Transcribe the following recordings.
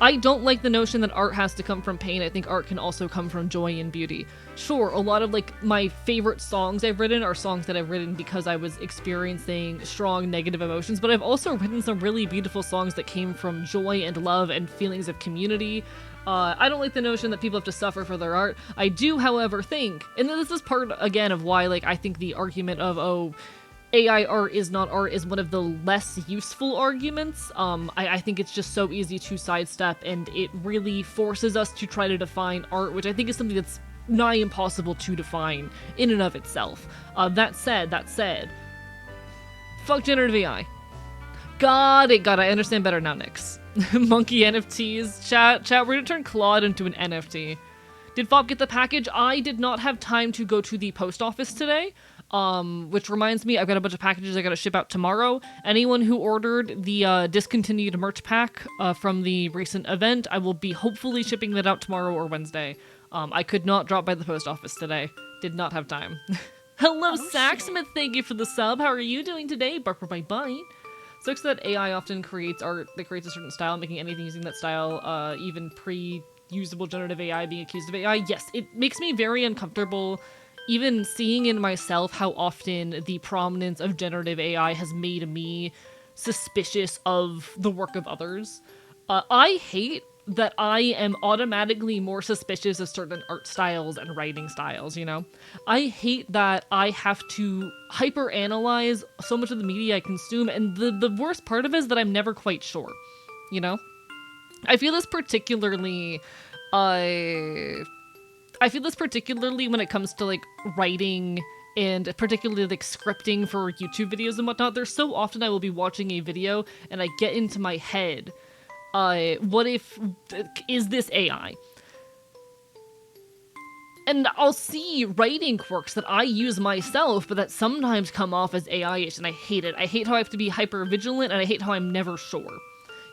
I don't like the notion that art has to come from pain. I think art can also come from joy and beauty. Sure, a lot of like my favorite songs I've written are songs that I've written because I was experiencing strong negative emotions, but I've also written some really beautiful songs that came from joy and love and feelings of community. I don't like the notion that people have to suffer for their art. I do, however, think, and this is part, again, of why, like, I think the argument of, oh, AI art is not art is one of the less useful arguments. I think it's just so easy to sidestep, and it really forces us to try to define art, which I think is something that's nigh impossible to define in and of itself. That said, fuck generative AI. Got it, I understand better now, Nyx. Monkey NFTs. Chat, we're gonna turn Claude into an NFT. Did Fob get the package? I did not have time to go to the post office today. Which reminds me, I've got a bunch of packages I gotta ship out tomorrow. Anyone who ordered the discontinued merch pack from the recent event, I will be hopefully shipping that out tomorrow or Wednesday. I could not drop by the post office today. Did not have time. Hello, Saxmith, thank you for the sub. How are you doing today? Barker by Bite. Sucks that AI often creates art that creates a certain style, making anything using that style, even pre-usable generative AI being accused of AI. Yes, it makes me very uncomfortable, even seeing in myself how often the prominence of generative AI has made me suspicious of the work of others. I hate that I am automatically more suspicious of certain art styles and writing styles, you know? I hate that I have to hyper-analyze so much of the media I consume, and the worst part of it is that I'm never quite sure, you know? I feel this particularly when it comes to, like, writing and particularly, like, scripting for YouTube videos and whatnot. There's so often I will be watching a video and I get into my head, is this AI? And I'll see writing quirks that I use myself, but that sometimes come off as AI-ish, and I hate it. I hate how I have to be hyper-vigilant, and I hate how I'm never sure.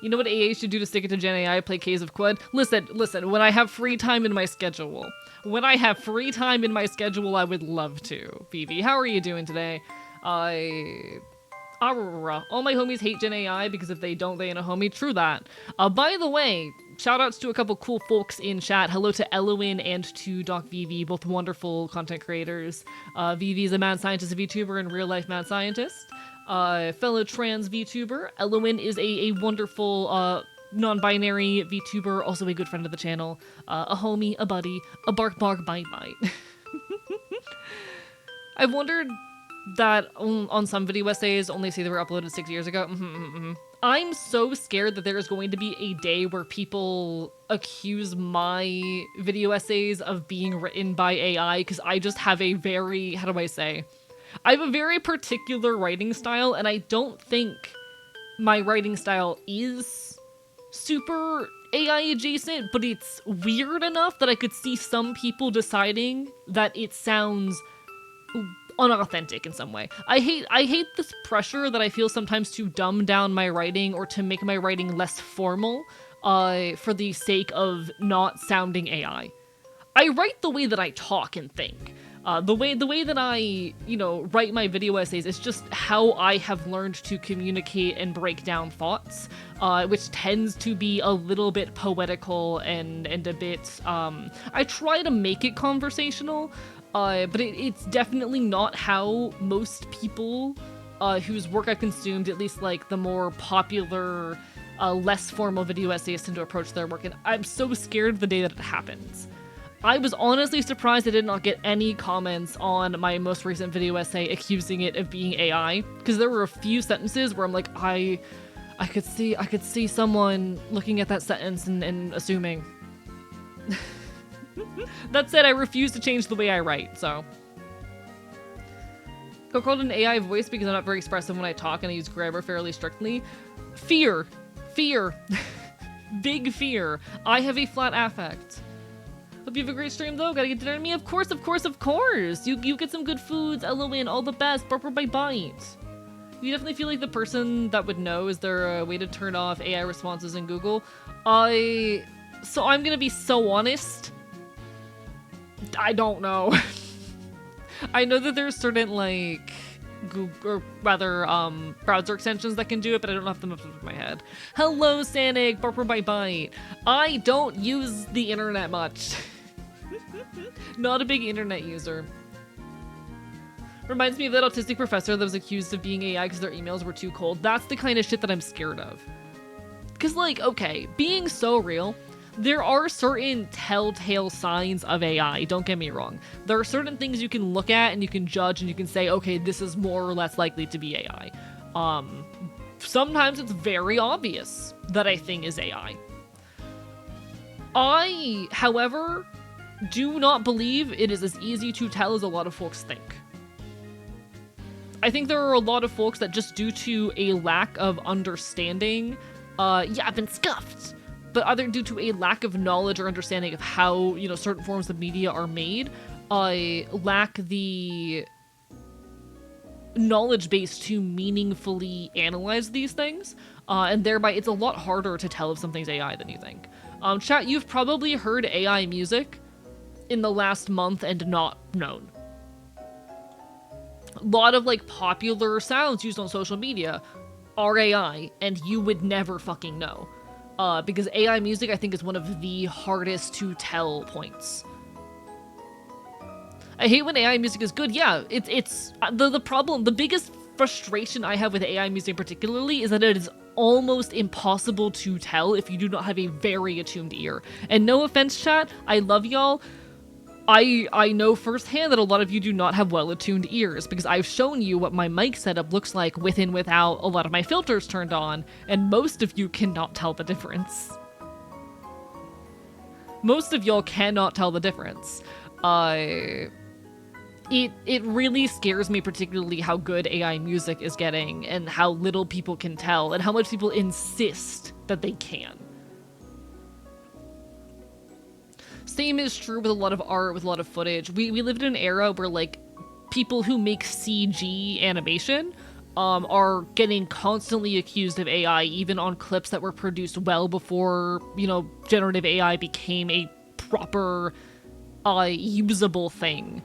You know what AA should do to stick it to Gen AI? Play Caves of Qued? Listen, when I have free time in my schedule. I would love to. Phoebe, how are you doing today? All my homies hate Gen AI because if they don't, they ain't a homie. True that. By the way, shoutouts to a couple cool folks in chat. Hello to Elowin and to Doc VV, both wonderful content creators. VV is a mad scientist VTuber and real life mad scientist. Fellow trans VTuber. Elowin is a wonderful non-binary VTuber, also a good friend of the channel. A homie, a buddy, a bark bite bite. I've wondered that on some video essays only say they were uploaded 6 years ago. I'm so scared that there is going to be a day where people accuse my video essays of being written by AI because I just have a very, I have a very particular writing style, and I don't think my writing style is super AI adjacent, but it's weird enough that I could see some people deciding that it sounds unauthentic in some way. I hate this pressure that I feel sometimes to dumb down my writing or to make my writing less formal for the sake of not sounding AI. I write the way that I talk and think. The way that I, write my video essays is just how I have learned to communicate and break down thoughts, which tends to be a little bit poetical and a bit, I try to make it conversational, but it's definitely not how most people whose work I've consumed, at least like the more popular, less formal video essayists, tend to approach their work, and I'm so scared the day that it happens. I was honestly surprised I did not get any comments on my most recent video essay accusing it of being AI, because there were a few sentences where I'm like, I could see someone looking at that sentence and assuming. That said, I refuse to change the way I write, so. Got called an AI voice because I'm not very expressive when I talk and I use grammar fairly strictly. Fear. Big fear. I have a flat affect. Hope you have a great stream though. Gotta get dinner to me. Of course. You get some good foods. LON, all the best. Barber by Bite. You definitely feel like the person that would know. Is there a way to turn off AI responses in Google? So I'm gonna be so honest. I don't know. I know that there's certain, like, Google, or rather, browser extensions that can do it, but I don't have them off the top of my head. Hello, Sanic, Barper by Bite. I don't use the internet much. Not a big internet user. Reminds me of that autistic professor that was accused of being AI because their emails were too cold. That's the kind of shit that I'm scared of. Because, like, okay, being so real, there are certain telltale signs of AI, don't get me wrong. There are certain things you can look at and you can judge and you can say, okay, this is more or less likely to be AI. Sometimes it's very obvious that a thing is AI. I, however, do not believe it is as easy to tell as a lot of folks think. I think there are a lot of folks that just due to a lack of understanding, yeah, I've been scuffed, but either due to a lack of knowledge or understanding of how, you know, certain forms of media are made, lack the knowledge base to meaningfully analyze these things, and thereby it's a lot harder to tell if something's AI than you think. Chat, you've probably heard AI music in the last month and not known. A lot of, like, popular sounds used on social media are AI, and you would never fucking know. Because AI music, I think, is one of the hardest to tell points. I hate when AI music is good. Yeah, it's the problem, the biggest frustration I have with AI music particularly is that it is almost impossible to tell if you do not have a very attuned ear. And no offense, chat, I love y'all. I know firsthand that a lot of you do not have well-attuned ears because I've shown you what my mic setup looks like with and without a lot of my filters turned on, and most of you cannot tell the difference. Most of y'all cannot tell the difference. It really scares me, particularly how good AI music is getting and how little people can tell and how much people insist that they can. Same is true with a lot of art, with a lot of footage. We live in an era where, like, people who make CG animation are getting constantly accused of AI, even on clips that were produced well before, you know, generative AI became a proper, usable thing.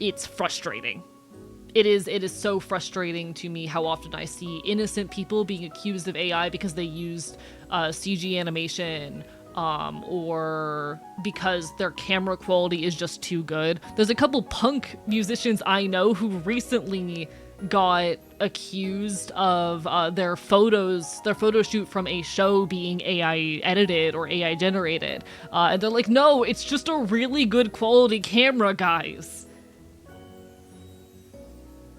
It's frustrating. It is so frustrating to me how often I see innocent people being accused of AI because they used CG animation, or because their camera quality is just too good. There's a couple punk musicians I know who recently got accused of their photo shoot from a show being AI edited or AI generated. And they're like, no, it's just a really good quality camera, guys.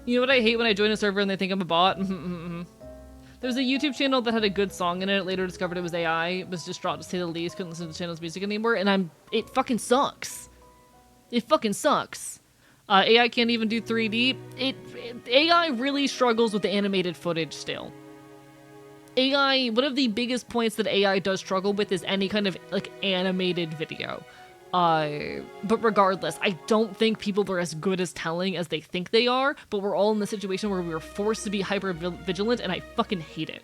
You know what I hate when I join a server and they think I'm a bot? There's a YouTube channel that had a good song in it, later discovered it was AI, it was distraught to say the least, couldn't listen to the channel's music anymore, and it fucking sucks. It fucking sucks. AI can't even do 3D. AI really struggles with the animated footage still. AI, one of the biggest points that AI does struggle with is any kind of, like, animated video. But regardless, I don't think people are as good as telling as they think they are, but we're all in the situation where we are forced to be hyper vigilant, and I fucking hate it.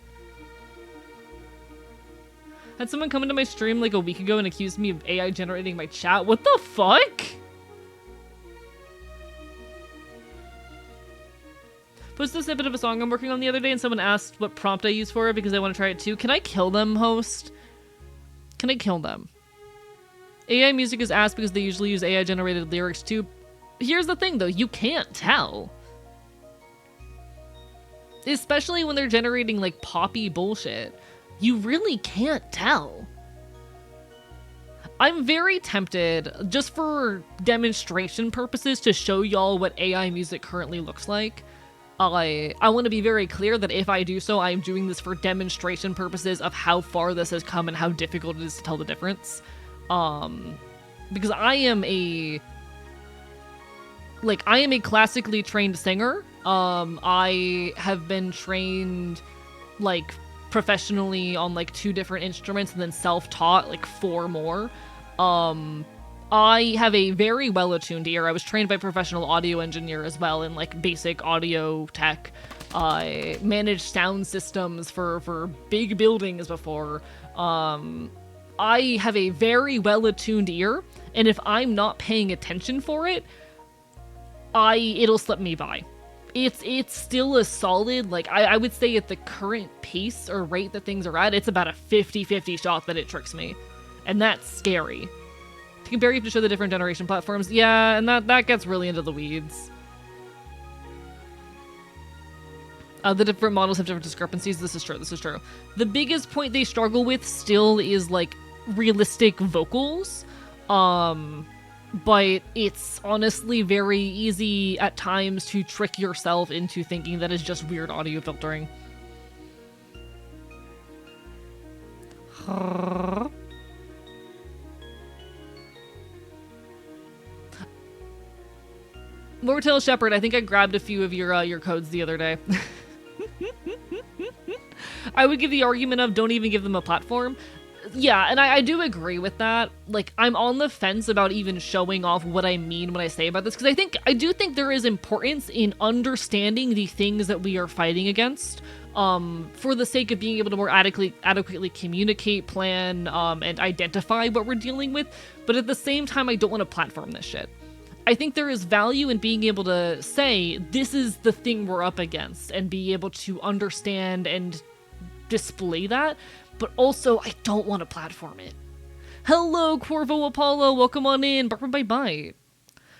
Had someone come into my stream like a week ago and accused me of AI generating my chat? What the fuck? Posted a snippet of a song I'm working on the other day and someone asked what prompt I use for it because I want to try it too. Can I kill them, host? Can I kill them? AI music is asked because they usually use AI generated lyrics too. Here's the thing though, you can't tell. Especially when they're generating like poppy bullshit. You really can't tell. I'm very tempted, just for demonstration purposes, to show y'all what AI music currently looks like. I want to be very clear that if I do so, I am doing this for demonstration purposes of how far this has come and how difficult it is to tell the difference. Because I am a classically trained singer. I have been trained, like, professionally on, like, 2 different instruments and then self-taught, like, 4 more. I have a very well-attuned ear. I was trained by a professional audio engineer as well in, like, basic audio tech. I managed sound systems for big buildings before. I have a very well-attuned ear, and if I'm not paying attention for it, it'll slip me by. it's still a solid, like, I would say at the current pace or rate that things are at, it's about a 50-50 shot that it tricks me. And that's scary. To compare, you have to show the different generation platforms. Yeah, and that gets really into the weeds. The different models have different discrepancies. This is true. The biggest point they struggle with still is, like, realistic vocals. But it's honestly very easy at times to trick yourself into thinking that it's just weird audio filtering. Loretail Shepherd, I think I grabbed a few of your codes the other day. I would give the argument of don't even give them a platform. Yeah, and I do agree with that. Like, I'm on the fence about even showing off what I mean when I say about this, because I do think there is importance in understanding the things that we are fighting against, for the sake of being able to more adequately communicate, plan, and identify what we're dealing with. But at the same time, I don't want to platform this shit. I think there is value in being able to say, this is the thing we're up against, and be able to understand and display that. But also, I don't want to platform it. Hello, Corvo Apollo. Welcome on in. Bye.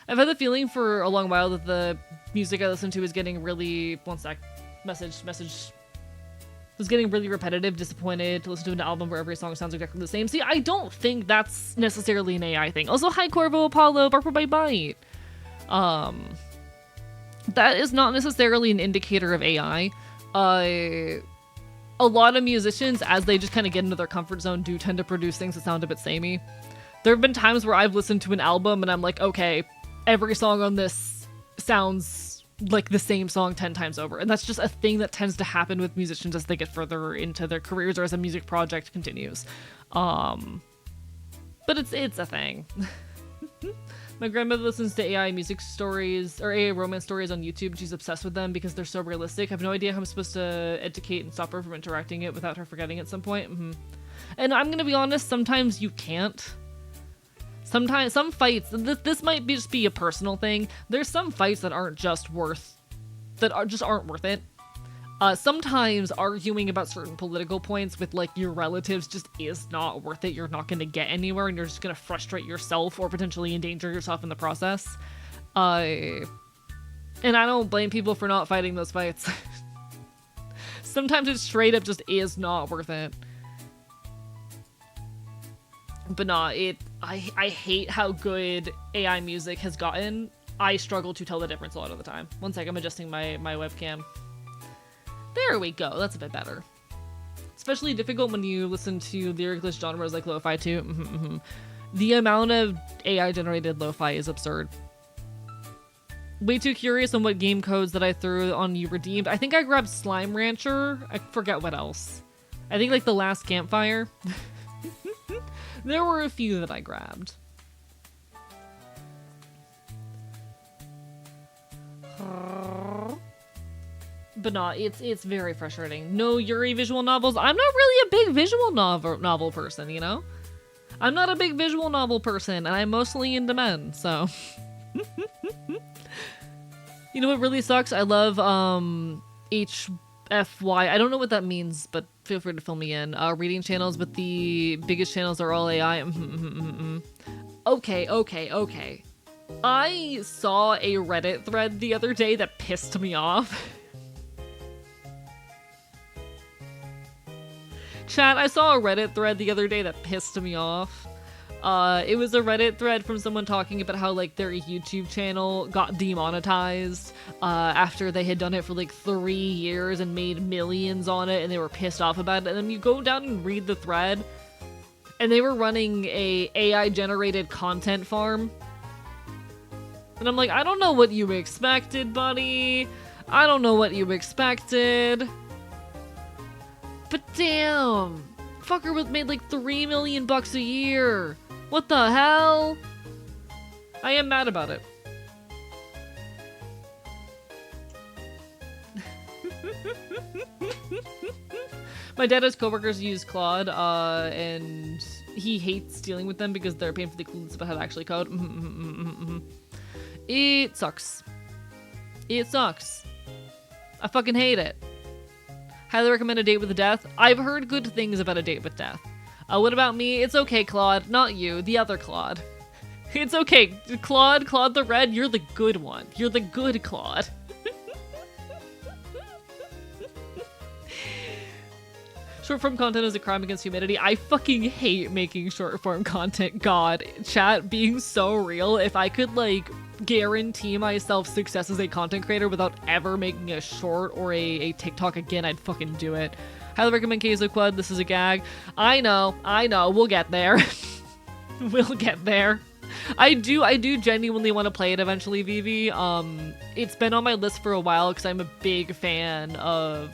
I've had the feeling for a long while that the music I listen to is getting really... One sec. Message. Was getting really repetitive, disappointed to listen to an album where every song sounds exactly the same. See, I don't think that's necessarily an AI thing. Also, hi, Corvo Apollo. Bye. That is not necessarily an indicator of AI. A lot of musicians, as they just kind of get into their comfort zone, do tend to produce things that sound a bit samey. There have been times where I've listened to an album and I'm like, okay, every song on this sounds like the same song 10 times over. And that's just a thing that tends to happen with musicians as they get further into their careers or as a music project continues. But it's a thing. My grandmother listens to AI music stories or AI romance stories on YouTube, and she's obsessed with them because they're so realistic. I have no idea how I'm supposed to educate and stop her from interacting it without her forgetting at some point. And I'm gonna be honest, sometimes you can't. Sometimes, some fights, this might just be a personal thing. There's some fights that aren't just worth it. Sometimes arguing about certain political points with, like, your relatives just is not worth it. You're not going to get anywhere, and you're just going to frustrate yourself or potentially endanger yourself in the process. And I don't blame people for not fighting those fights. Sometimes it straight up just is not worth it. But nah, I hate how good AI music has gotten. I struggle to tell the difference a lot of the time. One sec, I'm adjusting my webcam. There we go, that's a bit better. Especially difficult when you listen to lyricless genres like lo-fi too. The amount of AI-generated lo-fi is absurd. Way too curious on what game codes that I threw on you redeemed. I think I grabbed Slime Rancher. I forget what else. I think like the last campfire. There were a few that I grabbed. But nah, it's very frustrating. No Yuri visual novels. I'm not really a big visual novel person, you know? I'm not a big visual novel person, and I'm mostly into men, so... You know what really sucks? I love, HFY. I don't know what that means, but feel free to fill me in. Reading channels, but the biggest channels are all AI. Okay. I saw a Reddit thread the other day that pissed me off. Chat, I saw a Reddit thread the other day that pissed me off. It was a Reddit thread from someone talking about how, like, their YouTube channel got demonetized after they had done it for like 3 years and made millions on it, and they were pissed off about it. And then you go down and read the thread, and they were running a AI-generated content farm. And I'm like, I don't know what you expected, buddy. I don't know what you expected. But damn, fucker was made like $3 million a year. What the hell? I am mad about it. My dad has coworkers who use Claude, and he hates dealing with them because they're painfully clueless about how to actually code. It sucks. It sucks. I fucking hate it. Highly recommend A Date with Death. I've heard good things about A Date with Death. What about me? It's okay, Claude. Not you, the other Claude. It's okay, Claude the Red, you're the good one. You're the good Claude. Short-form content is a crime against humanity. I fucking hate making short-form content. God, chat being so real. If I could, like, guarantee myself success as a content creator without ever making a short or a TikTok again, I'd fucking do it. Highly recommend Queso Quad. This is a gag. I know. We'll get there. We'll get there. I do genuinely want to play it eventually, Vivi. It's been on my list for a while because I'm a big fan of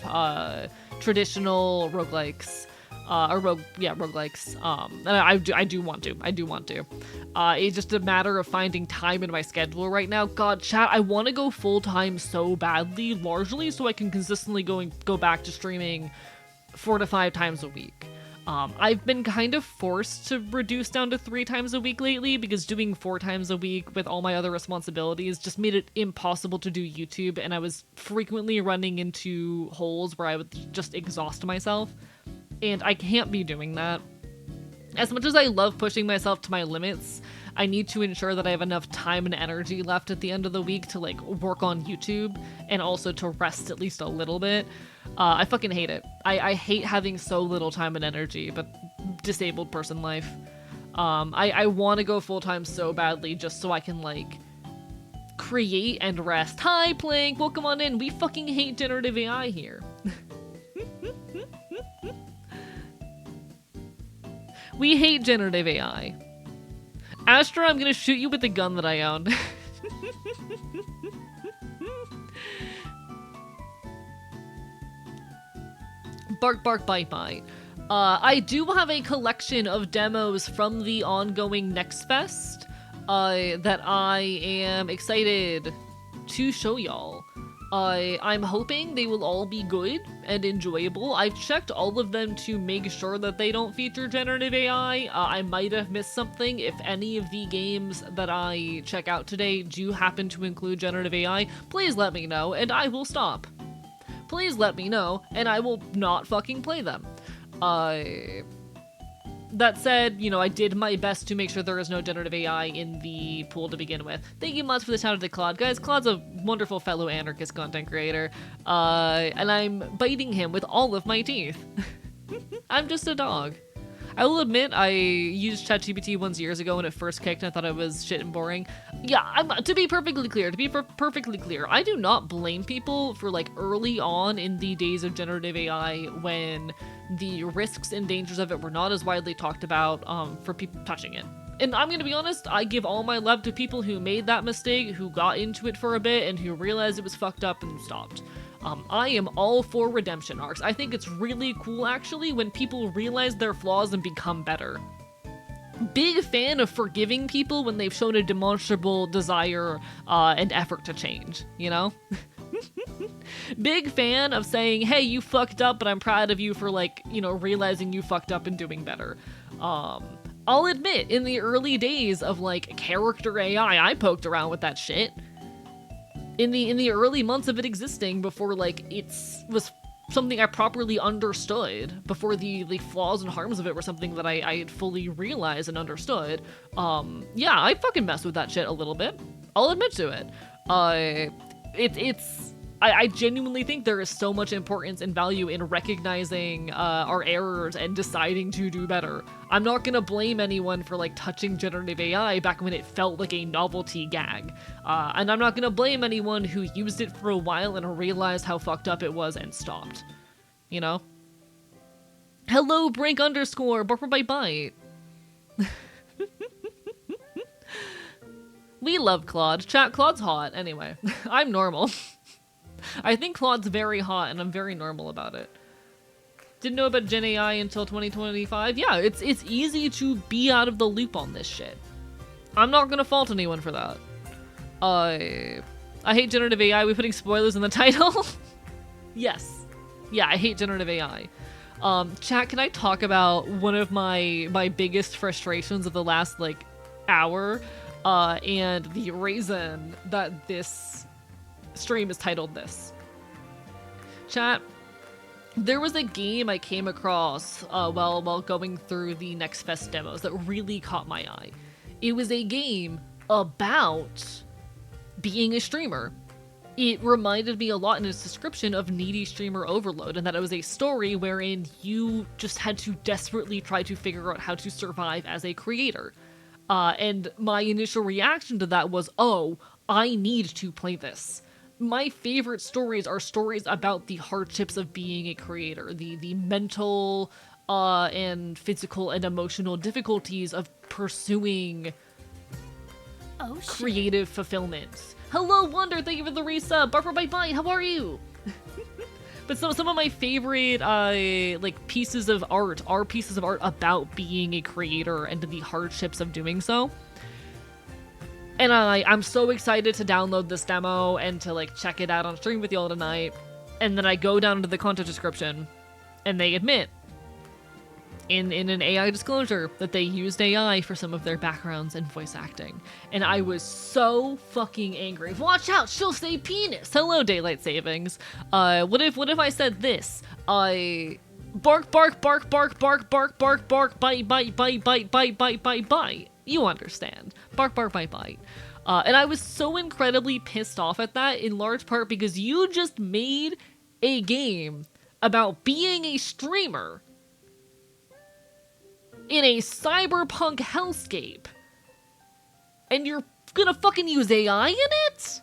traditional roguelikes. Roguelikes. And I do want to. It's just a matter of finding time in my schedule right now. God, chat, I want to go full-time so badly, largely so I can consistently go back to streaming 4 to 5 times a week. I've been kind of forced to reduce down to 3 times a week lately because doing 4 times a week with all my other responsibilities just made it impossible to do YouTube, and I was frequently running into holes where I would just exhaust myself, and I can't be doing that. As much as I love pushing myself to my limits, I need to ensure that I have enough time and energy left at the end of the week to, like, work on YouTube and also to rest at least a little bit. I fucking hate it. I hate having so little time and energy, but disabled person life. I want to go full-time so badly just so I can, like, create and rest. Hi, Plank! Welcome on in. We fucking hate generative AI here. We hate generative AI. Astra, I'm gonna shoot you with the gun that I own. Bark, bark, bite, bite. I do have a collection of demos from the ongoing Next Fest that I am excited to show y'all. I'm hoping they will all be good and enjoyable. I've checked all of them to make sure that they don't feature generative AI. I might have missed something. If any of the games that I check out today do happen to include generative AI, please let me know and I will stop. Please let me know and I will not fucking play them. That said, you know, I did my best to make sure there is no generative AI in the pool to begin with. Thank you much for the shout out to Claude. Guys, Claude's a wonderful fellow anarchist content creator, and I'm biting him with all of my teeth. I'm just a dog. I will admit, I used ChatGPT once years ago when it first kicked and I thought it was shit and boring. Yeah, to be perfectly clear, I do not blame people for, like, early on in the days of generative AI when the risks and dangers of it were not as widely talked about for people touching it. And I'm gonna be honest, I give all my love to people who made that mistake, who got into it for a bit, and who realized it was fucked up and stopped. I am all for redemption arcs. I think it's really cool, actually, when people realize their flaws and become better. Big fan of forgiving people when they've shown a demonstrable desire and effort to change, you know? Big fan of saying, hey, you fucked up, but I'm proud of you for, like, you know, realizing you fucked up and doing better. I'll admit, in the early days of, like, character AI, I poked around with that shit. In the early months of it existing, before, like, was something I properly understood, before the flaws and harms of it were something that I had fully realized and understood, yeah, I fucking messed with that shit a little bit. I'll admit to it. I genuinely think there is so much importance and value in recognizing our errors and deciding to do better. I'm not gonna blame anyone for, like, touching generative AI back when it felt like a novelty gag. And I'm not gonna blame anyone who used it for a while and realized how fucked up it was and stopped. You know? Hello, Brink _ Barper Bite Bite. We love Claude. Chat, Claude's hot. Anyway, I'm normal. I think Claude's very hot, and I'm very normal about it. Didn't know about Gen AI until 2025. Yeah, it's easy to be out of the loop on this shit. I'm not gonna fault anyone for that. I hate generative AI. We putting spoilers in the title? Yes. Yeah, I hate generative AI. Chat, can I talk about one of my biggest frustrations of the last, like, hour? And the reason that this stream is titled this. Chat, there was a game I came across while going through the Next Fest demos that really caught my eye. It was a game about being a streamer. It reminded me a lot in its description of Needy Streamer Overload, and that it was a story wherein you just had to desperately try to figure out how to survive as a creator. And my initial reaction to that was, oh, I need to play this. My favorite stories are stories about the hardships of being a creator, the mental and physical and emotional difficulties of pursuing creative fulfillment. Hello, Wonder, thank you for the resub. Barber Bite Bite, how are you? But some of my favorite like pieces of art are pieces of art about being a creator and the hardships of doing so. And I'm so excited to download this demo and to like check it out on stream with y'all tonight. And then I go down into the content description and they admit in an AI disclosure that they used AI for some of their backgrounds and voice acting. And I was so fucking angry. Watch out, she'll say penis. Hello, Daylight Savings. What if I said this? Bark, bark, bark, bark, bark, bark, bark, bark, bite, bite, bite, bite, bite, bite, bite, bite. You understand. Bark, bark, bite, bite. And I was so incredibly pissed off at that, in large part because you just made a game about being a streamer in a cyberpunk hellscape, and you're gonna fucking use AI in it?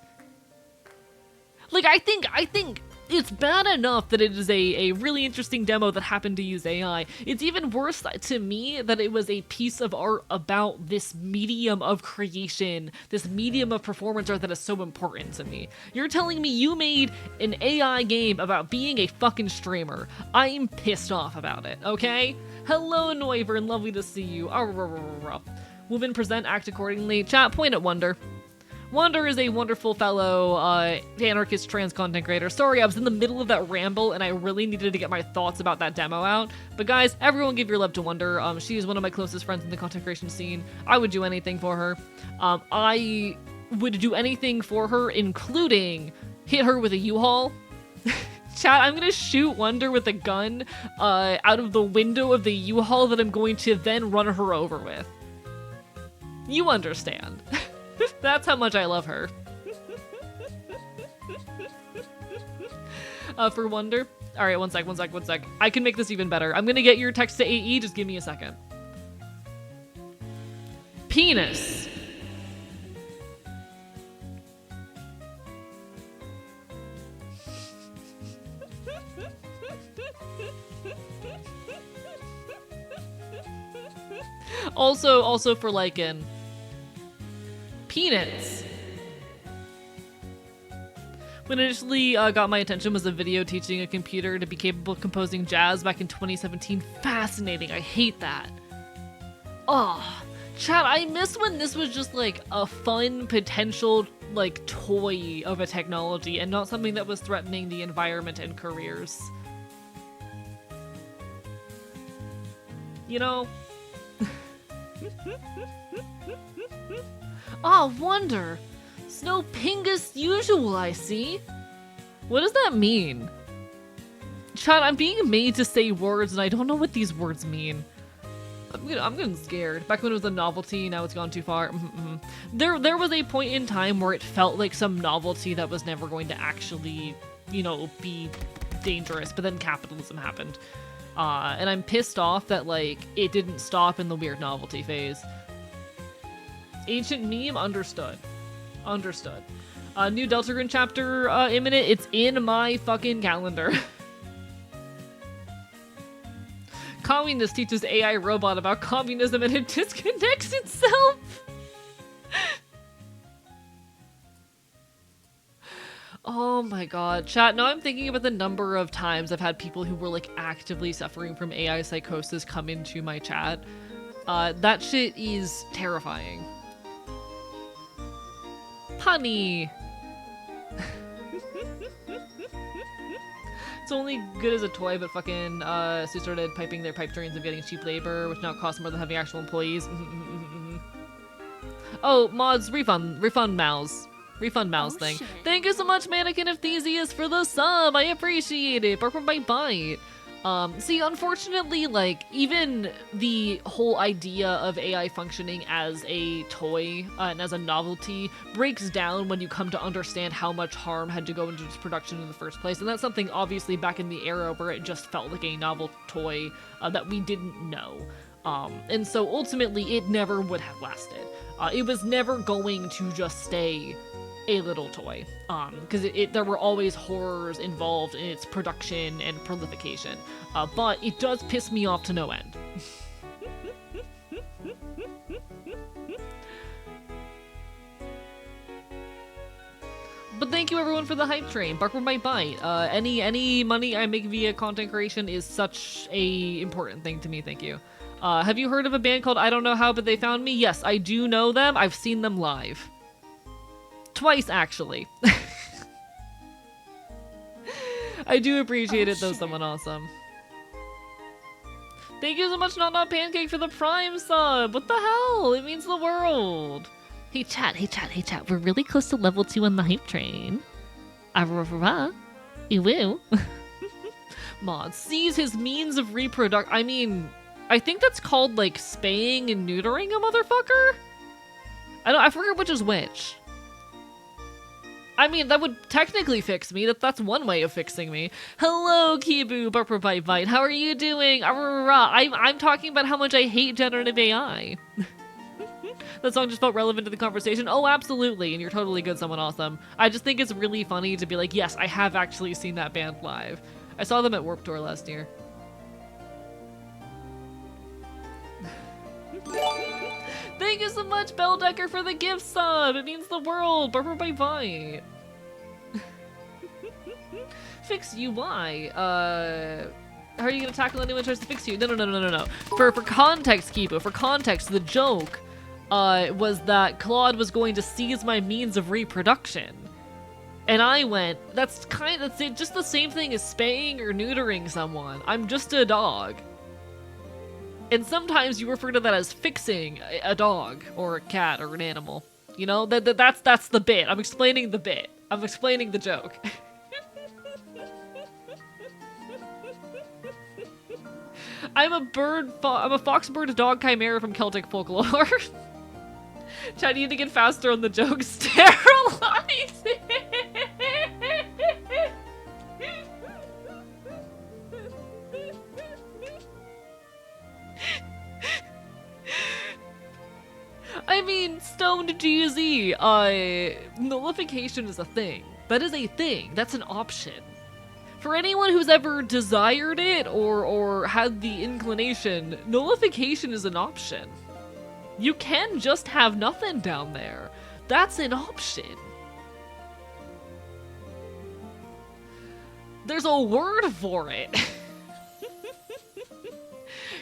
Like, I think it's bad enough that it is a really interesting demo that happened to use AI. It's even worse to me that it was a piece of art about this medium of creation, this medium of performance art that is so important to me. You're telling me you made an AI game about being a fucking streamer. I'm pissed off about it, okay? Hello, Noivern, lovely to see you. Woman present, act accordingly. Chat, point at Wonder. Wonder is a wonderful fellow anarchist trans content creator. Sorry, I was in the middle of that ramble and I really needed to get my thoughts about that demo out. But guys, everyone give your love to Wonder. She is one of my closest friends in the content creation scene. I would do anything for her. I would do anything for her, including hit her with a U-Haul. Chat, I'm gonna shoot Wonder with a gun out of the window of the U-Haul that I'm going to then run her over with. You understand. That's how much I love her. For Wonder. Alright, one sec. I can make this even better. I'm gonna get your text to AE, just give me a second. Penis. Also for Lycan. Peanuts. What initially got my attention was a video teaching a computer to be capable of composing jazz back in 2017. Fascinating. I hate that. Oh, chat, I miss when this was just like a fun potential like toy of a technology and not something that was threatening the environment and careers. You know? Ah, Wonder! Snowpingus usual, I see. What does that mean? Chat, I'm being made to say words and I don't know what these words mean. I'm getting scared. Back when it was a novelty, now it's gone too far. There was a point in time where it felt like some novelty that was never going to actually, you know, be dangerous, but then capitalism happened. And I'm pissed off that, like, it didn't stop in the weird novelty phase. Ancient meme, understood. Understood. New Deltarune chapter imminent. It's in my fucking calendar. Communist teaches AI robot about communism and it disconnects itself. Oh my god. Chat, now I'm thinking about the number of times I've had people who were like actively suffering from AI psychosis come into my chat. That shit is terrifying. Honey. It's only good as a toy, but fucking Sue started piping their pipe dreams of getting cheap labor, which now costs more than having actual employees. Oh, mods, refund mouse. Refund mouse Oh, thing. shit. Thank you so much, Mannequin of Theseus, for the sub. I appreciate it. Bark my bite. See, unfortunately, like, even the whole idea of AI functioning as a toy and as a novelty breaks down when you come to understand how much harm had to go into its production in the first place. And that's something, obviously, back in the era where it just felt like a novel toy that we didn't know. And so, ultimately, it never would have lasted. It was never going to just stay a little toy, because there were always horrors involved in its production and prolification, but it does piss me off to no end. But thank you everyone for the hype train. Bark for my bite. Any money I make via content creation is such a important thing to me. Thank you. Have you heard of a band called I Don't Know How But They Found Me? Yes, I do know them. I've seen them live. Twice, actually. I do appreciate it, though, someone awesome. Thank you so much, Not Pancake, for the Prime sub. What the hell? It means the world. Hey, chat. We're really close to level 2 on the hype train. You will. Mod sees his means of reproduction. I mean, I think that's called, like, spaying and neutering a motherfucker? I forget which is which. I mean, that would technically fix me. That's one way of fixing me. Hello, Kibu, Bite. How are you doing? I'm talking about how much I hate generative AI. That song just felt relevant to the conversation. Oh, absolutely, and you're totally good, someone awesome. I just think it's really funny to be like, yes, I have actually seen that band live. I saw them at Warped Tour last year. Thank you so much, Belldecker, for the gift sub. It means the world. Bye. Fix UI. How are you gonna tackle anyone who tries to fix you? No. For context, Kibo. For context, the joke was that Claude was going to seize my means of reproduction, and I went, that's just the same thing as spaying or neutering someone. I'm just a dog. And sometimes you refer to that as fixing a dog or a cat or an animal. You know, that's the bit. I'm explaining the bit. I'm explaining the joke. I'm a fox bird dog chimera from Celtic folklore. Chad, you need to get faster on the joke. Sterilize it. I mean, stoned GZ, nullification is a thing. That is a thing. That's an option. For anyone who's ever desired it or had the inclination, nullification is an option. You can just have nothing down there. That's an option. There's a word for it.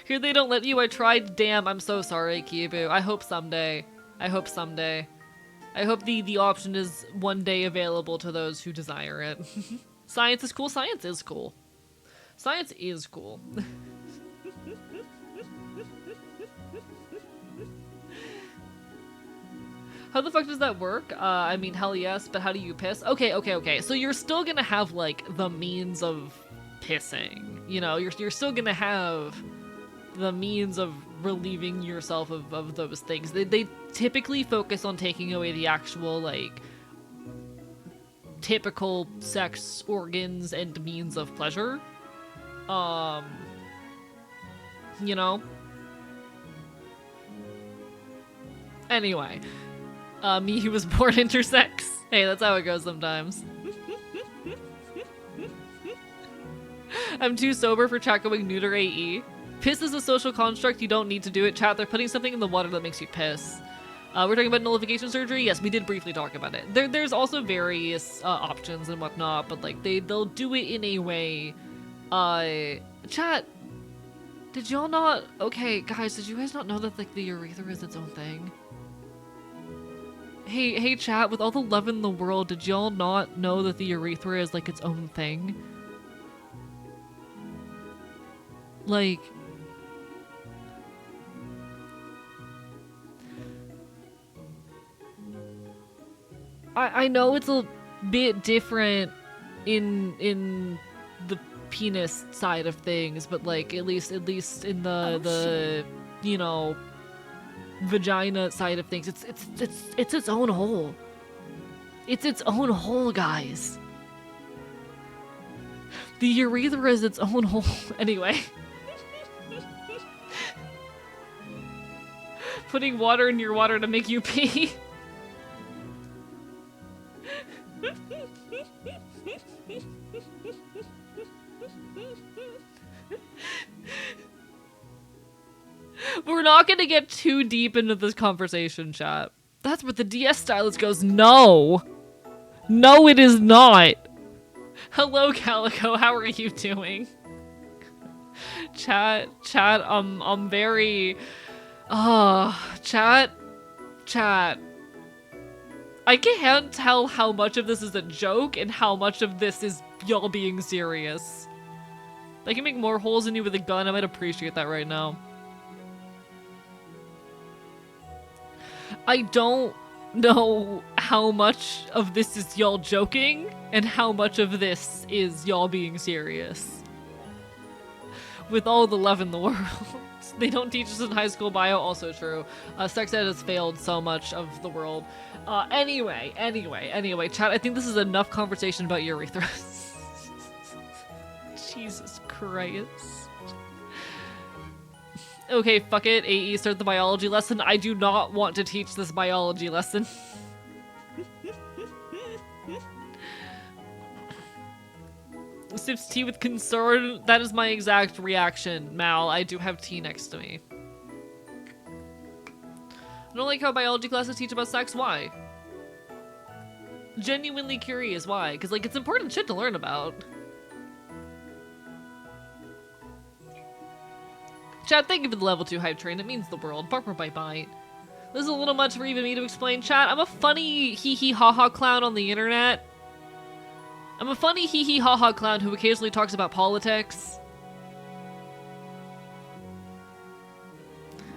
Here they don't let you. I tried. Damn, I'm so sorry, Kibu. I hope someday. I hope the option is one day available to those who desire it. Science is cool. Science is cool. Science is cool. How the fuck does that work? I mean, hell yes, but how do you piss? Okay. So you're still gonna have, like, the means of pissing. You know, you're still gonna have the means of relieving yourself of those things. They typically focus on taking away the actual, like, typical sex organs and means of pleasure. You know? Anyway. Me who was born intersex. Hey, that's how it goes sometimes. I'm too sober for chat going neuter AE. Piss is a social construct, you don't need to do it. Chat, they're putting something in the water that makes you piss. We're talking about nullification surgery? Yes, we did briefly talk about it. There's also various options and whatnot, but like they'll do it in a way. Chat, did y'all not... Okay, guys, did you guys not know that like the urethra is its own thing? Hey chat, with all the love in the world, did y'all not know that the urethra is like its own thing? Like... I know it's a bit different in the penis side of things, but like at least in the you know, vagina side of things, it's its own hole. It's its own hole, guys. The urethra is its own hole. Anyway. Putting water in your water to make you pee. We're not gonna get too deep into this conversation, chat. That's where the DS stylist goes, no. No, it is not. Hello, Calico, how are you doing? Chat, I'm very... chat. I can't tell how much of this is a joke and how much of this is y'all being serious. If I can make more holes in you with a gun, I might appreciate that right now. I don't know how much of this is y'all joking and how much of this is y'all being serious. With all the love in the world. They don't teach us in high school bio, also true. Sex ed has failed so much of the world. Anyway, chat, I think this is enough conversation about urethras. Jesus Christ. Okay, fuck it, AE, start the biology lesson. I do not want to teach this biology lesson. Sips tea with concern. That is my exact reaction, Mal. I do have tea next to me. I don't like how biology classes teach about sex. Why? Genuinely curious why. Because, like, it's important shit to learn about. Chat, thank you for the level 2 hype train. It means the world. Barper bite bite. This is a little much for even me to explain, chat. I'm a funny hee-hee ha-ha clown on the internet. I'm a funny hee-hee ha-ha clown who occasionally talks about politics.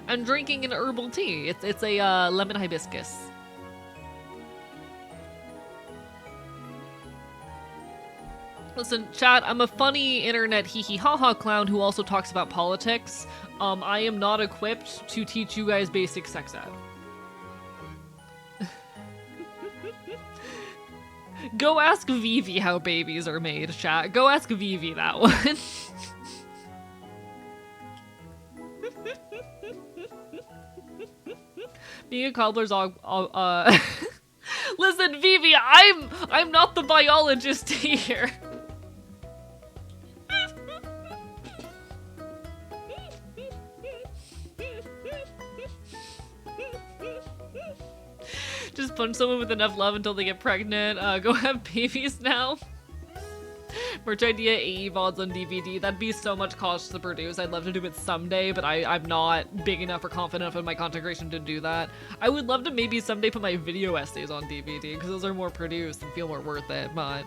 I'm drinking an herbal tea. It's a lemon hibiscus. Listen, chat, I'm a funny internet hee-hee ha-ha clown who also talks about politics. I am not equipped to teach you guys basic sex ed. Go ask Vivi how babies are made, chat. Go ask Vivi that one. Being a cobbler's Listen, Vivi, I'm not the biologist here. Just punch someone with enough love until they get pregnant. Go have babies now. Merch idea, AE VODs on DVD. That'd be so much cost to produce. I'd love to do it someday, but I'm not big enough or confident enough in my content creation to do that. I would love to maybe someday put my video essays on DVD, because those are more produced and feel more worth it, but...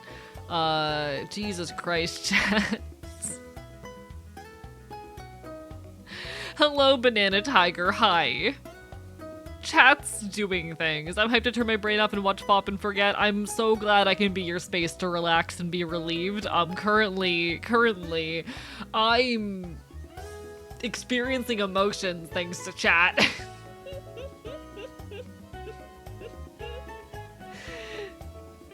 Jesus Christ, chat. Hello, Banana Tiger, hi. Chat's doing things. I'm hyped to turn my brain off and watch Pop and forget. I'm so glad I can be your space to relax and be relieved. Currently, I'm experiencing emotions thanks to chat.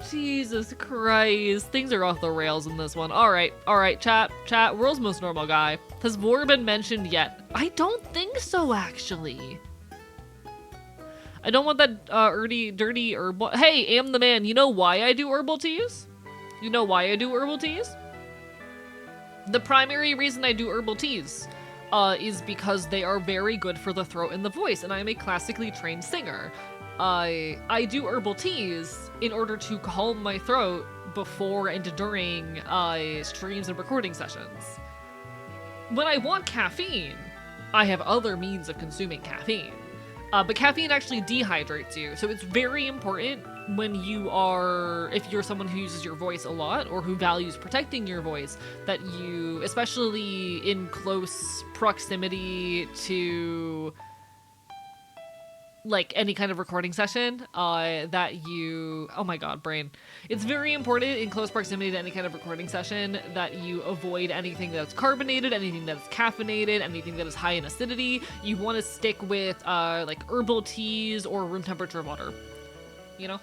Jesus Christ. Things are off the rails in this one. Alright, chat, world's most normal guy. Has Vor been mentioned yet? I don't think so, actually. I don't want that dirty herbal. Hey, am the man. You know why I do herbal teas? You know why I do herbal teas? The primary reason I do herbal teas is because they are very good for the throat and the voice, and I am a classically trained singer. I do herbal teas in order to calm my throat before and during streams and recording sessions. When I want caffeine, I have other means of consuming caffeine. But caffeine actually dehydrates you, so it's very important when you are, if you're someone who uses your voice a lot or who values protecting your voice, that you, especially in close proximity to like any kind of recording session that you, oh my god, brain. It's very important in close proximity to any kind of recording session that you avoid anything that's carbonated, anything that's caffeinated, anything that is high in acidity. You want to stick with like herbal teas or room temperature water, you know?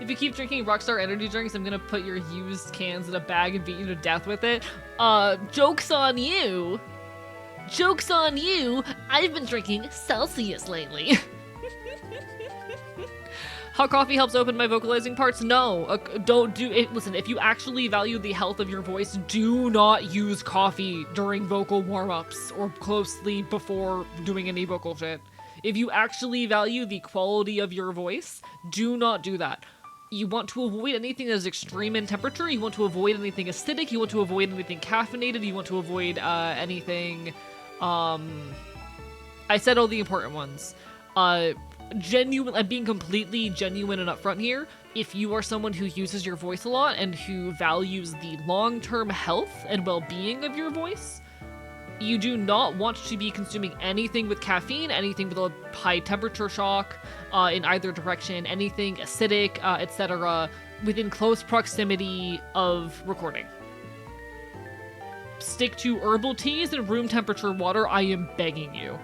If you keep drinking Rockstar energy drinks, I'm gonna put your used cans in a bag and beat you to death with it. Joke's on you! Joke's on you! I've been drinking Celsius lately. Hot coffee helps open my vocalizing parts? No, don't do it. Listen, if you actually value the health of your voice, do not use coffee during vocal warm-ups or closely before doing any vocal shit. If you actually value the quality of your voice, do not do that. You want to avoid anything that is extreme in temperature. You want to avoid anything acidic. You want to avoid anything caffeinated. You want to avoid anything... I said all the important ones. Genuine, I'm being completely genuine and upfront here. If you are someone who uses your voice a lot and who values the long-term health and well-being of your voice, you do not want to be consuming anything with caffeine, anything with a high temperature shock in either direction, anything acidic, etc., within close proximity of recording. Stick to herbal teas and room temperature water, I am begging you.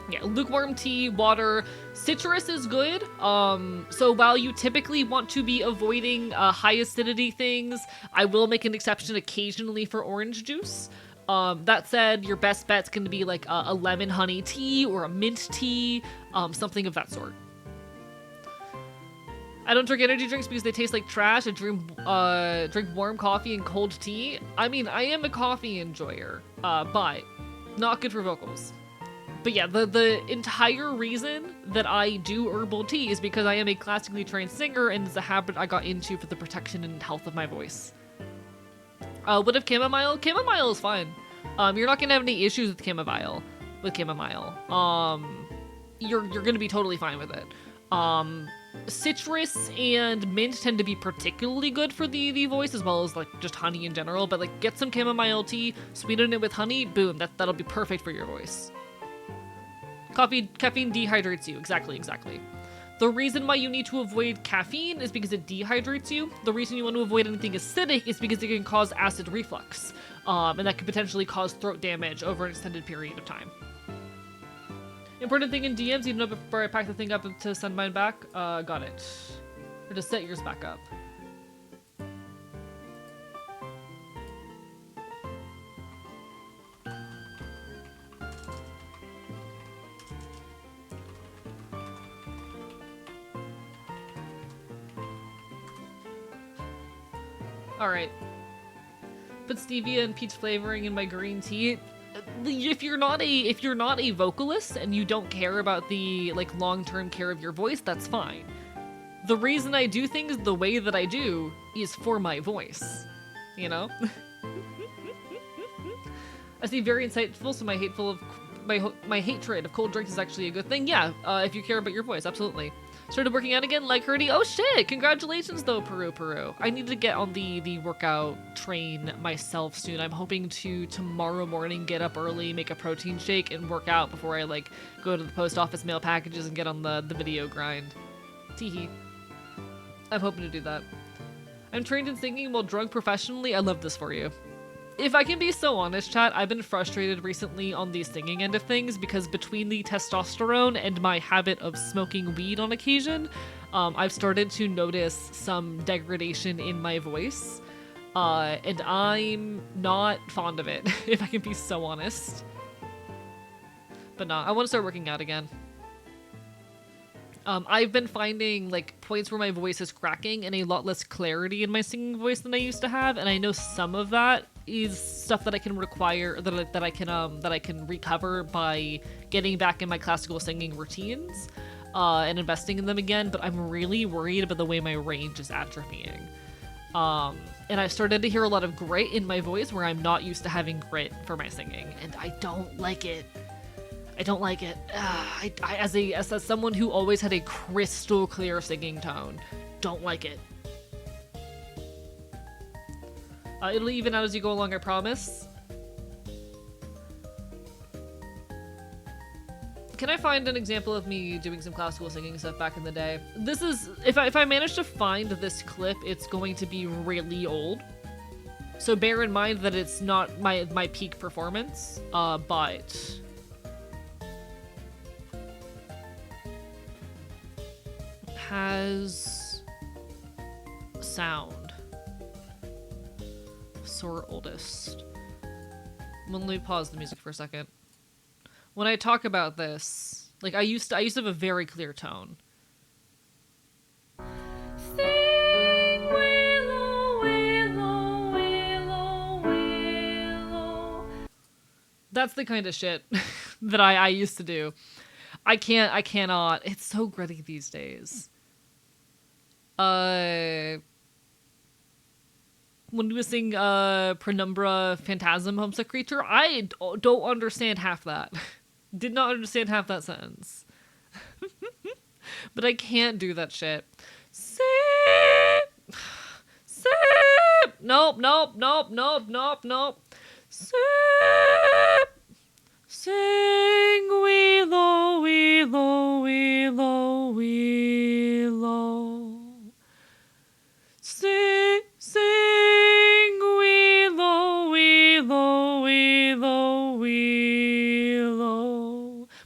Yeah, lukewarm tea, water. Citrus is good. So while you typically want to be avoiding high acidity things, I will make an exception occasionally for orange juice. That said, your best bet's going to be like a lemon honey tea or a mint tea, something of that sort. I don't drink energy drinks because they taste like trash. I drink warm coffee and cold tea. I mean, I am a coffee enjoyer, but not good for vocals. But yeah, the entire reason that I do herbal tea is because I am a classically trained singer and it's a habit I got into for the protection and health of my voice. What if chamomile? Chamomile is fine. You're not gonna have any issues with chamomile. You're gonna be totally fine with it. Citrus and mint tend to be particularly good for the voice, as well as like just honey in general. But like, get some chamomile tea, sweeten it with honey, boom, that'll be perfect for your voice. Caffeine dehydrates you. Exactly. The reason why you need to avoid caffeine is because it dehydrates you. The reason you want to avoid anything acidic is because it can cause acid reflux. And that could potentially cause throat damage over an extended period of time. Important thing in DMs, even though before I pack the thing up to send mine back, got it. Or to set yours back up. Alright. Put stevia and peach flavoring in my green tea. If you're not a vocalist and you don't care about the like long-term care of your voice, that's fine. The reason I do things the way that I do is for my voice. You know? I see very insightful, so my hatred of cold drinks is actually a good thing. Yeah, if you care about your voice, absolutely. Started working out again like Herdy. Oh shit, congratulations though, Peru. I need to get on the workout train myself soon. I'm hoping to tomorrow morning get up early, make a protein shake, and work out before I like go to the post office, mail packages, and get on the video grind. Teehee. I'm hoping to do that. I'm trained in singing while drunk professionally. I love this for you. If I can be so honest, chat, I've been frustrated recently on the singing end of things because between the testosterone and my habit of smoking weed on occasion, I've started to notice some degradation in my voice, and I'm not fond of it, if I can be so honest. But nah, I want to start working out again. I've been finding like points where my voice is cracking and a lot less clarity in my singing voice than I used to have, and I know some of that is stuff that I can that I can recover by getting back in my classical singing routines and investing in them again. But I'm really worried about the way my range is atrophying. And I started to hear a lot of grit in my voice where I'm not used to having grit for my singing, and I don't like it. I don't like it. As someone who always had a crystal clear singing tone, don't like it. It'll even out as you go along, I promise. Can I find an example of me doing some classical singing stuff back in the day? This is, if I manage to find this clip, it's going to be really old. So bear in mind that it's not my peak performance, but... has sound. Sore oldest. Let me pause the music for a second. When I talk about this, like I used to have a very clear tone. Sing willow, willow, willow, willow. That's the kind of shit that I used to do. I cannot. It's so gritty these days. When we were sing Penumbra Phantasm Homesick Creature, I don't understand half that. Did not understand half that sentence. But I can't do that shit. Sip! Sip! Nope, nope, nope, nope, nope, nope. Sip! Sing willow, willow, willow, willow. Sing, sing willow, willow, willow, willow.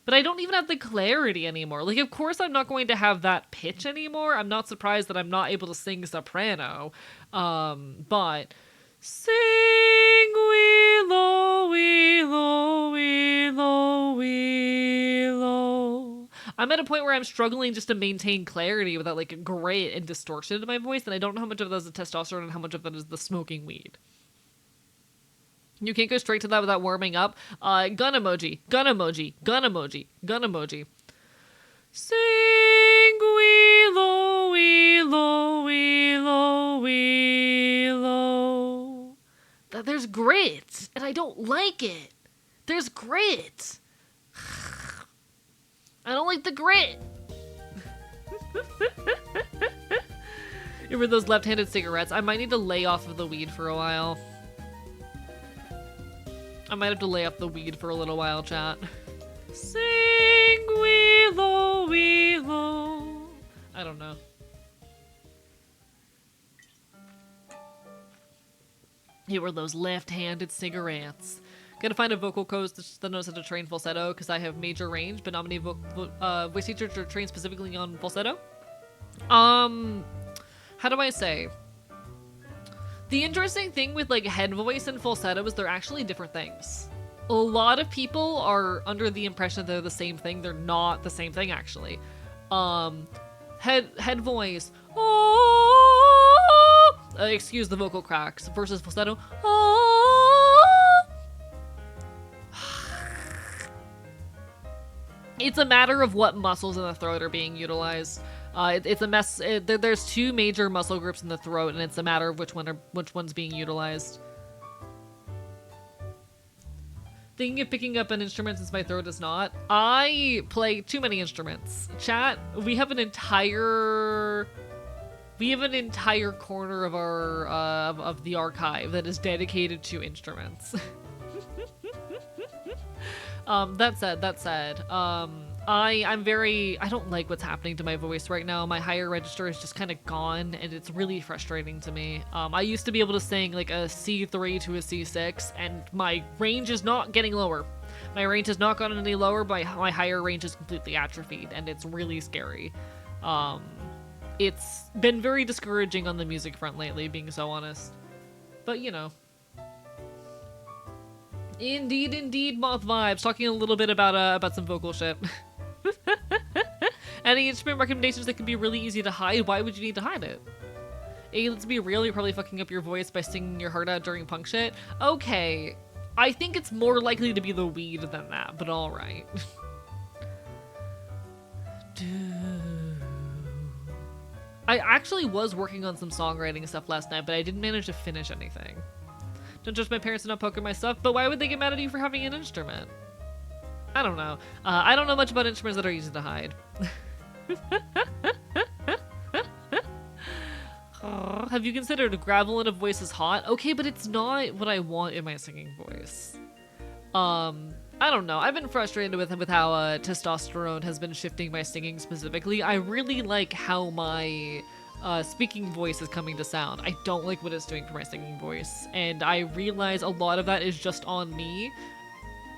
But I don't even have the clarity anymore. Like, of course I'm not going to have that pitch anymore. I'm not surprised that I'm not able to sing soprano. But sing willow, willow, willow, willow. I'm at a point where I'm struggling just to maintain clarity without like grit and distortion in my voice, and I don't know how much of that is the testosterone and how much of that is the smoking weed. You can't go straight to that without warming up. Gun emoji, gun emoji, gun emoji, gun emoji. Sing willow, willow, willow, willow. There's grit, and I don't like it. There's grit. I don't like the grit. Remember those left-handed cigarettes? I might need to lay off of the weed for a while. I might have to lay off the weed for a little while, chat. Sing willow, willow. I don't know. Here were those left-handed cigarettes. Gotta find a vocal coach that knows how to train falsetto, because I have major range, but not many voice teachers are trained specifically on falsetto. How do I say? The interesting thing with like head voice and falsetto is they're actually different things. A lot of people are under the impression that they're the same thing. They're not the same thing, actually. Head voice, oh, excuse the vocal cracks, versus falsetto, oh. It's a matter of what muscles in the throat are being utilized. It's a mess. There's two major muscle groups in the throat, and it's a matter of which one's being utilized. Thinking of picking up an instrument since my throat is not. I play too many instruments. Chat, we have an entire corner of our of the archive that is dedicated to instruments. That said, I don't like what's happening to my voice right now. My higher register is just kind of gone, and it's really frustrating to me. I used to be able to sing like a C3 to a C6, and my range is not getting lower. My range has not gotten any lower, but my higher range is completely atrophied, and it's really scary. It's been very discouraging on the music front lately, being so honest. But, you know. Indeed, Moth Vibes. Talking a little bit about some vocal shit. Any instrument recommendations that can be really easy to hide? Why would you need to hide it? Let's be real, you're probably fucking up your voice by singing your heart out during punk shit. Okay, I think it's more likely to be the weed than that, but alright. I actually was working on some songwriting stuff last night, but I didn't manage to finish anything. Don't judge my parents for not poking my stuff, but why would they get mad at you for having an instrument? I don't know. I don't know much about instruments that are easy to hide. Have you considered gravel in a voice is hot? Okay, but it's not what I want in my singing voice. I don't know. I've been frustrated with how testosterone has been shifting my singing specifically. I really like how my speaking voice is coming to sound. I don't like what it's doing for my singing voice, and I realize a lot of that is just on me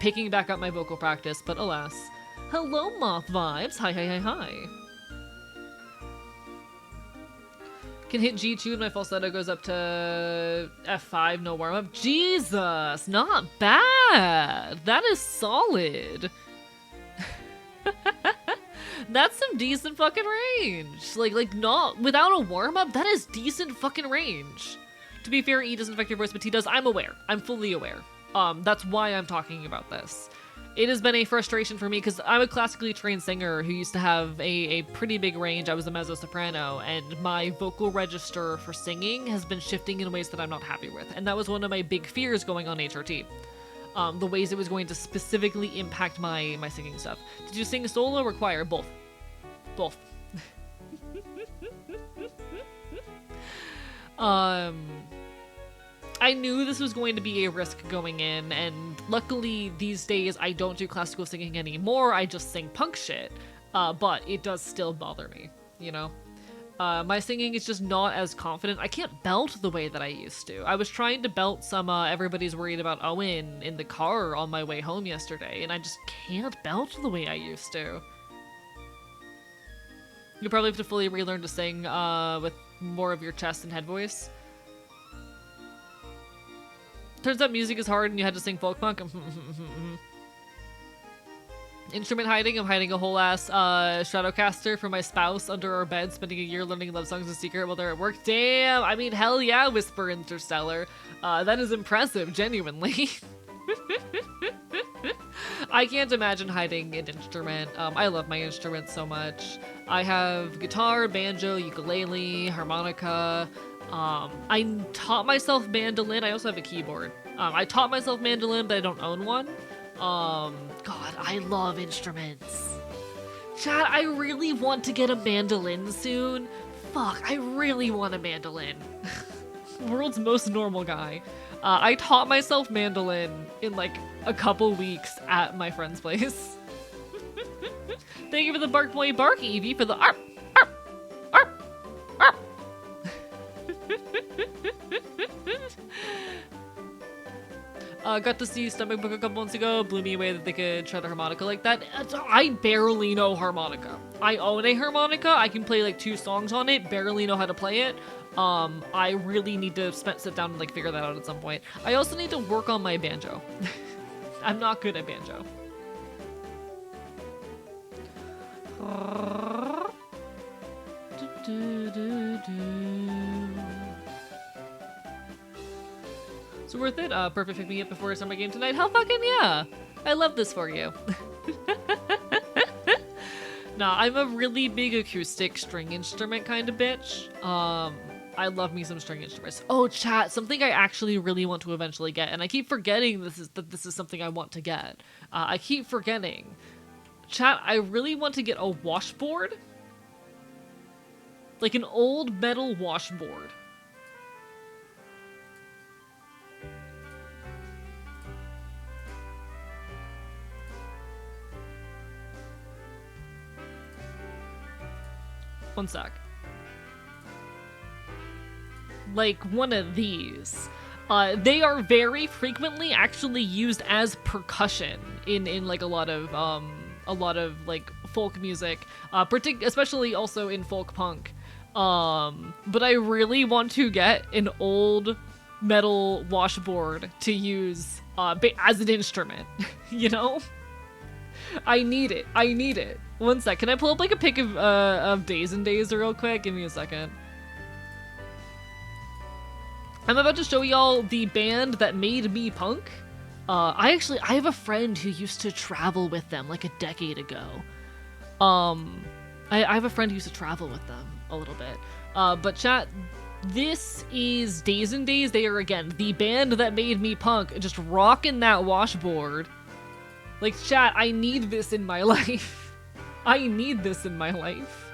picking back up my vocal practice, but alas. Hello, Moth Vibes. Hi, hi, hi, hi. Can hit G2 and my falsetto goes up to F5, no warm-up. Jesus, not bad. That is solid. That's some decent fucking range. Like not without a warm-up, that is decent fucking range. To be fair, E doesn't affect your voice, but T does. I'm aware. I'm fully aware. That's why I'm talking about this. It has been a frustration for me because I'm a classically trained singer who used to have a pretty big range. I was a mezzo-soprano, and my vocal register for singing has been shifting in ways that I'm not happy with. And that was one of my big fears going on HRT. The ways it was going to specifically impact my singing stuff. Did you sing solo or choir? Both. Both. I knew this was going to be a risk going in, and luckily these days I don't do classical singing anymore. I just sing punk shit, but it does still bother me, you know? My singing is just not as confident. I can't belt the way that I used to. I was trying to belt some Everybody's Worried About Owen in the car on my way home yesterday, and I just can't belt the way I used to. You probably have to fully relearn to sing with more of your chest and head voice. Turns out music is hard and you had to sing folk punk. Instrument hiding. I'm hiding a whole ass Shadowcaster for my spouse under our bed, spending a year learning love songs in secret while they're at work. Damn! I mean, hell yeah, Whisper Interstellar. That is impressive, genuinely. I can't imagine hiding an instrument. I love my instruments so much. I have guitar, banjo, ukulele, harmonica. I taught myself mandolin. I also have a keyboard. I taught myself mandolin, but I don't own one. God, I love instruments. Chad, I really want to get a mandolin soon. Fuck, I really want a mandolin. World's most normal guy. I taught myself mandolin in like a couple weeks at my friend's place. Thank you for the bark boy bark, Evie, for the arp, arp, arp, arp. Got to see Stomach Book a couple months ago. Blew me away that they could shred a harmonica like that. I barely know harmonica. I own a harmonica. I can play like 2 songs on it. Barely know how to play it. I really need to sit down and like figure that out at some point. I also need to work on my banjo. I'm not good at banjo. So worth it? Perfect pick me up before I start my game tonight. Hell fucking yeah! I love this for you. Nah, I'm a really big acoustic string instrument kind of bitch. I love me some string instruments. Oh, chat, something I actually really want to eventually get, and I keep forgetting that this is something I want to get. I keep forgetting. Chat, I really want to get a washboard. Like an old metal washboard. One sec. Like one of these. They are very frequently actually used as percussion in like a lot of like folk music, especially also in folk punk. But I really want to get an old metal washboard to use as an instrument. You know? I need it. I need it. One sec. Can I pull up like a pic of Days and Days real quick? Give me a second. I'm about to show y'all the band that made me punk. I have a friend who used to travel with them like a decade ago. I have a friend who used to travel with them a little bit. But chat, this is Days and Days. They are, again, the band that made me punk, just rocking that washboard. Like, chat, I need this in my life. I need this in my life.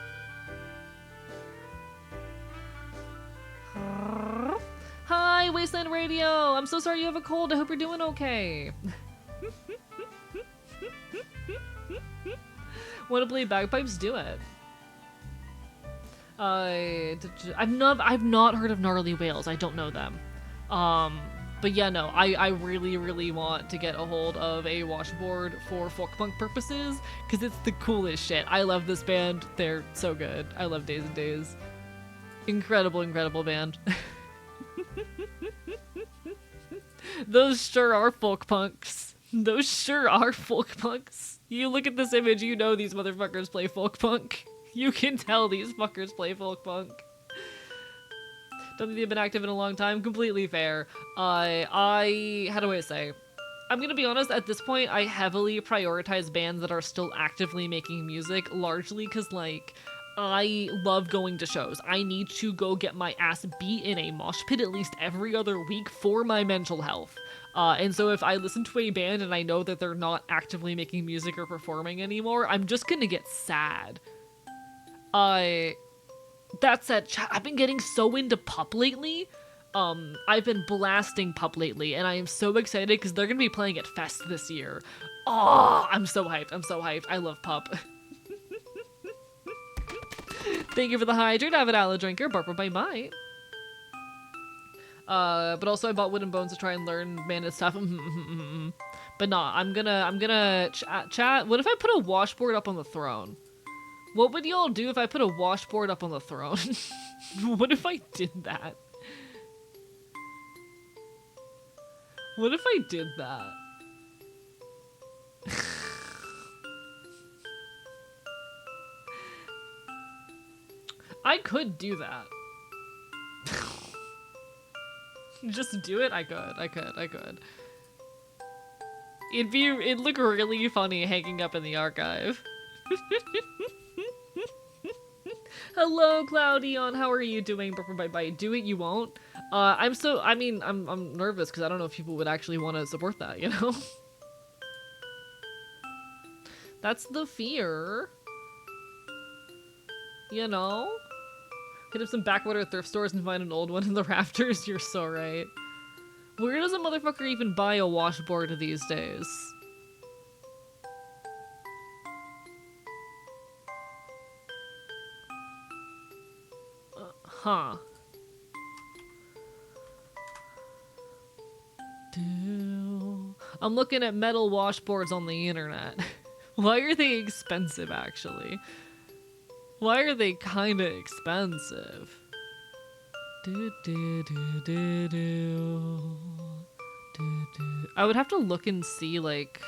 Hi, Wasteland Radio! I'm so sorry you have a cold. I hope you're doing okay. Want to play bagpipes? Do it. I've not heard of Gnarly Whales. I don't know them. But yeah, no, I really, really want to get a hold of a washboard for folk punk purposes, because it's the coolest shit. I love this band. They're so good. I love Days and Days. Incredible, incredible band. Those sure are folk punks. Those sure are folk punks. You look at this image, you know these motherfuckers play folk punk. You can tell these fuckers play folk punk. Don't think they've been active in a long time. Completely fair. How do I say? I'm gonna be honest, at this point, I heavily prioritize bands that are still actively making music, largely because, like, I love going to shows. I need to go get my ass beat in a mosh pit at least every other week for my mental health. And so if I listen to a band and I know that they're not actively making music or performing anymore, I'm just gonna get sad. That said, I've been getting so into Pup lately. I've been blasting Pup lately, and I am so excited because they're gonna be playing at Fest this year. Oh, I'm so hyped. I'm so hyped. I love Pup. Thank you for the hydrate, Avid Aloe Drinker. Barber by Might. But also I bought Wooden Bones to try and learn mana stuff. But nah, I'm gonna chat. What if I put a washboard up on the throne? What would y'all do if I put a washboard up on the throne? What if I did that? What if I did that? I could do that. Just do it? I could. It'd look really funny hanging up in the archive. Hello, Cloudion. How are you doing? Bye. Do it, you won't. I'm nervous because I don't know if people would actually want to support that, you know? That's the fear. You know? Hit up some backwater thrift stores and find an old one in the rafters. You're so right. Where does a motherfucker even buy a washboard these days? Huh. I'm looking at metal washboards on the internet. Why are they expensive, actually? Why are they kinda expensive? I would have to look and see, like,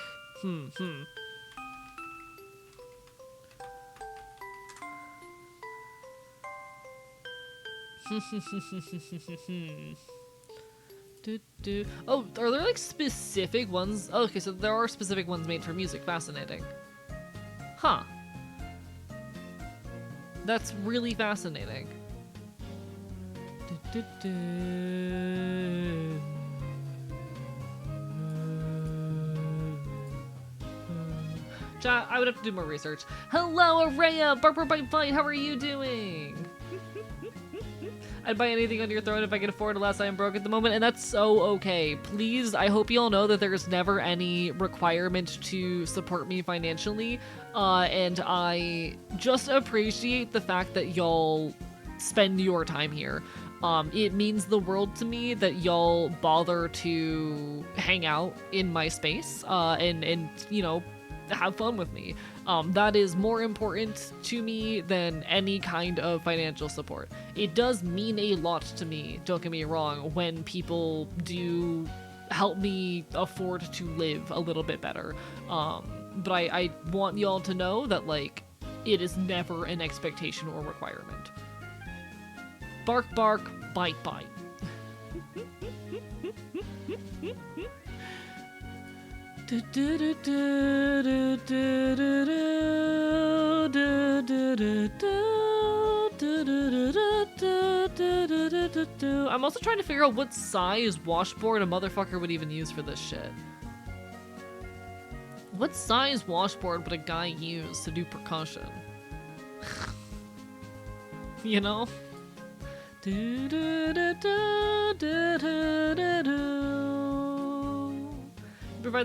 Oh, are there like specific ones? Oh, okay, so there are specific ones made for music. Fascinating. Huh. That's really fascinating. Chat, I would have to do more research. Hello, Araya! Barber by Bite, how are you doing? I'd buy anything on your throne if I could afford it. Last I am broke at the moment, and that's so okay. Please, I hope you all know that there's never any requirement to support me financially, and I just appreciate the fact that y'all spend your time here. It means the world to me that y'all bother to hang out in my space, and you know, have fun with me. That is more important to me than any kind of financial support. It does mean a lot to me, don't get me wrong, when people do help me afford to live a little bit better. But I want y'all to know that, like, it is never an expectation or requirement. Bark, bark, bite, bite. I'm also trying to figure out what size washboard a motherfucker would even use for this shit. What size washboard would a guy use to do percussion? You know? Provide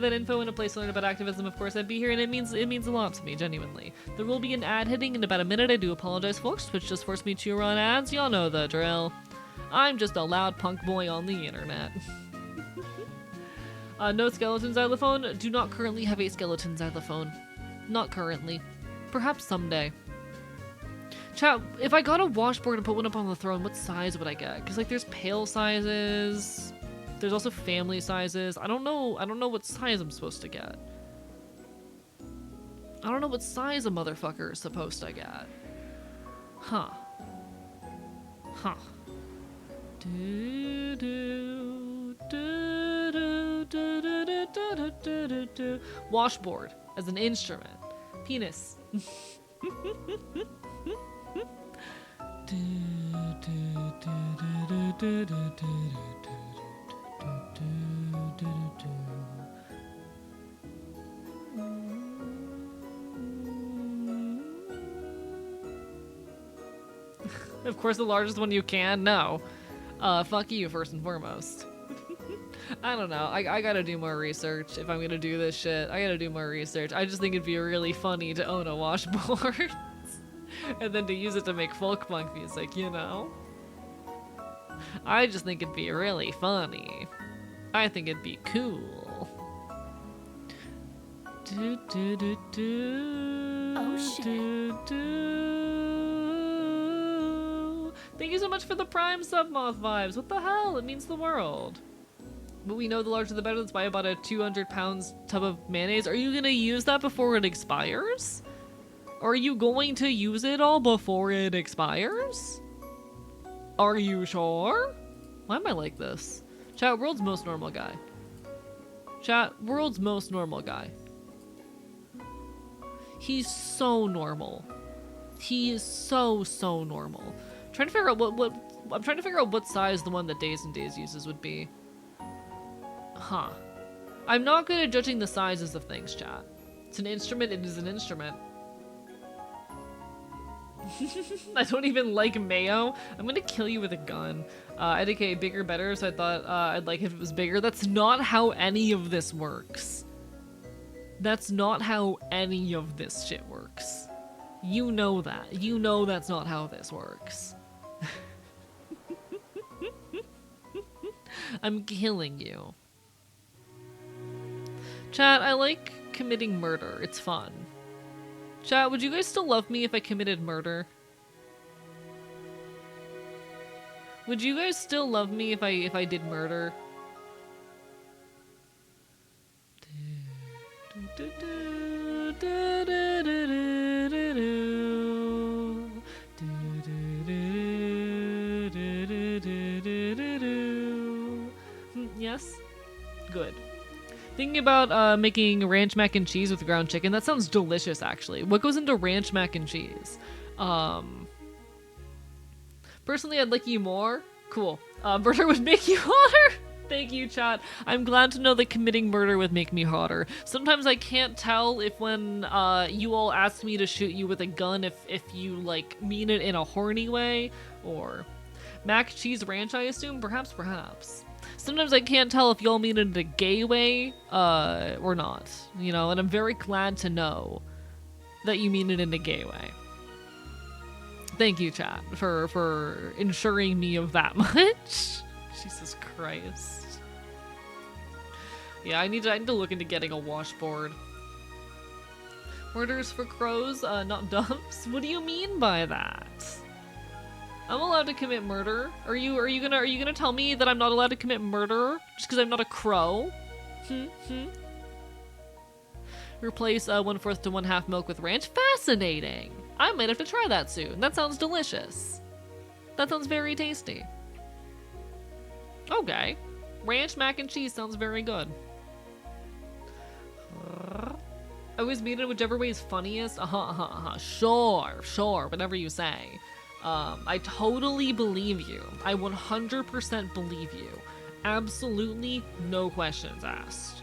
that info in a place to learn about activism, of course I'd be here, and it means a lot to me, genuinely. There will be an ad hitting in about a minute. I do apologize, folks. Twitch just forced me to run ads. Y'all know the drill. I'm just a loud punk boy on the internet. No skeleton xylophone. Do not currently have a skeleton xylophone. Not currently. Perhaps someday. Chat, if I got a washboard and put one up on the throne, what size would I get? Because, like, there's pale sizes. There's also family sizes. I don't know what size I'm supposed to get. I don't know what size a motherfucker is supposed to get. Huh. Huh. Washboard as an instrument. Penis. Of course, the largest one you can? No. Fuck you, first and foremost. I don't know. I gotta do more research if I'm gonna do this shit. I gotta do more research. I just think it'd be really funny to own a washboard. And then to use it to make folk punk music, you know? I just think it'd be really funny. I think it'd be cool. Oh shit. Thank you so much for the Prime sub moth vibes. What the hell? It means the world. But we know the larger the better. That's why I bought a 200 pounds tub of mayonnaise. Are you gonna use that before it expires? Are you going to use it all before it expires? Are you sure? Why am I like this? Chat, world's most normal guy. Chat, world's most normal guy. He's so normal. He is so normal. I'm trying to figure out what size the one that Days and Days uses would be. Huh. I'm not good at judging the sizes of things, chat. It's an instrument, it is an instrument. I don't even like mayo. I'm gonna kill you with a gun. IDK bigger better, so I thought I'd like if it was bigger. That's not how any of this works. That's not how any of this shit works. You know that. You know that's not how this works. I'm killing you. Chat, I like committing murder. It's fun. Chat, would you guys still love me if I committed murder? Would you guys still love me if I did murder? Yes? Good. Thinking about making ranch mac and cheese with ground chicken. That sounds delicious, actually. What goes into ranch mac and cheese? Personally, I'd like you more. Cool. Murder would make you hotter. Thank you, chat. I'm glad to know that committing murder would make me hotter. Sometimes I can't tell if when you all ask me to shoot you with a gun if you, like, mean it in a horny way, or mac, cheese, ranch, I assume? Perhaps. Sometimes I can't tell if y'all mean it in a gay way, or not, you know, and I'm very glad to know that you mean it in a gay way. Thank you, chat, for ensuring me of that much. Jesus Christ. Yeah, I need to look into getting a washboard. Murders for crows, not dumps? What do you mean by that? I'm allowed to commit murder. Are you gonna tell me that I'm not allowed to commit murder just because I'm not a crow? Replace 1/4 to 1/2 milk with ranch? Fascinating. I might have to try that soon. That sounds delicious. That sounds very tasty. Okay. Ranch mac and cheese sounds very good. I always mean it whichever way is funniest. Sure, whatever you say. I totally believe you. I 100% believe you. Absolutely no questions asked.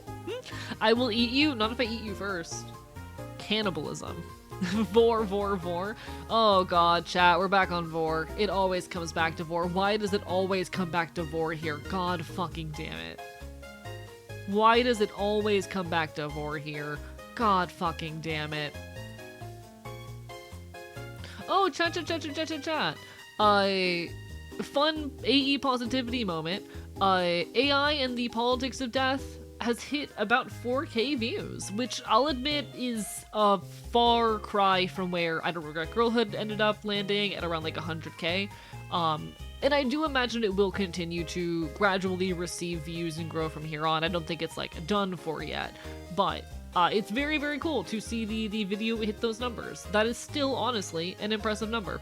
I will eat you, not if I eat you first. Cannibalism. Vor. Oh god, chat, we're back on Vor. It always comes back to Vor. Why does it always come back to Vor here? God fucking damn it. Why does it always come back to Vor here? God fucking damn it. Oh, chat. Fun AE positivity moment. AI and the politics of death has hit about 4K views, which I'll admit is a far cry from where I Don't Regret Girlhood ended up landing at around like 100K. And I do imagine it will continue to gradually receive views and grow from here on. I don't think it's like done for yet, but it's very cool to see the video hit those numbers. That is still honestly an impressive number.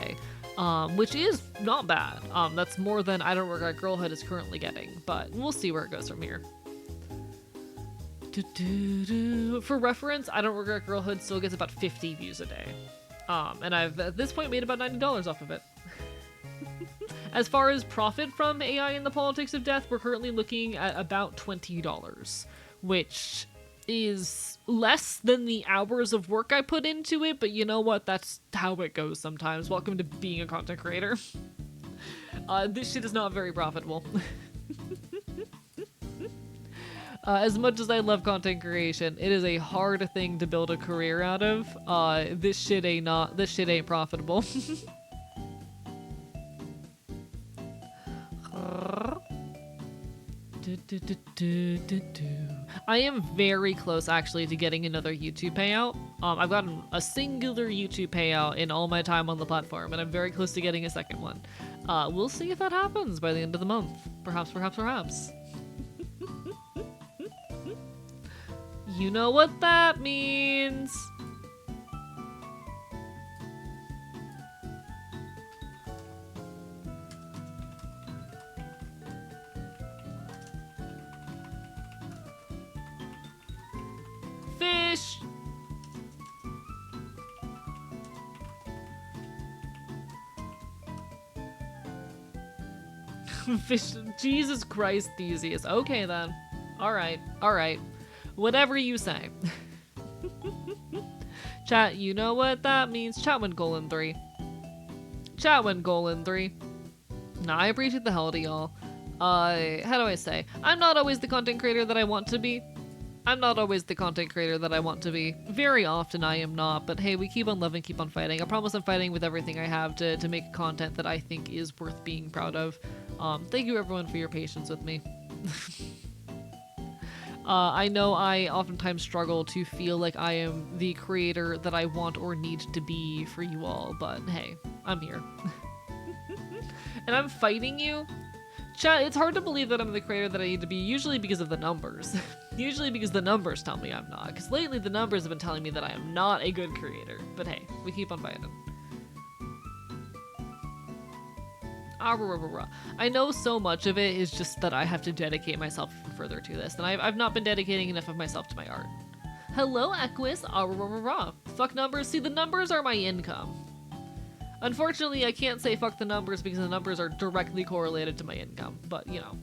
day, which is not bad. That's more than I Don't Regret Girlhood is currently getting, but we'll see where it goes from here. For reference, I Don't Regret Girlhood still gets about 50 views a day. And I've at this point made about $90 off of it. As far as profit from AI in the politics of death, we're currently looking at about $20, which is less than the hours of work I put into it, but you know what? That's how it goes sometimes. Welcome to being a content creator. This shit is not very profitable. As much as I love content creation, it is a hard thing to build a career out of. This shit ain't profitable. I am very close actually to getting another YouTube payout. I've gotten a singular YouTube payout in all my time on the platform, and I'm very close to getting a second one. We'll see if that happens by the end of the month. Perhaps. You know what that means. Fish! Fish. Jesus Christ, Theseus. Okay then. Alright. Whatever you say. Chat, you know what that means. Chatwin colon 3. Nah, I appreciate the hell out of y'all. How do I say? I'm not always the content creator that I want to be. Very often I am not, but hey, we keep on loving, keep on fighting. I promise I'm fighting with everything I have to make content that I think is worth being proud of. Thank you everyone for your patience with me. I know I oftentimes struggle to feel like I am the creator that I want or need to be for you all, but hey, I'm here. And I'm fighting you. Chat, it's hard to believe that I'm the creator that I need to be, usually because of the numbers. Usually because the numbers tell me I'm not, because lately the numbers have been telling me that I am not a good creator. But hey, we keep on fighting. I know so much of it is just that I have to dedicate myself further to this, and I've not been dedicating enough of myself to my art. Hello, Equus. Fuck numbers. See, the numbers are my income. Unfortunately, I can't say fuck the numbers because the numbers are directly correlated to my income, but you know.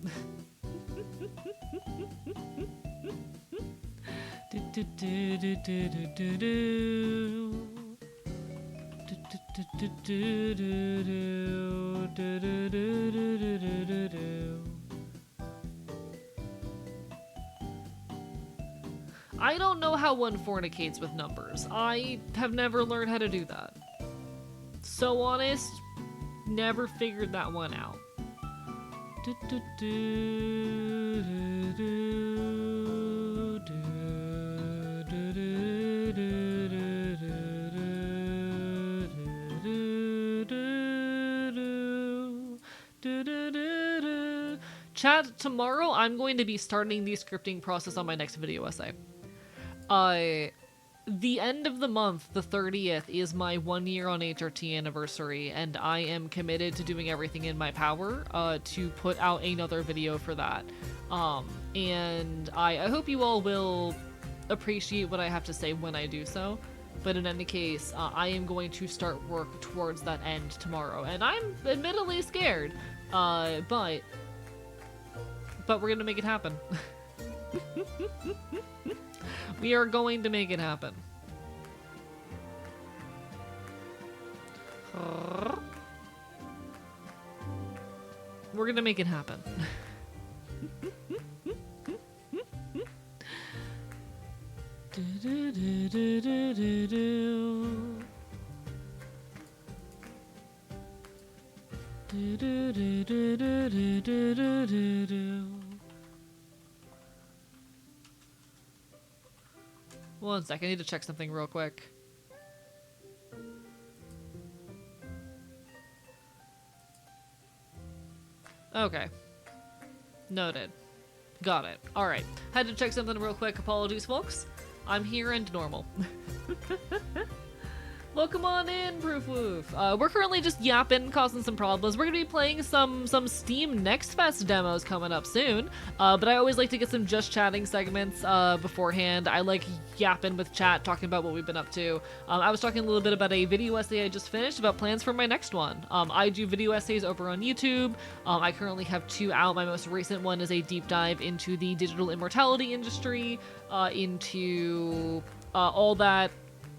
I don't know how one fornicates with numbers. I have never learned how to do that. So honest, never figured that one out. Chat, tomorrow I'm going to be starting the scripting process on my next video essay. The end of the month, the 30th, is my 1 year on HRT anniversary, and I am committed to doing everything in my power to put out another video for that. And I hope you all will appreciate what I have to say when I do so. But in any case, I am going to start work towards that end tomorrow, and I'm admittedly scared, but we're gonna make it happen. We are going to make it happen. We're gonna make it happen. One sec, I need to check something real quick. Okay. Noted. Got it. Alright. Had to check something real quick. Apologies, folks. I'm here and normal. Welcome on in, Proof Woof. We're currently just yapping, causing some problems. We're gonna be playing some Steam Next Fest demos coming up soon. But I always like to get some just chatting segments beforehand. I like yapping with chat, talking about what we've been up to. I was talking a little bit about a video essay I just finished about plans for my next one. I do video essays over on YouTube. I currently have 2 out. My most recent one is a deep dive into the digital immortality industry, into all that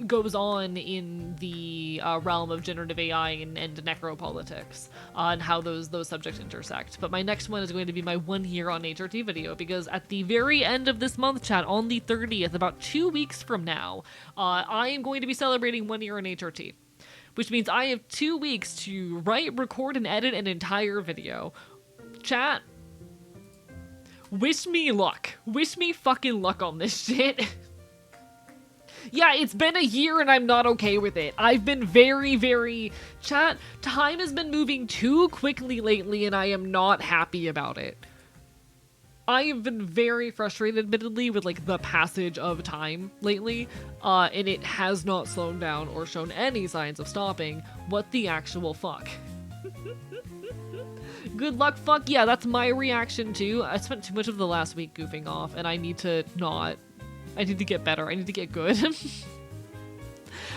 goes on in the realm of generative AI and necropolitics, and how those subjects intersect. But my next one is going to be my 1 year on HRT video, because at the very end of this month, chat, on the 30th, about 2 weeks from now, I am going to be celebrating 1 year on HRT, which means I have 2 weeks to write, record, and edit an entire video. Chat, wish me luck. Wish me fucking luck on this shit. Yeah, it's been a year and I'm not okay with it. I've been very... Chat, time has been moving too quickly lately and I am not happy about it. I have been very frustrated, admittedly, with, like, the passage of time lately, and it has not slowed down or shown any signs of stopping. What the actual fuck? Good luck, fuck. Yeah, that's my reaction, too. I spent too much of the last week goofing off, and I need to not... I need to get better. I need to get good.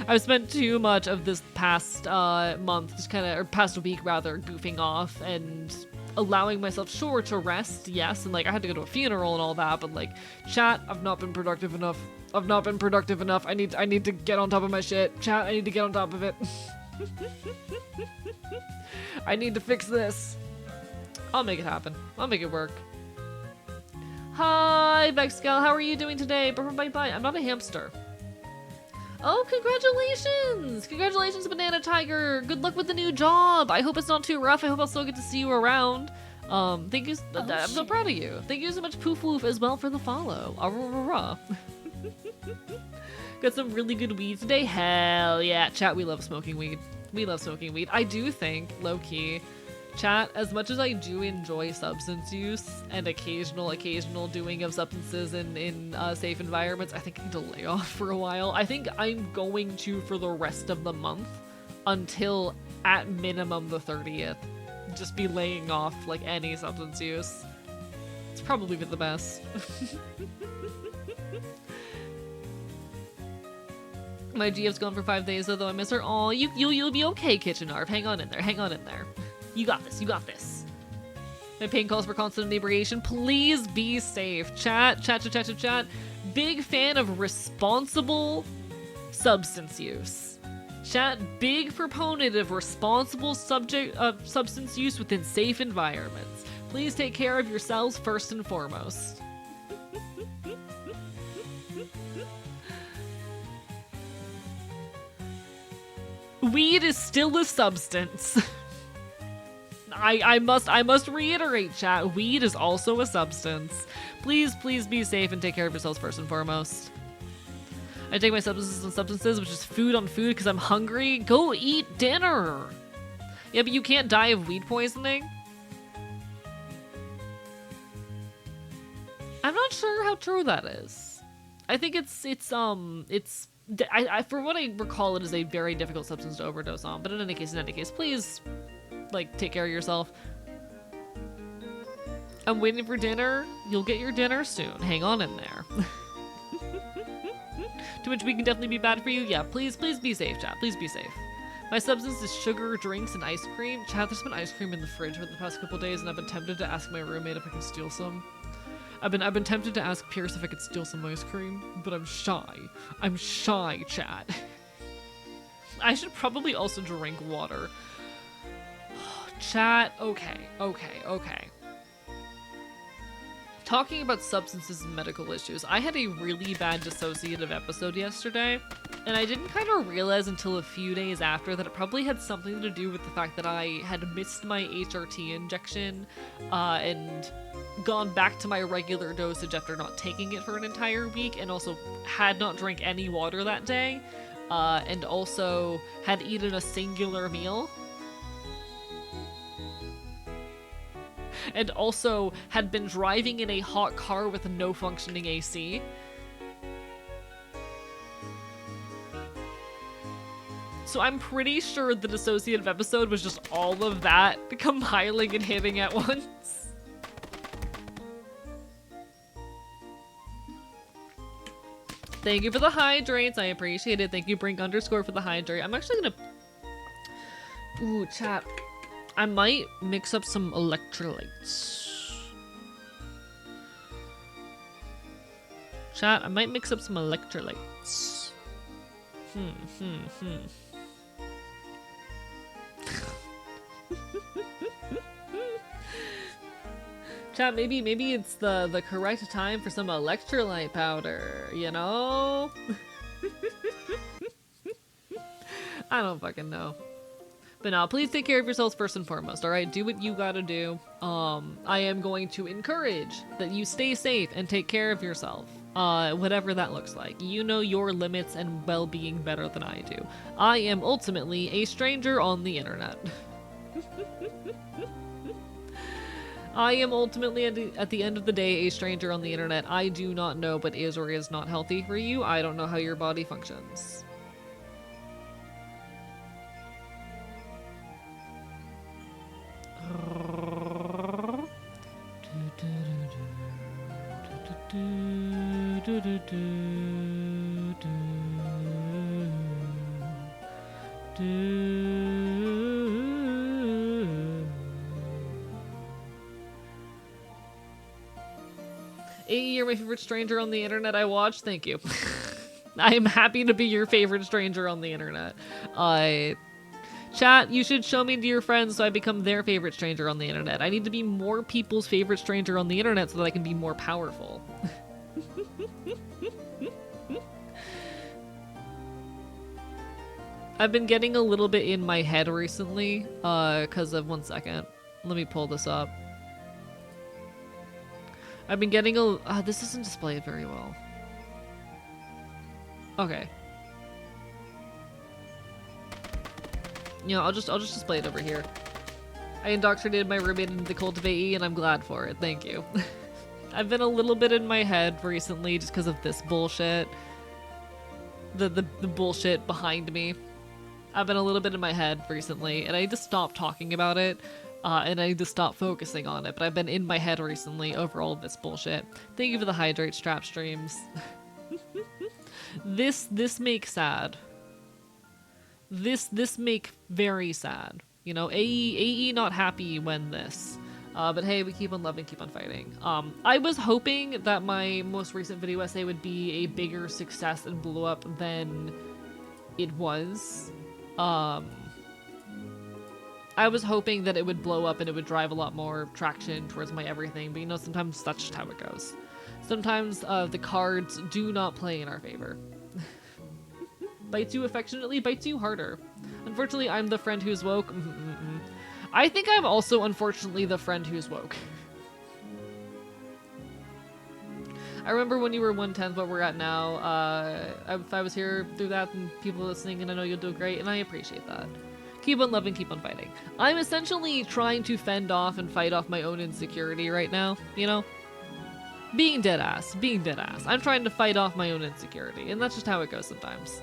I've spent too much of this past month, just kind of, or past week rather, goofing off and allowing myself, sure, to rest, yes, and like I had to go to a funeral and all that, but like, chat, I've not been productive enough. I've not been productive enough. I need to get on top of my shit. Chat, I need to get on top of it. I need to fix this. I'll make it happen. I'll make it work. Hi, Vexcal, how are you doing today? Bye. I'm not a hamster. Oh, congratulations! Congratulations, Banana Tiger! Good luck with the new job! I hope it's not too rough. I hope I'll still get to see you around. Thank you. I'm so proud of you. Thank you so much, Poof Woof, as well, for the follow. Got some really good weed today. Hell yeah. Chat, we love smoking weed. We love smoking weed. I do think, low-key, chat, as much as I do enjoy substance use and occasional doing of substances in safe environments, I think I need to lay off for a while. I think I'm going to for the rest of the month until at minimum the 30th. Just be laying off like any substance use. It's probably been the best. My GF's gone for 5 days though I miss her. Aw, you'll be okay, Kitchen Arv. Hang on in there. You got this. My pain calls for constant inebriation. Please be safe. Chat. Big fan of responsible substance use. Chat, big proponent of responsible substance use within safe environments. Please take care of yourselves first and foremost. Weed is still a substance. I must reiterate, chat, weed is also a substance. Please be safe and take care of yourselves first and foremost. I take my substances and substances, which is food on food, because I'm hungry. Go eat dinner! Yeah, but you can't die of weed poisoning. I'm not sure how true that is. I think from what I recall, it is a very difficult substance to overdose on, but in any case, please, like, take care of yourself. I'm waiting for dinner. You'll get your dinner soon. Hang on in there. Too much weed can definitely be bad for you. Yeah, please be safe, chat. Please be safe. My substance is sugar, drinks, and ice cream. Chat, there's been ice cream in the fridge for the past couple days, and I've been tempted to ask my roommate if I can steal some. I've been tempted to ask Pierce if I could steal some ice cream, but I'm shy. I'm shy, chat. I should probably also drink water. Chat, okay. Talking about substances and medical issues, I had a really bad dissociative episode yesterday, and I didn't kind of realize until a few days after that it probably had something to do with the fact that I had missed my HRT injection and gone back to my regular dosage after not taking it for an entire week, and also had not drank any water that day, and also had eaten a singular meal. And also had been driving in a hot car with no functioning AC. So I'm pretty sure the dissociative episode was just all of that compiling and hitting at once. Thank you for the hydrates. I appreciate it. Thank you, Brink _ for the hydrate. I'm actually gonna... Ooh, chat. I might mix up some electrolytes. Chat, I might mix up some electrolytes. Chat, maybe it's the correct time for some electrolyte powder, you know? I don't fucking know. But no, please take care of yourselves first and foremost, alright? Do what you gotta do. I am going to encourage that you stay safe and take care of yourself. Whatever that looks like. You know your limits and well-being better than I do. I am ultimately a stranger on the internet. I am ultimately, at the end of the day, a stranger on the internet. I do not know what is or is not healthy for you. I don't know how your body functions. You're my favorite stranger on the internet I watched. Thank you. I am happy to be your favorite stranger on the internet. Chat, you should show me to your friends so I become their favorite stranger on the internet. I need to be more people's favorite stranger on the internet so that I can be more powerful. I've been getting a little bit in my head recently, because of, one second. Let me pull this up. I've been getting this doesn't display it very well. Okay. You know, I'll just display it over here. I indoctrinated my roommate into the cult of AE, and I'm glad for it. Thank you. I've been a little bit in my head recently just because of this bullshit. The bullshit behind me. I've been a little bit in my head recently, and I need to stop talking about it, and I need to stop focusing on it, but I've been in my head recently over all of this bullshit. Thank you for the hydrate strap streams. This makes sad. This make very sad. You know, AE not happy when this. But hey, we keep on loving, keep on fighting. I was hoping that my most recent video essay would be a bigger success and blow up than it was. I was hoping that it would blow up and it would drive a lot more traction towards my everything, but you know, sometimes that's just how it goes. Sometimes the cards do not play in our favor. Bites you affectionately, bites you harder. Unfortunately, I'm the friend who's woke. I think I'm also, unfortunately, the friend who's woke. I remember when you were 1/10 what we're at now. If I was here through that and people listening, and I know you'll do great, and I appreciate that. Keep on loving, keep on fighting. I'm essentially trying to fend off and fight off my own insecurity right now, you know? Being dead ass. I'm trying to fight off my own insecurity, and that's just how it goes sometimes.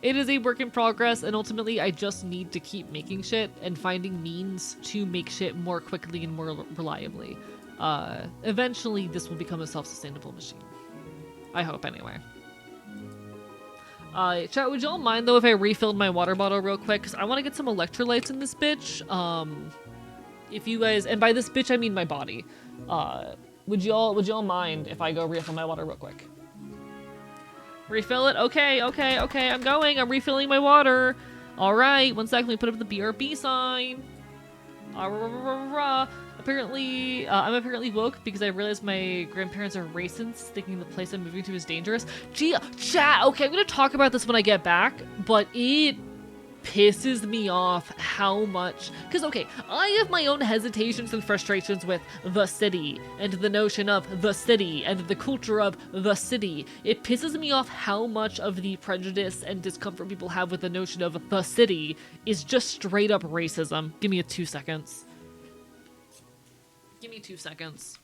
It is a work in progress, and ultimately I just need to keep making shit and finding means to make shit more quickly and more reliably. Eventually this will become a self-sustainable machine. I hope, anyway. Chat, would y'all mind though if I refilled my water bottle real quick? Because I want to get some electrolytes in this bitch. If you guys, and by this bitch I mean my body. Would y'all mind if I go refill my water real quick? Refill it? Okay, I'm going. I'm refilling my water. Alright, one second, let me put up the BRB sign. Apparently I'm apparently woke because I realized my grandparents are racists, thinking the place I'm moving to is dangerous. Gee, chat. Okay, I'm gonna talk about this when I get back, but it pisses me off how much, because okay, I have my own hesitations and frustrations with the city and the notion of the city and the culture of the city. It pisses me off how much of the prejudice and discomfort people have with the notion of the city is just straight up racism. Give me 2 seconds. Give me 2 seconds.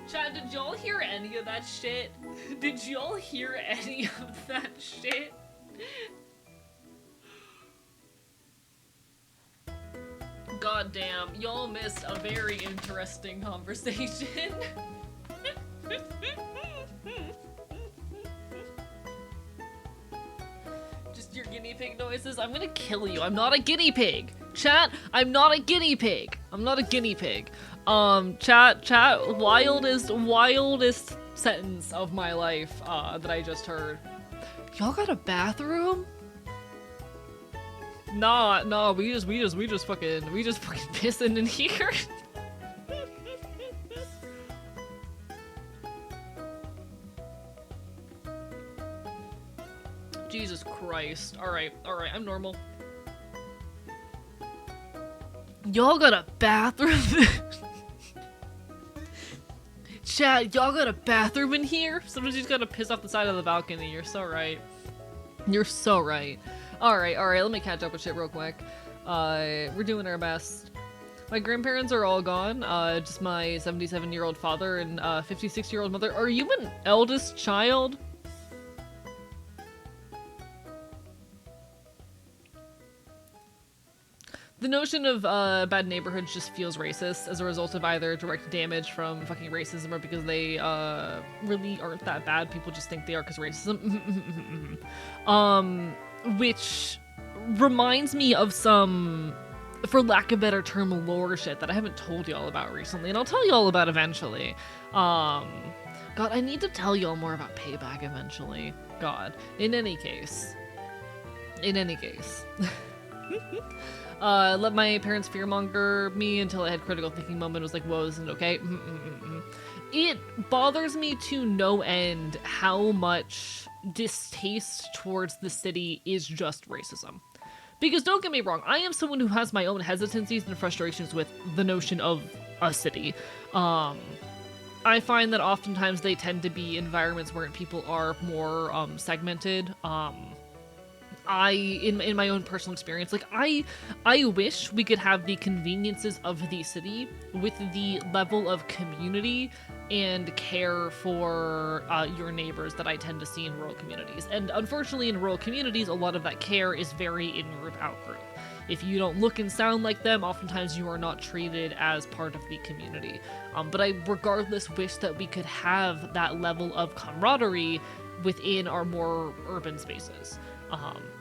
Chat, did y'all hear any of that shit? Did y'all hear any of that shit? God damn, y'all missed a very interesting conversation. Just your guinea pig noises? I'm gonna kill you. I'm not a guinea pig. Chat, I'm not a guinea pig. I'm not a guinea pig. Chat, wildest sentence of my life, that I just heard. Y'all got a bathroom? Nah, we just fucking pissing in here. Jesus Christ. Alright, I'm normal. Y'all got a bathroom? Chat, y'all got a bathroom in here? Sometimes you just gotta piss off the side of the balcony. You're so right. You're so right. Alright, let me catch up with shit real quick. We're doing our best. My grandparents are all gone. Just my 77-year-old father and 56-year-old mother. Are you an eldest child? The notion of bad neighborhoods just feels racist as a result of either direct damage from fucking racism or because they really aren't that bad. People just think they are because of racism. Which reminds me of some, for lack of a better term, lore shit that I haven't told y'all about recently, and I'll tell y'all about eventually. God, I need to tell y'all more about Payback eventually. God. In any case. Let my parents fearmonger me until I had critical thinking moment. Was like, whoa, this isn't okay. It bothers me to no end how much distaste towards the city is just racism. Because don't get me wrong, I am someone who has my own hesitancies and frustrations with the notion of a city. I find that oftentimes they tend to be environments where people are more segmented. In my own personal experience, like I wish we could have the conveniences of the city with the level of community and care for your neighbors that I tend to see in rural communities. And unfortunately, in rural communities, a lot of that care is very in-group, out-group. If you don't look and sound like them, oftentimes you are not treated as part of the community. But I regardless wish that we could have that level of camaraderie within our more urban spaces.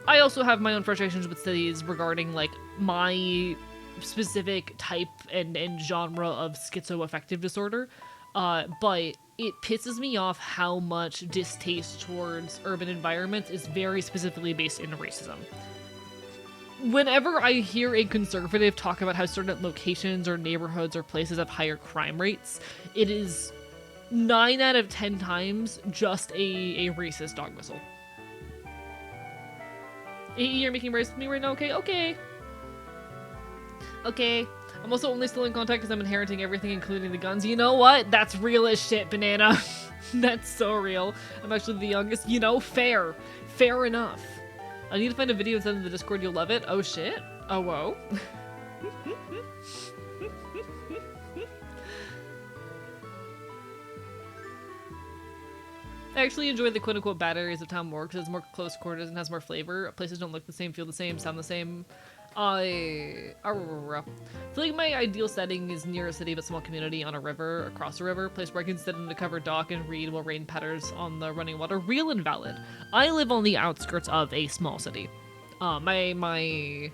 I also have my own frustrations with cities regarding like my specific type and genre of schizoaffective disorder, but it pisses me off how much distaste towards urban environments is very specifically based in racism. Whenever I hear a conservative talk about how certain locations or neighborhoods or places have higher crime rates, it is 9 out of 10 times just a racist dog whistle. You're making race with me right now? Okay. I'm also only still in contact because I'm inheriting everything, including the guns. You know what? That's real as shit, Banana. That's so real. I'm actually the youngest. You know, fair. Fair enough. I need to find a video and send it to the Discord. You'll love it. Oh, shit. Oh, whoa. I actually enjoy the quote-unquote bad areas of town more because it's more close quarters and has more flavor. Places don't look the same, feel the same, sound the same. I feel like my ideal setting is near a city but small community on a river, across a river, place where I can sit in a covered dock and read while rain patters on the running water. Real and valid. I live on the outskirts of a small city. My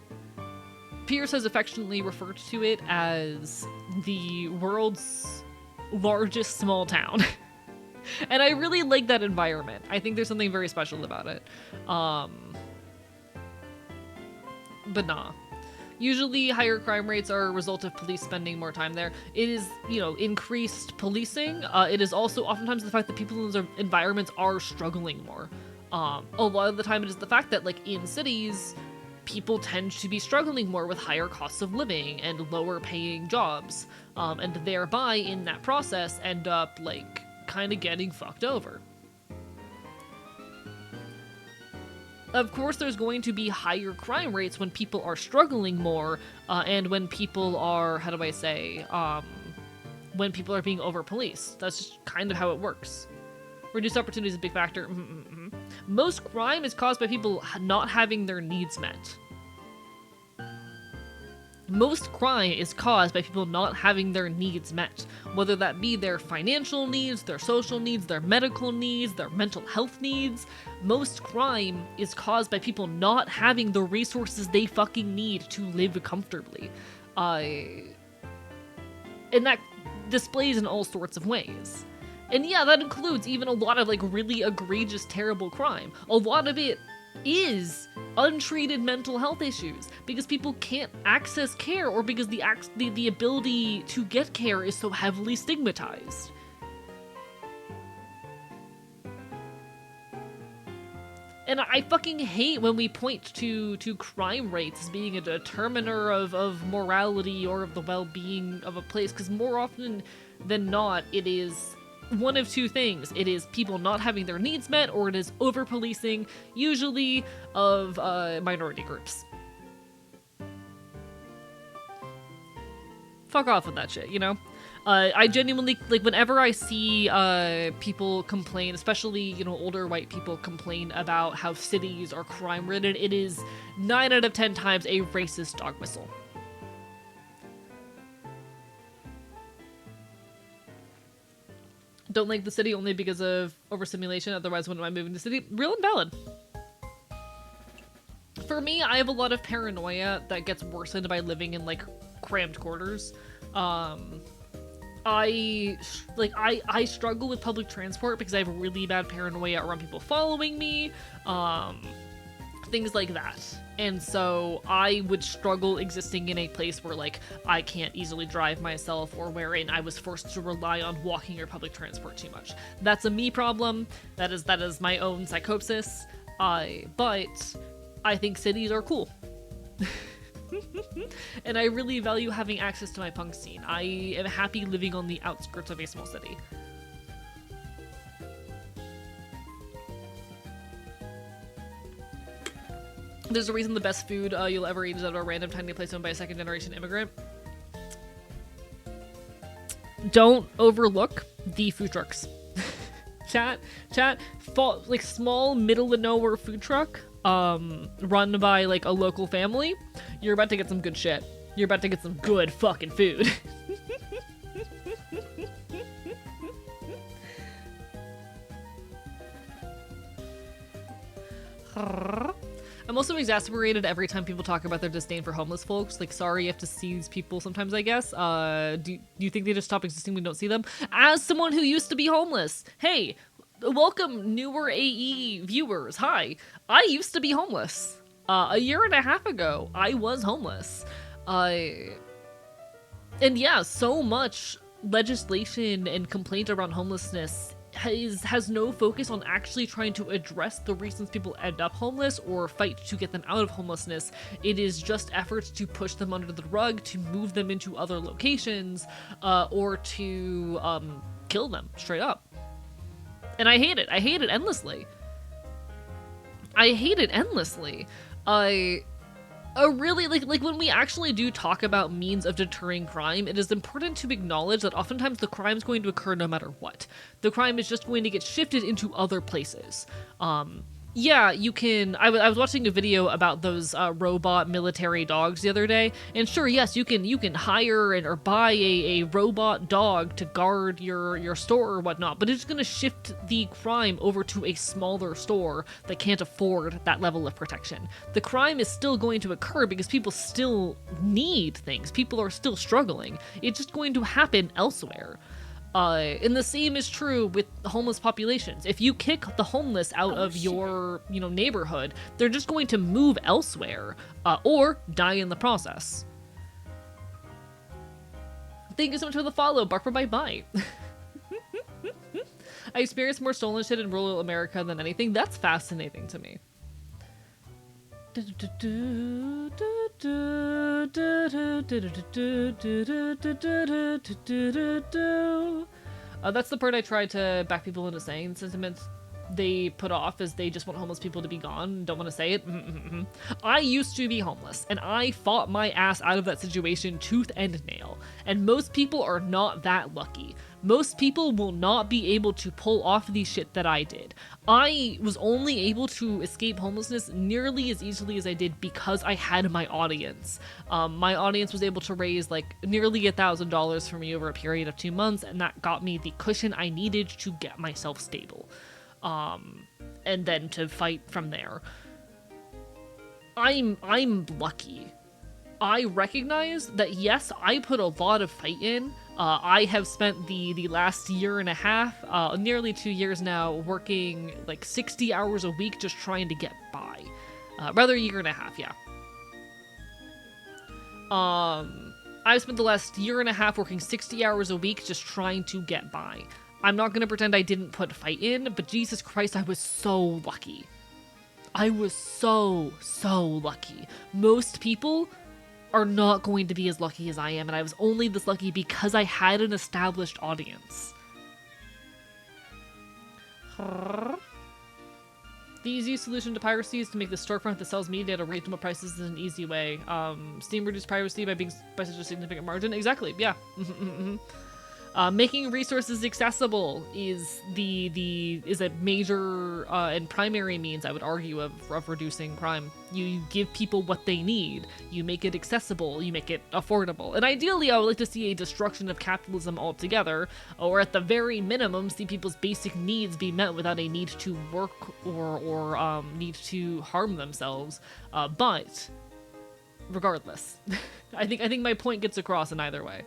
Pierce has affectionately referred to it as the world's largest small town. And I really like that environment. I think there's something very special about it. But nah. Usually higher crime rates are a result of police spending more time there. It is, increased policing. It is also oftentimes the fact that people in those environments are struggling more. A lot of the time it is the fact that, like, in cities, people tend to be struggling more with higher costs of living and lower paying jobs. And thereby, in that process, end up, like, kind of getting fucked over. Of course, there's going to be higher crime rates when people are struggling more, and when people are, when people are being over-policed. That's just kind of how it works. Reduced opportunity is a big factor. Most crime is caused by people not having their needs met. Most crime is caused by people not having their needs met, whether that be their financial needs, their social needs, their medical needs, their mental health needs. Most crime is caused by people not having the resources they fucking need to live comfortably. And that displays in all sorts of ways. And yeah, that includes even a lot of, like, really egregious, terrible crime. A lot of it is untreated mental health issues because people can't access care, or because the ability to get care is so heavily stigmatized. And I fucking hate when we point to crime rates as being a determiner of morality or of the well-being of a place, because more often than not, it is one of two things. It is people not having their needs met, or it is over-policing, usually of minority groups. Fuck off with that shit, you know? I genuinely, like, whenever I see people complain, especially, older white people complain about how cities are crime-ridden, it is 9 out of 10 times a racist dog whistle. Don't like the city only because of overstimulation, otherwise wouldn't mind moving to the city. Real and valid. For me, I have a lot of paranoia that gets worsened by living in, like, crammed quarters. I struggle with public transport because I have really bad paranoia around people following me, things like that. And so I would struggle existing in a place where, like, I can't easily drive myself, or wherein I was forced to rely on walking or public transport too much. That's a me problem. That is my own psychosis. But I think cities are cool. And I really value having access to my punk scene. I am happy living on the outskirts of a small city. There's a reason the best food you'll ever eat is at a random tiny place owned by a second-generation immigrant. Don't overlook the food trucks. chat, like small middle-of-nowhere food truck, run by like a local family. You're about to get some good shit. You're about to get some good fucking food. I'm also exasperated every time people talk about their disdain for homeless folks. Like, sorry you have to see these people sometimes, I guess. Do you think they just stop existing when we don't see them? As someone who used to be homeless, hey, welcome newer AE viewers. Hi, I used to be homeless. A year and a half ago, I was homeless. And yeah, so much legislation and complaint around homelessness has no focus on actually trying to address the reasons people end up homeless or fight to get them out of homelessness. It is just efforts to push them under the rug, to move them into other locations, or to kill them straight up. And I hate it. I hate it endlessly. Really, like when we actually do talk about means of deterring crime, it is important to acknowledge that oftentimes the crime is going to occur no matter what. The crime is just going to get shifted into other places. Yeah, you can. I was watching a video about those robot military dogs the other day, and sure, yes, you can hire or buy a robot dog to guard your store or whatnot, but it's going to shift the crime over to a smaller store that can't afford that level of protection. The crime is still going to occur because people still need things. People are still struggling. It's just going to happen elsewhere. And the same is true with homeless populations. If you kick the homeless out of your, neighborhood, they're just going to move elsewhere, or die in the process. Thank you so much for the follow, Bark for Bye Bye. I experienced more stolen shit in rural America than anything. That's fascinating to me. That's the part I try to back people into saying. Sentiments they put off as they just want homeless people to be gone, don't want to say it. I used to be homeless, and I fought my ass out of that situation tooth and nail. And most people are not that lucky. Most people will not be able to pull off the shit that I did. I was only able to escape homelessness nearly as easily as I did because I had my audience. My audience was able to raise like nearly $1,000 for me over a period of 2 months, and that got me the cushion I needed to get myself stable. And then to fight from there. I'm lucky. I recognize that yes, I put a lot of fight in. I have spent the last year and a half, nearly 2 years now, working like 60 hours a week just trying to get by. Rather, a year and a half, yeah. I've spent the last year and a half working 60 hours a week just trying to get by. I'm not gonna pretend I didn't put fight in, but Jesus Christ, I was so lucky. I was so lucky. Most people are not going to be as lucky as I am, and I was only this lucky because I had an established audience. The easiest solution to piracy is to make the storefront that sells media at reasonable prices in an easy way. Steam reduced piracy by such a significant margin. Exactly, yeah. Making resources accessible is a major and primary means, I would argue, of reducing crime. You give people what they need, you make it accessible, you make it affordable. And ideally, I would like to see a destruction of capitalism altogether, or at the very minimum, see people's basic needs be met without a need to work or need to harm themselves. But regardless, I think my point gets across in either way.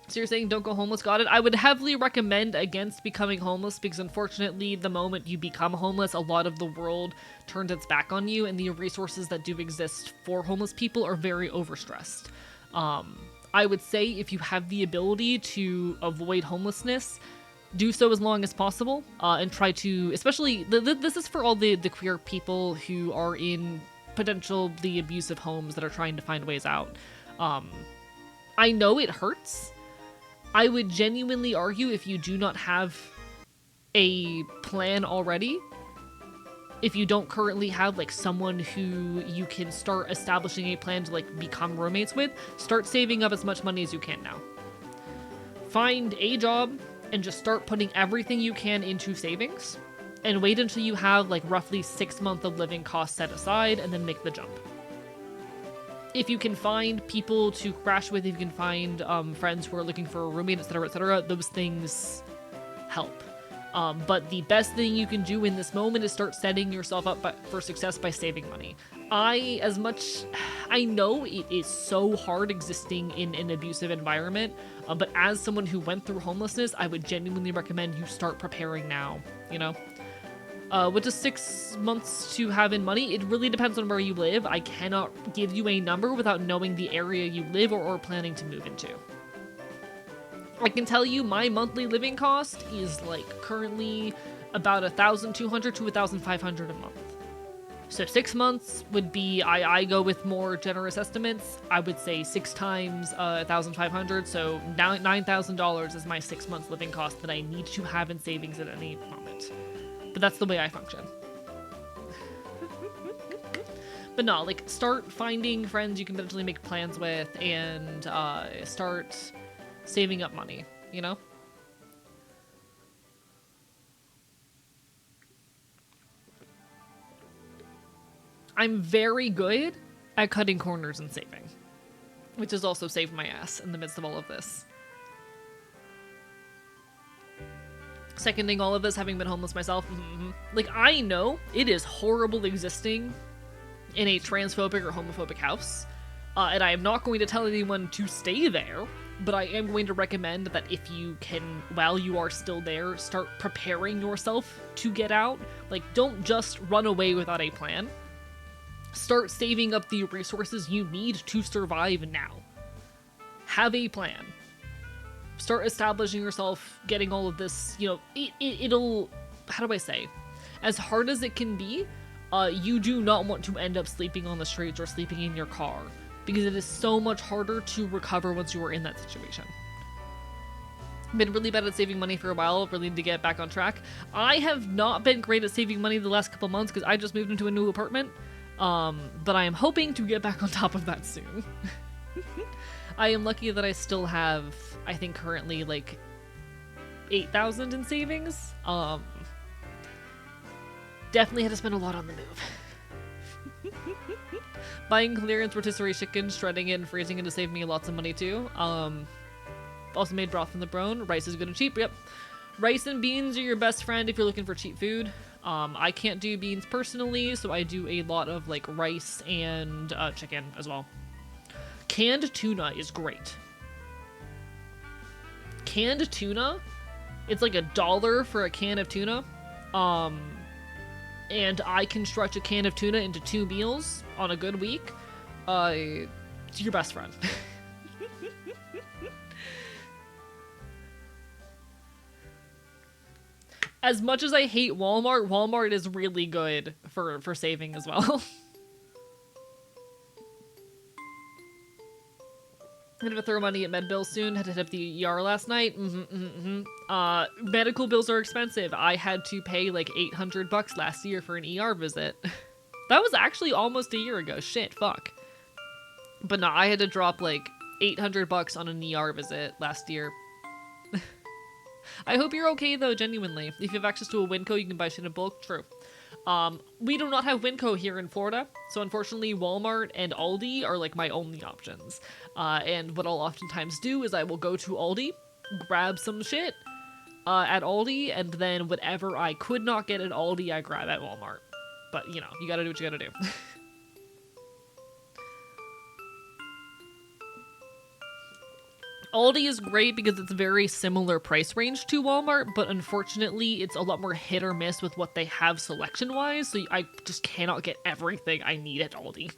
So you're saying don't go homeless, got it? I would heavily recommend against becoming homeless because unfortunately the moment you become homeless, a lot of the world turns its back on you, and the resources that do exist for homeless people are very overstressed. I would say if you have the ability to avoid homelessness, do so as long as possible, and try to, especially, this is for all the queer people who are in potentially abusive homes that are trying to find ways out. I know it hurts. I would genuinely argue if you do not have a plan already, if you don't currently have like someone who you can start establishing a plan to like become roommates with, start saving up as much money as you can now. Find a job and just start putting everything you can into savings and wait until you have like roughly 6 months of living costs set aside and then make the jump. If you can find people to crash with, if you can find friends who are looking for a roommate, etc., those things help. But the best thing you can do in this moment is start setting yourself up for success by saving money. I know it is so hard existing in an abusive environment, but as someone who went through homelessness, I would genuinely recommend you start preparing now, you know? With just 6 months to have in money, it really depends on where you live. I cannot give you a number without knowing the area you live or planning to move into. I can tell you my monthly living cost is like currently about $1,200 to $1,500 a month. So 6 months would be, I go with more generous estimates. I would say 6 times $1,500, so now $9,000 is my 6 months living cost that I need to have in savings at any moment. But that's the way I function. But no, like, start finding friends you can potentially make plans with and start saving up money, you know? I'm very good at cutting corners and saving, which has also saved my ass in the midst of all of this. Seconding all of this, having been homeless myself, like, I know it is horrible existing in a transphobic or homophobic house, and I am not going to tell anyone to stay there, but I am going to recommend that if you can, while you are still there, start preparing yourself to get out. Like, don't just run away without a plan. Start saving up the resources you need to survive now. Have a plan. Start establishing yourself, getting all of this, you know, it'll, how do I say? As hard as it can be, you do not want to end up sleeping on the streets or sleeping in your car, because it is so much harder to recover once you are in that situation. Been really bad at saving money for a while, really need to get back on track. I have not been great at saving money the last couple months because I just moved into a new apartment, but I am hoping to get back on top of that soon. I am lucky that I still have, I think currently like 8,000 in savings. Definitely had to spend a lot on the move. Buying clearance rotisserie chicken, shredding it, and freezing it to save me lots of money too. Also made broth from the brone. Rice is good and cheap. Yep. Rice and beans are your best friend if you're looking for cheap food. I can't do beans personally, so I do a lot of like rice and chicken as well. Canned tuna is great. Canned tuna, it's like $1 for a can of tuna. And I can stretch a can of tuna into 2 meals on a good week. It's your best friend. As much as I hate Walmart, Walmart is really good for saving as well. I'm gonna throw money at med bills soon. Had to hit up the ER last night. Medical bills are expensive. I had to pay like $800 last year for an ER visit. That was actually almost a year ago. Shit, fuck. But no, I had to drop like $800 on an ER visit last year. I hope you're okay though, genuinely. If you have access to a Winco, you can buy shit in bulk. True. We do not have Winco here in Florida, so unfortunately Walmart and Aldi are like my only options. And what I'll oftentimes do is I will go to Aldi, grab some shit at Aldi, and then whatever I could not get at Aldi, I grab at Walmart. But, you know, you gotta do what you gotta do. Aldi is great because it's a very similar price range to Walmart, but unfortunately it's a lot more hit or miss with what they have selection-wise, so I just cannot get everything I need at Aldi.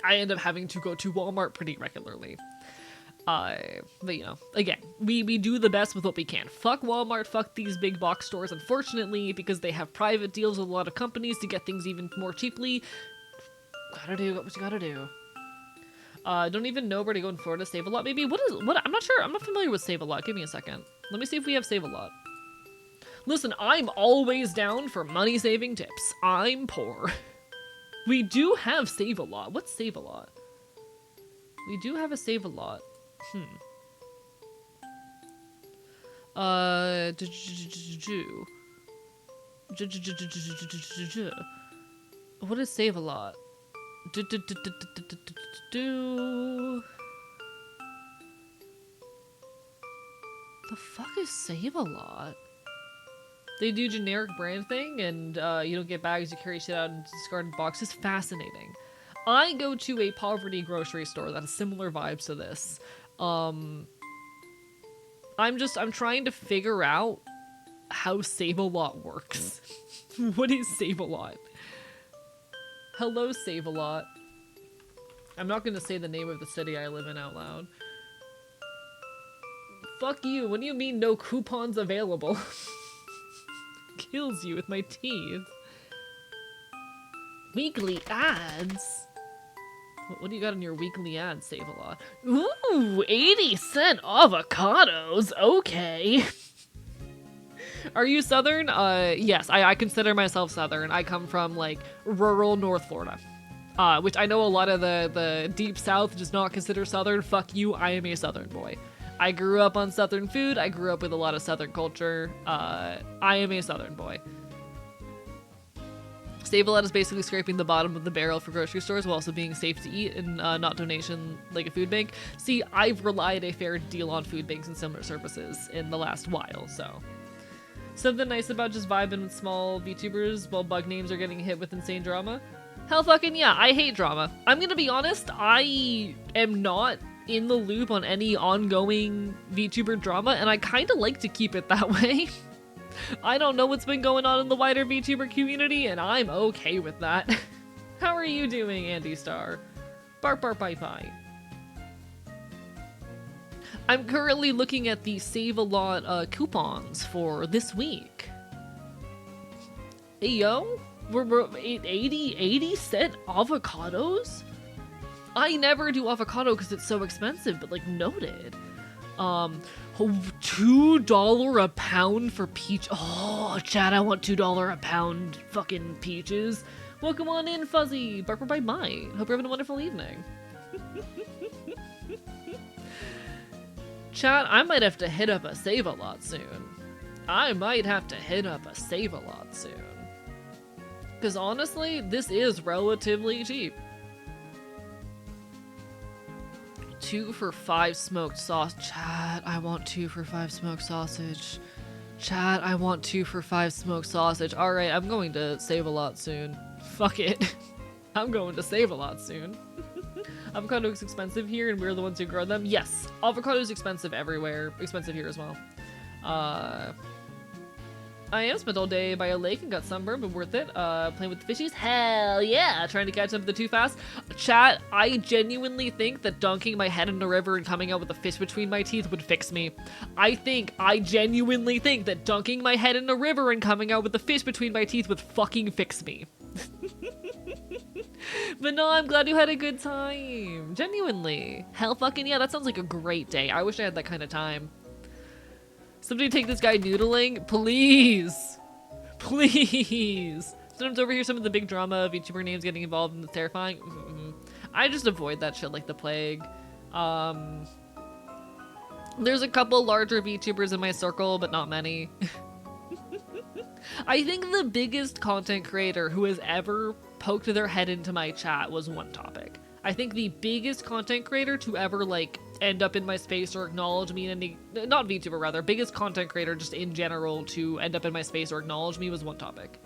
I end up having to go to Walmart pretty regularly. But you know, again, we do the best with what we can. Fuck Walmart, fuck these big box stores, unfortunately, because they have private deals with a lot of companies to get things even more cheaply. Gotta do what you gotta do. Don't even know where to go in Florida. Save a lot, maybe. What? I'm not sure. I'm not familiar with Save a Lot. Give me a second. Let me see if we have Save a Lot. Listen, I'm always down for money saving tips. I'm poor. We do have Save a Lot. What's Save a Lot? We do have a Save a Lot. What is Save a Lot? The fuck is Save a Lot? They do generic brand thing, and you don't get bags, you carry shit out in discarded boxes. Fascinating. I go to a poverty grocery store that has similar vibes to this. I'm trying to figure out how Save a Lot works. What is Save a Lot? Hello, Save a Lot. I'm not gonna say the name of the city I live in out loud. Fuck you, what do you mean no coupons available? Kills you with my teeth. Weekly ads? What do you got in your weekly ads, Save a Lot? Ooh, 80-cent avocados, okay. Are you Southern? Yes, I consider myself Southern. I come from, like, rural North Florida. Which I know a lot of the Deep South does not consider Southern. Fuck you, I am a Southern boy. I grew up on Southern food. I grew up with a lot of Southern culture. I am a Southern boy. Save a Lot is basically scraping the bottom of the barrel for grocery stores while also being safe to eat and not donation like a food bank. See, I've relied a fair deal on food banks and similar services in the last while, so. Something nice about just vibing with small VTubers while bug names are getting hit with insane drama? Hell fucking yeah, I hate drama. I'm gonna be honest, I am not in the loop on any ongoing VTuber drama, and I kinda like to keep it that way. I don't know what's been going on in the wider VTuber community, and I'm okay with that. How are you doing, Andy Star? Bark bark bye bye. I'm currently looking at the Save a Lot coupons for this week. Hey yo, we're 80 cent avocados? I never do avocado because it's so expensive, but like noted. $2 a pound for peach. Oh, Chad, I want $2 a pound fucking peaches. Welcome on in, Fuzzy. Barker by Might. Hope you're having a wonderful evening. Chat, I might have to hit up a Save a Lot soon. I might have to hit up a Save a Lot soon. Because honestly, this is relatively cheap. 2 for 5 smoked sauce. Chat, I want 2 for 5 smoked sausage. Chat, I want 2 for 5 smoked sausage. Alright, I'm going to Save a Lot soon. Fuck it. I'm going to Save a Lot soon. Avocado is expensive here and we're the ones who grow them. Yes, avocado is expensive everywhere. Expensive here as well. I am spent all day by a lake and got sunburned, but worth it. Playing with the fishies? Hell yeah! Trying to catch up with the too fast. Chat, I genuinely think that dunking my head in a river and coming out with a fish between my teeth would fix me. I genuinely think that dunking my head in a river and coming out with a fish between my teeth would fucking fix me. But no, I'm glad you had a good time. Genuinely. Hell fucking yeah, that sounds like a great day. I wish I had that kind of time. Somebody take this guy noodling, please. Please. Sometimes over here some of the big drama of VTuber names getting involved in the terrifying. I just avoid that shit like the plague. There's a couple larger VTubers in my circle, but not many. I think the biggest content creator who has ever poked their head into my chat was One Topic. I think the biggest content creator to ever, like, end up in my space or acknowledge me in any... Not VTuber, rather. Biggest content creator just in general to end up in my space or acknowledge me was One Topic.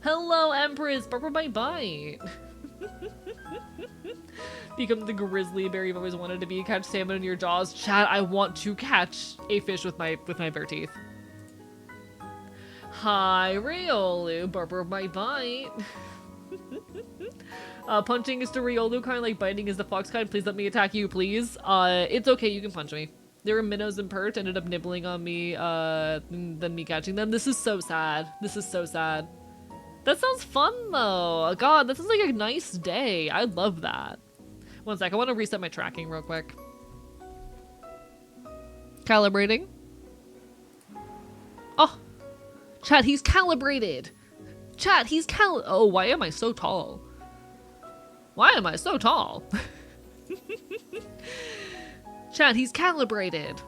Hello, Empress! Bye-bye! Become the grizzly bear you've always wanted to be. Catch salmon in your jaws. Chat, I want to catch a fish with my bare teeth. Hi, Riolu. Bye-bye. Punching is to Riolu, kind of like biting is the fox kind. Please let me attack you, please. It's okay, you can punch me. There were minnows and perch, ended up nibbling on me, than me catching them. This is so sad. This is so sad. That sounds fun though. God, that sounds like a nice day. I love that. One sec, I want to reset my tracking real quick. Calibrating. Oh, chat, he's calibrated. Chat, he's oh, why am I so tall? Why am I so tall? Chat, he's calibrated.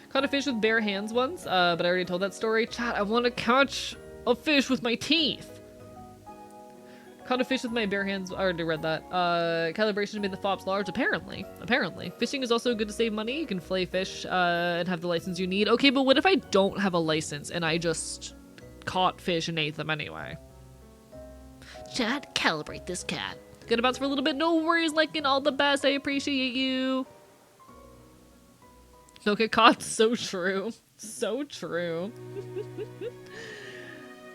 Caught a fish with bare hands once, but I already told that story. Chat, I want to catch a fish with my teeth. Caught a fish with my bare hands. I already read that. Calibration made the fops large. Apparently. Fishing is also good to save money. You can fillet fish and have the license you need. Okay, but what if I don't have a license and I just caught fish and ate them anyway? Chat, calibrate this cat. Gonna bounce for a little bit. No worries, Lycan. All the best. I appreciate you. Don't get caught. So true. So true.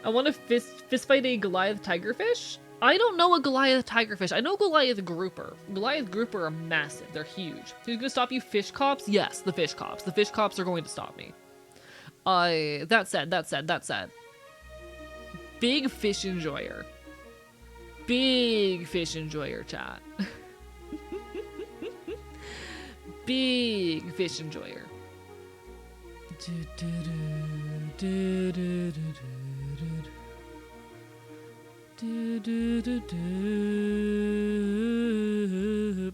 I want to fist fight a Goliath tigerfish. I don't know a Goliath tigerfish. I know Goliath grouper. Goliath grouper are massive. They're huge. Who's gonna stop you? Fish cops? Yes, the fish cops. The fish cops are going to stop me. That said. Big fish enjoyer. Big fish enjoyer, chat. Big fish enjoyer.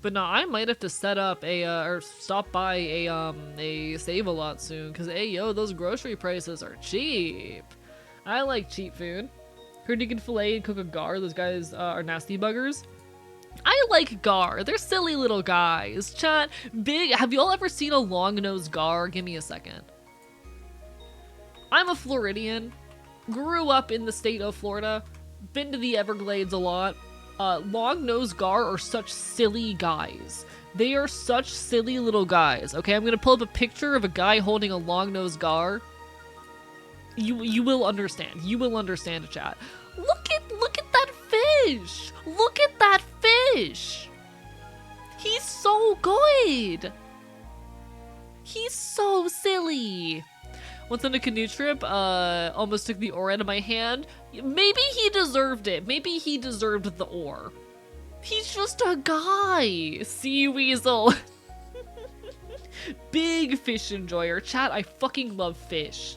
But no, I might have to set up a or stop by a Save-A-Lot soon, because yo, those grocery prices are cheap. I like cheap food. Heard you can fillet and cook a gar. Those guys are nasty buggers. I like gar. They're silly little guys. Chat, big. Have y'all ever seen a long-nosed gar? Give me a second. I'm a Floridian. Grew up in the state of Florida. Been to the Everglades a lot. Long-nosed gar are such silly guys. They are such silly little guys. Okay, I'm gonna pull up a picture of a guy holding a long-nosed gar. You will understand. You will understand, chat. Look at that fish. Look at that fish. He's so good. He's so silly. Once on a canoe trip, almost took the oar out of my hand. Maybe he deserved it. Maybe he deserved the oar. He's just a guy. Sea weasel. Big fish enjoyer. Chat, I fucking love fish.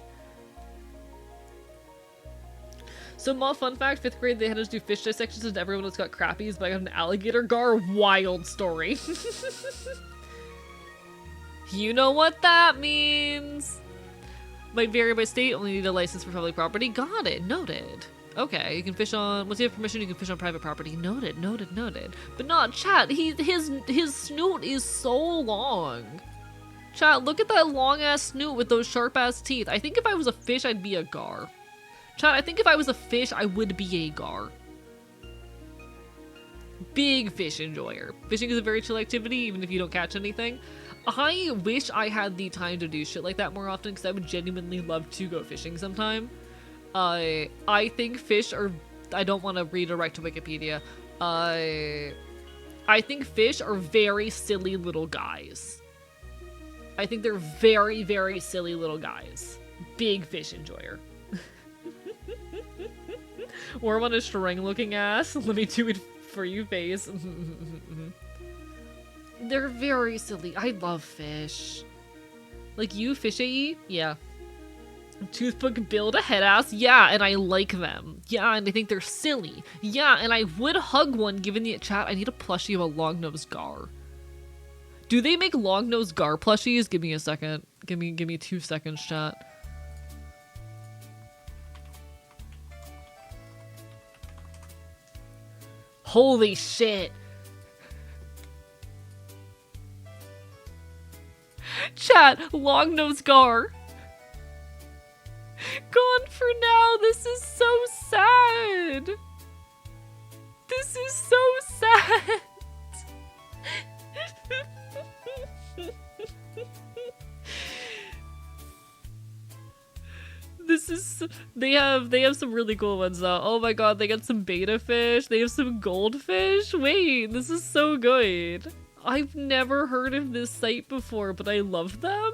So, small fun fact, 5th grade they had us do fish dissections and everyone else got crappies, but I got an alligator gar. Wild story. You know what that means. Might vary by state, only need a license for public property. Got it, noted. Okay, you can fish on, once you have permission, you can fish on private property. Noted. But not, chat, his snoot is so long. Chat, look at that long ass snoot with those sharp ass teeth. I think if I was a fish, I'd be a gar. Chat, I think if I was a fish, I would be a gar. Big fish enjoyer. Fishing is a very chill activity, even if you don't catch anything. I wish I had the time to do shit like that more often, because I would genuinely love to go fishing sometime. I think fish are... I don't want to redirect to Wikipedia. I think fish are very silly little guys. I think they're very, very silly little guys. Big fish enjoyer. Worm on a string looking ass. Let me do it for you, face. They're very silly. I love fish. Like you, fish AE? Yeah. Toothpick build a head ass? Yeah, and I like them. Yeah, and I think they're silly. Yeah, and I would hug one given the chat. I need a plushie of a long-nosed gar. Do they make long-nosed gar plushies? Give me a second. Give me 2 seconds, chat. Holy shit. Chat, long-nosed gar. Gone for now. This is so sad. This is so sad. This is... They have some really cool ones though. Oh my god, they got some beta fish. They have some goldfish. Wait, this is so good. I've never heard of this site before, but I love them.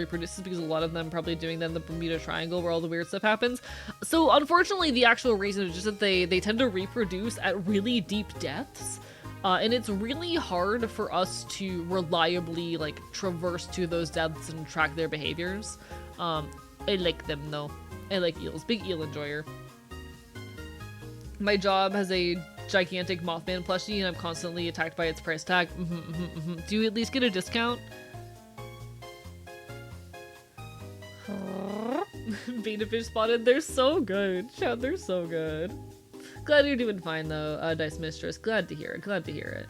reproduces, because a lot of them probably doing that in the Bermuda Triangle where all the weird stuff happens. So unfortunately, the actual reason is just that they tend to reproduce at really deep depths. And it's really hard for us to reliably, like, traverse to those depths and track their behaviors. I like them, though. I like eels. Big eel enjoyer. My job has a gigantic Mothman plushie, and I'm constantly attacked by its price tag. Do you at least get a discount? Beta fish spotted. They're so good. Chad, they're so good. Glad you're doing fine, though, Dice Mistress. Glad to hear it. Glad to hear it.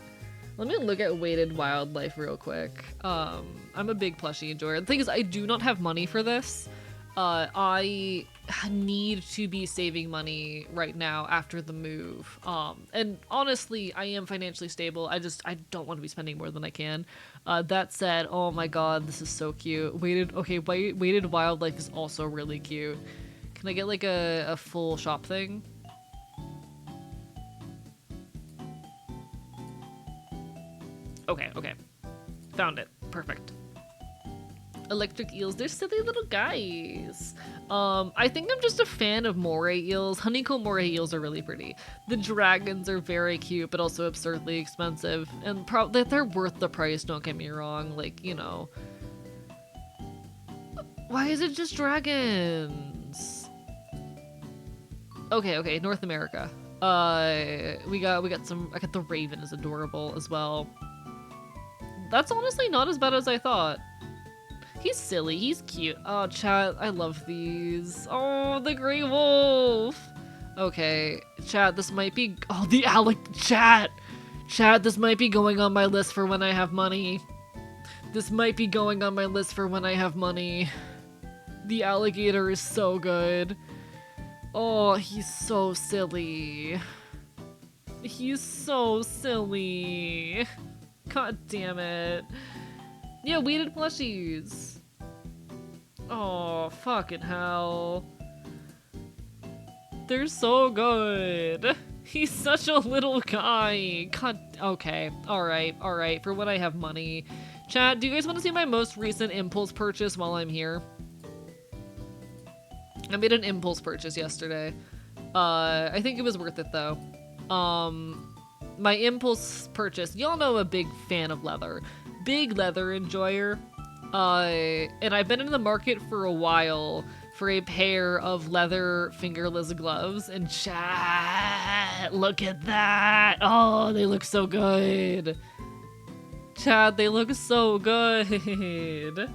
Let me look at weighted wildlife real quick. I'm a big plushie enjoyer. The thing is, I do not have money for this. I need to be saving money right now after the move. And honestly, I am financially stable. I don't want to be spending more than I can. That said, oh my god, this is so cute. Weighted wildlife is also really cute. Can I get like a full shop thing? Okay. Found it. Perfect. Electric eels, they're silly little guys. I think I'm just a fan of moray eels. Honeycomb moray eels are really pretty. The dragons are very cute, but also absurdly expensive. And they're worth the price, don't get me wrong. Like, you know. Why is it just dragons? Okay, North America. We got some. I got the raven is adorable as well. That's honestly not as bad as I thought. He's silly, he's cute. Oh, chat, I love these. Oh, the gray wolf. Okay, chat, this might be, oh, the chat. Chat, this might be going on my list for when I have money. This might be going on my list for when I have money. The alligator is so good. Oh, he's so silly. He's so silly. God damn it. Yeah, weighted plushies. Oh, fucking hell. They're so good. He's such a little guy. God, okay. Alright. For when I have money. Chat, do you guys want to see my most recent impulse purchase while I'm here? I made an impulse purchase yesterday. I think it was worth it though. My impulse purchase, y'all know I'm a big fan of leather. Big leather enjoyer. And I've been in the market for a while for a pair of leather fingerless gloves, and chat, look at that. Oh, they look so good. Chat, they look so good.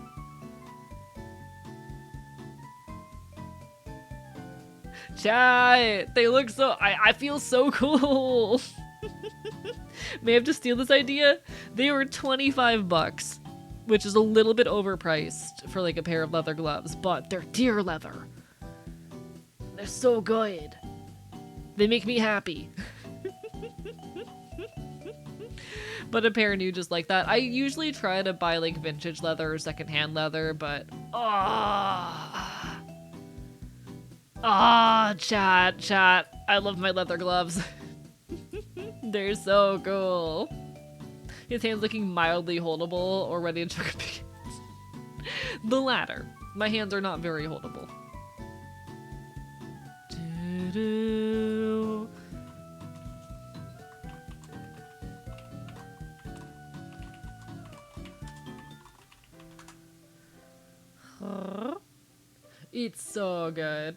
Chat, they look so, I feel so cool. May I have to steal this idea? They were 25 bucks, which is a little bit overpriced for like a pair of leather gloves, but they're deer leather. They're so good. They make me happy. But a pair new just like that. I usually try to buy like vintage leather or secondhand leather, but chat. I love my leather gloves. They're so cool. His hands looking mildly holdable or ready to chuck a pick. The latter. My hands are not very holdable. Doo-doo. It's so good.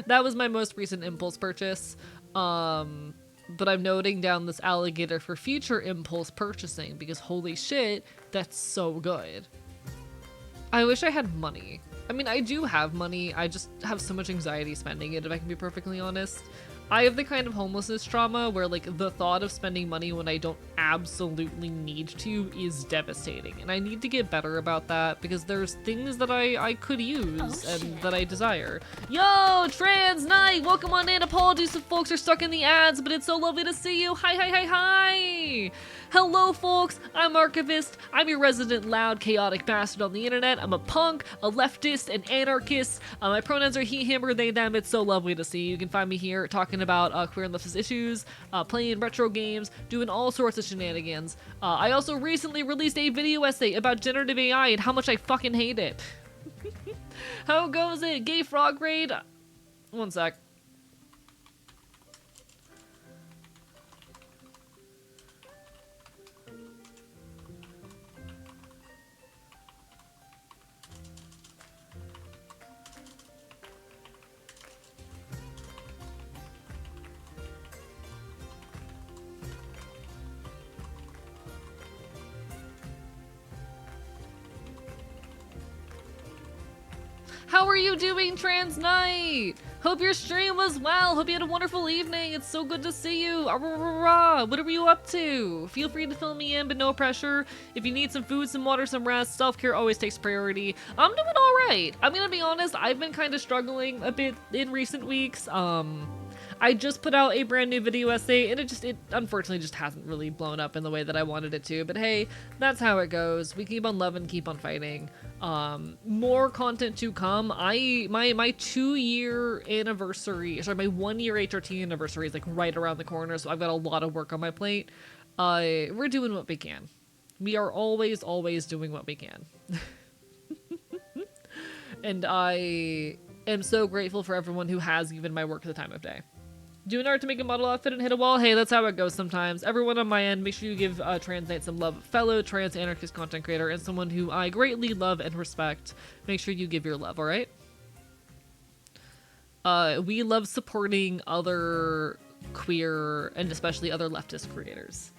That was my most recent impulse purchase. But I'm noting down this alligator for future impulse purchasing because holy shit, that's so good. I wish I had money. I mean, I do have money. I just have so much anxiety spending it, if I can be perfectly honest. I have the kind of homelessness trauma where like the thought of spending money when I don't absolutely need to is devastating. And I need to get better about that because there's things that I could use and that I desire. Yo, Trans Night, welcome on in. Apologies if folks are stuck in the ads, but it's so lovely to see you. Hi. Hello folks, I'm Archivist. I'm your resident loud, chaotic bastard on the internet. I'm a punk, a leftist, an anarchist. My pronouns are he, him, or they, them. It's so lovely to see you. You can find me here talking about queer and leftist issues, playing retro games, doing all sorts of shenanigans. I also recently released a video essay about generative AI and how much I fucking hate it. How goes it? Gay frog raid? One sec. How are you doing, Trans Night? Hope your stream was well. Hope you had a wonderful evening. It's so good to see you. What are you up to? Feel free to fill me in, but no pressure. If you need some food, some water, some rest, self-care always takes priority. I'm doing all right. I'm gonna be honest. I've been kind of struggling a bit in recent weeks. I just put out a brand new video essay and it unfortunately just hasn't really blown up in the way that I wanted it to, but hey, that's how it goes. We keep on loving, keep on fighting. More content to come. My 2-year anniversary, sorry, my 1-year HRT anniversary is like right around the corner, so I've got a lot of work on my plate. We're doing what we can. We are always doing what we can. And I am so grateful for everyone who has given my work the time of day. Doing art to make a model outfit and hit a wall? Hey, that's how it goes sometimes. Everyone on my end, make sure you give Trans Night some love. Fellow trans anarchist content creator and someone who I greatly love and respect. Make sure you give your love, alright? We love supporting other queer and especially other leftist creators.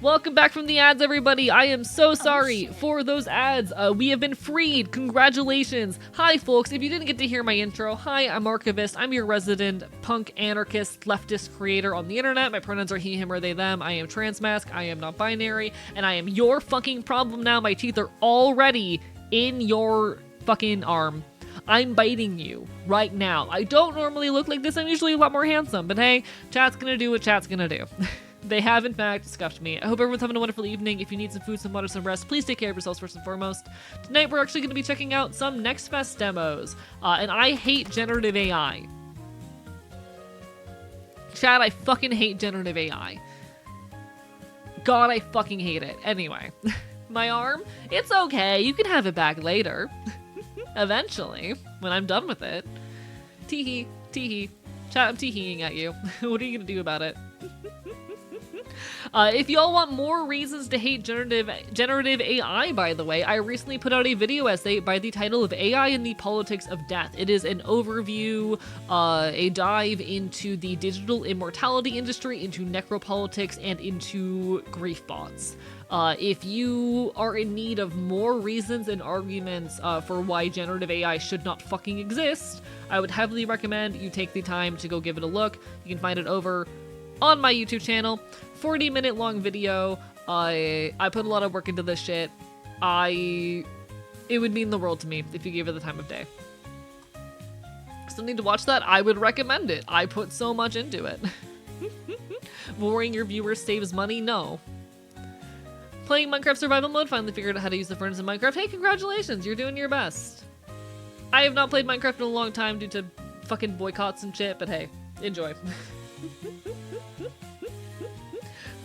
Welcome back from the ads, everybody. I am so sorry for those ads. We have been freed. Congratulations. Hi, folks. If you didn't get to hear my intro, hi, I'm Archivist. I'm your resident punk anarchist leftist creator on the internet. My pronouns are he, him, or they, them. I am transmasc. I am not binary. And I am your fucking problem now. My teeth are already in your fucking arm. I'm biting you right now. I don't normally look like this. I'm usually a lot more handsome. But hey, chat's gonna do what chat's gonna do. They have, in fact, scuffed me. I hope everyone's having a wonderful evening. If you need some food, some water, some rest, please take care of yourselves first and foremost. Tonight, we're actually going to be checking out some Next Fest demos. And I hate generative AI. Chat, I fucking hate generative AI. God, I fucking hate it. Anyway, my arm, it's okay. You can have it back later. Eventually, when I'm done with it. Tee-hee, tee-hee. Chat, I'm tee-heeing at you. What are you going to do about it? If y'all want more reasons to hate generative AI, by the way, I recently put out a video essay by the title of AI and the Politics of Death. It is an overview, a dive into the digital immortality industry, into necropolitics, and into grief bots. If you are in need of more reasons and arguments for why generative AI should not fucking exist, I would heavily recommend you take the time to go give it a look. You can find it over on my YouTube channel. 40-minute long video. I put a lot of work into this shit. It would mean the world to me if you gave it the time of day. Still need to watch that? I would recommend it. I put so much into it. Boring your viewers saves money? No. Playing Minecraft survival mode, finally figured out how to use the furnace in Minecraft. Hey, congratulations, you're doing your best. I have not played Minecraft in a long time due to fucking boycotts and shit, but hey, enjoy.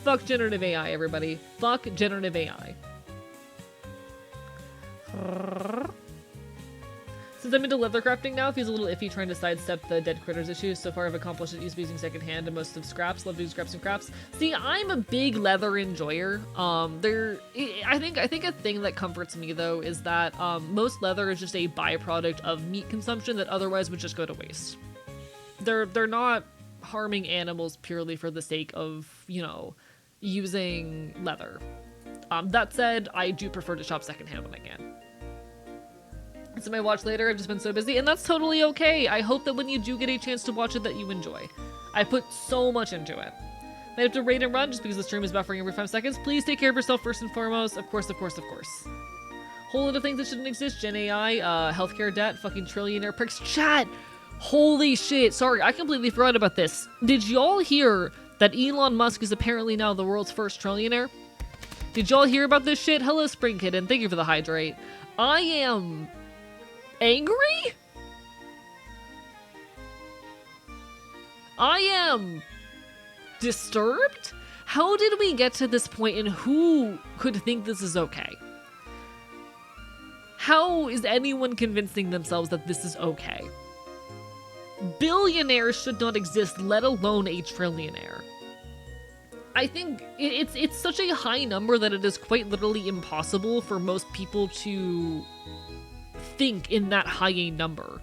Fuck generative AI, everybody. Fuck generative AI. Since I'm into leather crafting now, it feels a little iffy trying to sidestep the dead critters issue. So far I've accomplished it using secondhand and most of scraps. Love doing scraps and crafts. See, I'm a big leather enjoyer. I think a thing that comforts me though is that most leather is just a byproduct of meat consumption that otherwise would just go to waste. They're not harming animals purely for the sake of, you know, using leather. That said, I do prefer to shop secondhand when I can. So I watch later, I've just been so busy, and that's totally okay. I hope that when you do get a chance to watch it that you enjoy. I put so much into it. I have to rate and run just because the stream is buffering every 5 seconds. Please take care of yourself first and foremost. Of course, of course, of course. Whole lot of things that shouldn't exist. Gen AI, healthcare debt, fucking trillionaire pricks. Chat! Holy shit, sorry, I completely forgot about this. Did y'all hear that Elon Musk is apparently now the world's first trillionaire? Did y'all hear about this shit? Hello, Spring Kitten, thank you for the hydrate. I am angry? I am disturbed? How did we get to this point and who could think this is okay? How is anyone convincing themselves that this is okay? Billionaires should not exist, let alone a trillionaire. I think it's such a high number that it is quite literally impossible for most people to think in that high a number.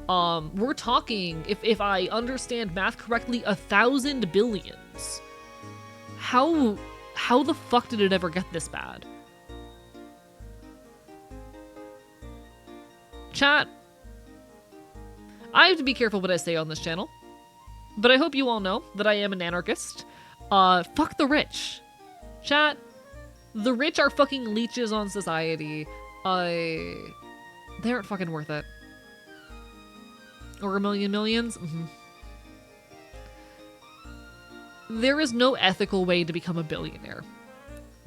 We're talking, if I understand math correctly, 1,000 billions. How the fuck did it ever get this bad? Chat, I have to be careful what I say on this channel, but I hope you all know that I am an anarchist. Fuck the rich. Chat, the rich are fucking leeches on society. They aren't fucking worth it. Or a million millions? Mm-hmm. There is no ethical way to become a billionaire,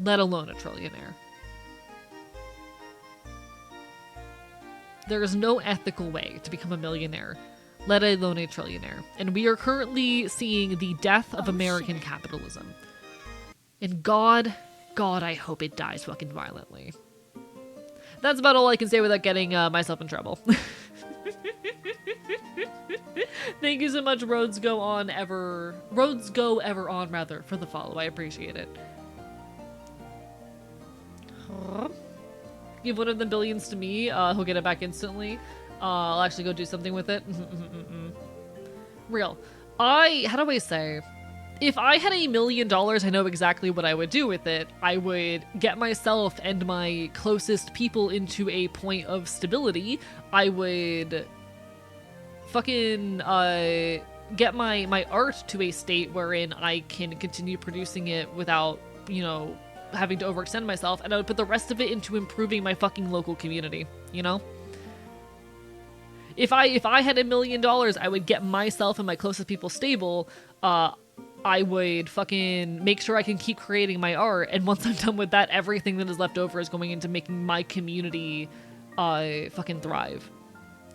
let alone a trillionaire. There is no ethical way to become a millionaire, let alone a trillionaire. And we are currently seeing the death of American capitalism. And God, I hope it dies fucking violently. That's about all I can say without getting myself in trouble. Thank you so much, Roads Go Ever On, rather, for the follow. I appreciate it. Give one of the billions to me, he'll get it back instantly. I'll actually go do something with it. Real. How do I say? If I had $1 million, I know exactly what I would do with it. I would get myself and my closest people into a point of stability. I would fucking get my art to a state wherein I can continue producing it without, you know, having to overextend myself, and I would put the rest of it into improving my fucking local community, you know? If I had $1 million, I would get myself and my closest people stable. I would fucking make sure I can keep creating my art, and once I'm done with that, everything that is left over is going into making my community fucking thrive.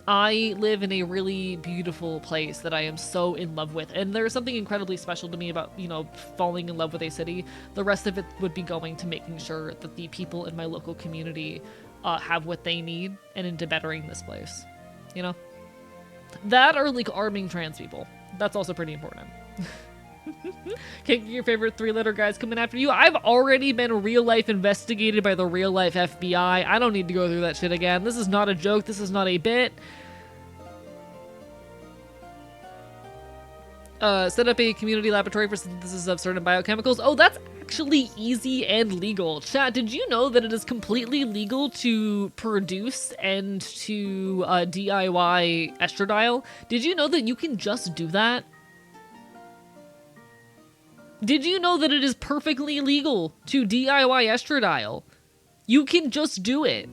I live in a really beautiful place that I am so in love with, and there's something incredibly special to me about, you know, falling in love with a city. The rest of it would be going to making sure that the people in my local community have what they need and into bettering this place, you know? That, or like arming trans people. That's also pretty important. Can't get your favorite 3-letter guys coming after you. I've already been real life investigated by the real life FBI. I don't need to go through that shit again. This is not a joke. This is not a bit. Set up a community laboratory for synthesis of certain biochemicals. Oh, that's actually easy and legal. Chat, did you know that it is completely legal to produce and to DIY estradiol? Did you know that you can just do that? Did you know that it is perfectly legal to DIY estradiol? You can just do it.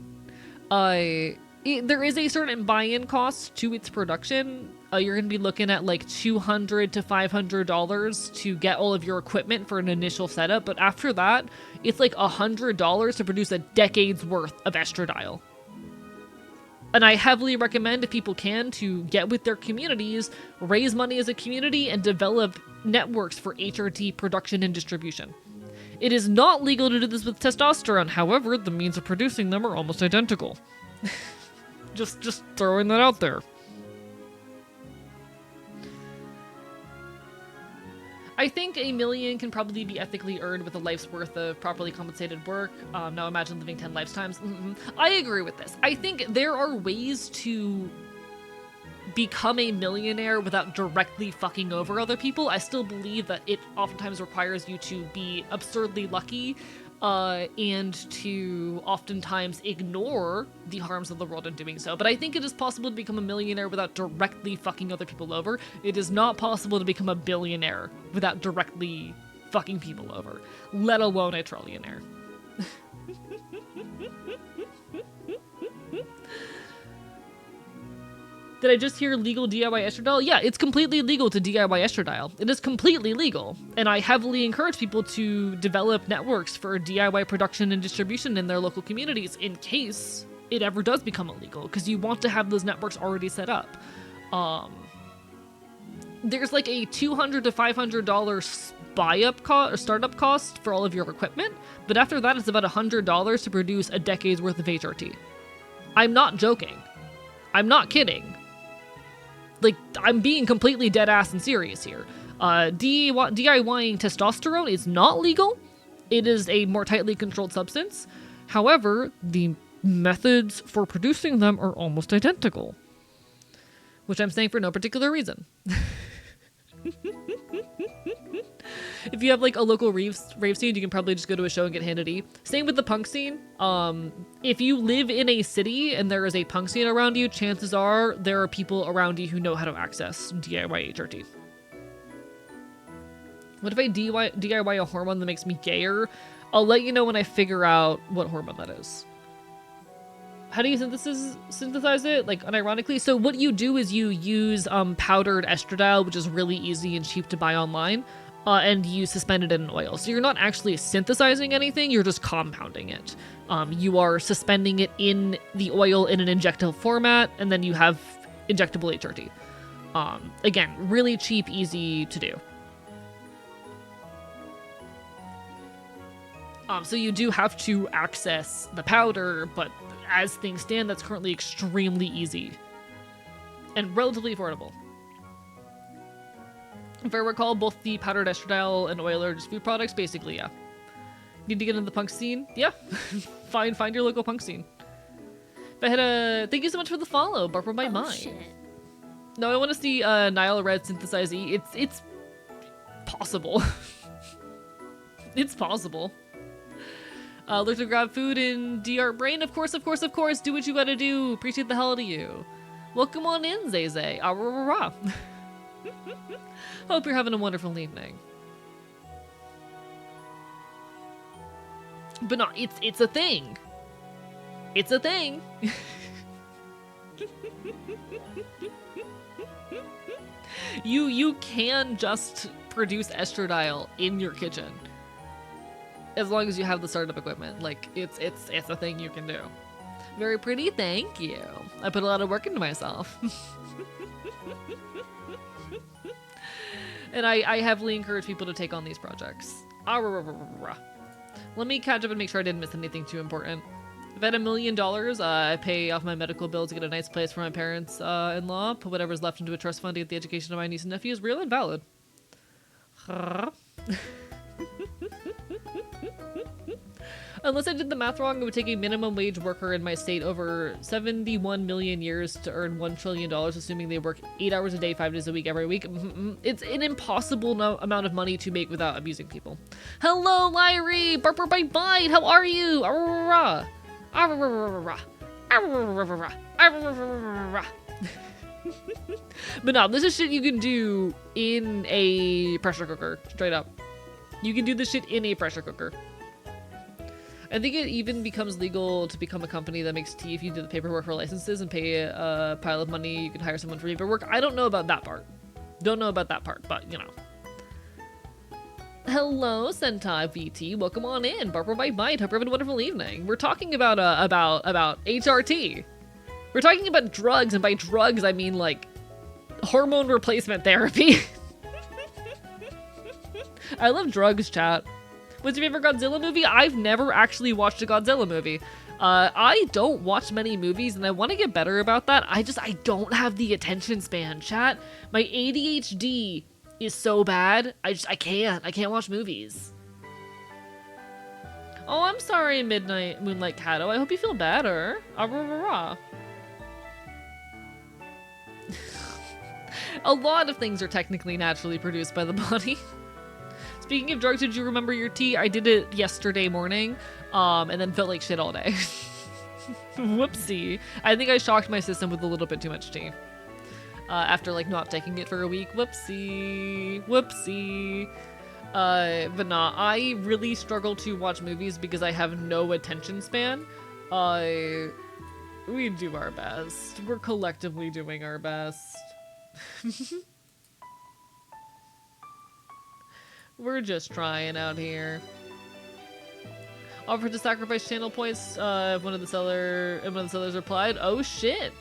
There is a certain buy-in cost to its production. You're going to be looking at like $200 to $500 to get all of your equipment for an initial setup, but after that, it's like $100 to produce a decade's worth of estradiol. And I heavily recommend, if people can, to get with their communities, raise money as a community, and develop networks for HRT production and distribution. It is not legal to do this with testosterone, however, the means of producing them are almost identical. just throwing that out there. I think $1 million can probably be ethically earned with a life's worth of properly compensated work. Now imagine living 10 lifetimes. I agree with this. I think there are ways to become a millionaire without directly fucking over other people. I still believe that it oftentimes requires you to be absurdly lucky and to oftentimes ignore the harms of the world in doing so. But I think it is possible to become a millionaire without directly fucking other people over. It is not possible to become a billionaire without directly fucking people over, let alone a trillionaire. Did I just hear legal DIY estradiol? Yeah, it's completely legal to DIY estradiol. It is completely legal. And I heavily encourage people to develop networks for DIY production and distribution in their local communities in case it ever does become illegal, because you want to have those networks already set up. There's like a $200 to $500 buy-up cost or startup cost for all of your equipment, but after that it's about $100 to produce a decade's worth of HRT. I'm not joking. I'm not kidding. Like, I'm being completely dead-ass and serious here. DIYing testosterone is not legal. It is a more tightly controlled substance. However, the methods for producing them are almost identical. Which I'm saying for no particular reason. If you have like a local rave scene, you can probably just go to a show and get handed E. Same with the punk scene. If you live in a city and there is a punk scene around you, chances are there are people around you who know how to access DIY HRT. What if I DIY a hormone that makes me gayer? I'll let you know when I figure out what hormone that is. How do you synthesize it? Like, unironically? So what you do is you use powdered estradiol, which is really easy and cheap to buy online, and you suspend it in an oil. So you're not actually synthesizing anything, you're just compounding it. You are suspending it in the oil in an injectable format, and then you have injectable HRT. Again, really cheap, easy to do. So you do have to access the powder, but as things stand, that's currently extremely easy and relatively affordable. If I recall, both the powdered estradiol and oil are just food products, basically, yeah. Need to get into the punk scene? Yeah. Find your local punk scene. If I had a... Thank you so much for the follow, Barbara by Mine. Shit. No, I want to see Nile Red synthesize E. It's possible. It's possible. Look to grab food in DR Brain. Of course, of course, of course. Do what you gotta do. Appreciate the hell out of you. Welcome on in, Zay Zay. Ah, rah, rah, rah. Hope you're having a wonderful evening. But no, it's a thing. It's a thing. You can just produce estradiol in your kitchen. As long as you have the startup equipment. Like, it's a thing you can do. Very pretty, thank you. I put a lot of work into myself. And I heavily encourage people to take on these projects. Let me catch up and make sure I didn't miss anything too important. If I had $1 million, I pay off my medical bills to get a nice place for my parents-in-law, put whatever's left into a trust fund to get the education of my niece and nephews. Real and valid. Unless I did the math wrong, it would take a minimum wage worker in my state over 71 million years to earn $1 trillion, assuming they work 8 hours a day, 5 days a week, every week. It's an impossible amount of money to make without abusing people. Hello, Lyrie! Barper by Bite! How are you? But no, this is shit you can do in a pressure cooker. Straight up. You can do this shit in a pressure cooker. I think it even becomes legal to become a company that makes tea if you do the paperwork for licenses and pay a pile of money. You can hire someone for paperwork. I don't know about that part. Don't know about that part, but you know. Hello, Sentai VT. Welcome on in. Barbara by Bite. Hope you're having a wonderful evening. We're talking about HRT. We're talking about drugs, and by drugs I mean like hormone replacement therapy. I love drugs, chat. What's your favorite Godzilla movie? I've never actually watched a Godzilla movie. I don't watch many movies, and I want to get better about that. I don't have the attention span, chat. My ADHD is so bad. I can't watch movies. Oh, I'm sorry, Midnight Moonlight Cato. I hope you feel better. A lot of things are technically naturally produced by the body. Speaking of drugs, did you remember your tea? I did it yesterday morning, and then felt like shit all day. Whoopsie. I think I shocked my system with a little bit too much tea. After, like, not taking it for a week. Whoopsie. Whoopsie. But nah, I really struggle to watch movies because I have no attention span. We do our best. We're collectively doing our best. We're just trying out here. Offered to sacrifice channel points if one of the sellers replied. Oh shit.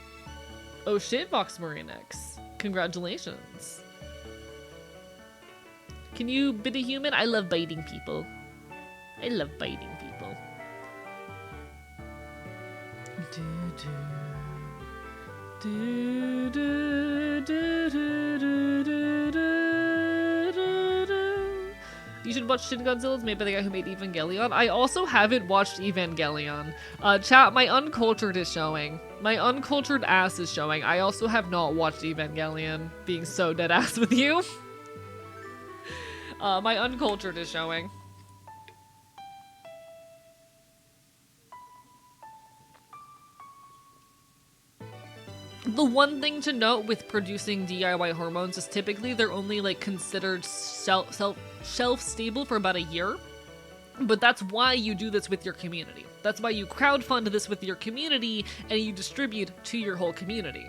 Oh shit, Vox Marinix. Congratulations. Can you bite a human? I love biting people. I love biting people. You should watch Shin Godzilla's made by the guy who made Evangelion. I also haven't watched Evangelion. Chat, my uncultured is showing. My uncultured ass is showing. I also have not watched Evangelion, being so dead ass with you. My uncultured is showing. The one thing to note with producing DIY hormones is typically they're only like considered shelf stable for about a year. But that's why you do this with your community. That's why you crowdfund this with your community and you distribute to your whole community.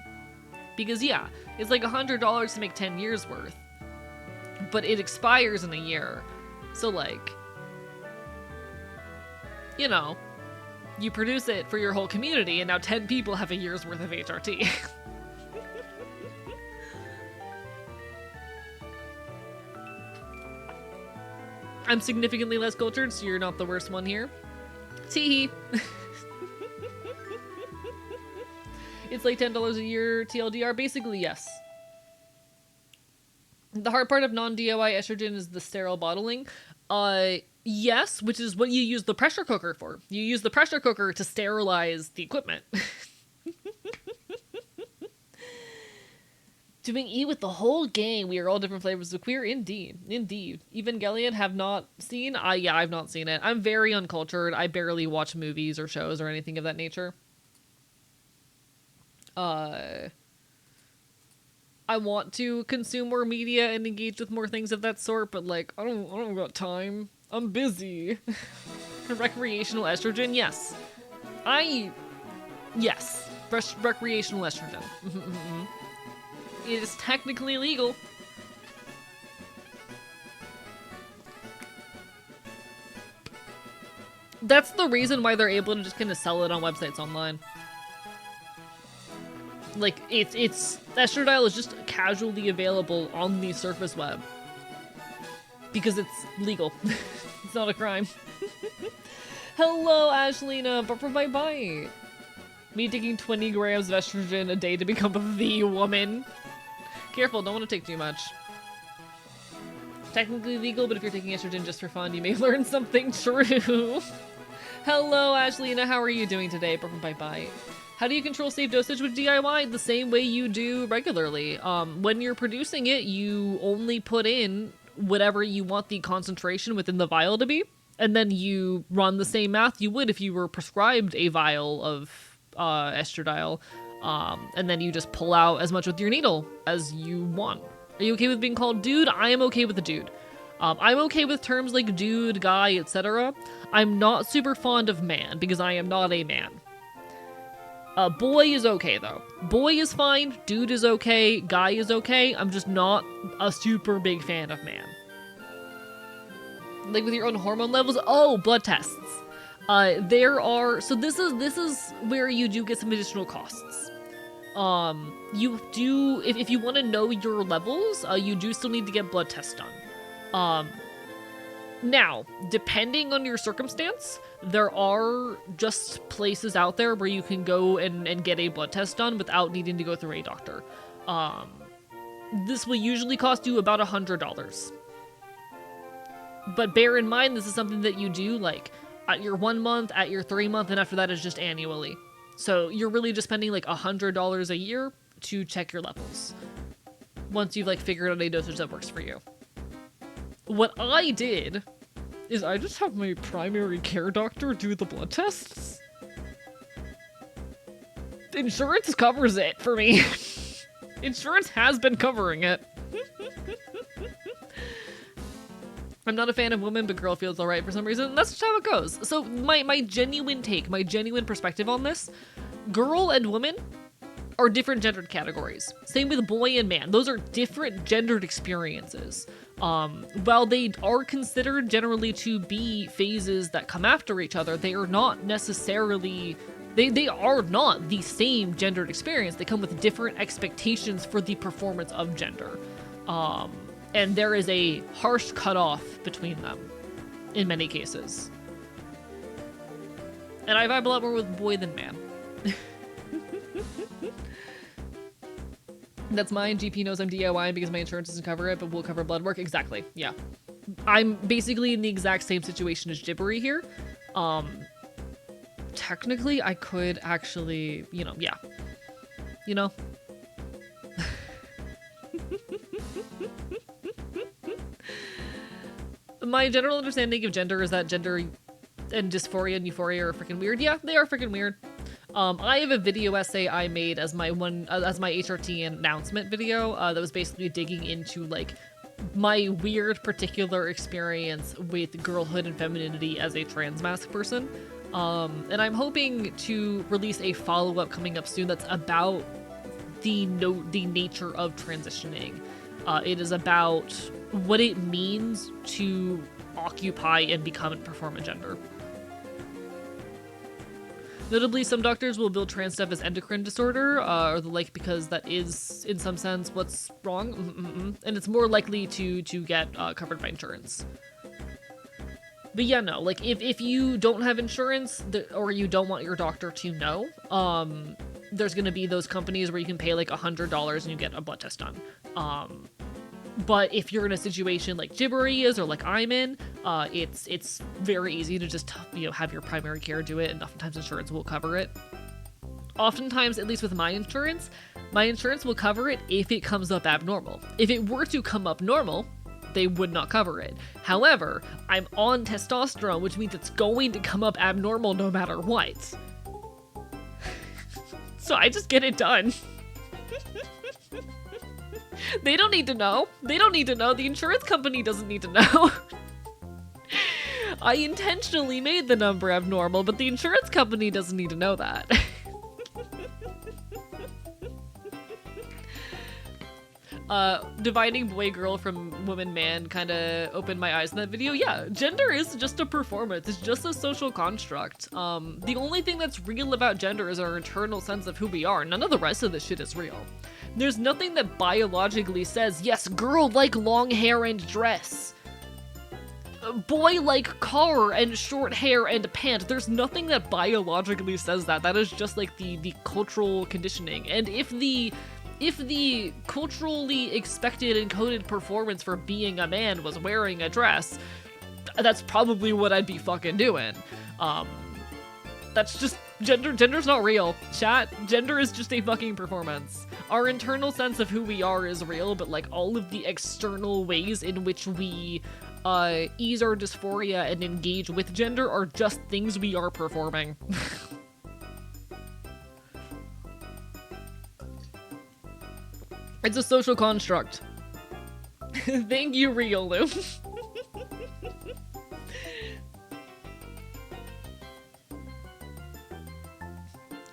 Because yeah, it's like $100 to make 10 years worth. But it expires in a year. So like, you know, you produce it for your whole community and now 10 people have a year's worth of HRT. I'm significantly less cultured, so you're not the worst one here. Teehee. It's like $10 a year TLDR. Basically, yes. The hard part of non-DIY estrogen is the sterile bottling. Yes, which is what you use the pressure cooker for. You use the pressure cooker to sterilize the equipment. Doing E with the whole gang. We are all different flavors of queer. Indeed. Indeed. Evangelion have not seen? Yeah, I've not seen it. I'm very uncultured. I barely watch movies or shows or anything of that nature. I want to consume more media and engage with more things of that sort, but like, I don't got time. I'm busy. Recreational estrogen? Yes. Yes. Recreational estrogen. It is technically legal. That's the reason why they're able to just kind of sell it on websites online. Like, it's estradiol is just casually available on the surface web. Because it's legal. It's not a crime. Hello, Ashlina, but for my bite. Me taking 20 grams of estrogen a day to become the woman. Careful, don't want to take too much. Technically legal, but if you're taking estrogen just for fun, you may learn something true. Hello, Ashlina, how are you doing today? Bye-bye. How do you control safe dosage with DIY? The same way you do regularly. When you're producing it, you only put in whatever you want the concentration within the vial to be, and then you run the same math you would if you were prescribed a vial of estradiol. And then you just pull out as much with your needle as you want. Are you okay with being called dude? I am okay with the dude. I'm okay with terms like dude, guy, etc. I'm not super fond of man because I am not a man. Boy is okay though. Boy is fine, dude is okay, guy is okay. I'm just not a super big fan of man. Like with your own hormone levels? Oh, blood tests. So this is where you do get some additional costs. You do, if you want to know your levels, you do still need to get blood tests done. Now, depending on your circumstance, there are just places out there where you can go and get a blood test done without needing to go through a doctor. This will usually cost you about $100. But bear in mind, this is something that you do, like, at your 1 month, at your 3 month, and after that is just annually. So you're really just spending like $100 a year to check your levels. Once you've like figured out a dosage that works for you. What I did is I just have my primary care doctor do the blood tests. Insurance covers it for me. Insurance has been covering it. I'm not a fan of women, but girl feels alright for some reason. That's just how it goes. So my genuine take, my genuine perspective on this, girl and woman are different gendered categories. Same with boy and man. Those are different gendered experiences. While they are considered generally to be phases that come after each other, they are not necessarily, they are not the same gendered experience. They come with different expectations for the performance of gender. And there is a harsh cutoff between them, in many cases. And I vibe a lot more with boy than man. That's mine. GP knows I'm DIY because my insurance doesn't cover it, but we'll cover blood work. Exactly, yeah. I'm basically in the exact same situation as Gibbery here. Technically, I could actually, yeah. My general understanding of gender is that gender and dysphoria and euphoria are freaking weird. Yeah, they are freaking weird. I have a video essay I made as my HRT announcement video that was basically digging into like my weird particular experience with girlhood and femininity as a trans masc person. And I'm hoping to release a follow-up coming up soon that's about the nature of transitioning. It is about what it means to occupy and become and perform a gender. Notably, some doctors will bill trans stuff as endocrine disorder, or the like, because that is, in some sense, what's wrong. And it's more likely to get covered by insurance. But yeah, no, like, if you don't have insurance, or you don't want your doctor to know, there's gonna be those companies where you can pay like $100 and you get a blood test done. But if you're in a situation like Gibbery is, or like I'm in, it's very easy to just have your primary care do it, and oftentimes insurance will cover it. oftentimes, at least with my insurance will cover it if it comes up abnormal. If it were to come up normal, they would not cover it. However, I'm on testosterone, which means it's going to come up abnormal no matter what. So I just get it done. They don't need to know. They don't need to know. The insurance company doesn't need to know. I intentionally made the number abnormal, but the insurance company doesn't need to know that. Dividing boy-girl from woman-man kind of opened my eyes in that video. Yeah, gender is just a performance. It's just a social construct. The only thing that's real about gender is our internal sense of who we are. None of the rest of this shit is real. There's nothing that biologically says, yes, girl like long hair and dress. Boy like car and short hair and pant. There's nothing that biologically says that. That is just like the cultural conditioning. And if the culturally expected and coded performance for being a man was wearing a dress, that's probably what I'd be fucking doing. That's just gender's not real. Chat, gender is just a fucking performance. Our internal sense of who we are is real, but like all of the external ways in which we ease our dysphoria and engage with gender are just things we are performing. It's a social construct. Thank you, Riolu.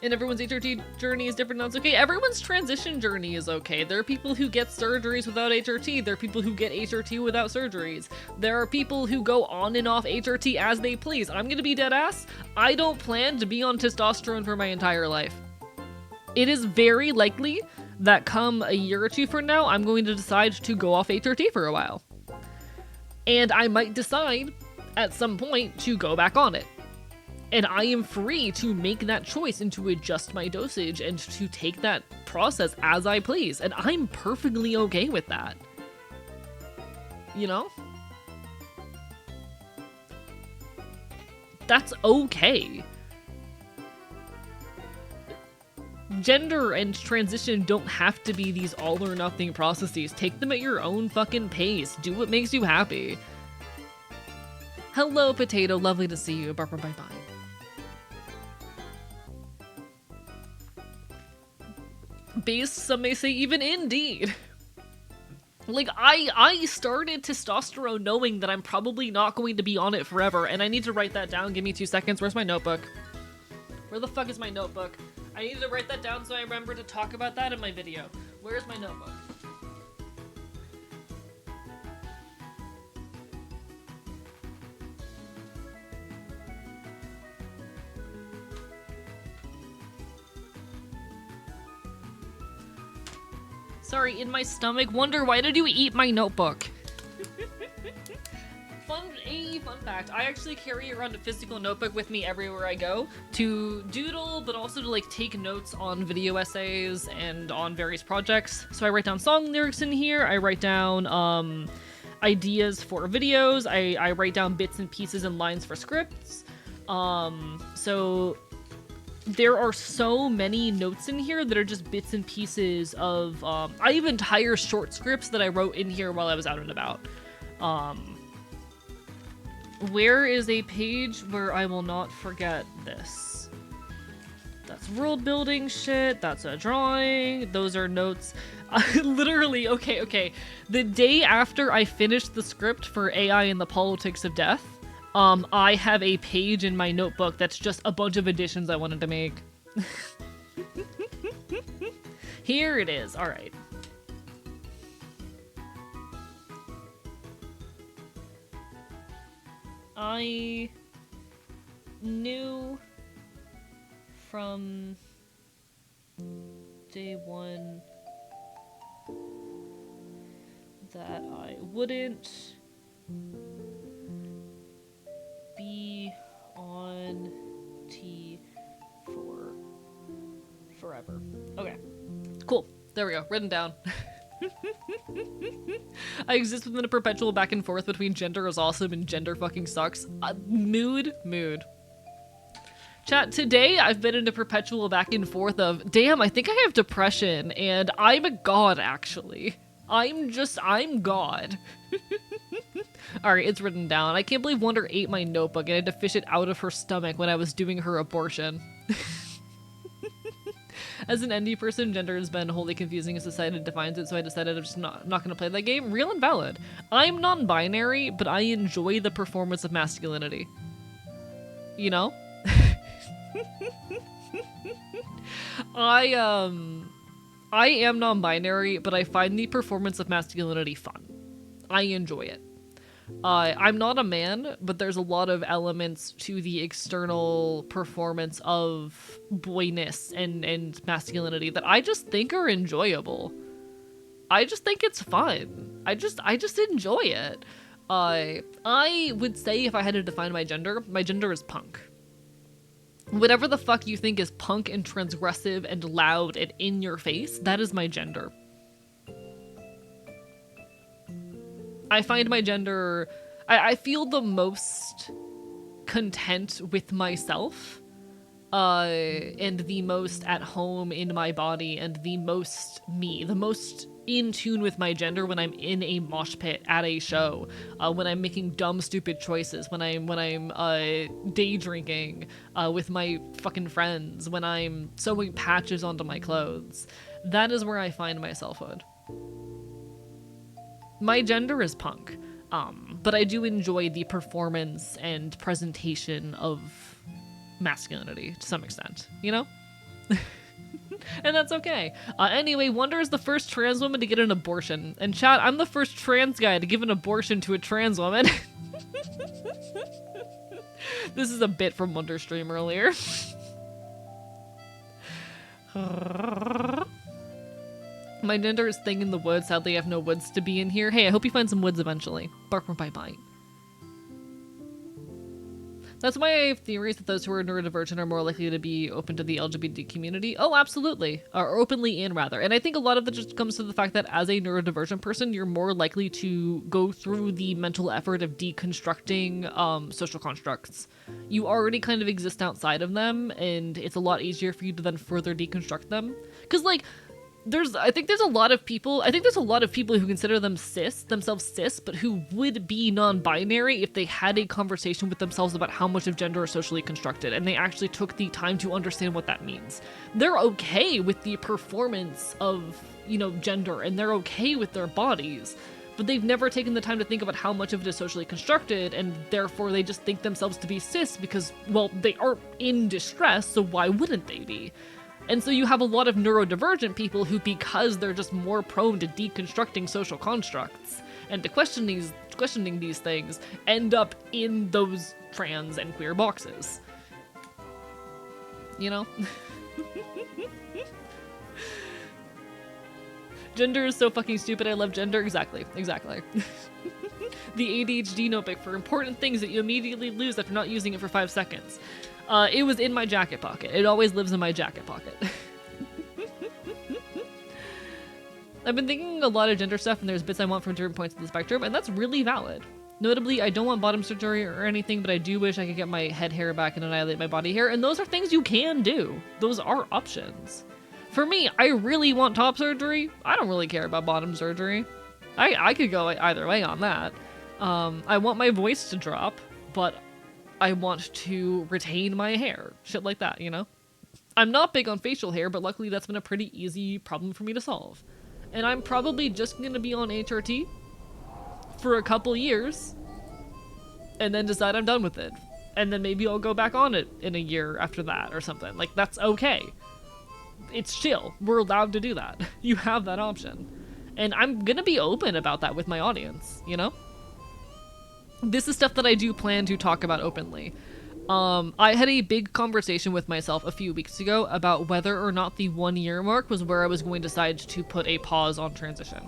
And everyone's HRT journey is different, that's okay. Everyone's transition journey is okay. There are people who get surgeries without HRT. There are people who get HRT without surgeries. There are people who go on and off HRT as they please. I'm gonna be dead ass. I don't plan to be on testosterone for my entire life. It is very likely that come a year or two from now, I'm going to decide to go off HRT for a while. And I might decide at some point to go back on it. And I am free to make that choice and to adjust my dosage and to take that process as I please. And I'm perfectly okay with that. You know? That's okay. Gender and transition don't have to be these all or nothing processes. Take them at your own fucking pace. Do what makes you happy. Hello, Potato. Lovely to see you. Bye-bye. Base, some may say even indeed. Like, I started testosterone knowing that I'm probably not going to be on it forever, and I need to write that down. Give me 2 seconds. Where's my notebook? Where the fuck is my notebook? I need to write that down so I remember to talk about that in my video. Where's my notebook? Sorry, in my stomach. Wonder, why did you eat my notebook? Fun fact, I actually carry around a physical notebook with me everywhere I go to doodle, but also to like take notes on video essays and on various projects. So I write down song lyrics in here, I write down ideas for videos, I write down bits and pieces and lines for scripts. So there are so many notes in here that are just bits and pieces of, I have entire short scripts that I wrote in here while I was out and about. Where is a page where I will not forget this? That's world building shit, that's a drawing, those are notes. Literally, okay. The day after I finished the script for AI and the Politics of Death, I have a page in my notebook that's just a bunch of additions I wanted to make. Here it is, alright. I knew from day one that I wouldn't be on T for forever. Okay, cool. There we go. Written down. I exist within a perpetual back and forth between gender is awesome and gender fucking sucks. Mood. Chat, today I've been in a perpetual back and forth of, damn, I think I have depression, and I'm a god, actually. I'm god. Alright, it's written down. I can't believe Wonder ate my notebook and I had to fish it out of her stomach when I was doing her abortion. As an ND person, gender has been wholly confusing as society defines it, so I decided I'm just not going to play that game. Real and valid. I'm non-binary, but I enjoy the performance of masculinity. You know? I am non-binary, but I find the performance of masculinity fun. I enjoy it. I'm not a man, but there's a lot of elements to the external performance of boyness and masculinity that I just think are enjoyable. I just think it's fun. I just enjoy it. I would say if I had to define my gender is punk. Whatever the fuck you think is punk and transgressive and loud and in your face, that is my gender. I find my gender, I feel the most content with myself, and the most at home in my body, and the most me, the most in tune with my gender when I'm in a mosh pit at a show, when I'm making dumb, stupid choices, when I'm day drinking with my fucking friends, when I'm sewing patches onto my clothes. That is where I find my selfhood. My gender is punk, but I do enjoy the performance and presentation of masculinity to some extent, you know? And that's okay. Anyway, Wonder is the first trans woman to get an abortion. And chat, I'm the first trans guy to give an abortion to a trans woman. This is a bit from Wonder stream earlier. My gender is thing in the woods. Sadly, I have no woods to be in here. Hey, I hope you find some woods eventually. Bark more bye bye. That's why I have theories that those who are neurodivergent are more likely to be open to the LGBT community. Oh, absolutely. Or openly in, rather. And I think a lot of that just comes to the fact that as a neurodivergent person, you're more likely to go through the mental effort of deconstructing social constructs. You already kind of exist outside of them, and it's a lot easier for you to then further deconstruct them. Because, like, I think there's a lot of people who consider themselves cis, but who would be non-binary if they had a conversation with themselves about how much of gender is socially constructed, and they actually took the time to understand what that means. They're okay with the performance of, you know, gender, and they're okay with their bodies, but they've never taken the time to think about how much of it is socially constructed, and therefore they just think themselves to be cis because, well, they aren't in distress, so why wouldn't they be? And so you have a lot of neurodivergent people who, because they're just more prone to deconstructing social constructs and to questioning these things, end up in those trans and queer boxes. You know? Gender is so fucking stupid, I love gender. Exactly. The ADHD notebook for important things that you immediately lose after not using it for 5 seconds. It was in my jacket pocket. It always lives in my jacket pocket. I've been thinking a lot of gender stuff, and there's bits I want from different points of the spectrum, and that's really valid. Notably, I don't want bottom surgery or anything, but I do wish I could get my head hair back and annihilate my body hair, and those are things you can do. Those are options. For me, I really want top surgery. I don't really care about bottom surgery. I could go either way on that. I want my voice to drop, but I want to retain my hair. Shit like that, you know? I'm not big on facial hair, but luckily that's been a pretty easy problem for me to solve. And I'm probably just gonna be on HRT for a couple years and then decide I'm done with it. And then maybe I'll go back on it in a year after that or something. Like, that's okay. It's chill. We're allowed to do that. You have that option. And I'm gonna be open about that with my audience, you know? This is stuff that I do plan to talk about openly. I had a big conversation with myself a few weeks ago about whether or not the 1 year mark was where I was going to decide to put a pause on transition.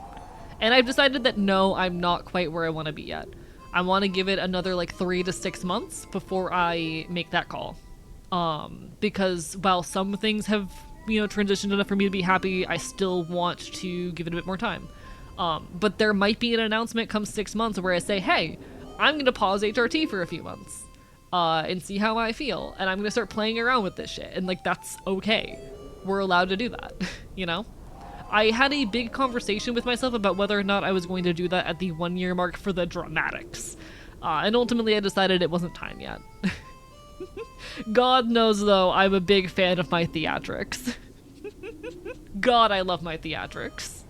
And I've decided that no, I'm not quite where I want to be yet. I want to give it another like 3 to 6 months before I make that call. Because while some things have, you know, transitioned enough for me to be happy, I still want to give it a bit more time. But there might be an announcement come 6 months where I say, hey, I'm going to pause HRT for a few months. and see how I feel. And I'm gonna start playing around with this shit. And like, that's okay. We're allowed to do that, you know? I had a big conversation with myself about whether or not I was going to do that at the 1 year mark for the dramatics. And ultimately I decided it wasn't time yet. God knows though, I'm a big fan of my theatrics. God, I love my theatrics.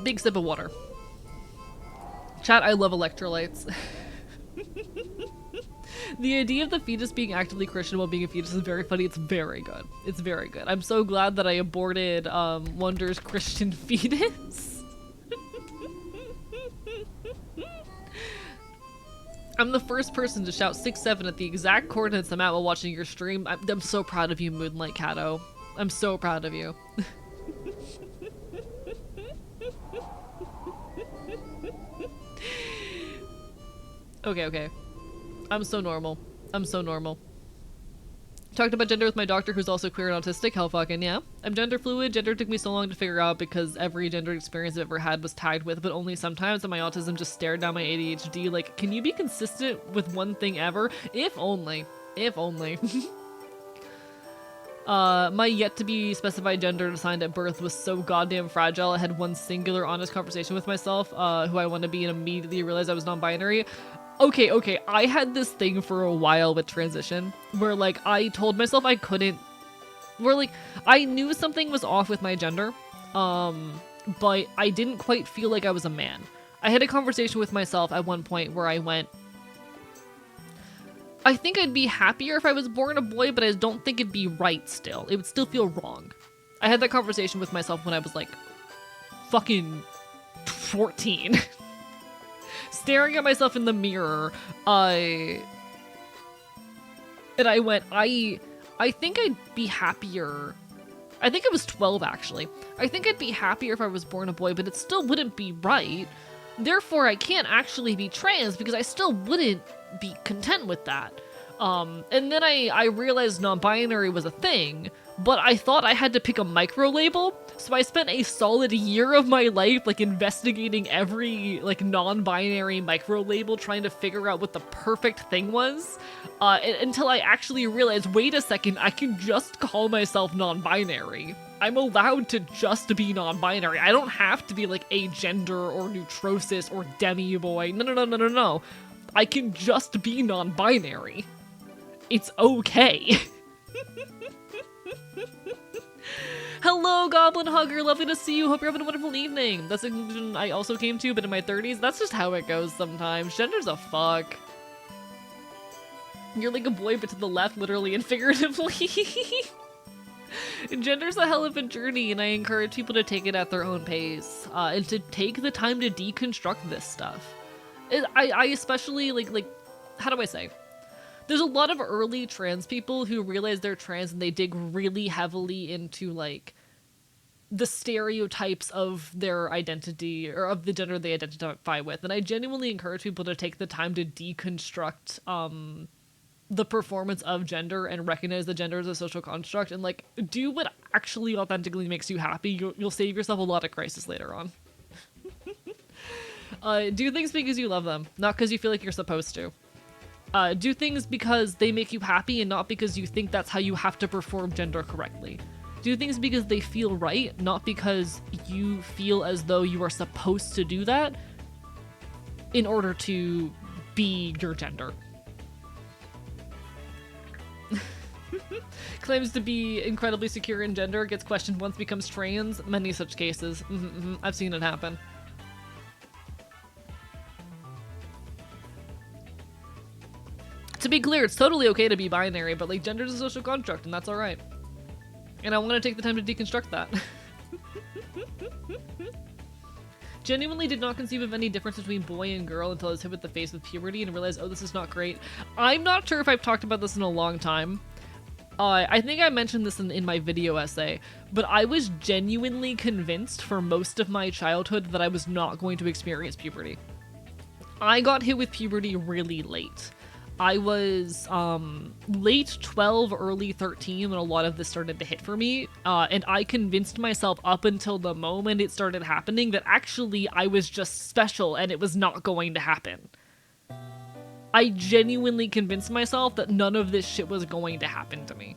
Big sip of water. Chat, I love electrolytes. The idea of the fetus being actively Christian while being a fetus is very funny. It's very good. It's very good. I'm so glad that I aborted Wonder's Christian fetus. I'm the first person to shout 6'7" at the exact coordinates I'm at while watching your stream. I'm so proud of you, Moonlight Cato. I'm so proud of you. Okay. I'm so normal. I'm so normal. Talked about gender with my doctor who's also queer and autistic. Hell fucking yeah. I'm gender fluid. Gender took me so long to figure out because every gender experience I've ever had was tagged with, but only sometimes, and my autism just stared down my ADHD. Like, can you be consistent with one thing ever? If only. If only. My yet to be specified gender assigned at birth was so goddamn fragile. I had one singular honest conversation with myself, who I want to be, and immediately realized I was non-binary. Okay, I had this thing for a while with transition, where, like, I told myself I couldn't, where, like, I knew something was off with my gender, but I didn't quite feel like I was a man. I had a conversation with myself at one point where I went, I think I'd be happier if I was born a boy, but I don't think it'd be right still. It would still feel wrong. I had that conversation with myself when I was, like, fucking 14. Staring at myself in the mirror, and I went, I think I'd be happier. I think it was 12, actually. I think I'd be happier if I was born a boy, but it still wouldn't be right. Therefore, I can't actually be trans because I still wouldn't be content with that. And then I realized non-binary was a thing, but I thought I had to pick a micro-label, so I spent a solid year of my life, like, investigating every, like, non-binary micro-label, trying to figure out what the perfect thing was, until I actually realized, wait a second, I can just call myself non-binary. I'm allowed to just be non-binary. I don't have to be, like, agender or neutrosis or demi-boy. No. I can just be non-binary. It's okay. Hello, Goblin Hugger. Lovely to see you. Hope you're having a wonderful evening. That's a conclusion I also came to, but in my 30s. That's just how it goes sometimes. Gender's a fuck. You're like a boy, but to the left, literally and figuratively. Gender's a hell of a journey, and I encourage people to take it at their own pace, and to take the time to deconstruct this stuff. I especially, like, how do I say? There's a lot of early trans people who realize they're trans and they dig really heavily into, like, the stereotypes of their identity or of the gender they identify with. And I genuinely encourage people to take the time to deconstruct the performance of gender and recognize that gender is a social construct and, like, do what actually authentically makes you happy. You'll save yourself a lot of crisis later on. Do things because you love them, not because you feel like you're supposed to. Do things because they make you happy and not because you think that's how you have to perform gender correctly. Do things because they feel right, not because you feel as though you are supposed to do that in order to be your gender. Claims to be incredibly secure in gender, gets questioned once, becomes trans. Many such cases. I've seen it happen. To be clear, it's totally okay to be binary, but, like, gender is a social construct, and that's alright. And I want to take the time to deconstruct that. Genuinely did not conceive of any difference between boy and girl until I was hit with the face with puberty and realized, oh, this is not great. I'm not sure if I've talked about this in a long time. I think I mentioned this in my video essay, but I was genuinely convinced for most of my childhood that I was not going to experience puberty. I got hit with puberty really late. I was late 12, early 13 when a lot of this started to hit for me, and I convinced myself up until the moment it started happening that actually I was just special and it was not going to happen. I genuinely convinced myself that none of this shit was going to happen to me.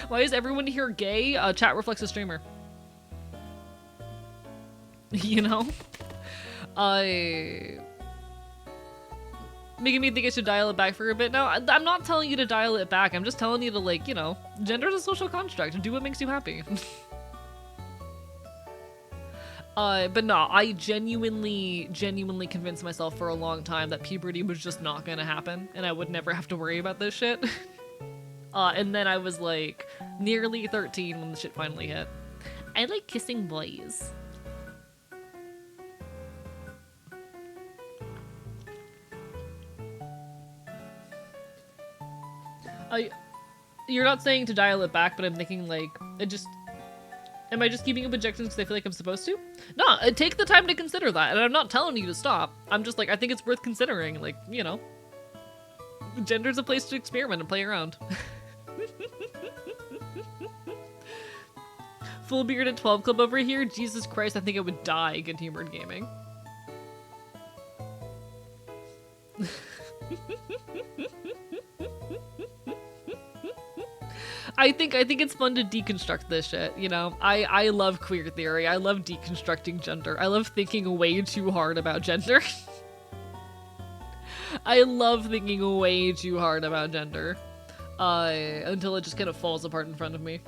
Why is everyone here gay? Chat reflects a streamer. You know? Making me think I should dial it back for a bit. No, I'm not telling you to dial it back. I'm just telling you to, like, you know, gender is a social construct. Do what makes you happy. But no, I genuinely convinced myself for a long time that puberty was just not gonna happen, and I would never have to worry about this shit. And then I was, like, nearly 13 when the shit finally hit. I like kissing boys. You're not saying to dial it back, but I'm thinking, like, am I just keeping up objections because I feel like I'm supposed to? No, take the time to consider that, and I'm not telling you to stop. I'm just like, I think it's worth considering, like, you know. Gender's a place to experiment and play around. Full bearded 12 club over here? Jesus Christ, I think I would die good humored gaming. I think it's fun to deconstruct this shit, you know? I love queer theory. I love deconstructing gender. I love thinking way too hard about gender. I love thinking way too hard about gender. Until it just kind of falls apart in front of me.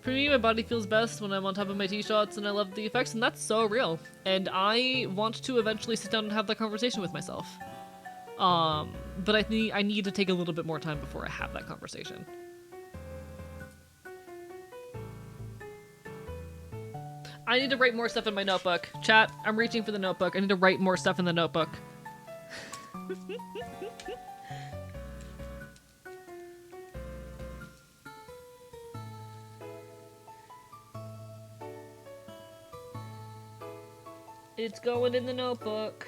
For me, my body feels best when I'm on top of my T-shots and I love the effects, and that's so real. And I want to eventually sit down and have that conversation with myself. But I need to take a little bit more time before I have that conversation. I need to write more stuff in my notebook. Chat, I'm reaching for the notebook. I need to write more stuff in the notebook. It's going in the notebook.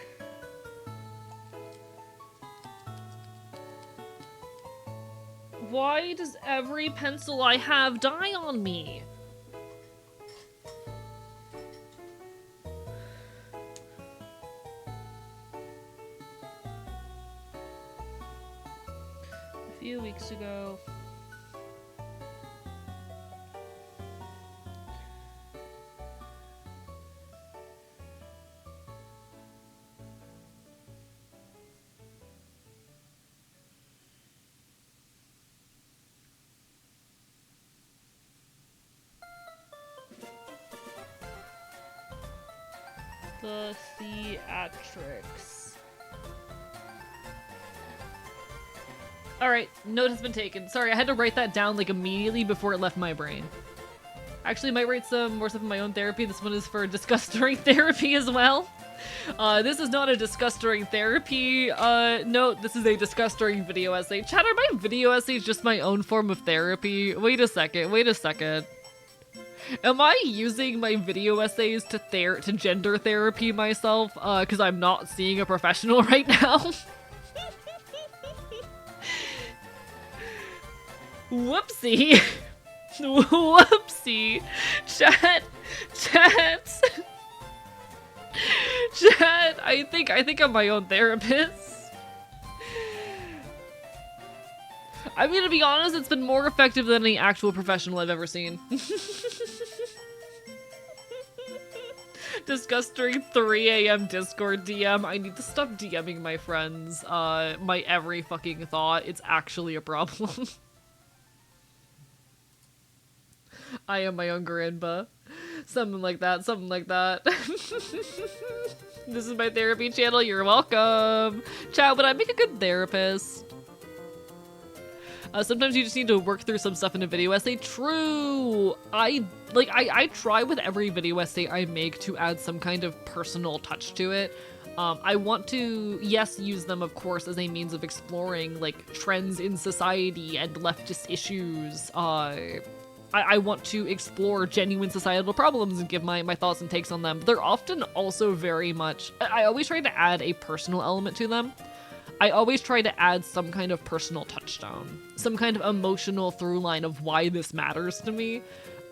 Why does every pencil I have die on me? A few weeks ago. The theatrics. Alright, note has been taken. Sorry, I had to write that down like immediately before it left my brain. Actually, might write some more stuff in my own therapy. This one is for discuss during therapy as well. This is not a discuss during therapy note. This is a discuss during video essay. Chat, are my video essays just my own form of therapy? Wait a second. Am I using my video essays to gender therapy myself? Because I'm not seeing a professional right now. Whoopsie. Whoopsie. Chat. I think I'm my own therapist. I mean, to be honest, it's been more effective than any actual professional I've ever seen. Discuss during 3 a.m. Discord DM. I need to stop DMing my friends. My every fucking thought. It's actually a problem. I am my own grandpa. Something like that. This is my therapy channel. You're welcome. Chat, would I make a good therapist? Sometimes you just need to work through some stuff in a video essay. True! I try with every video essay I make to add some kind of personal touch to it. I want to, yes, use them, of course, as a means of exploring, like, trends in society and leftist issues. I want to explore genuine societal problems and give my thoughts and takes on them. They're often also very much, I always try to add a personal element to them. I always try to add some kind of personal touchstone, some kind of emotional through line of why this matters to me.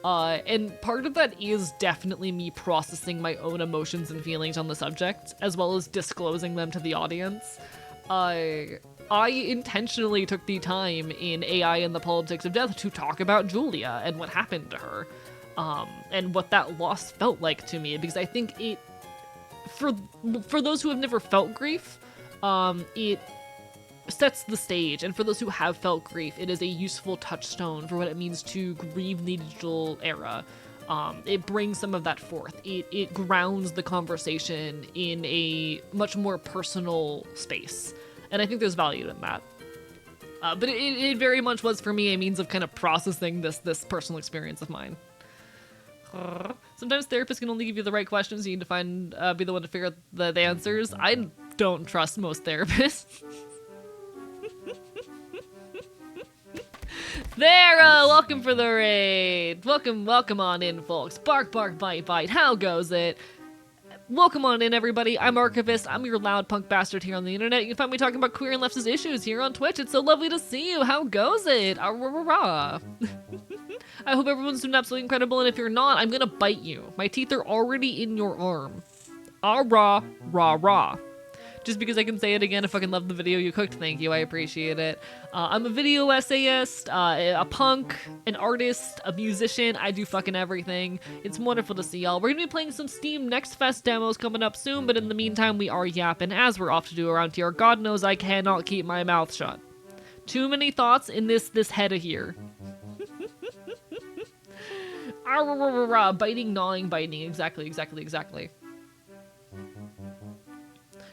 And part of that is definitely me processing my own emotions and feelings on the subject, as well as disclosing them to the audience. I intentionally took the time in AI and the Politics of Death to talk about Julia and what happened to her, and what that loss felt like to me, because I think it, for those who have never felt grief, it sets the stage, and for those who have felt grief, it is a useful touchstone for what it means to grieve the digital era. It brings some of that forth. It grounds the conversation in a much more personal space, and I think there's value in that. But it very much was for me a means of kind of processing this personal experience of mine. Sometimes therapists can only give you the right questions. You need to be the one to figure out the answers. I don't trust most therapists. There, welcome for the raid. Welcome on in, folks. Bark, bite, bite. How goes it? Welcome on in, everybody. I'm Archivist. I'm your loud punk bastard here on the internet. You can find me talking about queer and leftist issues here on Twitch. It's so lovely to see you. How goes it? I hope everyone's doing absolutely incredible, and if you're not, I'm gonna bite you. My teeth are already in your arm. Rah, rah. Just because I can say it again, I fucking love the video you cooked. Thank you, I appreciate it. I'm a video essayist, a punk, an artist, a musician. I do fucking everything. It's wonderful to see y'all. We're gonna be playing some Steam Next Fest demos coming up soon, but in the meantime, we are yapping as we're off to do around here. God knows I cannot keep my mouth shut. Too many thoughts in this head of here. Biting, gnawing, biting. Exactly.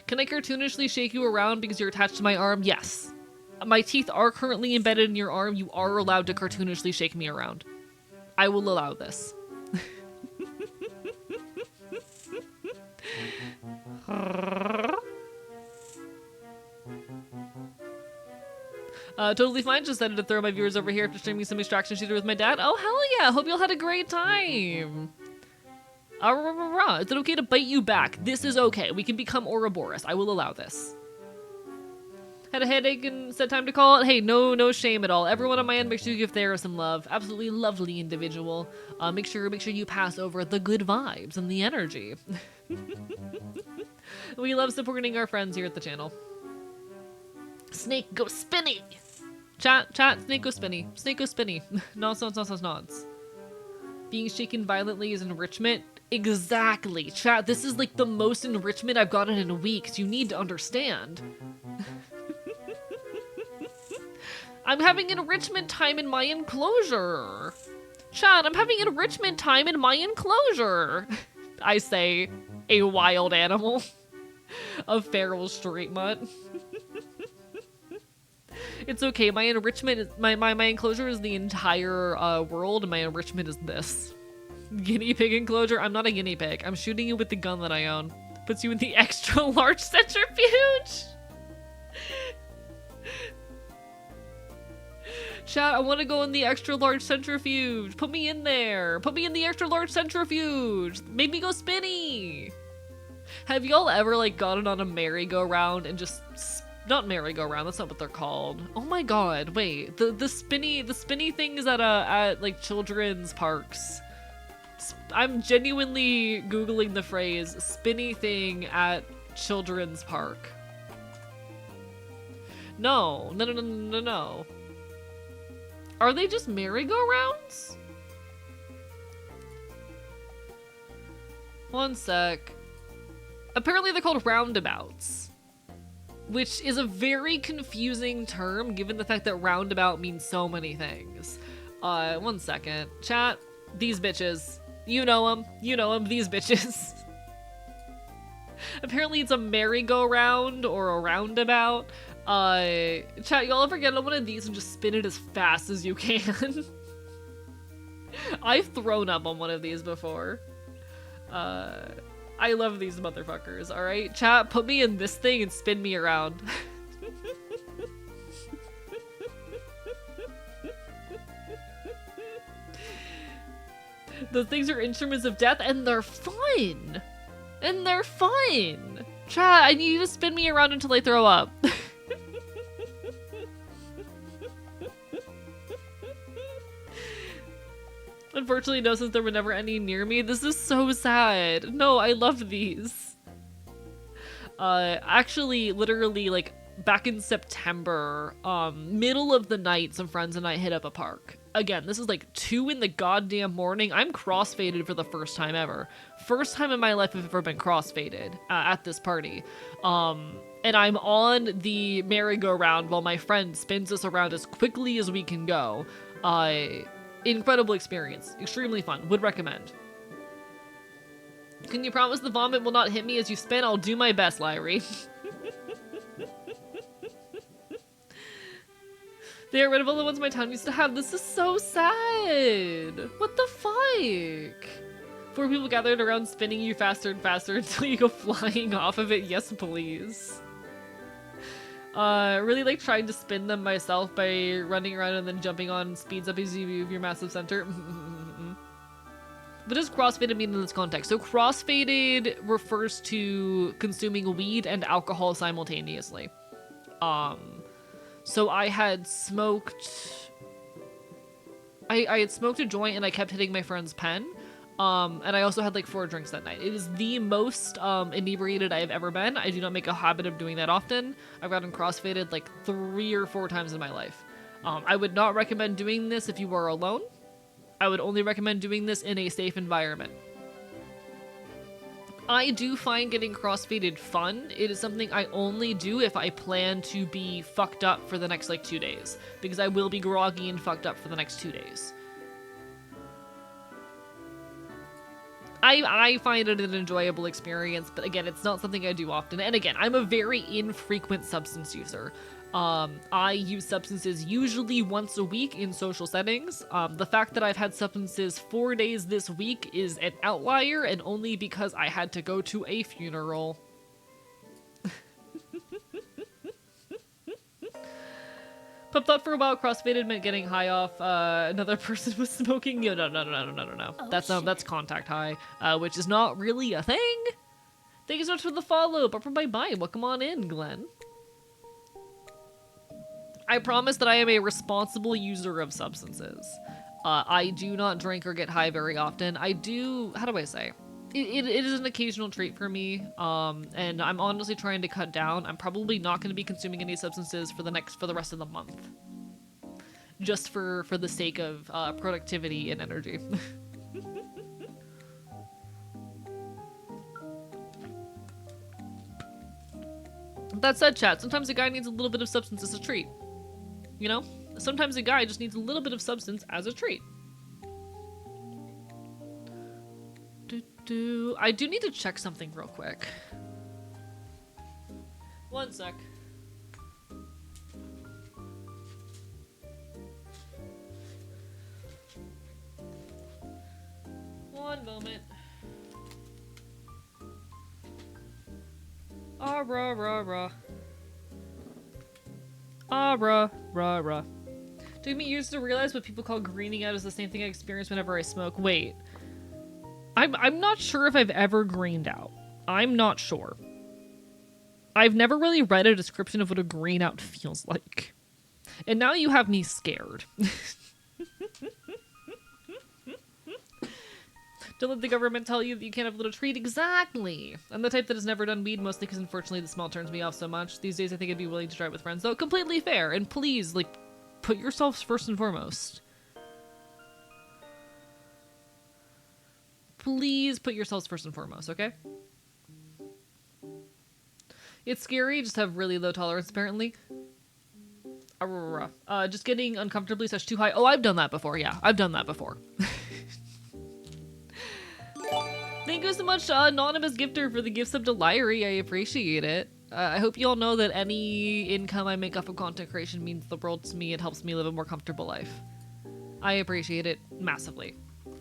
Can I cartoonishly shake you around because you're attached to my arm? Yes. My teeth are currently embedded in your arm. You are allowed to cartoonishly shake me around. I will allow this. Totally fine. Just decided to throw my viewers over here after streaming some extraction shooter with my dad. Oh, hell yeah. Hope y'all had a great time. Is it okay to bite you back? This is okay. We can become Ouroboros. I will allow this. Had a headache and said time to call it. Hey, no shame at all. Everyone on my end, make sure you give Thera some love. Absolutely lovely individual. Make sure you pass over the good vibes and the energy. We love supporting our friends here at the channel. Snake go spinny. Chat, snake go spinny. Snake go spinny. Nods. Being shaken violently is enrichment. Exactly. Chat, this is like the most enrichment I've gotten in weeks. You need to understand. I'm having enrichment time in my enclosure. Chat, I'm having enrichment time in my enclosure. I say, a wild animal. A feral street mutt. It's okay, my enrichment is, my enclosure is the entire world, and my enrichment is this. Guinea pig enclosure? I'm not a guinea pig. I'm shooting you with the gun that I own. Puts you in the extra large centrifuge! Chat, I want to go in the extra large centrifuge. Put me in there. Put me in the extra large centrifuge. Make me go spinny. Have y'all ever like gotten on a merry-go-round and just not merry-go-round, that's not what they're called. Oh my god, wait. The spinny things at like children's parks. I'm genuinely Googling the phrase spinny thing at children's park. No. Are they just merry-go-rounds? One sec. Apparently they're called roundabouts, which is a very confusing term given the fact that roundabout means so many things. One second. Chat, these bitches. You know them, these bitches. Apparently it's a merry-go-round or a roundabout. Chat, y'all ever get on one of these and just spin it as fast as you can? I've thrown up on one of these before. I love these motherfuckers, alright? Chat, put me in this thing and spin me around. Those things are instruments of death, and they're fun. And they're fun. Chat, I need you to spin me around until I throw up. Unfortunately, no, since there were never any near me. This is so sad. No, I love these. Actually, literally, like, back in September, middle of the night, some friends and I hit up a park. Again, this is like 2 in the goddamn morning. I'm crossfaded for the first time ever. First time in my life I've ever been crossfaded at this party. And I'm on the merry-go-round while my friend spins us around as quickly as we can go. Incredible experience. Extremely fun. Would recommend. Can you promise the vomit will not hit me as you spin? I'll do my best, Lyrie. They are rid of all the ones my town used to have. This is so sad. What the fuck? 4 people gathered around spinning you faster and faster until you go flying off of it. Yes, please. Really like trying to spin them myself by running around and then jumping on speeds up as you move your massive center. What does crossfaded mean in this context? So crossfaded refers to consuming weed and alcohol simultaneously. So I had smoked... I had smoked a joint and I kept hitting my friend's pen. And I also had like 4 drinks that night. It is the most inebriated I have ever been. I do not make a habit of doing that often. I've gotten crossfaded like 3 or 4 times in my life. I would not recommend doing this if you are alone. I would only recommend doing this in a safe environment. I do find getting crossfaded fun. It is something I only do if I plan to be fucked up for the next like 2 days. Because I will be groggy and fucked up for the next 2 days. I find it an enjoyable experience, but again, it's not something I do often. And again, I'm a very infrequent substance user. I use substances usually once a week in social settings. The fact that I've had substances 4 days this week is an outlier, and only because I had to go to a funeral. Pup thought for a while crossfaded meant getting high off another person was smoking. No. Oh, That's contact high, which is not really a thing. Thank you so much for the follow. But for bye. Welcome on in, Glenn. I promise that I am a responsible user of substances. I do not drink or get high very often. I do, how do I say? It is an occasional treat for me, and I'm honestly trying to cut down. I'm probably not going to be consuming any substances for the rest of the month. Just for the sake of productivity and energy. That said, chat, sometimes a guy needs a little bit of substance as a treat. You know? Sometimes a guy just needs a little bit of substance as a treat. I do need to check something real quick. One sec. One moment. Ah, rah, rah, rah. Ah, rah, rah, rah. Took me years to realize what people call greening out is the same thing I experience whenever I smoke. Wait. I'm not sure if I've ever greened out. I'm not sure. I've never really read a description of what a green out feels like. And now you have me scared. Don't let the government tell you that you can't have a little treat. Exactly. I'm the type that has never done weed, mostly because unfortunately the smell turns me off so much. These days I think I'd be willing to try it with friends, though. Completely fair. And please, like, put yourselves first and foremost. Please put yourselves first and foremost, okay? It's scary, just have really low tolerance, apparently. Just getting uncomfortably such too high. Oh, I've done that before, yeah. I've done that before. Thank you so much, Anonymous Gifter, for the gift sub to Lyrie. I appreciate it. I hope you all know that any income I make off of content creation means the world to me. It helps me live a more comfortable life. I appreciate it massively.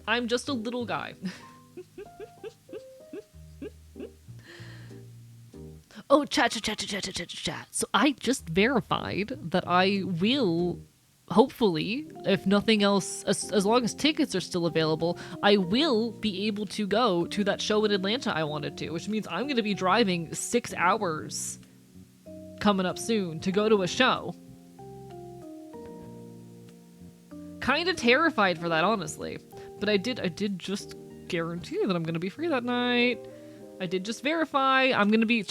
I'm just a little guy. Oh, chat. So I just verified that I will hopefully, if nothing else, as long as tickets are still available, I will be able to go to that show in Atlanta I wanted to, which means I'm going to be driving 6 hours coming up soon to go to a show. Kind of terrified for that, honestly. But I did just guarantee that I'm going to be free that night. I did just verify. I'm going to be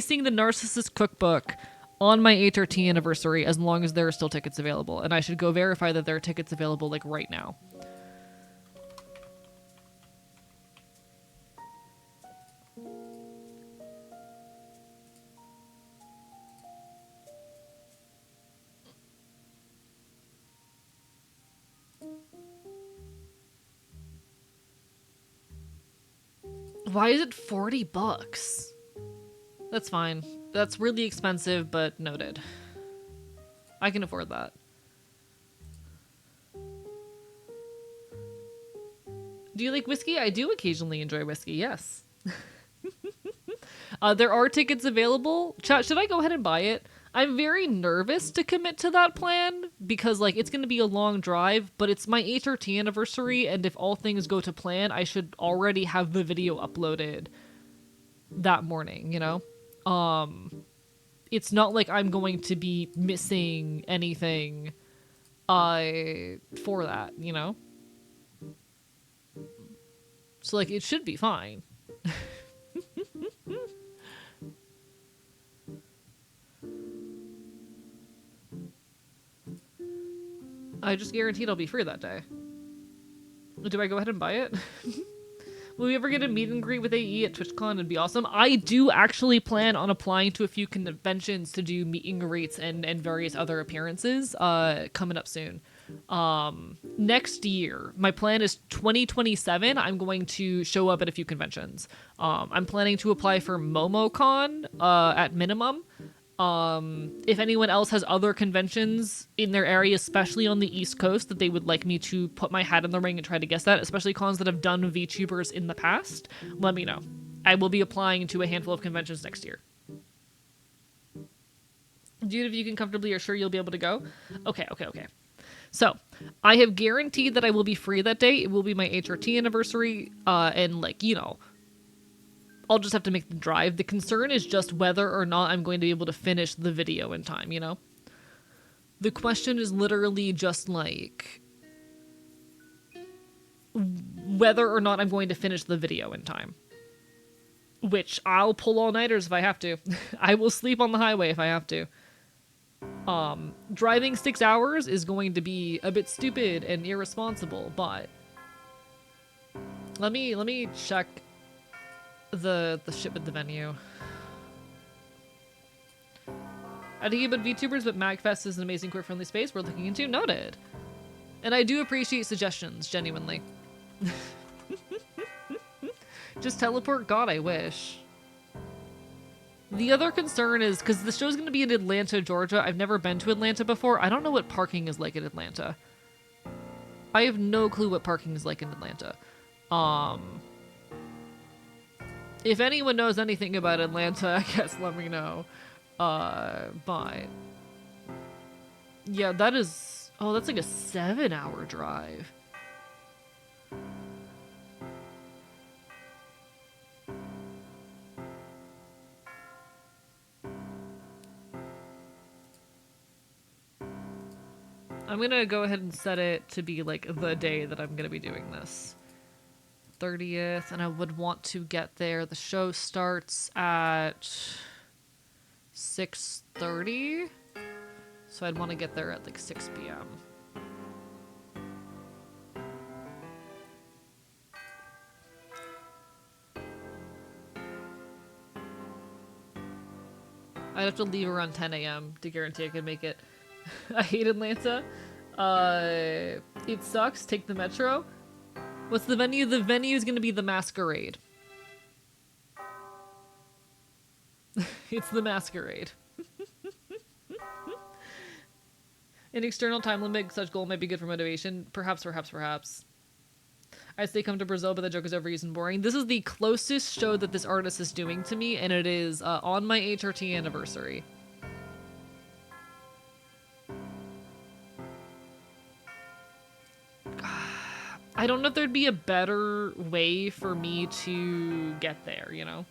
seeing the Narcissist Cookbook on my HRT anniversary as long as there are still tickets available. And I should go verify that there are tickets available like right now. Why is it $40? That's fine. That's really expensive, but noted. I can afford that. Do you like whiskey? I do occasionally enjoy whiskey, yes. There are tickets available. Chat, should I go ahead and buy it? I'm very nervous to commit to that plan because, like, it's going to be a long drive, but it's my HRT anniversary, and if all things go to plan, I should already have the video uploaded that morning, you know? It's not like I'm going to be missing anything for that, you know? So, like, it should be fine. I just guaranteed I'll be free that day. Do I go ahead and buy it? Will we ever get a meet and greet with AE at TwitchCon? It'd be awesome. I do actually plan on applying to a few conventions to do meet and greets and various other appearances coming up soon. Next year, my plan is 2027. I'm going to show up at a few conventions. I'm planning to apply for MomoCon at minimum. If anyone else has other conventions in their area, especially on the East Coast, that they would like me to put my hat in the ring and try to guess that, especially cons that have done VTubers in the past, let me know. I will be applying to a handful of conventions next year. Dude, if you can comfortably, you're sure you'll be able to go? Okay. So, I have guaranteed that I will be free that day. It will be my HRT anniversary, and, like, you know, I'll just have to make the drive. The concern is just whether or not I'm going to be able to finish the video in time, you know? The question is literally just, like, whether or not I'm going to finish the video in time. Which, I'll pull all-nighters if I have to. I will sleep on the highway if I have to. Driving 6 hours is going to be a bit stupid and irresponsible, but let me check the ship at the venue. I think about VTubers, but MagFest is an amazing queer friendly space we're looking into. Noted. And I do appreciate suggestions, genuinely. Just teleport? God, I wish. The other concern is, because the show's going to be in Atlanta, Georgia. I've never been to Atlanta before. I don't know what parking is like in Atlanta. I have no clue what parking is like in Atlanta. If anyone knows anything about Atlanta, I guess let me know. But yeah, that is, oh, that's like a 7-hour drive. I'm gonna go ahead and set it to be like the day that I'm gonna be doing this. 30th, and I would want to get there. The show starts at 6:30, so I'd want to get there at like 6 p.m. I'd have to leave around 10 a.m. to guarantee I could make it. I hate Atlanta. It sucks. Take the metro. What's the venue? The venue is going to be the Masquerade. It's the Masquerade. An external time limit, such goal might be good for motivation. Perhaps. I say come to Brazil, but the joke is overused and boring. This is the closest show that this artist is doing to me, and it is on my HRT anniversary. I don't know if there'd be a better way for me to get there, you know?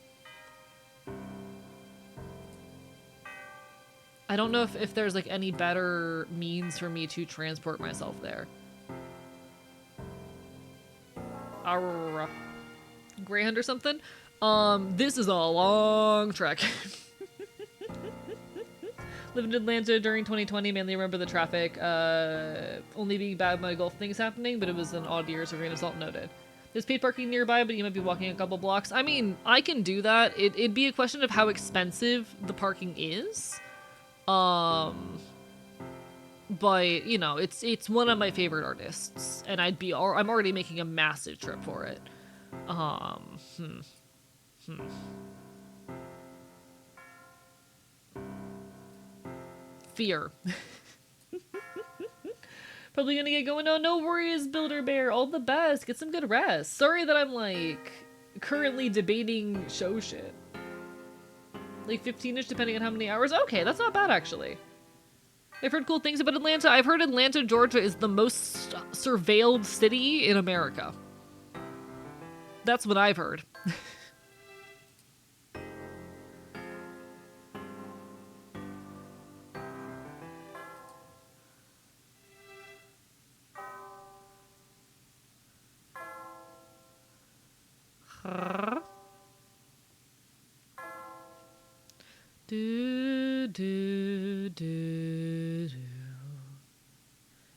I don't know if there's like any better means for me to transport myself there. Greyhound or something? This is a long trek. Lived in Atlanta during 2020, mainly remember the traffic, only being bad when golf things happening, but it was an odd year, so grain of salt noted. There's paid parking nearby, but you might be walking a couple blocks. I mean, I can do that. It'd be a question of how expensive the parking is. But, you know, it's one of my favorite artists, and I'm already making a massive trip for it. Fear. Probably gonna get going. Oh, no worries, Builder Bear. All the best. Get some good rest. Sorry that I'm, like, currently debating show shit. Like 15-ish, depending on how many hours. Okay, that's not bad, actually. I've heard cool things about Atlanta. I've heard Atlanta, Georgia is the most surveilled city in America. That's what I've heard.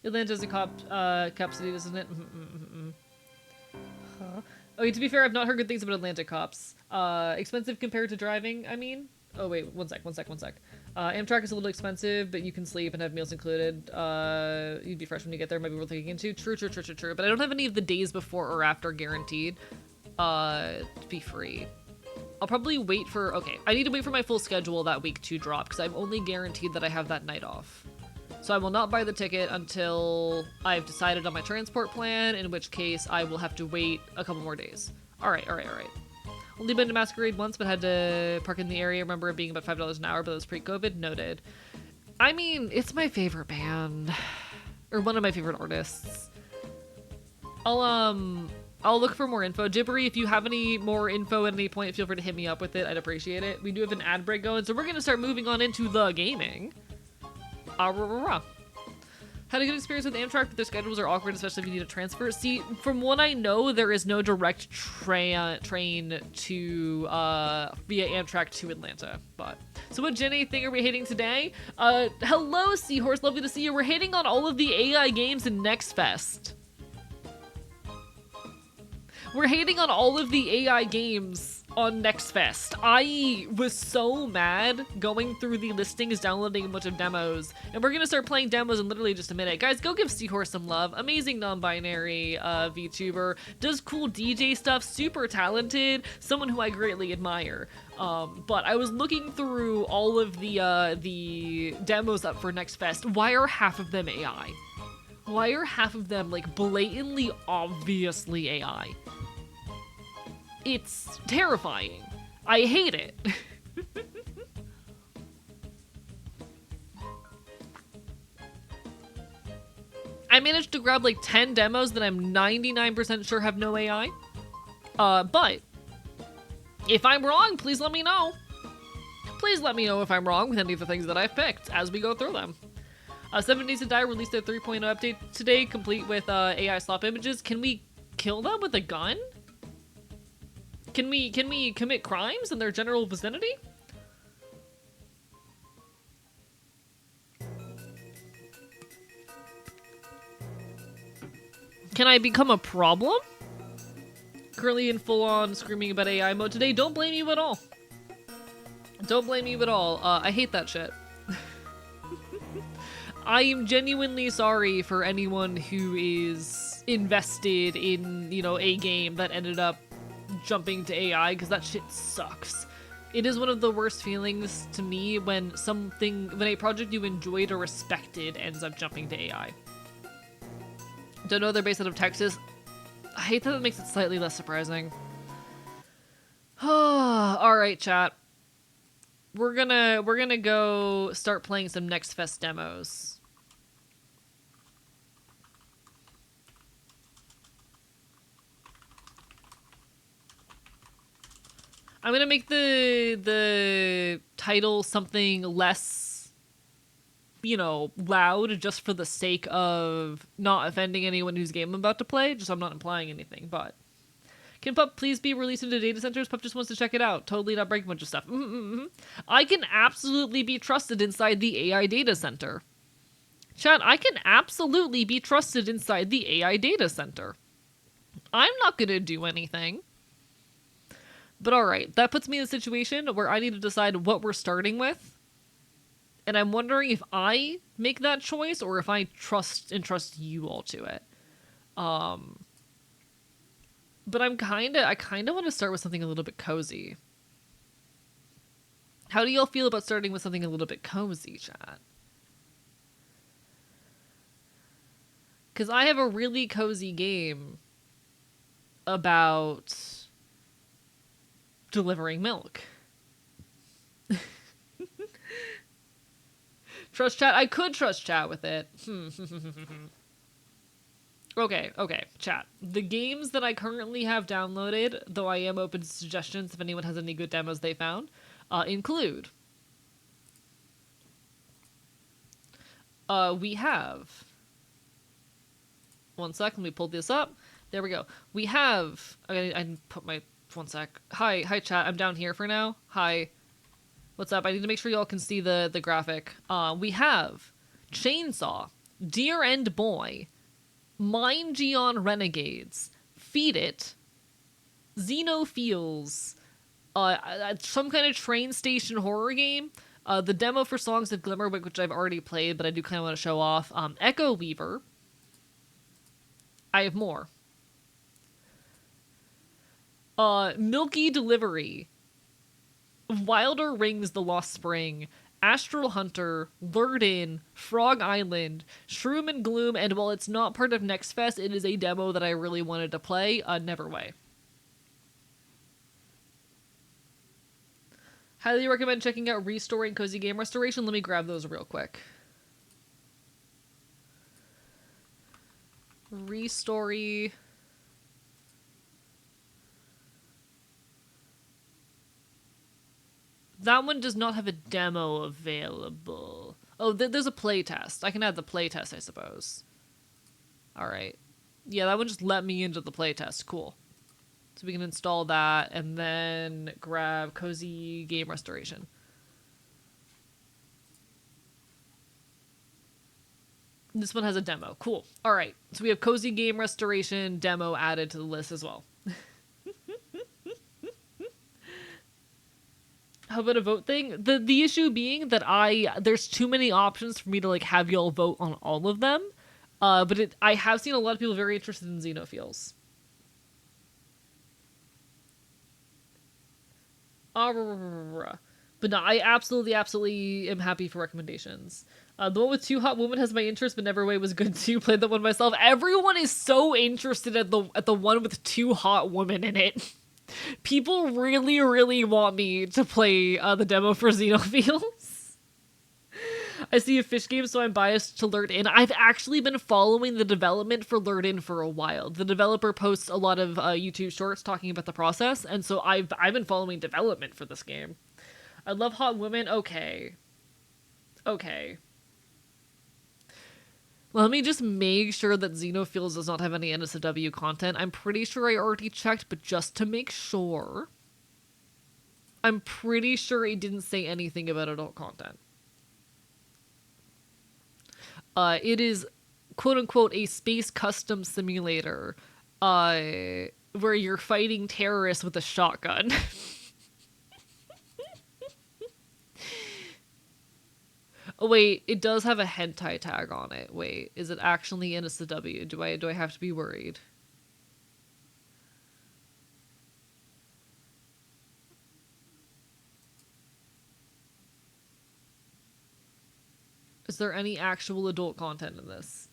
Atlanta's a cop city, isn't it? Okay, to be fair, I've not heard good things about Atlanta cops. Expensive compared to driving, I mean? Oh, wait, one sec. Amtrak is a little expensive, but you can sleep and have meals included. You'd be fresh when you get there, might be worth looking into. True. But I don't have any of the days before or after guaranteed to be free. I'll probably wait for... Okay, I need to wait for my full schedule that week to drop, because I'm only guaranteed that I have that night off. So I will not buy the ticket until I've decided on my transport plan, in which case I will have to wait a couple more days. Alright. Only been to Masquerade once, but had to park in the area. Remember it being about $5 an hour, but it was pre-COVID. Noted. I mean, it's my favorite band. Or one of my favorite artists. I'll look for more info. Jibbery, if you have any more info at any point, feel free to hit me up with it. I'd appreciate it. We do have an ad break going, so we're going to start moving on into the gaming. Had a good experience with Amtrak, but their schedules are awkward, especially if you need a transfer. See, from what I know, there is no direct train to via Amtrak to Atlanta. But so what Jenny thing are we hitting today? Hello, Seahorse. Lovely to see you. We're hitting on all of the AI games in Next Fest. We're hating on all of the AI games on Next Fest. I was so mad going through the listings, downloading a bunch of demos, and we're gonna start playing demos in literally just a minute. Guys, go give Seahorse some love. Amazing non-binary VTuber, does cool DJ stuff, super talented, someone who I greatly admire. But I was looking through all of the demos up for Next Fest. Why are half of them AI? Why are half of them, like, blatantly, obviously AI? It's terrifying. I hate it. I managed to grab, like, 10 demos that I'm 99% sure have no AI. But if I'm wrong, please let me know. Please let me know if I'm wrong with any of the things that I've picked as we go through them. 7 Days to Die released their 3.0 update today, complete with AI slop images. Can we kill them with a gun? Can we commit crimes in their general vicinity? Can I become a problem? Currently in full-on screaming about AI mode today. Don't blame you at all. Don't blame you at all. I hate that shit. I am genuinely sorry for anyone who is invested in, you know, a game that ended up jumping to AI, because that shit sucks. It is one of the worst feelings to me when when a project you enjoyed or respected ends up jumping to AI. Don't know they're based out of Texas. I hate that it makes it slightly less surprising. Alright, chat. We're gonna go start playing some Next Fest demos. I'm gonna make the title something less, loud, just for the sake of not offending anyone whose game I'm about to play. Just I'm not implying anything, but. Can Pup please be released into data centers? Pup just wants to check it out. Totally not breaking a bunch of stuff. I can absolutely be trusted inside the AI data center. Chat, I can absolutely be trusted inside the AI data center. I'm not gonna do anything. But alright, that puts me in a situation where I need to decide what we're starting with. And I'm wondering if I make that choice or if I entrust you all to it. But I kind of want to start with something a little bit cozy. How do y'all feel about starting with something a little bit cozy, chat? Because I have a really cozy game about delivering milk. Trust chat? I could trust chat with it. Okay, chat. The games that I currently have downloaded, though I am open to suggestions if anyone has any good demos they found, include... we have... One sec, let me pull this up. There we go. We have... I put my... One sec. Hi chat, I'm down here for now. Hi. What's up? I need to make sure y'all can see the graphic. We have Chainsaw, Deer End Boy, Mine Geon Renegades, Feed It, Xenophiles, some kind of train station horror game, the demo for Songs of Glimmerwick, which I've already played, but I do kind of want to show off, Echo Weaver. I have more. Milky Delivery, Wilder Rings The Lost Spring, Astral Hunter, Lured In, Frog Island, Shroom and Gloom, and while it's not part of Next Fest, it is a demo that I really wanted to play, Neverway. Highly recommend checking out Restoring Cozy Game Restoration. Let me grab those real quick. Restory... That one does not have a demo available. Oh, there's a playtest. I can add the playtest, I suppose. Alright. Yeah, that one just let me into the playtest. Cool. So we can install that and then grab Cozy Game Restoration. This one has a demo. Cool. Alright. So we have Cozy Game Restoration demo added to the list as well. How about a vote thing? The issue being that there's too many options for me to like have y'all vote on all of them. But I have seen a lot of people very interested in Xenophiles. But no, I absolutely am happy for recommendations. The one with Two Hot Women has my interest, but Neverway was good too. Played that one myself. Everyone is so interested at the one with Two Hot Women in it. People really, really want me to play the demo for Xenophiles. I see a fish game, so I'm biased to Lured In. I've actually been following the development for Lured In for a while. The developer posts a lot of YouTube shorts talking about the process, and so I've been following development for this game. I love hot women. Okay. Let me just make sure that Xenophiles does not have any NSFW content. I'm pretty sure I already checked, but just to make sure, I'm pretty sure it didn't say anything about adult content. It is, quote-unquote, a space custom simulator, where you're fighting terrorists with a shotgun. Oh wait, it does have a hentai tag on it. Wait, is it actually NSFW? Do I have to be worried? Is there any actual adult content in this?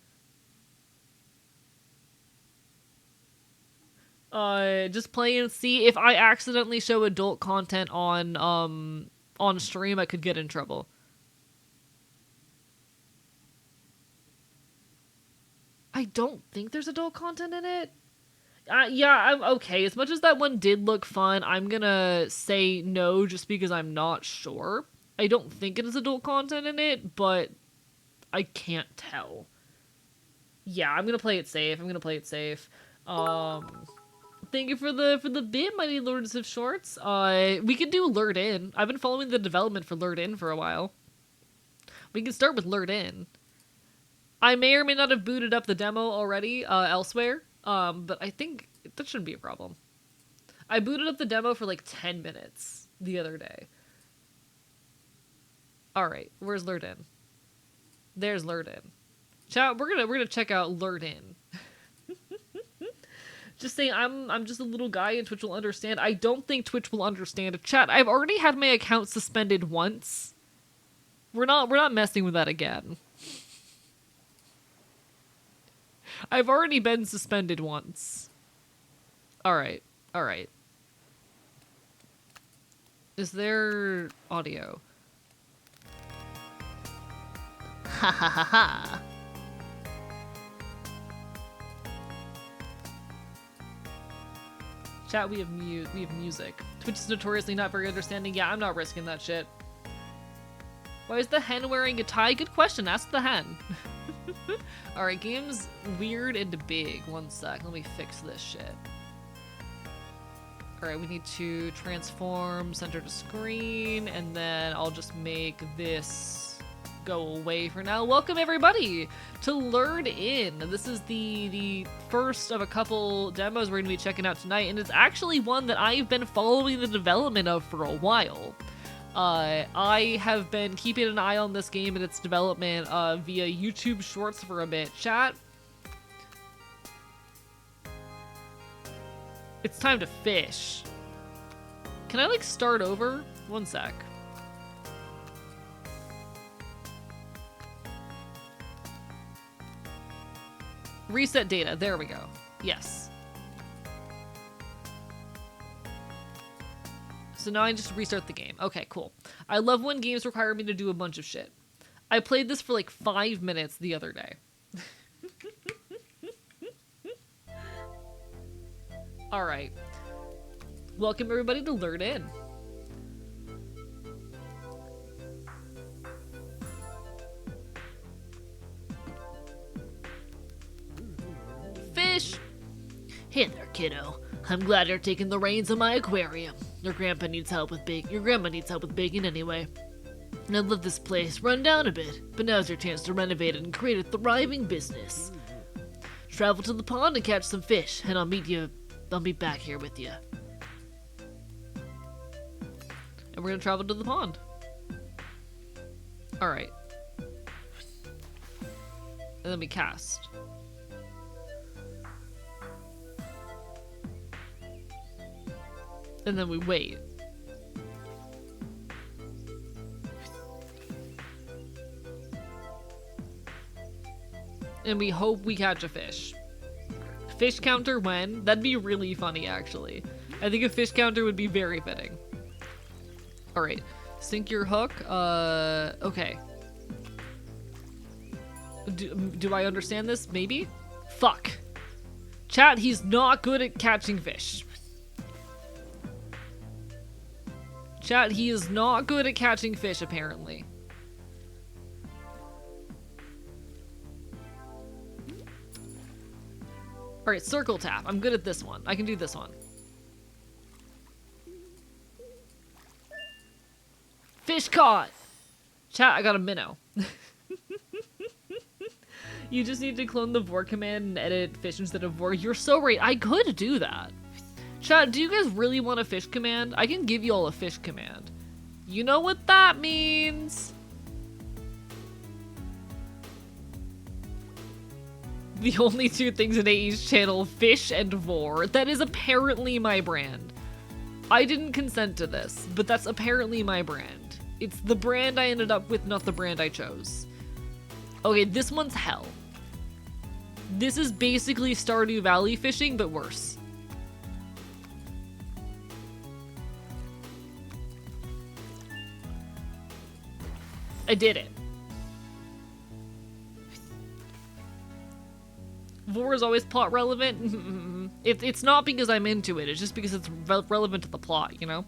Just play and see. If I accidentally show adult content on stream, I could get in trouble. I don't think there's adult content in it. Yeah, I'm okay. As much as that one did look fun, I'm gonna say no just because I'm not sure. I don't think it is adult content in it, but I can't tell. Yeah, I'm gonna play it safe. I'm gonna play it safe. Thank you for the bit, Mighty Lords of Shorts. We could do Lured In. I've been following the development for Lured In for a while. We can start with Lured In. I may or may not have booted up the demo already elsewhere, but I think that shouldn't be a problem. I booted up the demo for like 10 minutes the other day. All right, where's Lured In? There's Lured In. Chat, we're gonna check out Lured In. Just saying, I'm just a little guy and Twitch will understand. I don't think Twitch will understand. Chat, I've already had my account suspended once. We're not messing with that again. I've already been suspended once. Alright. Alright. Is there audio? Ha ha ha ha. Chat, we have music. Twitch is notoriously not very understanding. Yeah, I'm not risking that shit. Why is the hen wearing a tie? Good question. Ask the hen. Alright, game's weird and big. One sec. Let me fix this shit. Alright, we need to transform center to screen, and then I'll just make this go away for now. Welcome everybody to Lured In. This is the first of a couple demos we're going to be checking out tonight, and it's actually one that I've been following the development of for a while. I have been keeping an eye on this game and its development via YouTube Shorts for a bit. Chat, it's time to fish. Can I like start over? One sec. Reset data. There we go. Yes. So now I just restart the game. Okay, cool. I love when games require me to do a bunch of shit. I played this for like 5 minutes the other day. Alright. Welcome everybody to Lured In. Fish! Hey there, kiddo. I'm glad you're taking the reins of my aquarium. Your grandma needs help with baking anyway. And I love this place run down a bit, but now's your chance to renovate it and create a thriving business. Travel to the pond and catch some fish, and I'll meet back here with you. And we're gonna travel to the pond. Alright. And then we cast. And then we wait. And we hope we catch a fish. Fish counter when? That'd be really funny, actually. I think a fish counter would be very fitting. Alright. Sink your hook. Okay. Do I understand this? Maybe? Fuck. Chat, he's not good at catching fish. Chat, he is not good at catching fish, apparently. Alright, circle tap. I'm good at this one. I can do this one. Fish caught! Chat, I got a minnow. You just need to clone the vor command and edit fish instead of vor. You're so right. I could do that. Chat, do you guys really want a fish command? I can give you all a fish command. You know what that means? The only two things in AE's channel, fish and vor. That is apparently my brand. I didn't consent to this, but that's apparently my brand. It's the brand I ended up with, not the brand I chose. Okay, this one's hell. This is basically Stardew Valley fishing, but worse. I did it. Vor is always plot relevant. It's not because I'm into it, it's just because it's relevant to the plot, you know?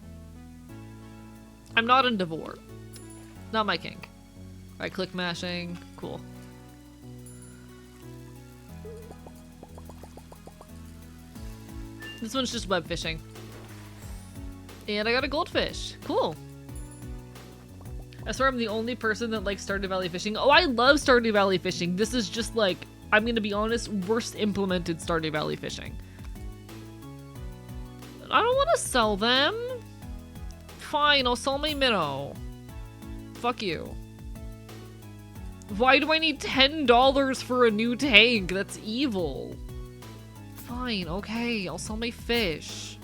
I'm not into vor. Not my kink. Alright, click mashing. Cool. This one's just web fishing. And I got a goldfish. Cool. I swear I'm the only person that likes Stardew Valley fishing. Oh, I love Stardew Valley fishing. This is just like, I'm gonna be honest, worst implemented Stardew Valley fishing. I don't want to sell them. Fine, I'll sell my minnow. Fuck you. Why do I need $10 for a new tank? That's evil. Fine, okay, I'll sell my fish.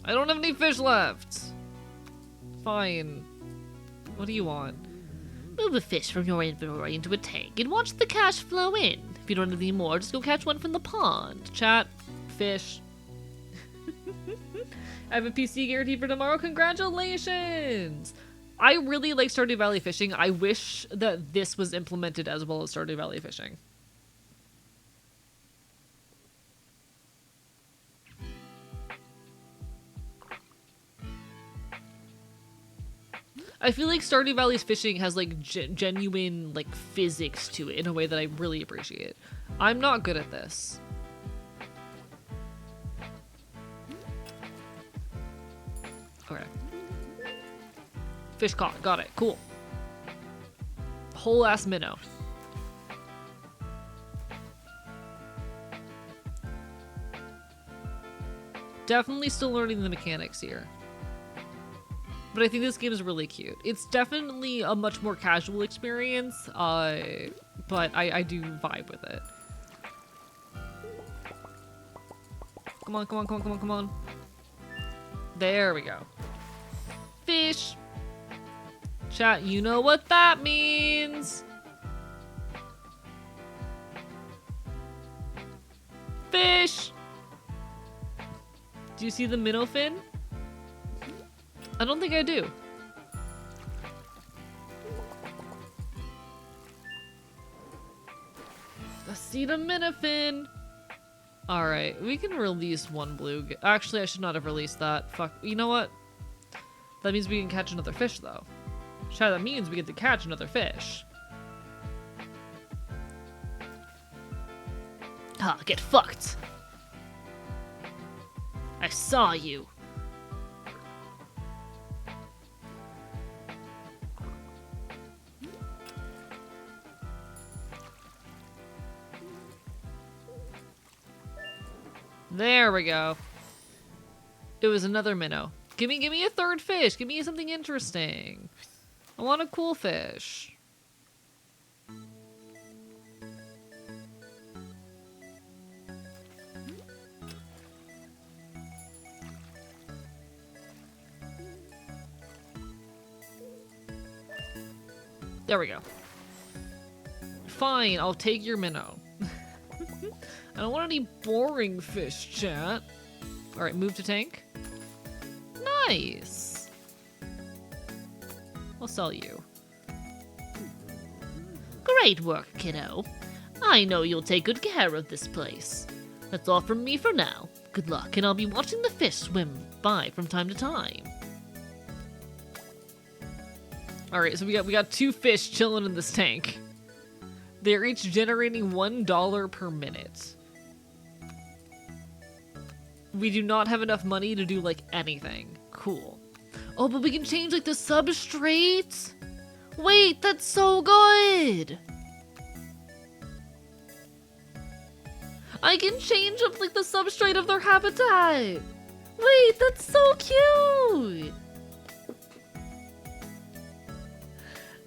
I don't have any fish left. Fine. What do you want? Move a fish from your inventory into a tank and watch the cash flow in. If you don't have any more, just go catch one from the pond. Chat. Fish. I have a PC guarantee for tomorrow. Congratulations! I really like Stardew Valley fishing. I wish that this was implemented as well as Stardew Valley fishing. I feel like Stardew Valley's fishing has like genuine like physics to it in a way that I really appreciate. I'm not good at this. Okay. Fish caught. Got it. Cool. Whole ass minnow. Definitely still learning the mechanics here. But I think this game is really cute. It's definitely a much more casual experience, but I do vibe with it. Come on, come on, come on, come on, come on. There we go. Fish! Chat, you know what that means! Fish! Do you see the minnow fin? I don't think I do. I see the minnow fin! Alright, we can release one blue. Actually, I should not have released that. Fuck. You know what? That means we can catch another fish, though. Chat, that means we get to catch another fish. Ah, get fucked. I saw you. There we go. It was another minnow. Give me a third fish. Give me something interesting. I want a cool fish. There we go. Fine, I'll take your minnow. I don't want any boring fish, chat. Alright, move to tank. Nice. I'll sell you. Great work, kiddo. I know you'll take good care of this place. That's all from me for now. Good luck, and I'll be watching the fish swim by from time to time. Alright, so we got two fish chilling in this tank. They're each generating $1 per minute. We do not have enough money to do, like, anything. Cool. Oh, but we can change, like, the substrate? Wait, that's so good! I can change up, like, the substrate of their habitat! Wait, that's so cute!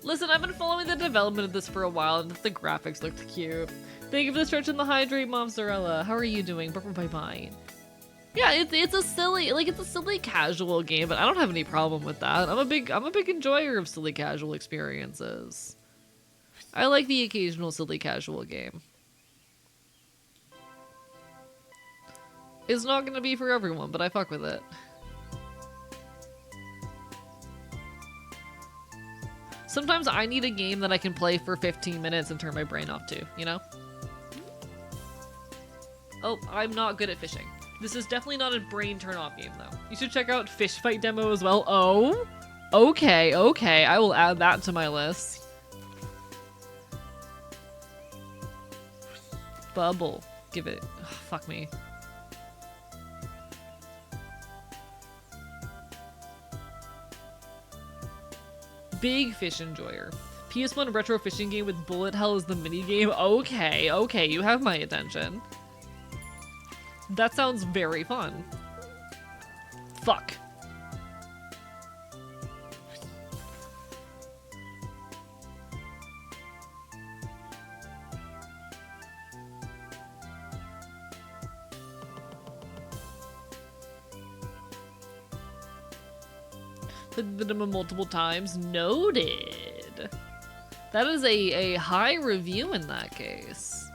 Listen, I've been following the development of this for a while, and the graphics looked cute. Thank you for the stretch and the hydrate, Mozzarella. How are you doing? Bye-bye. Yeah, it's a silly casual game, but I don't have any problem with that. I'm a big enjoyer of silly casual experiences. I like the occasional silly casual game. It's not gonna be for everyone, but I fuck with it. Sometimes I need a game that I can play for 15 minutes and turn my brain off to, you know? Oh, I'm not good at fishing. This is definitely not a brain turn-off game, though. You should check out Fish Fight demo as well. Oh? Okay, okay. I will add that to my list. Bubble. Give it. Ugh, fuck me. Big fish enjoyer. PS1 retro fishing game with bullet hell is the minigame. Okay, okay, you have my attention. That sounds very fun. Fuck. Played the demo multiple times. Noted. That is a high review in that case.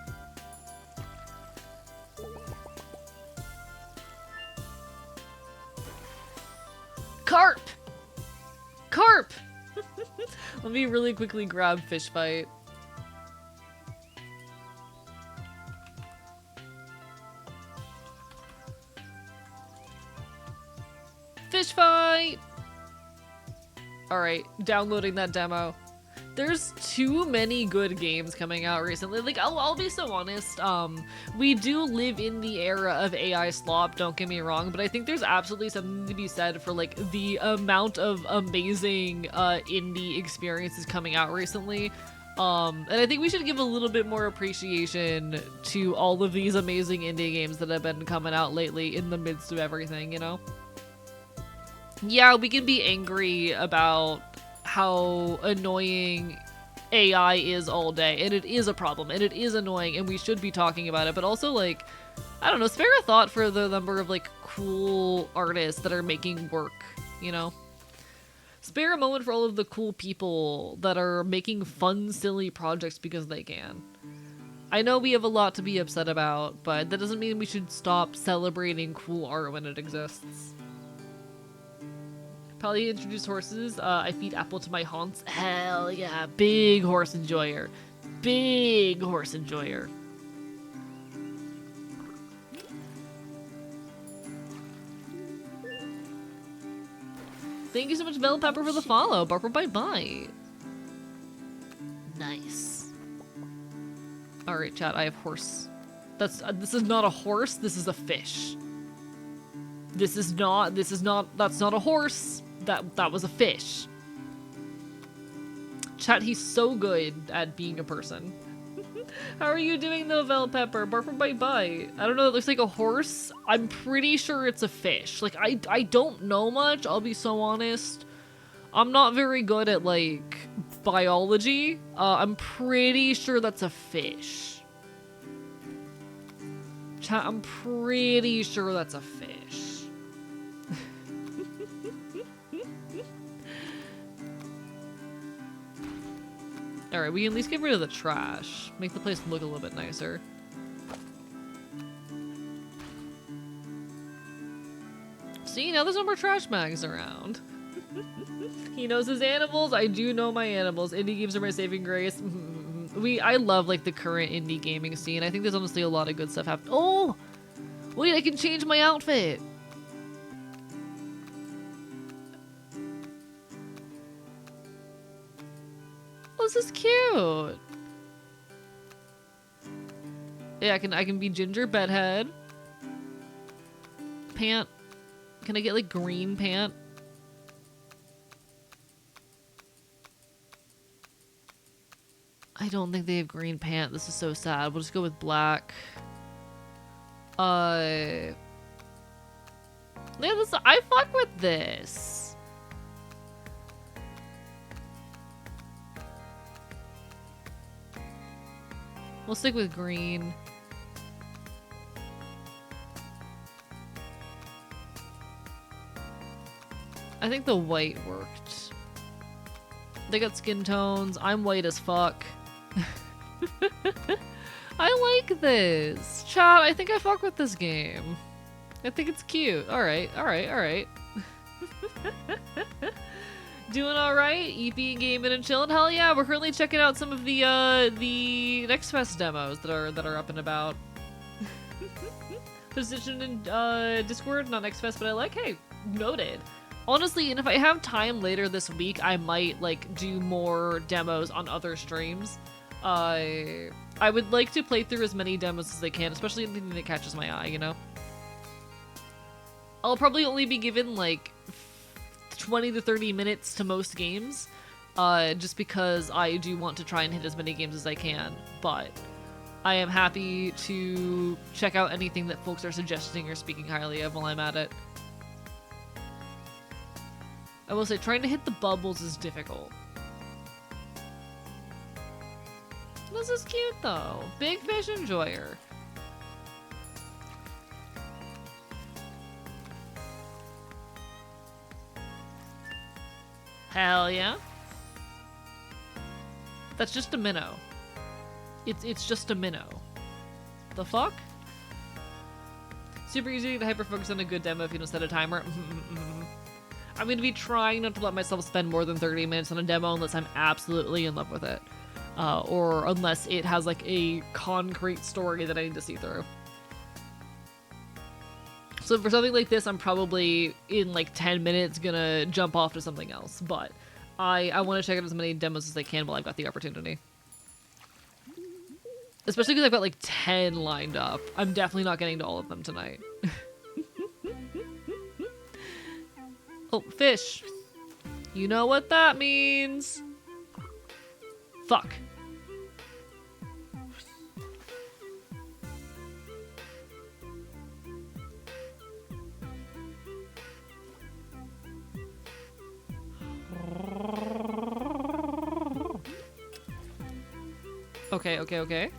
Carp! Carp! Let me really quickly grab Fish Fight. Fish Fight! Alright, downloading that demo. There's too many good games coming out recently. Like, I'll be so honest, we do live in the era of AI slop, don't get me wrong, but I think there's absolutely something to be said for, like, the amount of amazing, indie experiences coming out recently. And I think we should give a little bit more appreciation to all of these amazing indie games that have been coming out lately in the midst of everything, you know? Yeah, we can be angry about how annoying AI is all day, and it is a problem, and it is annoying, and we should be talking about it, but also, like, I don't know, spare a thought for the number of, like, cool artists that are making work, you know? Spare a moment for all of the cool people that are making fun, silly projects because they can. I know we have a lot to be upset about, but that doesn't mean we should stop celebrating cool art when it exists. Probably introduce horses. I feed apple to my haunts. Hell yeah. Big horse enjoyer. Big horse enjoyer. Thank you so much, Bell Pepper, for the follow. Barker bye bye. Nice. Alright, chat, I have horse. This is not a horse, this is a fish. That's not a horse. That was a fish. Chat, he's so good at being a person. How are you doing though, Vel Pepper? Barker bye bye. I don't know, it looks like a horse. I'm pretty sure it's a fish. Like, I don't know much, I'll be so honest. I'm not very good at, like, biology. I'm pretty sure that's a fish. Chat, I'm pretty sure that's a fish. Alright, we can at least get rid of the trash. Make the place look a little bit nicer. See, now there's no more trash bags around. He knows his animals. I do know my animals. Indie games are my saving grace. I love, like, the current indie gaming scene. I think there's honestly a lot of good stuff happening. Oh! Wait, I can change my outfit! This is cute. Yeah, I can be Ginger Bedhead. Pant. Can I get, like, green pant? I don't think they have green pant. This is so sad. We'll just go with black. Yeah, I fuck with this. We'll stick with green. I think the white worked. They got skin tones. I'm white as fuck. I like this. Chat, I think I fuck with this game. I think it's cute. Alright, alright, alright. Doing alright? EP gaming and chilling? Hell yeah, we're currently checking out some of the Next Fest demos that are up and about. Position in Discord, not next fest, but I like, hey, noted. Honestly, and if I have time later this week, I might like do more demos on other streams. I would like to play through as many demos as I can, especially anything that catches my eye, you know? I'll probably only be given like 20 to 30 minutes to most games, just because I do want to try and hit as many games as I can, but I am happy to check out anything that folks are suggesting or speaking highly of while I'm at it. I will say, trying to hit the bubbles is difficult. This is cute though. Big fish enjoyer. Hell yeah. That's just a minnow. It's just a minnow. The fuck? Super easy to hyper-focus on a good demo if you don't set a timer. I'm going to be trying not to let myself spend more than 30 minutes on a demo unless I'm absolutely in love with it. Or unless it has like a concrete story that I need to see through. So for something like this, I'm probably in like 10 minutes gonna jump off to something else. But I want to check out as many demos as I can while I've got the opportunity. Especially because I've got like 10 lined up. I'm definitely not getting to all of them tonight. Oh, fish. You know what that means. Fuck. Okay.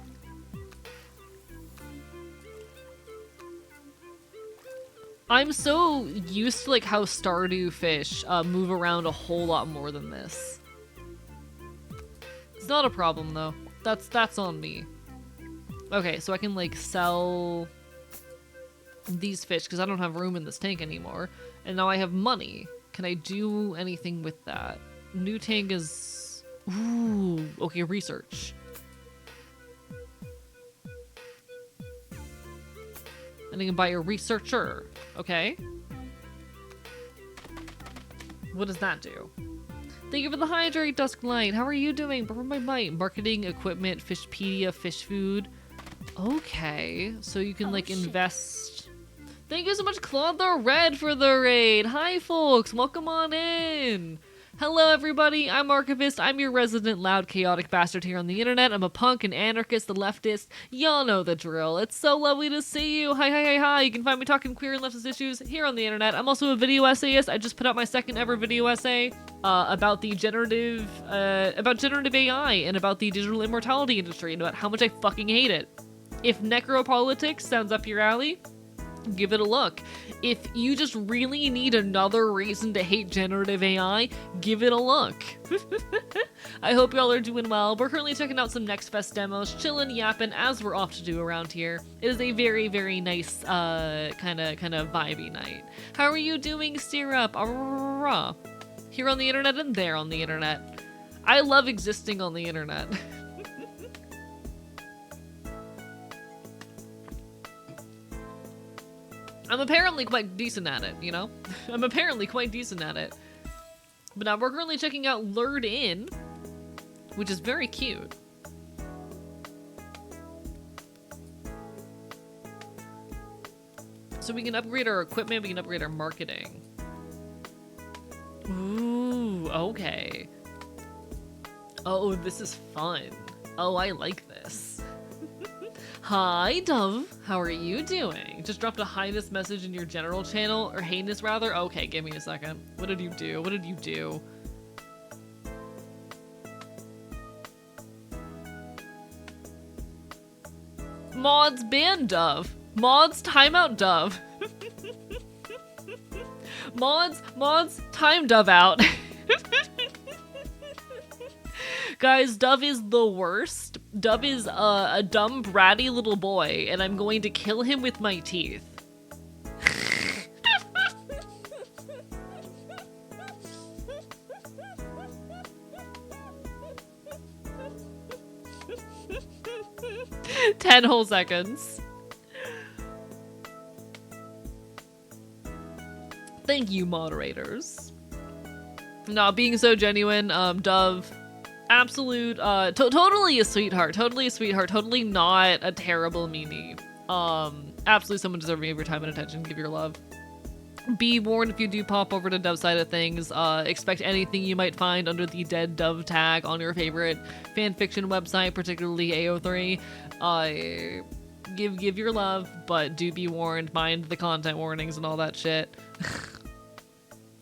I'm so used to like how Stardew fish move around a whole lot more than this. It's not a problem though. That's on me. Okay, so I can like sell these fish because I don't have room in this tank anymore. And now I have money. Can I do anything with that? New tank is... Ooh, okay, research. And I can buy a researcher. Okay. What does that do? Thank you for the hydrate, Dusklight. How are you doing? Burn my might. Marketing, equipment, Fishpedia, fish food. Okay. So you can like invest. Thank you so much, Claude the Red, for the raid. Hi, folks. Welcome on in. Hello, everybody. I'm Archivist. I'm your resident loud, chaotic bastard here on the internet. I'm a punk, an anarchist, a leftist. Y'all know the drill. It's so lovely to see you. Hi. You can find me talking queer and leftist issues here on the internet. I'm also a video essayist. I just put out my second ever video essay about the generative AI and about the digital immortality industry and about how much I fucking hate it. If necropolitics sounds up your alley, give it a look. If you just really need another reason to hate generative AI, give it a look. I hope y'all are doing well. We're currently checking out some Next Fest demos, chillin', yapping, as we're off to do around here. It is a very, very nice, kind of vibey night. How are you doing, Syrup? Here on the internet and there on the internet. I love existing on the internet. I'm apparently quite decent at it, you know? I'm apparently quite decent at it. But now we're currently checking out Lured In, which is very cute. So we can upgrade our equipment, we can upgrade our marketing. Ooh, okay. Oh, this is fun. Oh, I like this. Hi, Dove. How are you doing? Just dropped a highness message in your general channel, or heinous rather. Okay, give me a second. What did you do? What did you do? Mods ban Dove. Mods timeout Dove. Mods time Dove out. Guys, Dove is the worst. Dove is a dumb, bratty little boy, and I'm going to kill him with my teeth. Ten whole seconds. Thank you, moderators. No, being so genuine, Dove, absolute, totally a sweetheart, totally not a terrible meanie. Absolutely someone deserving of your time and attention. Give your love. Be warned if you do pop over to Dove side of things, expect anything you might find under the dead Dove tag on your favorite fanfiction website, particularly AO3. Give your love, but do be warned, mind the content warnings and all that shit.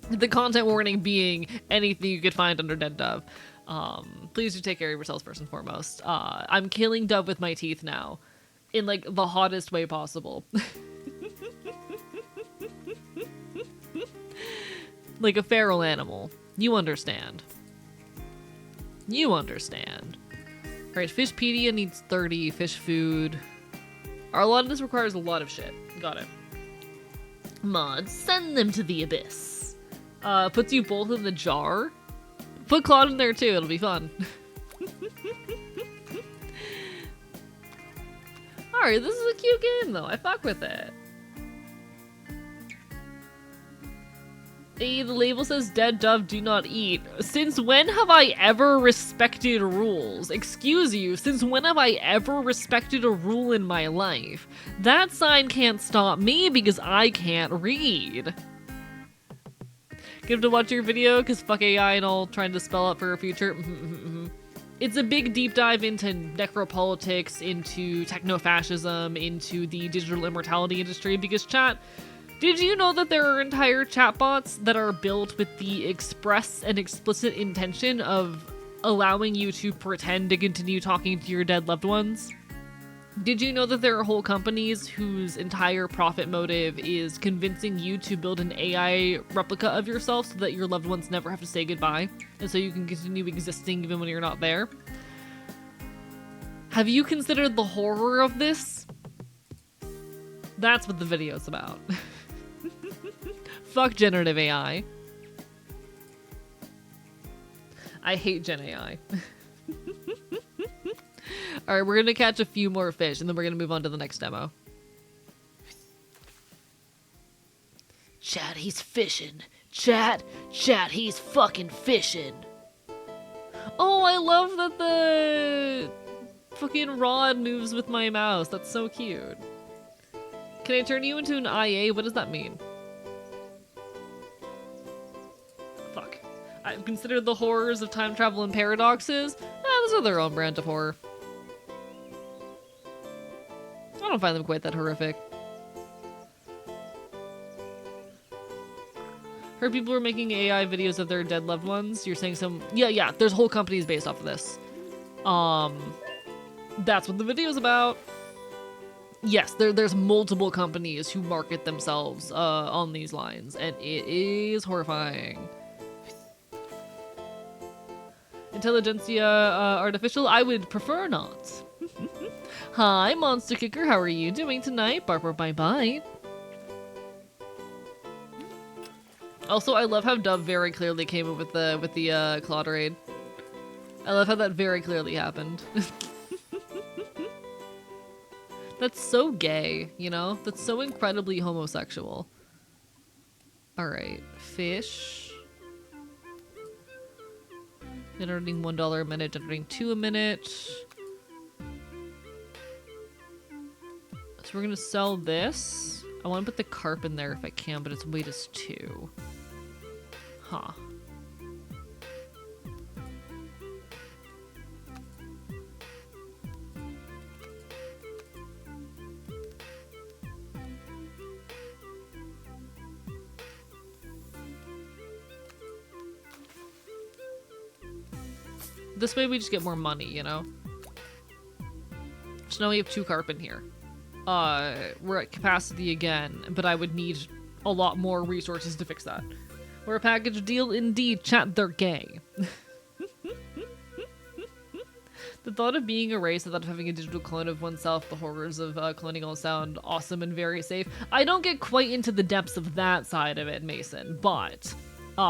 The content warning being anything you could find under dead Dove. Please do take care of yourselves first and foremost. I'm killing Dove with my teeth now. In, like, the hottest way possible. Like a feral animal. You understand. You understand. Alright, Fishpedia needs 30. Fish food. A lot of this requires a lot of shit. Got it. Mods, send them to the abyss. Puts you both in the jar. Put Claude in there too, it'll be fun. Alright, this is a cute game though. I fuck with it. Hey, the label says dead dove do not eat. Since when have I ever respected rules? Excuse you, since when have I ever respected a rule in my life? That sign can't stop me because I can't read. Give to watch your video because fuck AI and all trying to spell out for a future. It's a big deep dive into necropolitics, into techno-fascism, into the digital immortality industry because chat, did you know that there are entire chatbots that are built with the express and explicit intention of allowing you to pretend to continue talking to your dead loved ones? Did you know that there are whole companies whose entire profit motive is convincing you to build an AI replica of yourself so that your loved ones never have to say goodbye, and so you can continue existing even when you're not there? Have you considered the horror of this? That's what the video's about. Fuck generative AI. I hate Gen AI. Alright, we're gonna catch a few more fish and then we're gonna move on to the next demo. Chat, he's fishing. Chat, he's fucking fishing. Oh, I love that the fucking rod moves with my mouse. That's so cute. Can I turn you into an IA? What does that mean? Fuck. I've considered the horrors of time travel and paradoxes. Those are their own brand of horror. I don't find them quite that horrific. Heard people were making AI videos of their dead loved ones. You're saying some... Yeah, there's whole companies based off of this. That's what the video's about. Yes, there's multiple companies who market themselves on these lines, and it is horrifying. Intelligentsia artificial? I would prefer not. Hi, Monster Kicker, how are you doing tonight? Barber bye bye. Also, I love how Dove very clearly came up with the Claude raid. I love how that very clearly happened. That's so gay, you know? That's so incredibly homosexual. Alright, fish. Generating $1 a minute, generating 2 a minute. So we're gonna sell this. I want to put the carp in there if I can, but its weight is 2. Huh. This way we just get more money, you know? So now we have 2 carp in here. We're at capacity again, but I would need a lot more resources to fix that. We're a package deal indeed. Chat, they're gay. The thought of being erased, the thought of having a digital clone of oneself, the horrors of cloning all sound awesome and very safe. I don't get quite into the depths of that side of it, Mason, but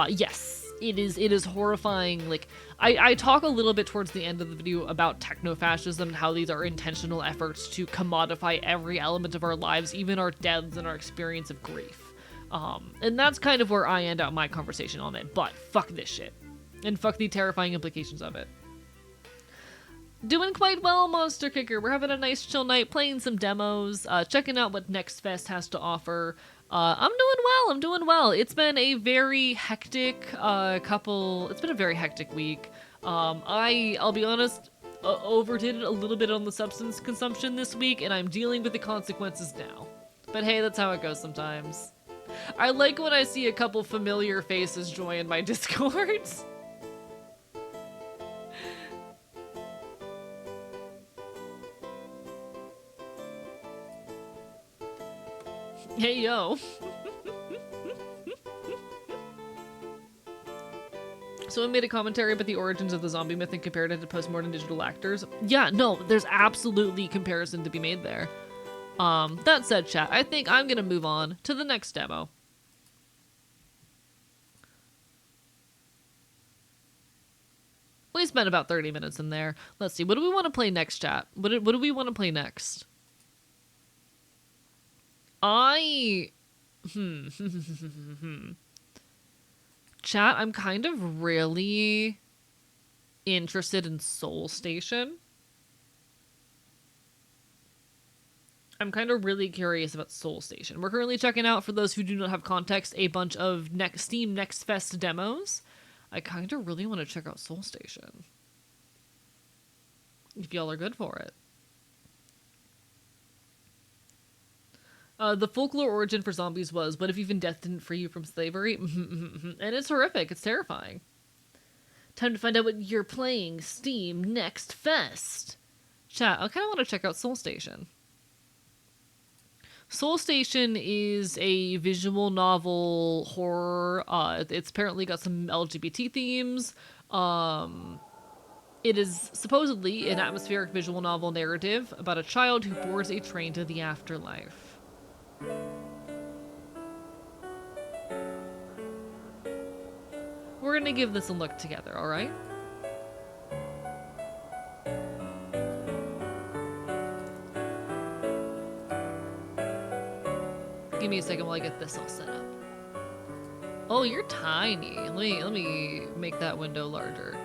yes. It is horrifying. Like, I talk a little bit towards the end of the video about techno-fascism and how these are intentional efforts to commodify every element of our lives, even our deaths and our experience of grief. And that's kind of where I end out my conversation on it. But fuck this shit. And fuck the terrifying implications of it. Doing quite well, Monster Kicker. We're having a nice chill night, playing some demos, checking out what Next Fest has to offer. I'm doing well. It's been a very hectic it's been a very hectic week. I'll be honest, overdid it a little bit on the substance consumption this week, and I'm dealing with the consequences now. But hey, that's how it goes sometimes. I like when I see a couple familiar faces join my Discord. Hey, yo. Someone made a commentary about the origins of the zombie myth and compared it to postmodern digital actors. Yeah, no, there's absolutely comparison to be made there. That said, chat, I think I'm gonna move on to the next demo. We spent about 30 minutes in there. Let's see, what do we want to play next, chat? What do we want to play next? Chat, I'm kind of really interested in Soul Station. I'm kind of really curious about Soul Station. We're currently checking out, for those who do not have context, a bunch of Steam Next Fest demos. I kind of really want to check out Soul Station. If y'all are good for it. The folklore origin for zombies was, what if even death didn't free you from slavery? And it's horrific. It's terrifying. Time to find out what you're playing. Steam Next Fest. Chat, I kind of want to check out Soul Station. Soul Station is a visual novel horror. It's apparently got some LGBT themes. It is supposedly an atmospheric visual novel narrative about a child who boards a train to the afterlife. We're gonna give this a look together, alright? Give me a second while I get this all set up. Oh, you're tiny. Let me make that window larger.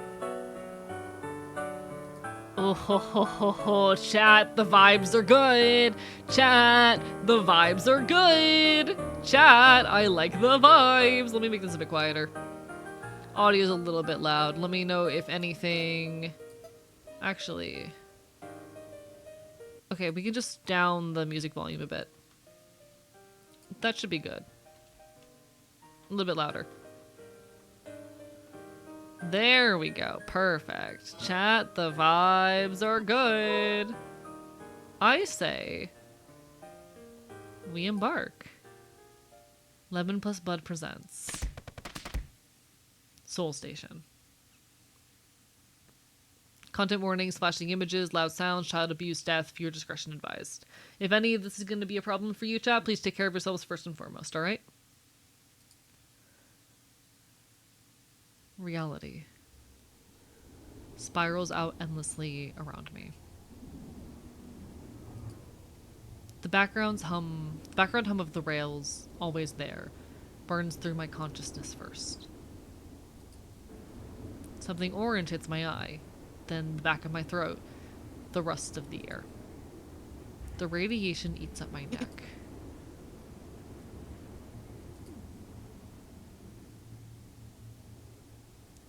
Oh, ho, ho, ho, ho. Chat, the vibes are good. Chat, the vibes are good. Chat, I like the vibes. Let me make this a bit quieter. Audio's a little bit loud. Let me know if anything... Actually... Okay, we can just down the music volume a bit. That should be good. A little bit louder. There we go. Perfect. Chat, the vibes are good. I say we embark. Lemon plus Bud presents Soul Station. Content warnings, flashing images, loud sounds, child abuse, death, viewer discretion advised. If any of this is going to be a problem for you, chat, please take care of yourselves first and foremost, alright? Reality spirals out endlessly around me. The background hum of the rails, always there, burns through my consciousness first. Something orange hits my eye, then the back of my throat, the rust of the air. The radiation eats up my neck.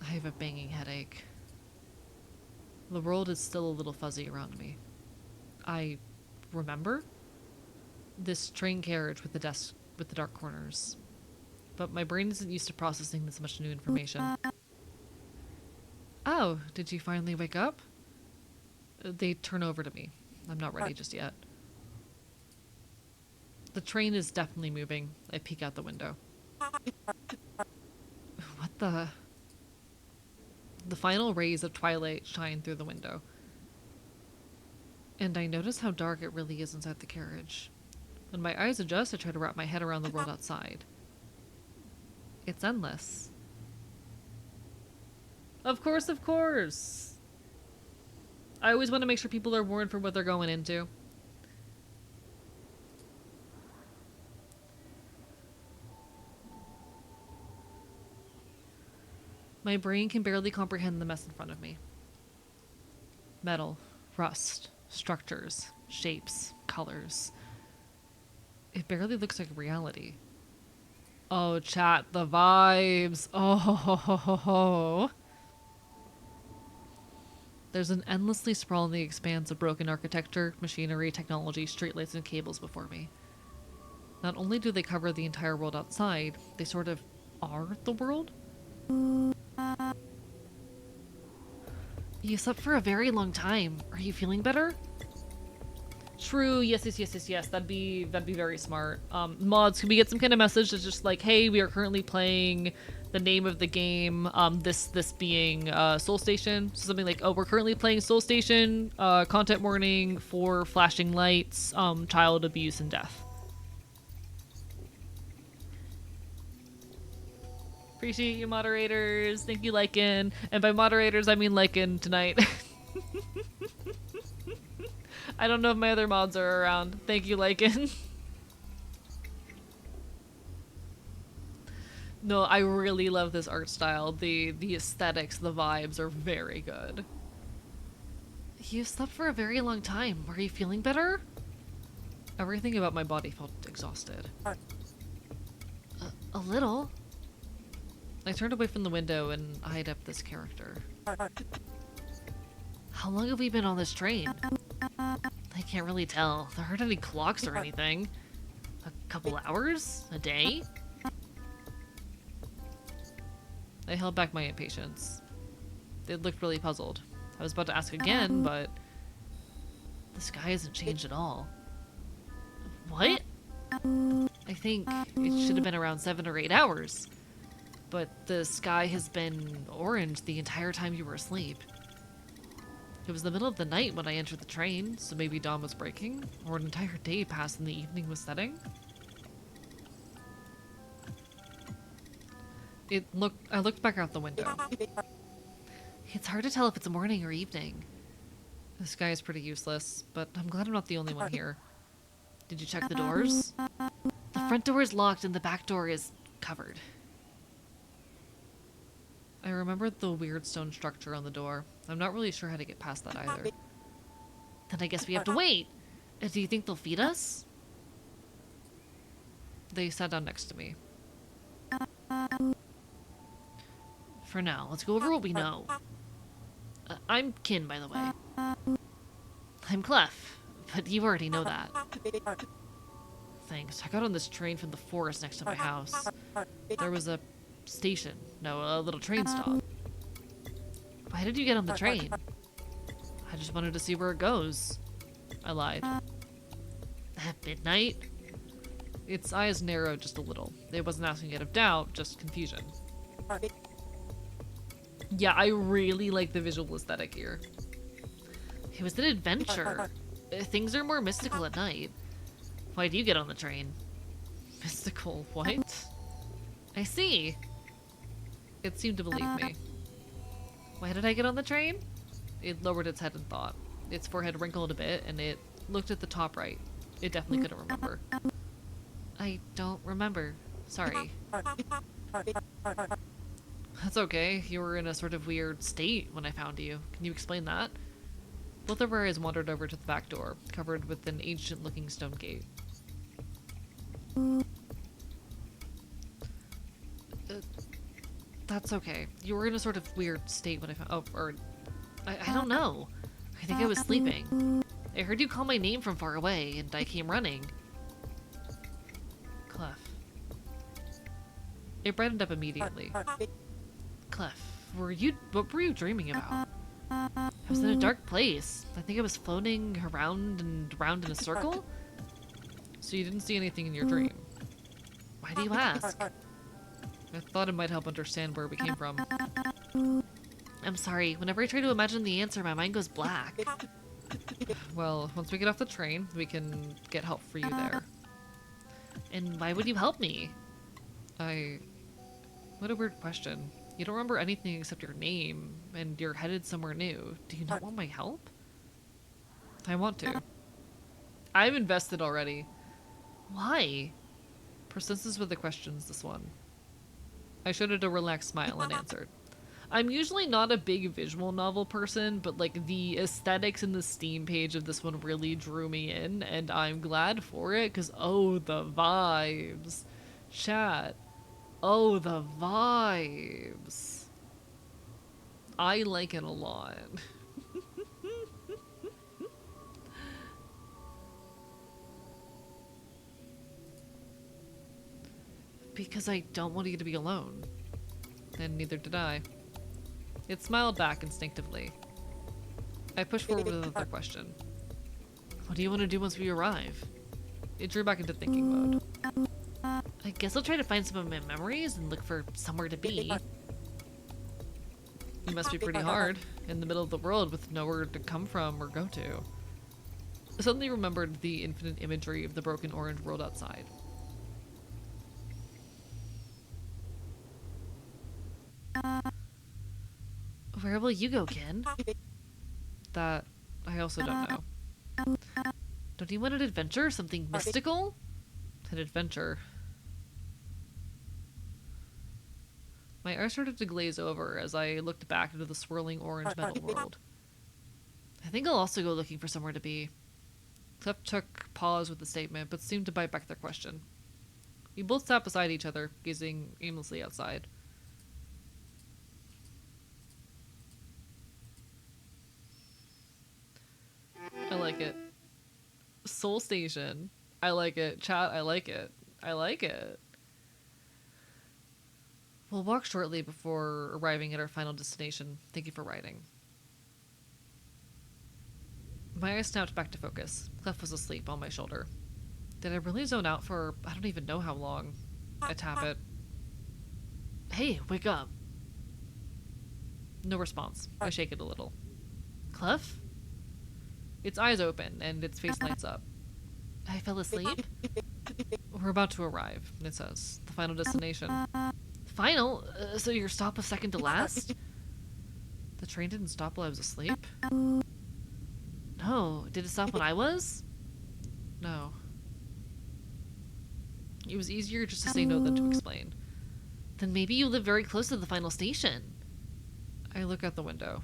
I have a banging headache. The world is still a little fuzzy around me. I remember this train carriage with the dark corners, but my brain isn't used to processing this much new information. Oh, did you finally wake up? They turn over to me. I'm not ready just yet. The train is definitely moving. I peek out the window. What the... The final rays of twilight shine through the window. And I notice how dark it really is inside the carriage. When my eyes adjust, I try to wrap my head around the world outside. It's endless. Of course, of course! I always want to make sure people are warned for what they're going into. My brain can barely comprehend the mess in front of me. Metal, rust, structures, shapes, colors. It barely looks like reality. Oh, chat, the vibes. Oh, ho, ho, ho, ho, ho. There's an endlessly sprawling expanse of broken architecture, machinery, technology, streetlights, and cables before me. Not only do they cover the entire world outside, they sort of are the world. You slept for a very long time. Are you feeling better? True. Yes, yes, yes, yes, yes. That'd be very smart. Mods, can we get some kind of message that's just like, hey, we are currently playing the name of the game. This being Soul Station. So something like, oh, we're currently playing Soul Station. Content warning for flashing lights, child abuse and death. Appreciate you, moderators. Thank you, Lycan. And by moderators, I mean Lycan tonight. I don't know if my other mods are around. Thank you, Lycan. No, I really love this art style. The aesthetics, the vibes are very good. You slept for a very long time. Are you feeling better? Everything about my body felt exhausted. A little. I turned away from the window and eyed up this character. How long have we been on this train? I can't really tell. There aren't any clocks or anything. A couple hours? A day? I held back my impatience. They looked really puzzled. I was about to ask again, but the sky hasn't changed at all. What? I think it should have been around 7 or 8 hours. But the sky has been orange the entire time you were asleep. It was the middle of the night when I entered the train, so maybe dawn was breaking, or an entire day passed and the evening was setting. I looked back out the window. It's hard to tell if it's morning or evening. The sky is pretty useless, but I'm glad I'm not the only one here. Did you check the doors? The front door is locked and the back door is covered. I remember the weird stone structure on the door. I'm not really sure how to get past that either. Then I guess we have to wait. Do you think they'll feed us? They sat down next to me. For now, let's go over what we know. I'm Kin, by the way. I'm Clef, but you already know that. Thanks. I got on this train from the forest next to my house. There was a station. No, a little train stop. Why did you get on the train? I just wanted to see where it goes. I lied. At midnight? Its eyes narrowed just a little. It wasn't asking out of doubt, just confusion. Yeah, I really like the visual aesthetic here. It was an adventure. Things are more mystical at night. Why do you get on the train? Mystical what? I see. It seemed to believe me. Why did I get on the train? It lowered its head in thought. Its forehead wrinkled a bit, and it looked at the top right. It definitely couldn't remember. I don't remember. Sorry. That's okay. You were in a sort of weird state when I found you. Can you explain that? Both of our eyes wandered over to the back door, covered with an ancient-looking stone gate. That's okay. You were in a sort of weird state when I found— oh, or— I don't know. I think I was sleeping. I heard you call my name from far away, and I came running. Clef. It brightened up immediately. Clef, what were you dreaming about? I was in a dark place. I think I was floating around and around in a circle. So you didn't see anything in your dream. Why do you ask? I thought it might help understand where we came from. I'm sorry. Whenever I try to imagine the answer, my mind goes black. Well, once we get off the train, we can get help for you there. And why would you help me? What a weird question. You don't remember anything except your name, and you're headed somewhere new. Do you not want my help? I want to. I'm invested already. Why? Persistence with the questions, this one. I showed it a relaxed smile and answered. I'm usually not a big visual novel person, but like the aesthetics in the Steam page of this one really drew me in, and I'm glad for it, because oh, the vibes. Chat. Oh, the vibes. I like it a lot. Because I don't want you to be alone. And neither did I. It smiled back instinctively. I pushed forward with another question. What do you want to do once we arrive? It drew back into thinking mode. I guess I'll try to find some of my memories and look for somewhere to be. It must be pretty hard, in the middle of the world with nowhere to come from or go to. I suddenly remembered the infinite imagery of the broken orange world outside. Where will you go, Ken? That I also don't know. Don't you want an adventure? Something mystical? An adventure. My eyes started to glaze over as I looked back into the swirling orange metal world. I think I'll also go looking for somewhere to be. Cliff took pause with the statement, but seemed to bite back their question. We both sat beside each other, gazing aimlessly outside. I like it. Soul Station. I like it. Chat, I like it. I like it. We'll walk shortly before arriving at our final destination. Thank you for riding. My eyes snapped back to focus. Clef was asleep on my shoulder. Did I really zone out for I don't even know how long? I tap it. Hey, wake up. No response. I shake it a little. Clef? Its eyes open and its face lights up. I fell asleep? We're about to arrive, it says. The final destination. Final? So your stop was second to last? The train didn't stop while I was asleep? No. Did it stop when I was? No. It was easier just to say no than to explain. Then maybe you live very close to the final station. I look out the window.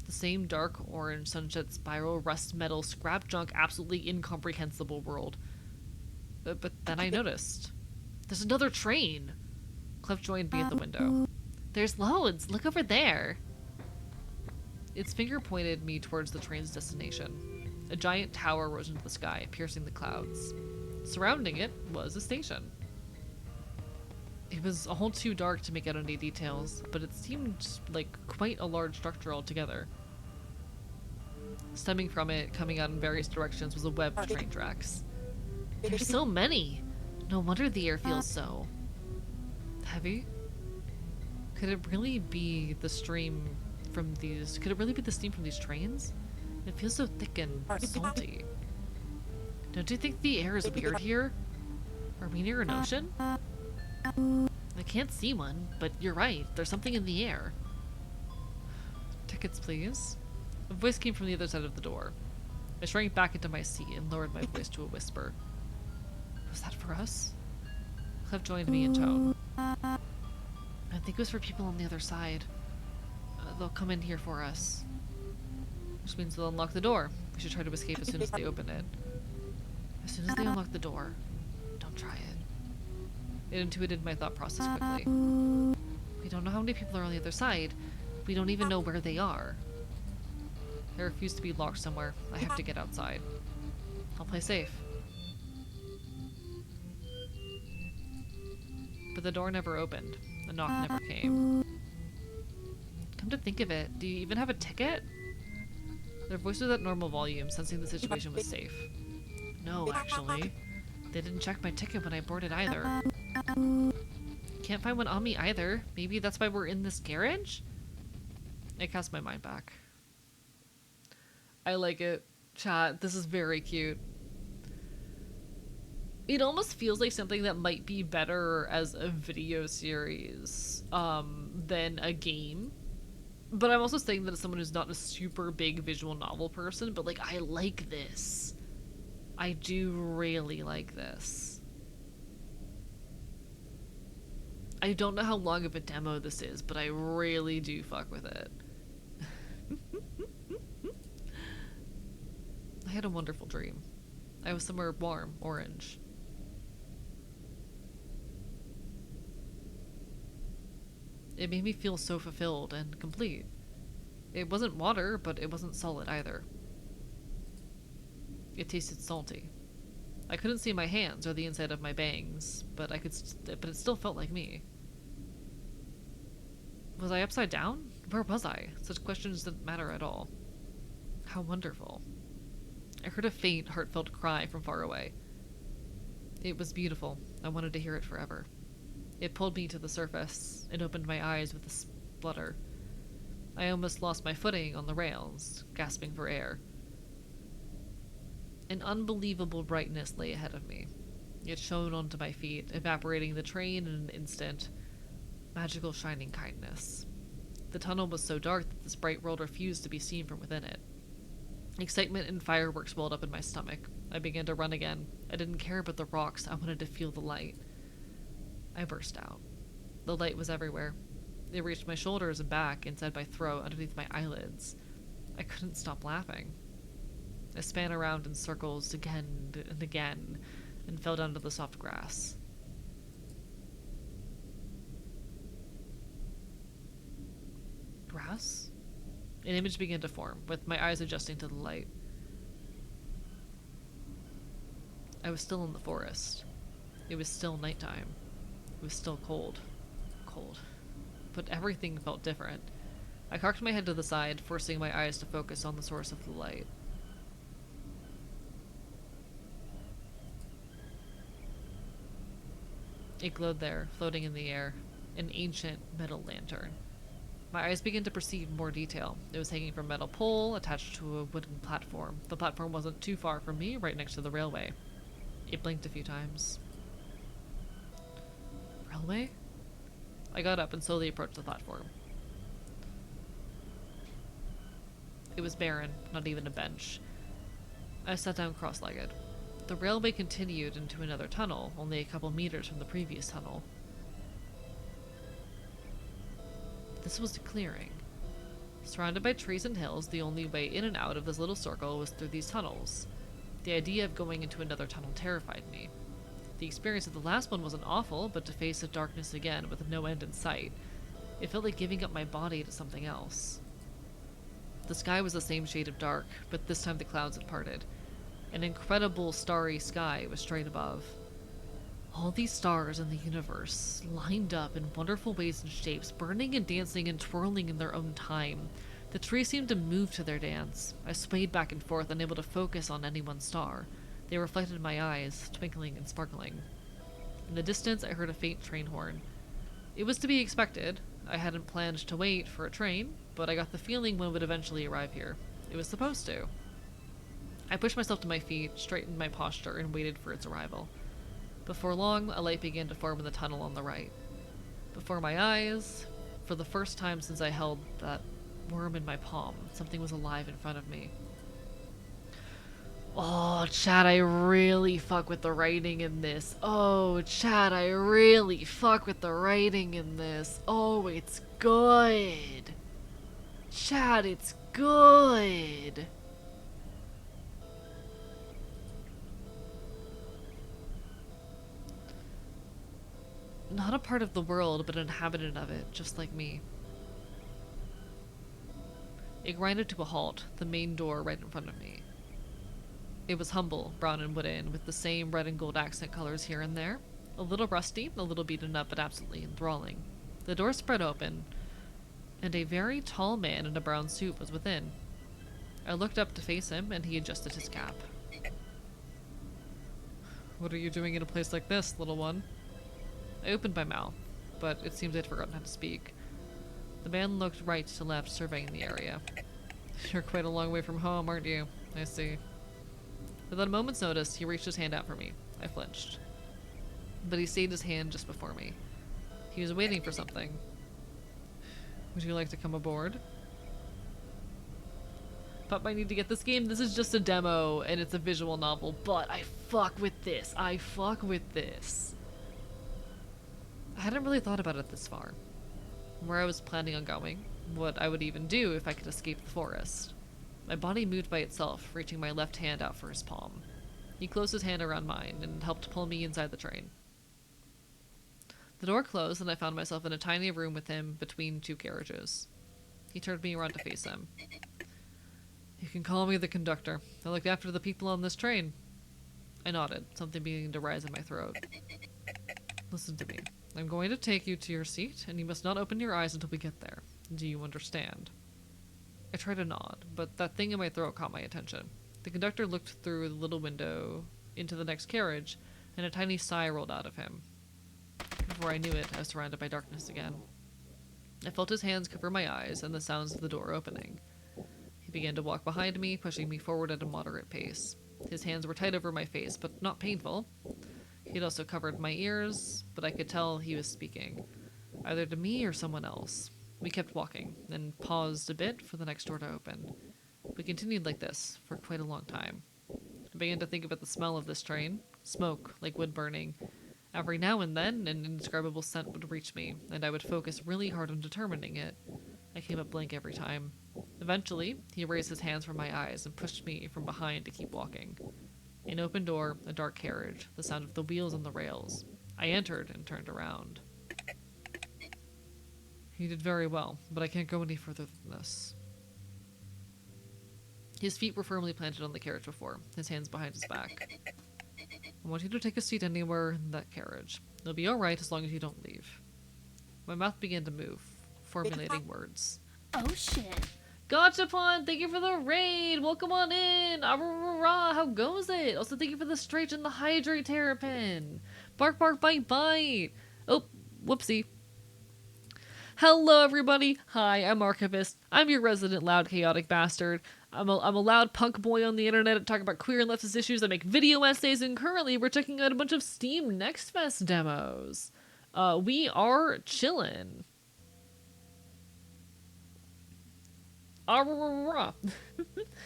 The same dark orange sunset spiral rust metal scrap junk absolutely incomprehensible world. But then I noticed. There's another train. Clef joined me at the window. There's loads. Look over there. Its finger pointed me towards the train's destination. A giant tower rose into the sky, piercing the clouds. Surrounding it was a station. It was all too dark to make out any details, but it seemed like quite a large structure altogether. Stemming from it, coming out in various directions, was a web of train tracks. There's so many! No wonder the air feels so heavy. Could it really be the stream from these? Could it really be the steam from these trains? It feels so thick and salty. Don't you think the air is weird here? Are we near an ocean? I can't see one, but you're right. There's something in the air. Tickets, please. A voice came from the other side of the door. I shrank back into my seat and lowered my voice to a whisper. Was that for us? Clef joined me in tone. I think it was for people on the other side. They'll come in here for us. Which means they'll unlock the door. We should try to escape as soon as they open it. As soon as they unlock the door, don't try it. It intuited my thought process quickly. We don't know how many people are on the other side. We don't even know where they are. I refuse to be locked somewhere. I have to get outside. I'll play safe. But the door never opened. The knock never came. Come to think of it, do you even have a ticket? Their voice was at normal volume, sensing the situation was safe. No, actually. They didn't check my ticket when I boarded either. Can't find one on me either. Maybe that's why we're in this garage? I cast my mind back. I like it. Chat, this is very cute. It almost feels like something that might be better as a video series than a game. But I'm also saying that as someone who's not a super big visual novel person, but like, I like this. I do really like this. I don't know how long of a demo this is, but I really do fuck with it. I had a wonderful dream. I was somewhere warm, orange. It made me feel so fulfilled and complete. It wasn't water, but it wasn't solid either. It tasted salty. I couldn't see my hands or the inside of my bangs, but but it still felt like me. Was I upside down? Where was I? Such questions didn't matter at all. How wonderful. I heard a faint, heartfelt cry from far away. It was beautiful. I wanted to hear it forever. It pulled me to the surface and opened my eyes with a splutter. I almost lost my footing on the rails, gasping for air. An unbelievable brightness lay ahead of me. It shone onto my feet, evaporating the train in an instant. Magical shining kindness. The tunnel was so dark that this bright world refused to be seen from within it. Excitement and fireworks welled up in my stomach. I began to run again. I didn't care about the rocks. I wanted to feel the light. I burst out. The light was everywhere. It reached my shoulders and back, inside my throat, underneath my eyelids. I couldn't stop laughing. I span around in circles again and again, and fell down to the soft grass. Grass? An image began to form, with my eyes adjusting to the light. I was still in the forest. It was still nighttime. It was still cold. Cold. But everything felt different. I cocked my head to the side, forcing my eyes to focus on the source of the light. It glowed there, floating in the air. An ancient metal lantern. My eyes began to perceive more detail. It was hanging from a metal pole, attached to a wooden platform. The platform wasn't too far from me, right next to the railway. It blinked a few times. Railway? I got up and slowly approached the platform. It was barren, not even a bench. I sat down cross-legged. The railway continued into another tunnel, only a couple meters from the previous tunnel. This was a clearing. Surrounded by trees and hills, the only way in and out of this little circle was through these tunnels. The idea of going into another tunnel terrified me. The experience of the last one wasn't awful, but to face the darkness again with no end in sight, it felt like giving up my body to something else. The sky was the same shade of dark, but this time the clouds had parted. An incredible starry sky was straight above. All these stars in the universe, lined up in wonderful ways and shapes, burning and dancing and twirling in their own time. The trees seemed to move to their dance. I swayed back and forth, unable to focus on any one star. They reflected my eyes, twinkling and sparkling. In the distance, I heard a faint train horn. It was to be expected. I hadn't planned to wait for a train, but I got the feeling one would eventually arrive here. It was supposed to. I pushed myself to my feet, straightened my posture, and waited for its arrival. Before long, a light began to form in the tunnel on the right. Before my eyes, for the first time since I held that worm in my palm, something was alive in front of me. Oh, Chad, I really fuck with the writing in this. Oh, Chad, I really fuck with the writing in this. Oh, it's good. Chad, it's good. Not a part of the world, but an inhabitant of it, just like me. It grinded to a halt, the main door right in front of me. It was humble, brown and wooden, with the same red and gold accent colors here and there. A little rusty, a little beaten up, but absolutely enthralling. The door spread open, and a very tall man in a brown suit was within. I looked up to face him, and he adjusted his cap. "What are you doing in a place like this, little one?" I opened my mouth, but it seems I'd forgotten how to speak. The man looked right to left, surveying the area. "You're quite a long way from home, aren't you? I see." Without a moment's notice, he reached his hand out for me. I flinched. But he stayed his hand just before me. He was waiting for something. "Would you like to come aboard?" But I need to get this game. This is just a demo, and it's a visual novel, but I fuck with this. I fuck with this. I hadn't really thought about it this far. Where I was planning on going, what I would even do if I could escape the forest. My body moved by itself, reaching my left hand out for his palm. He closed his hand around mine and helped pull me inside the train. The door closed and I found myself in a tiny room with him between two carriages. He turned me around to face him. You can call me the conductor. I looked after the people on this train. I nodded, something beginning to rise in my throat. Listen to me. I'm going to take you to your seat, and you must not open your eyes until we get there. Do you understand? I tried to nod, but that thing in my throat caught my attention. The conductor looked through the little window into the next carriage, and a tiny sigh rolled out of him. Before I knew it, I was surrounded by darkness again. I felt his hands cover my eyes and the sounds of the door opening. He began to walk behind me, pushing me forward at a moderate pace. His hands were tight over my face, but not painful. He'd also covered my ears, but I could tell he was speaking, either to me or someone else. We kept walking, then paused a bit for the next door to open. We continued like this for quite a long time. I began to think about the smell of this train, smoke like wood burning. Every now and then, an indescribable scent would reach me, and I would focus really hard on determining it. I came up blank every time. Eventually, he raised his hands from my eyes and pushed me from behind to keep walking. An open door, a dark carriage, the sound of the wheels on the rails. I entered and turned around. He did very well, but I can't go any further than this. His feet were firmly planted on the carriage before, his hands behind his back. I want you to take a seat anywhere in that carriage. It'll be alright as long as you don't leave. My mouth began to move, formulating words. Oh shit. Gachapon, thank you for the raid! Welcome on in! Arrarara, how goes it? Also, thank you for the stretch and the hydrate terrapin! Bark, bark, bite, bite! Oh, whoopsie. Hello, everybody! Hi, I'm Archivist. I'm your resident loud, chaotic bastard. I'm a loud punk boy on the internet talking about queer and leftist issues. I make video essays, and currently we're checking out a bunch of Steam Next Fest demos. We are chillin'.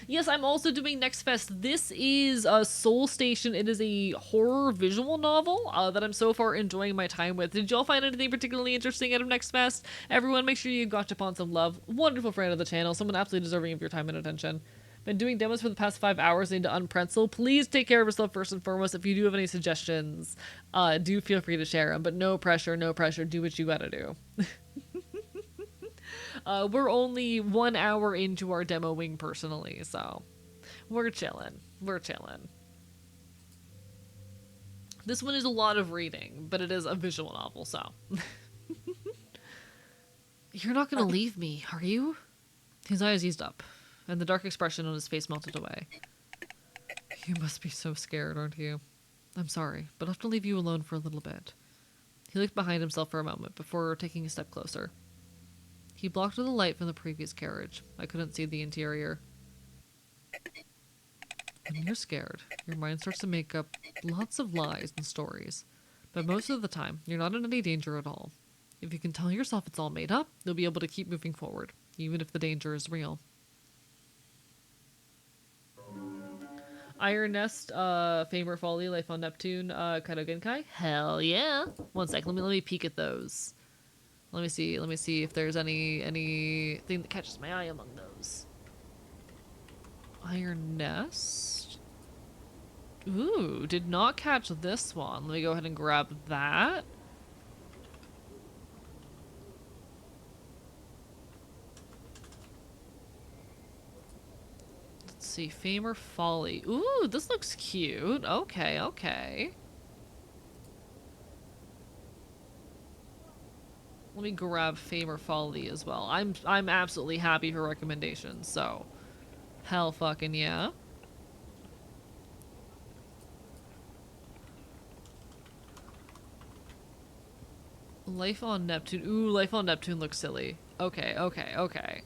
Yes, I'm also doing Next Fest. This is Soul Station. It is a horror visual novel that I'm so far enjoying my time with. Did y'all find anything particularly interesting out of Next Fest? Everyone, make sure you Gachapon some love. Wonderful friend of the channel. Someone absolutely deserving of your time and attention. Been doing demos for the past 5 hours. Need to unpretzel. Please take care of yourself first and foremost. If you do have any suggestions, do feel free to share them. But no pressure, no pressure. Do what you gotta do. We're only 1 hour into our demoing personally, so we're chilling. We're chilling. This one is a lot of reading, but it is a visual novel, so. You're not gonna leave me, are you? His eyes eased up, and the dark expression on his face melted away. You must be so scared, aren't you? I'm sorry, but I'll have to leave you alone for a little bit. He looked behind himself for a moment before taking a step closer. He blocked the light from the previous carriage. I couldn't see the interior. When you're scared, your mind starts to make up lots of lies and stories. But most of the time, you're not in any danger at all. If you can tell yourself it's all made up, you'll be able to keep moving forward, even if the danger is real. Iron Nest, Fame or Folly, Life on Neptune, Kaido Genkai. Hell yeah! One sec, let me peek at those. Let me see if there's anything that catches my eye among those. Iron Nest? Ooh, did not catch this one. Let me go ahead and grab that. Let's see, Fame or Folly. Ooh, this looks cute. Okay, okay. Let me grab Fame or Folly as well. I'm absolutely happy for recommendations, so hell fucking yeah. Life on Neptune. Ooh, Life on Neptune looks silly. Okay, okay, okay.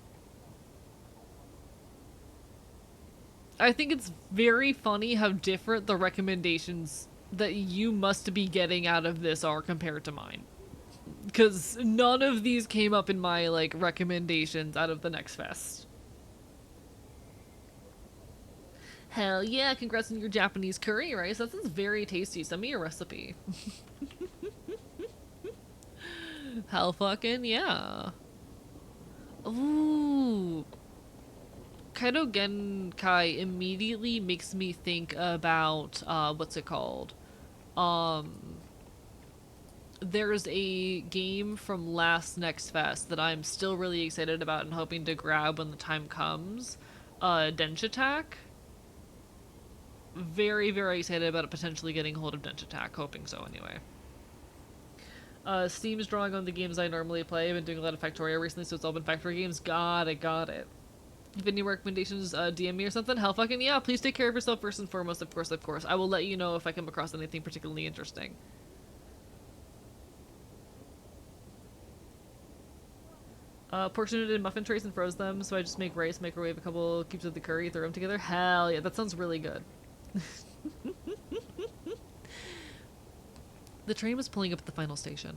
I think it's very funny how different the recommendations that you must be getting out of this are compared to mine. Because none of these came up in my, like, recommendations out of the Next Fest. Hell yeah, congrats on your Japanese curry rice. That sounds very tasty. Send me a recipe. Hell fucking yeah. Ooh. Kaido Genkai immediately makes me think about, what's it called? There's a game from last Next Fest that I'm still really excited about and hoping to grab when the time comes. Dench Attack. Very, very excited about potentially getting hold of Dench Attack. Hoping so, anyway. Steam's drawing on the games I normally play. I've been doing a lot of Factorio recently, so it's all been Factorio games. Got it, got it. If any recommendations, DM me or something, hell fucking yeah. Please take care of yourself first and foremost, of course, of course. I will let you know if I come across anything particularly interesting. Portioned it in muffin trays and froze them, so I just make rice, microwave a couple cubes of the curry, throw them together. Hell yeah, that sounds really good. The train was pulling up at the final station.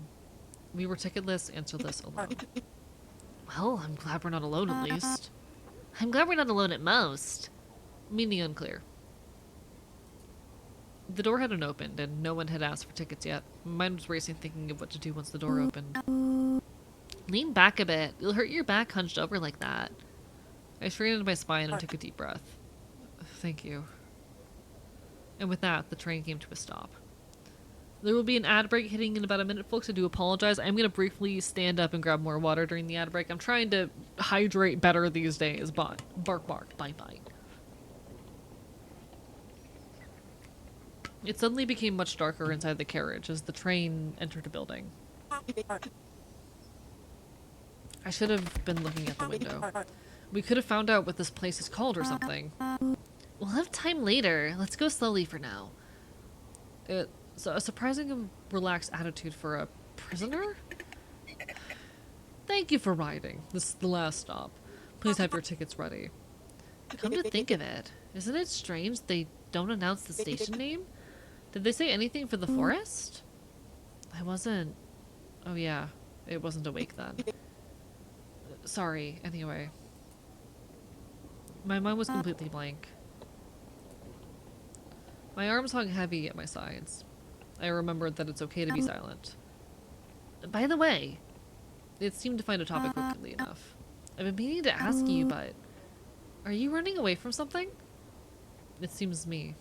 We were ticketless, answerless, alone. Well, I'm glad we're not alone at least. I'm glad we're not alone at most. Meaning unclear. The door hadn't opened, and no one had asked for tickets yet. My mind was racing, thinking of what to do once the door opened. Lean back a bit. You'll hurt your back hunched over like that. I straightened my spine and took a deep breath. Thank you. And with that, the train came to a stop. There will be an ad break hitting in about a minute, folks. I do apologize. I'm going to briefly stand up and grab more water during the ad break. I'm trying to hydrate better these days, but bark bark, bye bye. It suddenly became much darker inside the carriage as the train entered a building. I should have been looking at the window. We could have found out what this place is called or something. We'll have time later. Let's go slowly for now. It's a surprising and relaxed attitude for a prisoner? Thank you for riding. This is the last stop. Please have your tickets ready. Come to think of it, isn't it strange they don't announce the station name? Did they say anything for the forest? I wasn't... Oh yeah, it wasn't awake then. Sorry, anyway. My mind was completely blank. My arms hung heavy at my sides. I remembered that it's okay to be silent. By the way, it seemed to find a topic quickly enough. I've been meaning to ask you, but... Are you running away from something? It seems me.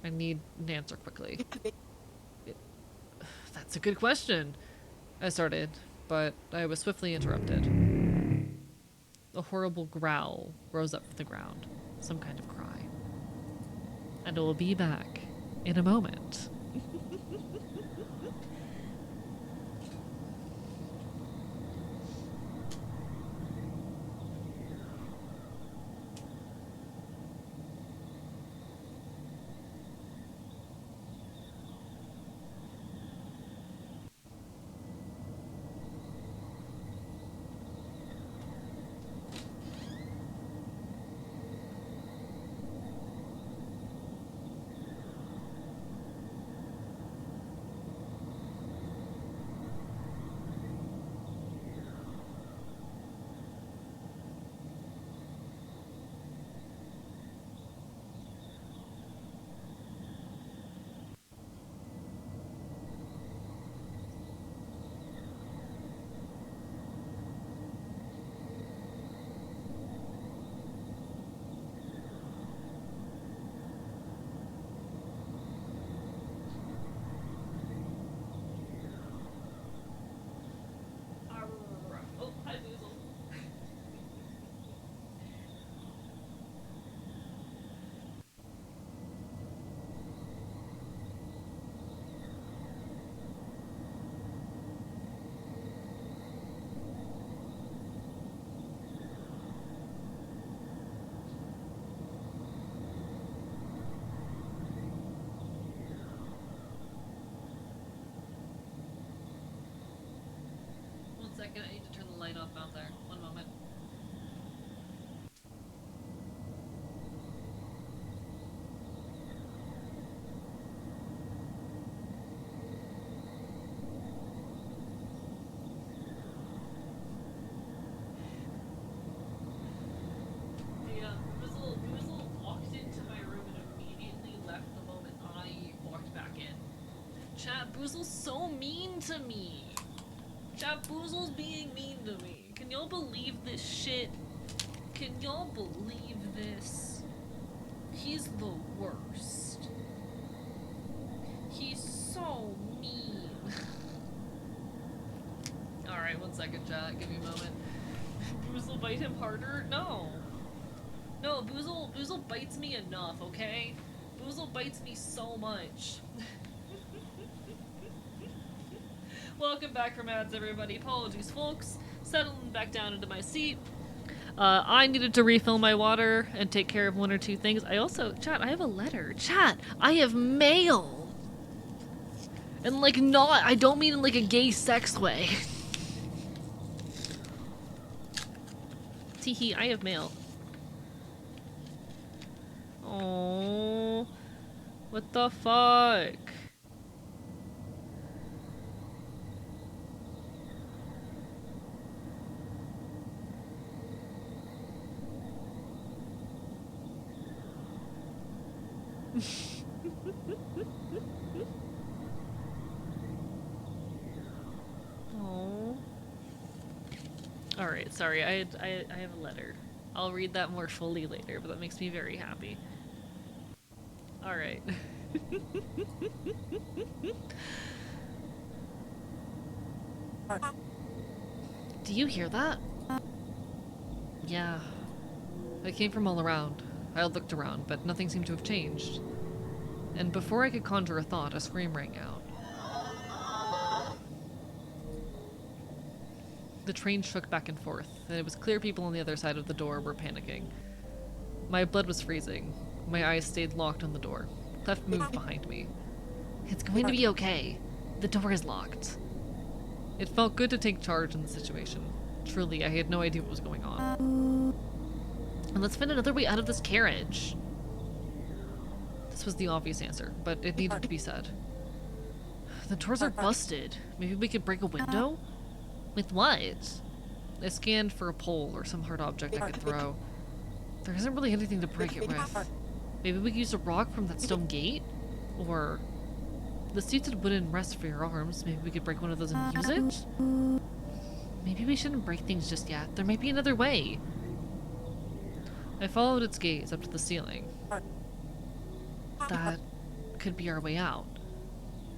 I need an answer quickly. That's a good question. I started, but I was swiftly interrupted. A horrible growl rose up from the ground. Some kind of cry. And I will be back in a moment. Oh, hi, Basil. One second, I need to turn the light off out there. One moment. Basil walked into my room and immediately left the moment I walked back in. Chat, Boozle's so mean to me. Chat, Boozle's being mean to me. Can y'all believe this shit? Can y'all believe this? He's the worst. He's so mean. Alright, 1 second, chat. Give me a moment. Boozle bite him harder? No. No, Boozle bites me enough, okay? Boozle bites me so much. Welcome back from ads, everybody. Apologies, folks. Settling back down into my seat. I needed to refill my water and take care of 1 or 2 things. I also, chat, I have a letter. Chat, I have mail. And like not, I don't mean in like a gay sex way. Teehee, I have mail. Oh, what the fuck? Oh. Alright, sorry, I have a letter. I'll read that more fully later, but that makes me very happy. Alright. Do you hear that? Yeah. It came from all around. I looked around, but nothing seemed to have changed. And before I could conjure a thought, a scream rang out. The train shook back and forth, and it was clear people on the other side of the door were panicking. My blood was freezing. My eyes stayed locked on the door. Clef moved behind me. It's going to be okay. The door is locked. It felt good to take charge in the situation. Truly, I had no idea what was going on. And let's find another way out of this carriage. This was the obvious answer, but it needed to be said. The doors are busted. Maybe we could break a window? With what? I scanned for a pole or some hard object I could throw. There isn't really anything to break it with. Maybe we could use a rock from that stone gate? Or the seats had wooden rests for your arms. Maybe we could break one of those and use it? Maybe we shouldn't break things just yet. There might be another way. I followed its gaze up to the ceiling. That could be our way out.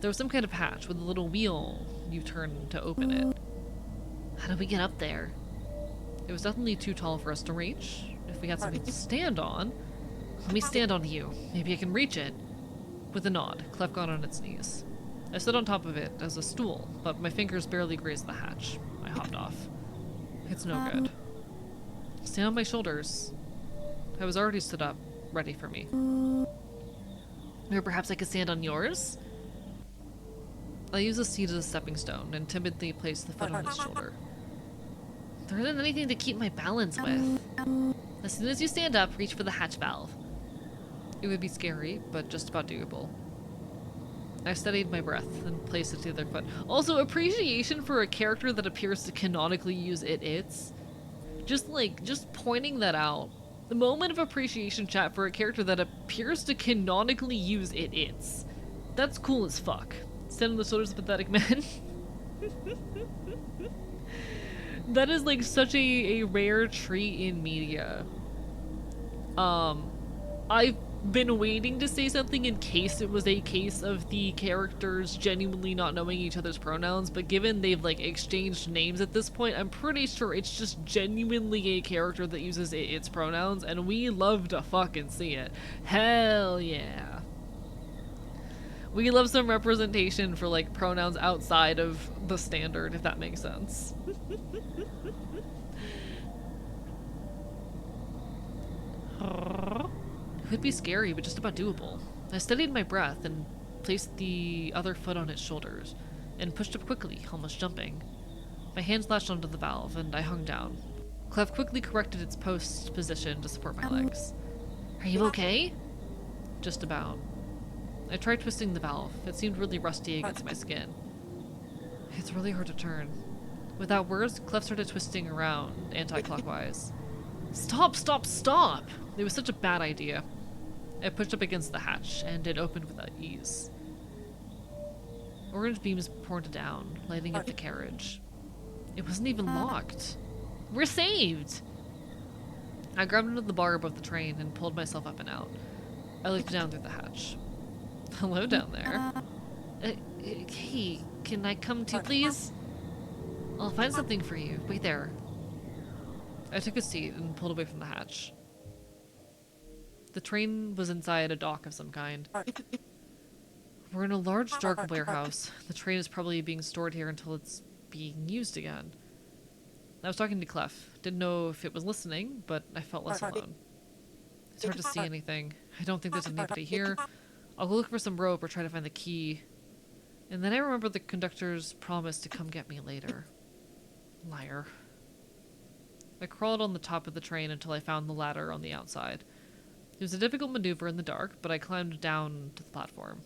There was some kind of hatch with a little wheel you turn to open it. How do we get up there? It was definitely too tall for us to reach. If we had something to stand on... Let me stand on you. Maybe I can reach it. With a nod, Clef got on its knees. I stood on top of it as a stool, but my fingers barely grazed the hatch. I hopped off. It's no good. Stand on my shoulders. I was already stood up, ready for me. Or perhaps I could stand on yours? I used the seat as a stepping stone and timidly placed the foot on its shoulder. There isn't anything to keep my balance with. As soon as you stand up, reach for the hatch valve. It would be scary, but just about doable. I steadied my breath and placed it to the other foot. Also, appreciation for a character that appears to canonically use it's. Just pointing that out. The moment of appreciation, chat, for a character that appears to canonically use it's. That's cool as fuck. Stand on the shoulders of pathetic men. That is like such a rare treat in media. I've been waiting to say something in case it was a case of the characters genuinely not knowing each other's pronouns, but given they've like exchanged names at this point, I'm pretty sure it's just genuinely a character that uses its pronouns, and we love to fucking see it. Hell yeah. We love some representation for like pronouns outside of the standard, if that makes sense. It would be scary, but just about doable. I steadied my breath and placed the other foot on its shoulders, and pushed up quickly, almost jumping. My hands latched onto the valve, and I hung down. Clef quickly corrected its post position to support my legs. Are you okay? Just about. I tried twisting the valve. It seemed really rusty against my skin. It's really hard to turn. Without words, Clef started twisting around, anti-clockwise. Stop, stop, stop! It was such a bad idea. I pushed up against the hatch, and it opened without ease. Orange beams poured down, lighting up the carriage. It wasn't even locked. We're saved! I grabbed onto the bar above the train and pulled myself up and out. I looked down through the hatch. Hello down there. Hey, can I come too, please? I'll find something for you. Wait there. I took a seat and pulled away from the hatch. The train was inside a dock of some kind. We're in a large, dark warehouse. The train is probably being stored here until it's being used again. I was talking to Clef. Didn't know if it was listening, but I felt less alone. It's hard to see anything. I don't think there's anybody here. I'll go look for some rope or try to find the key. And then I remember the conductor's promise to come get me later. Liar. I crawled on the top of the train until I found the ladder on the outside. It was a difficult maneuver in the dark, but I climbed down to the platform.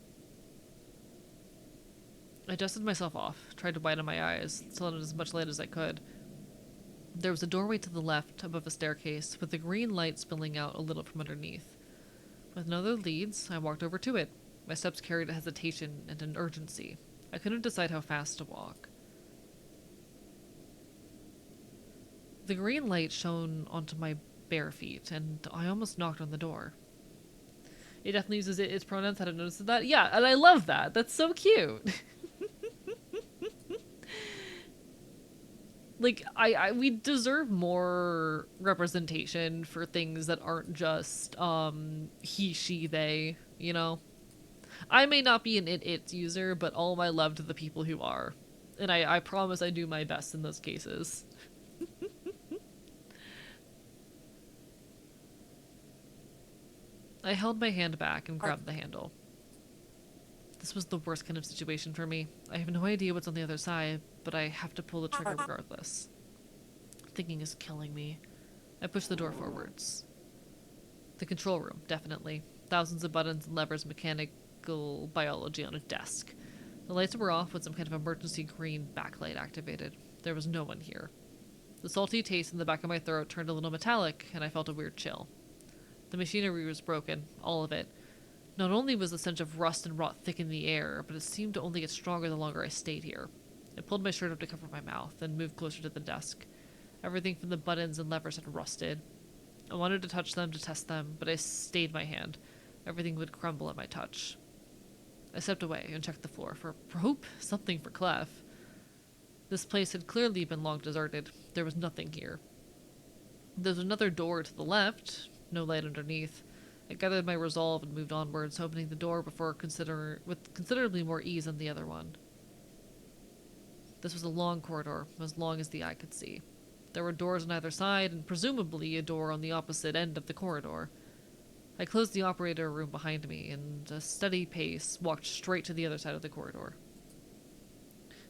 I dusted myself off, tried to widen my eyes, to let in as much light as I could. There was a doorway to the left, above a staircase, with a green light spilling out a little from underneath. With no other leads, I walked over to it. My steps carried a hesitation and an urgency. I couldn't decide how fast to walk. The green light shone onto my bare feet, and I almost knocked on the door. It definitely uses its pronouns. Hadn't noticed that. Yeah, and I love that. That's so cute. Like, we deserve more representation for things that aren't just, he, she, they, you know? I may not be an it user, but all my love to the people who are. And I promise I do my best in those cases. I held my hand back and grabbed the handle. This was the worst kind of situation for me. I have no idea what's on the other side, but I have to pull the trigger regardless. Thinking is killing me. I pushed the door forwards. The control room, definitely. Thousands of buttons and levers, mechanical biology on a desk. The lights were off with some kind of emergency green backlight activated. There was no one here. The salty taste in the back of my throat turned a little metallic, and I felt a weird chill. The machinery was broken, all of it. Not only was the stench of rust and rot thick in the air, but it seemed to only get stronger the longer I stayed here. I pulled my shirt up to cover my mouth, and moved closer to the desk. Everything from the buttons and levers had rusted. I wanted to touch them to test them, but I stayed my hand. Everything would crumble at my touch. I stepped away and checked the floor for rope, something for Clef. This place had clearly been long deserted. There was nothing here. There was another door to the left, no light underneath. I gathered my resolve and moved onwards, opening the door with considerably more ease than the other one. This was a long corridor, as long as the eye could see. There were doors on either side, and presumably a door on the opposite end of the corridor. I closed the operator room behind me, and a steady pace walked straight to the other side of the corridor.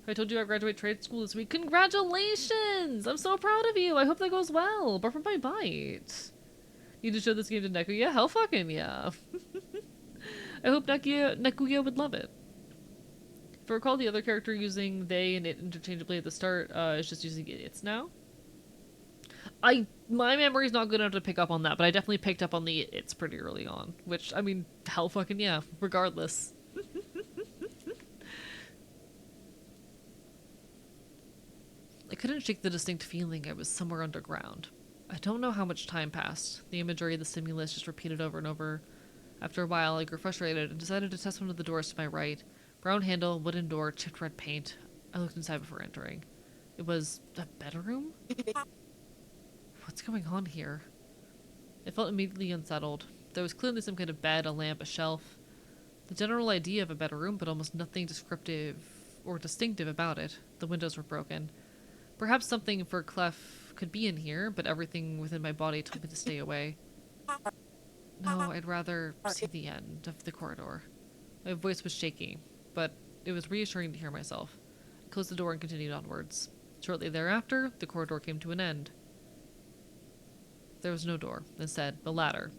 I told you I graduate trade school this week. Congratulations! I'm so proud of you. I hope that goes well. Apart from my bite. You just showed this game to Nekuya? Hell fucking yeah. I hope Nekuya would love it. If I recall, the other character using they and it interchangeably at the start is just using it's now. My memory's not good enough to pick up on that, but I definitely picked up on the it's pretty early on. Which, I mean, hell fucking yeah, regardless. I couldn't shake the distinct feeling I was somewhere underground. I don't know how much time passed. The imagery of the stimulus just repeated over and over. After a while, I grew frustrated and decided to test one of the doors to my right. Brown handle, wooden door, chipped red paint. I looked inside before entering. It was a bedroom? What's going on here? I felt immediately unsettled. There was clearly some kind of bed, a lamp, a shelf. The general idea of a bedroom, but almost nothing descriptive or distinctive about it. The windows were broken. Perhaps something for Clef could be in here, but everything within my body told me to stay away. No, I'd rather see the end of the corridor. My voice was shaky, but it was reassuring to hear myself. I closed the door and continued onwards. Shortly thereafter, the corridor came to an end. There was no door. Instead, a ladder.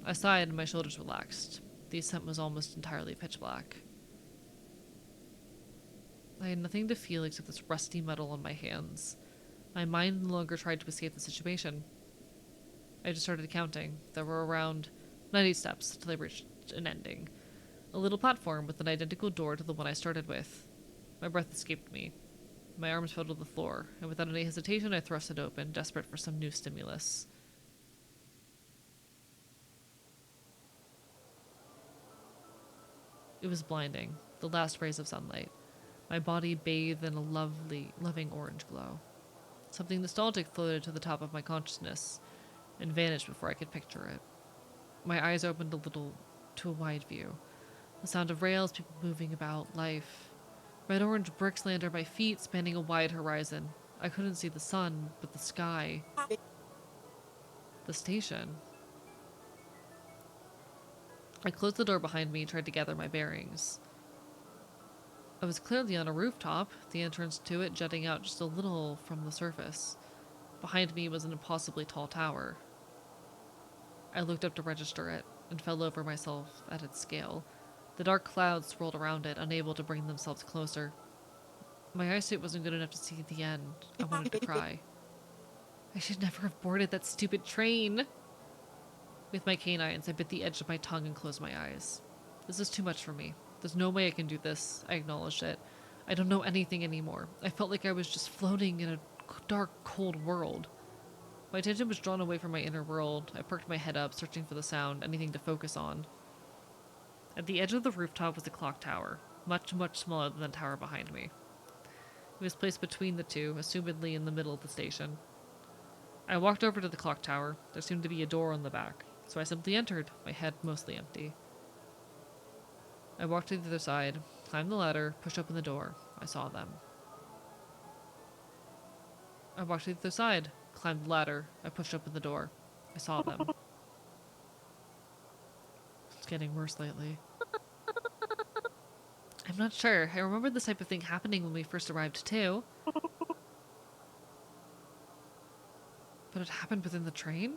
I sighed and my shoulders relaxed. The ascent was almost entirely pitch black. I had nothing to feel except this rusty metal on my hands. My mind no longer tried to escape the situation. I just started counting. There were around 90 steps till I reached an ending. A little platform with an identical door to the one I started with. My breath escaped me. My arms fell to the floor, and without any hesitation I thrust it open, desperate for some new stimulus. It was blinding, the last rays of sunlight. My body bathed in a loving orange glow. Something nostalgic floated to the top of my consciousness, and vanished before I could picture it. My eyes opened a little to a wide view. The sound of rails, people moving about, life. Red-orange bricks landed at my feet, spanning a wide horizon. I couldn't see the sun, but the sky. The station. I closed the door behind me and tried to gather my bearings. I was clearly on a rooftop, the entrance to it jutting out just a little from the surface. Behind me was an impossibly tall tower. I looked up to register it, and fell over myself at its scale. The dark clouds swirled around it, unable to bring themselves closer. My eyesight wasn't good enough to see the end. I wanted to cry. I should never have boarded that stupid train! With my canines, I bit the edge of my tongue and closed my eyes. This is too much for me. There's no way I can do this. I acknowledged it. I don't know anything anymore. I felt like I was just floating in a dark, cold world. My attention was drawn away from my inner world. I perked my head up, searching for the sound, anything to focus on. At the edge of the rooftop was a clock tower, much, much smaller than the tower behind me. It was placed between the two, assumedly in the middle of the station. I walked over to the clock tower. There seemed to be a door on the back, so I simply entered, my head mostly empty. I walked to the other side, climbed the ladder, pushed open the door. I saw them. I walked to the other side, climbed the ladder. I pushed open the door. I saw them. It's getting worse lately. I'm not sure. I remember this type of thing happening when we first arrived too. But it happened within the train?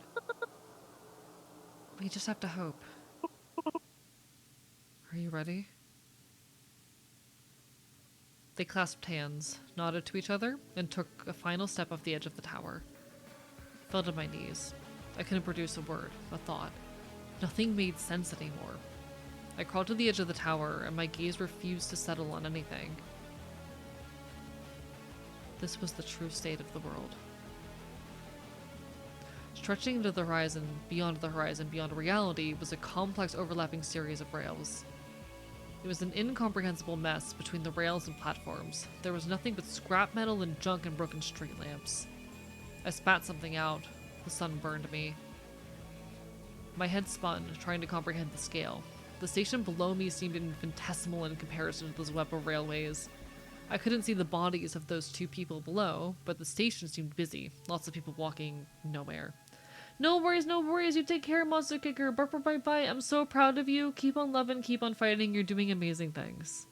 We just have to hope. Are you ready? They clasped hands, nodded to each other, and took a final step off the edge of the tower. I fell to my knees. I couldn't produce a word, a thought. Nothing made sense anymore. I crawled to the edge of the tower, and my gaze refused to settle on anything. This was the true state of the world. Stretching into the horizon, beyond reality, was a complex overlapping series of rails. It was an incomprehensible mess between the rails and platforms. There was nothing but scrap metal and junk and broken street lamps. I spat something out. The sun burned me. My head spun, trying to comprehend the scale. The station below me seemed infinitesimal in comparison to this web of railways. I couldn't see the bodies of those two people below, but the station seemed busy. Lots of people walking nowhere. No worries, you take care, Monster Kicker. Bye. I'm so proud of you. Keep on loving, keep on fighting. You're doing amazing things.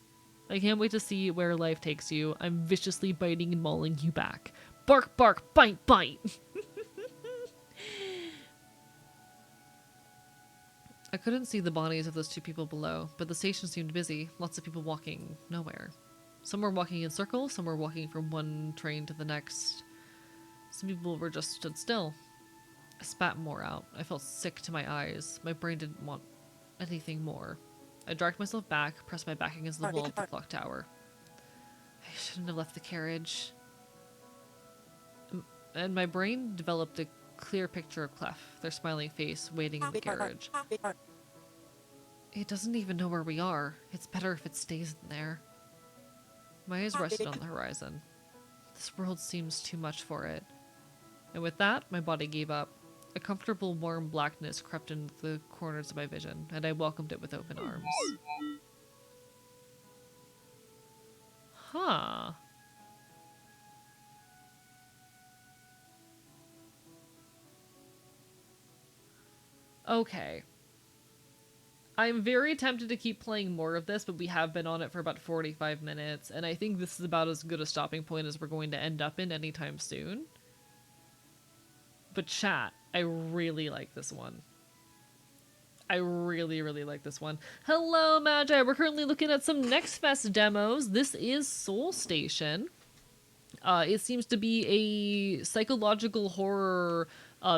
I can't wait to see where life takes you. I'm viciously biting and mauling you back. Bark, bite. I couldn't see the bodies of those two people below, but the station seemed busy. Lots of people walking nowhere. Some were walking in circles, some were walking from one train to the next. Some people were just stood still. I spat more out. I felt sick to my eyes. My brain didn't want anything more. I dragged myself back, pressed my back against the wall of the clock tower. I shouldn't have left the carriage. And my brain developed a clear picture of Clef, their smiling face, waiting in the carriage. It doesn't even know where we are. It's better if it stays in there. My eyes rested on the horizon. This world seems too much for it. And with that, my body gave up. A comfortable, warm blackness crept into the corners of my vision, and I welcomed it with open arms. Huh. Okay. I'm very tempted to keep playing more of this, but we have been on it for about 45 minutes, and I think this is about as good a stopping point as we're going to end up in anytime soon. But chat, I really like this one. I really like this one. Hello, Magi! We're currently looking at some Next Fest demos. This is Soul Station. It seems to be a psychological horror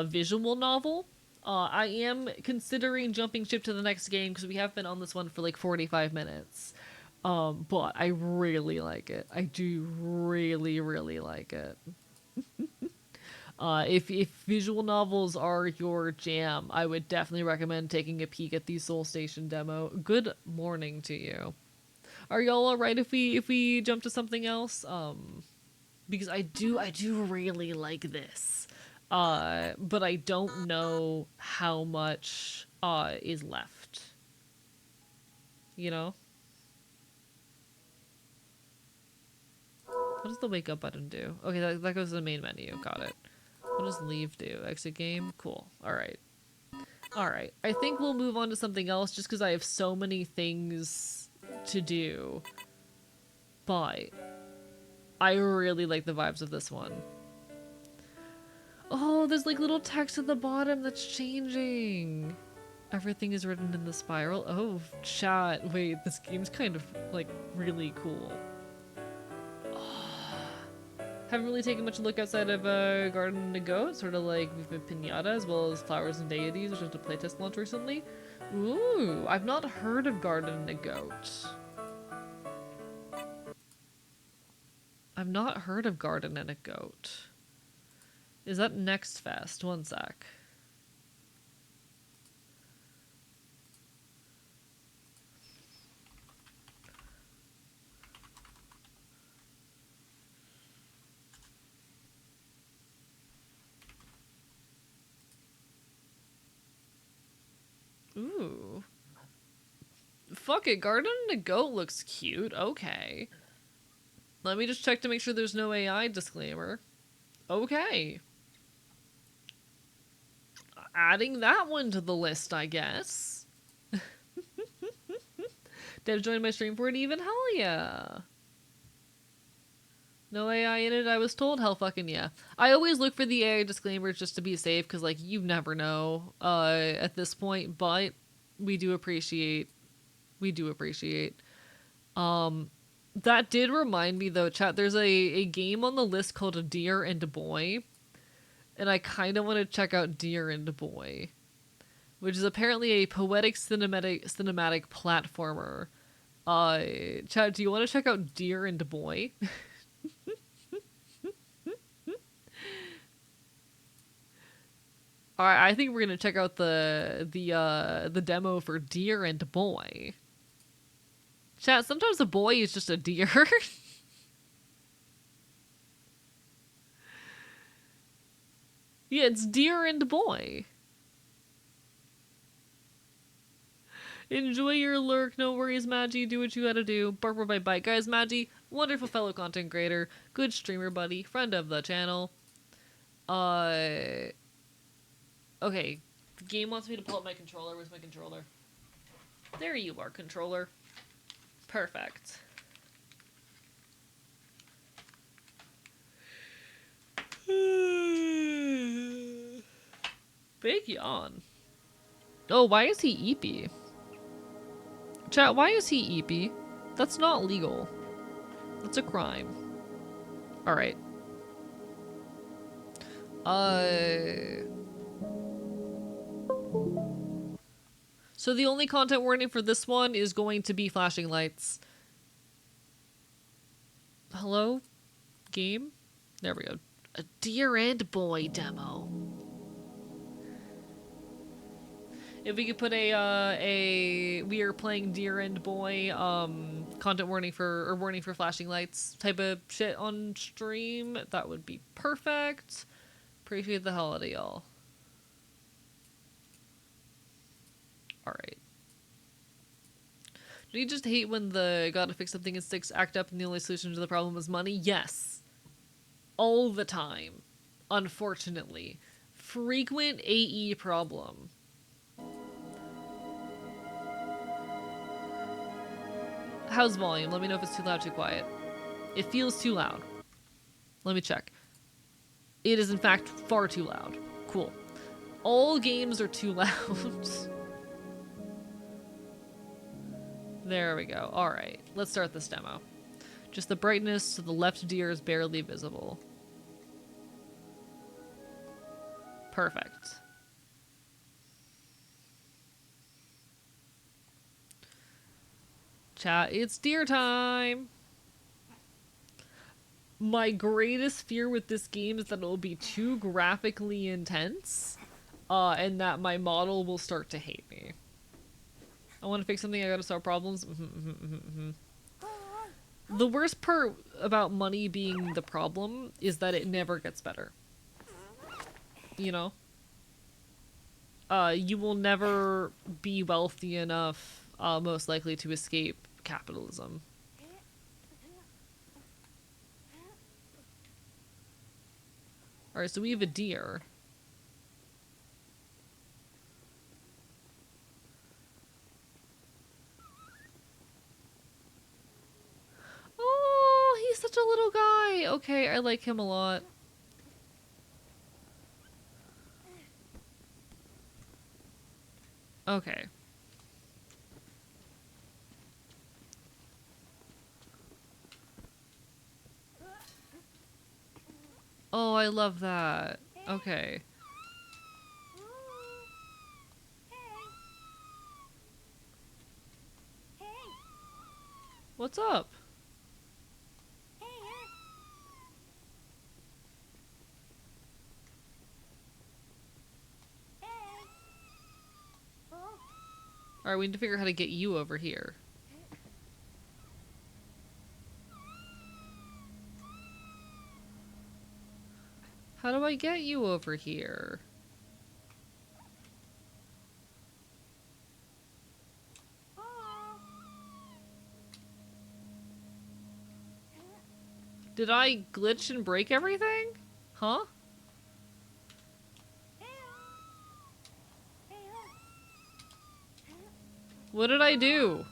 visual novel. I am considering jumping ship to the next game because we have been on this one for like 45 minutes. But I really like it. I do really, really like it. If visual novels are your jam, I would definitely recommend taking a peek at the Soul Station demo. Good morning to you. Are y'all alright if we jump to something else? Because I do really like this. But I don't know how much is left. You know? What does the wake up button do? Okay, that goes to the main menu. Got it. What does leave do? Exit game? Cool. Alright. Alright. I think we'll move on to something else just because I have so many things to do. But I really like the vibes of this one. Oh, there's like little text at the bottom that's changing. Everything is written in the spiral. Oh, chat. Wait, this game's kind of like really cool. Haven't really taken much look outside of Garden and the Goat, sort of like Viva Pinata, as well as Flowers and Deities, which was a playtest launch recently. Ooh, I've not heard of Garden and the Goat. I've not heard of Garden and a Goat. Is that Next Fest? One sec. Ooh. Fuck it, Garden and a Goat looks cute. Okay. Let me just check to make sure there's no AI disclaimer. Okay. Adding that one to the list, I guess. Did I join my stream for it even? Hell yeah. No AI in it, I was told? Hell fucking yeah. I always look for the AI disclaimers just to be safe, because, like, you never know at this point, but we do appreciate. That did remind me, though, chat, there's a game on the list called Deer and Boy, and I kind of want to check out Deer and Boy, which is apparently a poetic cinematic platformer. Chat, do you want to check out Deer and Boy? Alright, I think we're gonna check out the demo for Deer and Boy. Chat, sometimes a boy is just a deer. Yeah, it's Deer and Boy. Enjoy your lurk, no worries, Maggie. Do what you gotta do. Bark, bark, bite, bite. Guys, Maggie, wonderful fellow content creator, good streamer buddy, friend of the channel. Okay, the game wants me to pull up my controller. Where's my controller? There you are, controller. Perfect. Big yawn. Oh, why is he eepy? Chat, why is he eepy? That's not legal. That's a crime. Alright. So the only content warning for this one is going to be flashing lights. Hello? Game? There we go. A Deer and Boy demo. If we could put a we are playing Deer and Boy content warning for flashing lights type of shit on stream, that would be perfect. Appreciate the hell out of y'all. Alright. Do you just hate when the gotta fix something in sticks act up and the only solution to the problem is money? Yes. All the time. Unfortunately. Frequent AE problem. How's volume? Let me know if it's too loud, too quiet. It feels too loud. Let me check. It is in fact far too loud. Cool. All games are too loud. There we go. Alright, let's start this demo. Just the brightness to the left deer is barely visible. Perfect. Chat, it's deer time! My greatest fear with this game is that it will be too graphically intense, and that my model will start to hate me. I want to fix something, I gotta solve problems. The worst part about money being the problem is that it never gets better. You know? You will never be wealthy enough, most likely, to escape capitalism. Alright, so we have a deer. Oh, he's such a little guy. Okay, I like him a lot. Okay. Oh, I love that. Okay. What's up? Alright, we need to figure out how to get you over here. How do I get you over here? Did I glitch and break everything? Huh? What did I do?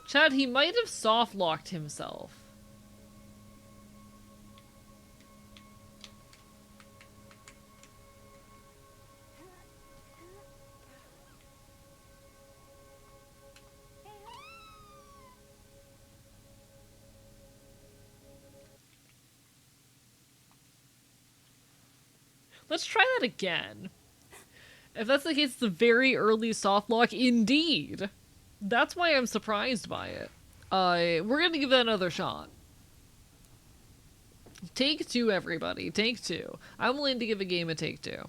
Chad, he might have soft-locked himself. Let's try that again. If that's the case, it's a very early soft lock indeed. That's why I'm surprised by it. We're gonna give that another shot. Take two, everybody. Take two. I'm willing to give a game a take two.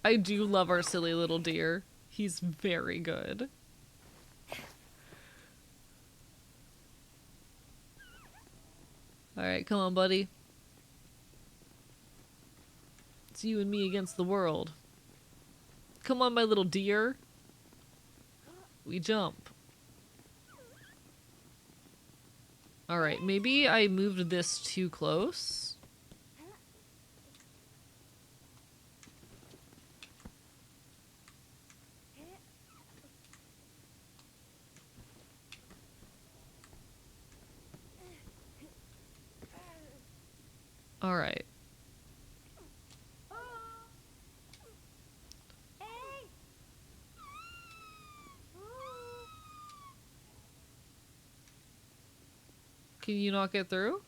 I do love our silly little deer. He's very good. Alright, come on, buddy. It's you and me against the world. Come on, my little deer. We jump. Alright, maybe I moved this too close. Alright. Can you not get through?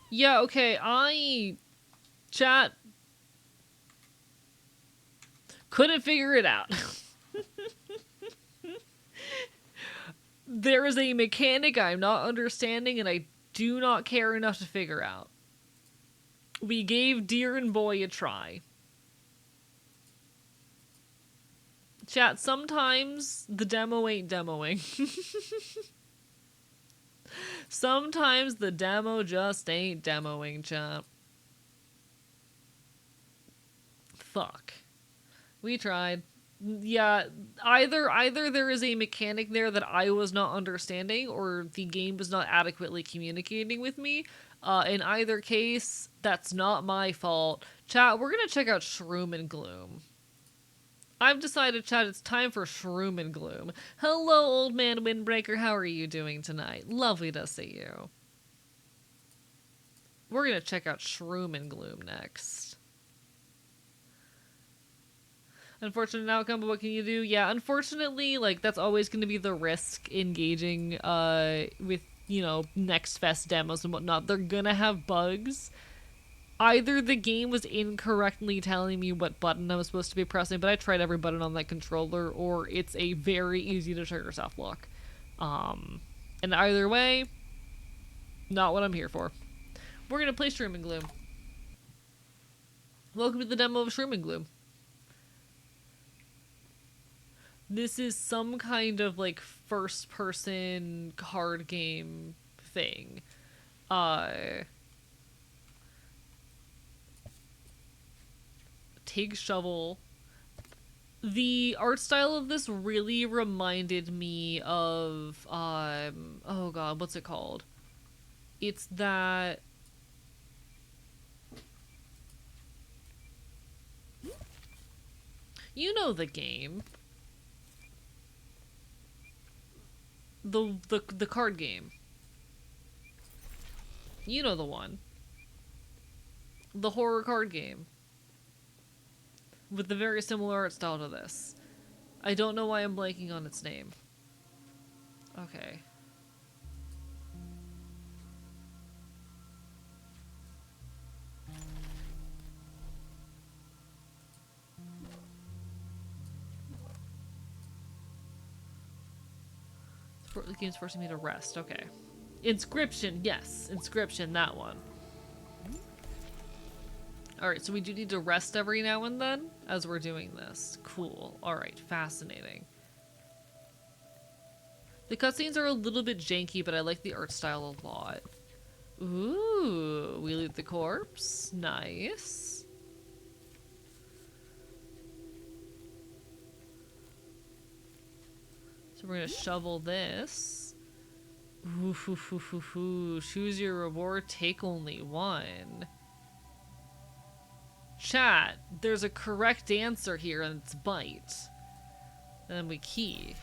Yeah, okay, chat couldn't figure it out. There is a mechanic I'm not understanding and I do not care enough to figure out. We gave Deer and Boy a try. Chat, sometimes the demo ain't demoing. Sometimes the demo just ain't demoing, chat. Fuck. We tried. Yeah, either there is a mechanic there that I was not understanding, or the game was not adequately communicating with me. In either case, that's not my fault. Chat, we're gonna check out Shroom and Gloom. I've decided, chat, it's time for Shroom and Gloom. Hello, old man Windbreaker, how are you doing tonight? Lovely to see you. We're gonna check out Shroom and Gloom next. Unfortunate outcome, but what can you do? Yeah, unfortunately, like, that's always going to be the risk engaging with, you know, Next Fest demos and whatnot. They're going to have bugs. Either the game was incorrectly telling me what button I was supposed to be pressing, but I tried every button on that controller, or it's a very easy to trigger soft lock. And either way, not what I'm here for. We're going to play Shroom and Gloom. Welcome to the demo of Shroom and Gloom. This is some kind of like first person card game thing. Take shovel. The art style of this really reminded me of oh god, what's it called? It's that you know the game. The card game. You know the one. The horror card game. With the very similar art style to this. I don't know why I'm blanking on its name. Okay. The game's forcing me to rest. Okay. Inscription. Yes. Inscription. That one. Alright, so we do need to rest every now and then as we're doing this. Cool. Alright. Fascinating. The cutscenes are a little bit janky, but I like the art style a lot. Ooh. We loot the corpse. Nice. So we're gonna shovel this. Ooh, hoo, hoo, hoo, hoo. Choose your reward, take only one. Chat, there's a correct answer here and it's bite. And then we key.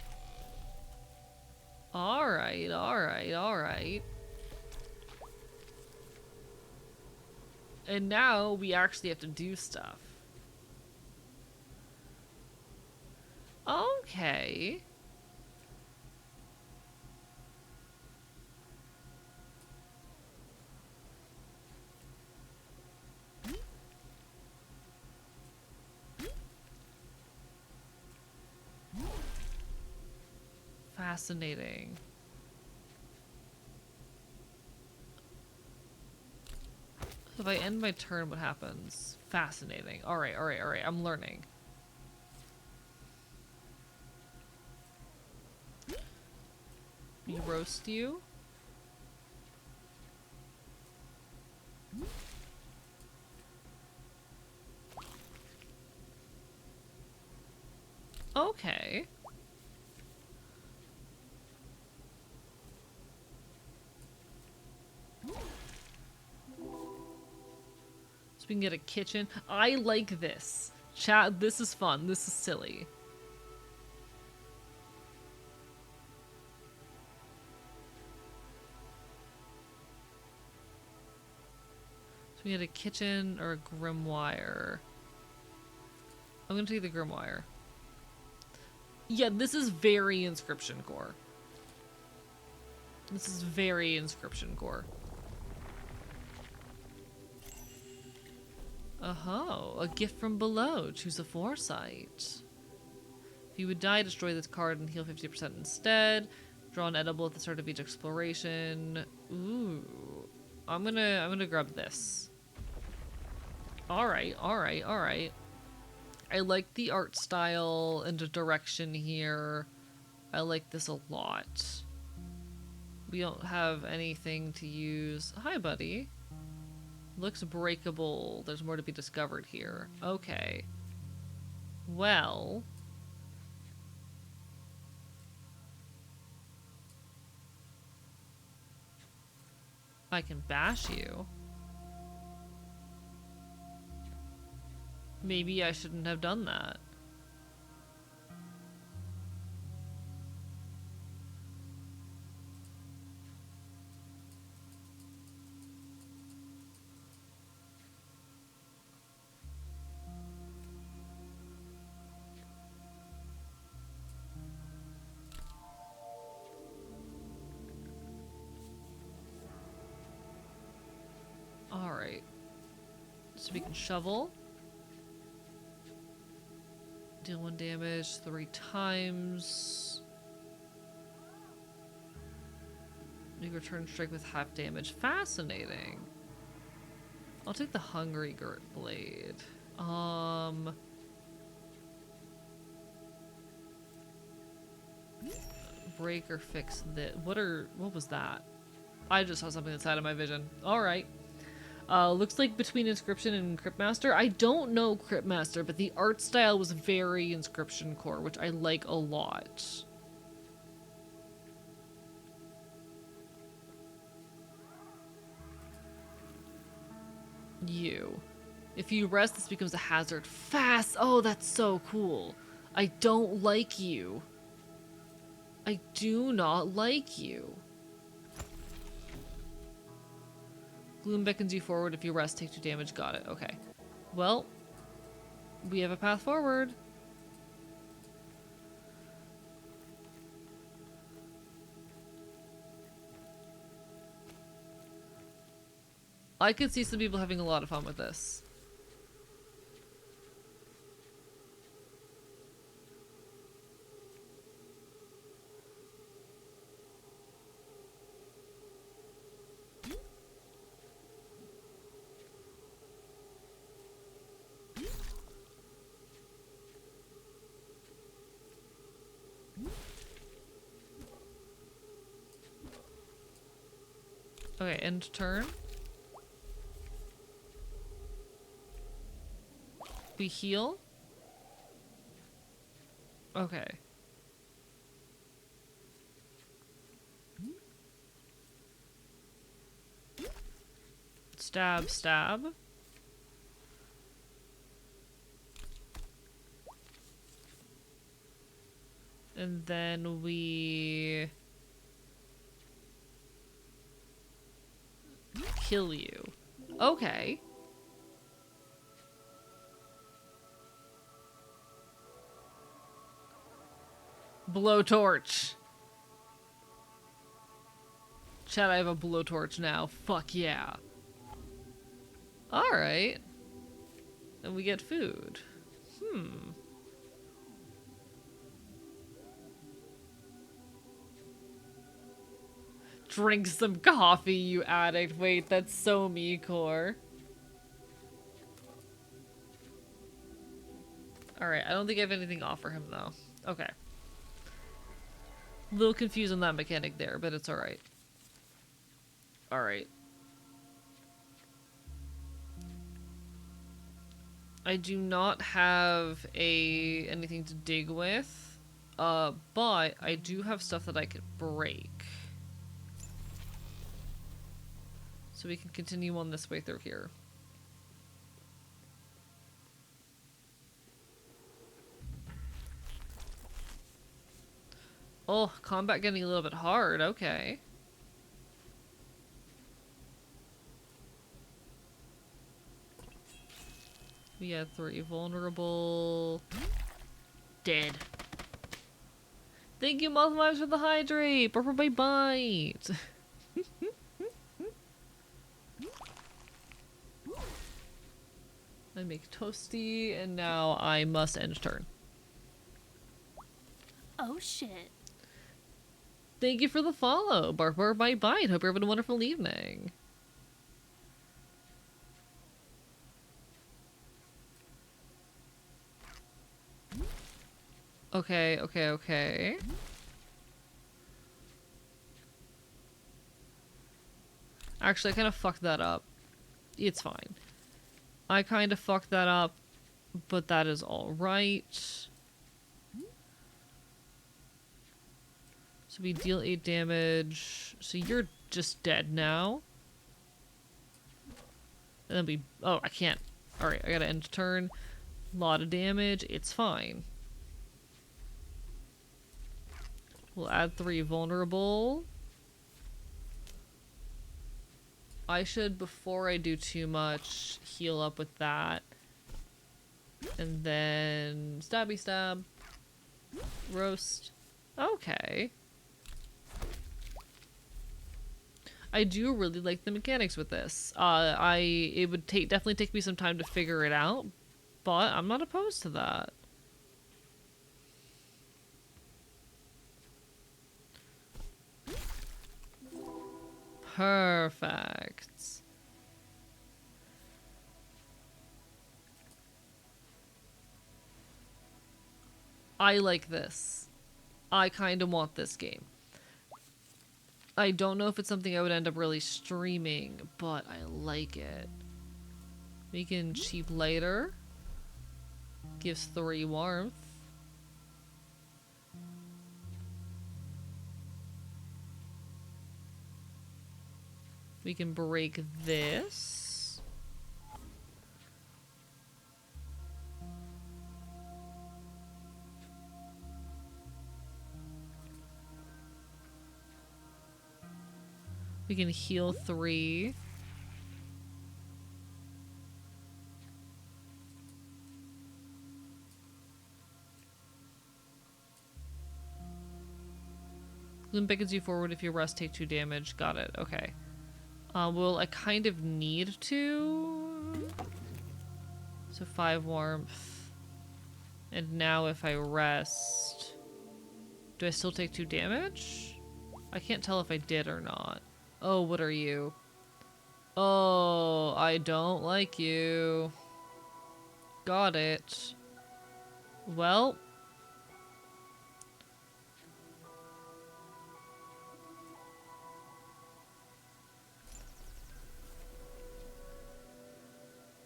Alright, alright, alright. And now we actually have to do stuff. Okay. Fascinating. If I end my turn, what happens? Fascinating. Alright, alright, alright. I'm learning. We roast you? Okay. So we can get a kitchen. I like this. Chat, this is fun. This is silly. So we get a kitchen or a grimoire. I'm gonna take the grimoire. Yeah, this is very Inscription Core. This is very Inscription Core. Oh, a gift from below. Choose a foresight. If you would die, destroy this card and heal 50% instead. Draw an edible at the start of each exploration. Ooh. I'm gonna grab this. Alright, alright, alright. I like the art style and the direction here. I like this a lot. We don't have anything to use. Hi, buddy. Looks breakable. There's more to be discovered here. Okay. Well. I can bash you. Maybe I shouldn't have done that. So we can shovel. Deal 1 damage 3 times. Make return strike with half damage. Fascinating. I'll take the Hungry Girt Blade. Break or fix this. What was that? I just saw something inside of my vision. Alright. Looks like between Inscription and Cryptmaster. I don't know Cryptmaster, but the art style was very Inscription core, which I like a lot. You. If you rest, this becomes a hazard. Fast! Oh, that's so cool. I don't like you. I do not like you. Gloom beckons you forward. If you rest, take 2 damage. Got it. Okay. Well, we have a path forward. I could see some people having a lot of fun with this. Okay, end turn. We heal. Okay. Stab, stab. And then we kill you. Okay. Blowtorch. Chat, I have a blowtorch now. Fuck yeah. Alright. And we get food. Drink some coffee, you addict. Wait, that's so me, core. Alright, I don't think I have anything to offer him, though. Okay. A little confused on that mechanic there, but it's alright. Alright. I do not have anything to dig with, but I do have stuff that I could break. So we can continue on this way through here. Oh, combat getting a little bit hard. Okay. We had 3 vulnerable. Dead. Thank you, Moth Mimes, for the hydrate. Purple by bite. I make toasty, and now I must end turn. Oh shit. Thank you for the follow, Bark by Bite. Hope you're having a wonderful evening. Okay, okay, okay. Actually, I kind of fucked that up. It's fine. I kind of fucked that up, but that is all right. So we deal 8 damage. So you're just dead now. And then we... Oh, I can't. Alright, I gotta end turn. A lot of damage. It's fine. We'll add 3 vulnerable. I should, before I do too much, heal up with that. And then... Stabby stab. Roast. Okay. I do really like the mechanics with this. It would definitely take me some time to figure it out, but I'm not opposed to that. Perfect. I like this. I kind of want this game. I don't know if it's something I would end up really streaming, but I like it. Making cheap later. Gives 3 warmth. We can break this. We can heal 3. Gloom beckons you forward if you rest, take 2 damage. Got it. Okay. Well, I kind of need to. So 5 warmth. And now if I rest, do I still take 2 damage? I can't tell if I did or not. Oh, what are you? Oh, I don't like you. Got it. Well.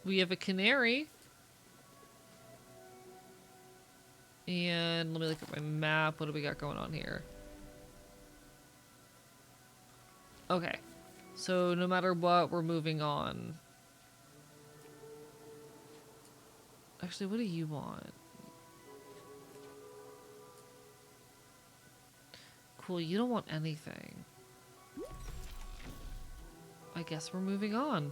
We have a canary. And let me look at my map. What do we got going on here? Okay. So no matter what, we're moving on. Actually, what do you want? Cool, you don't want anything. I guess we're moving on.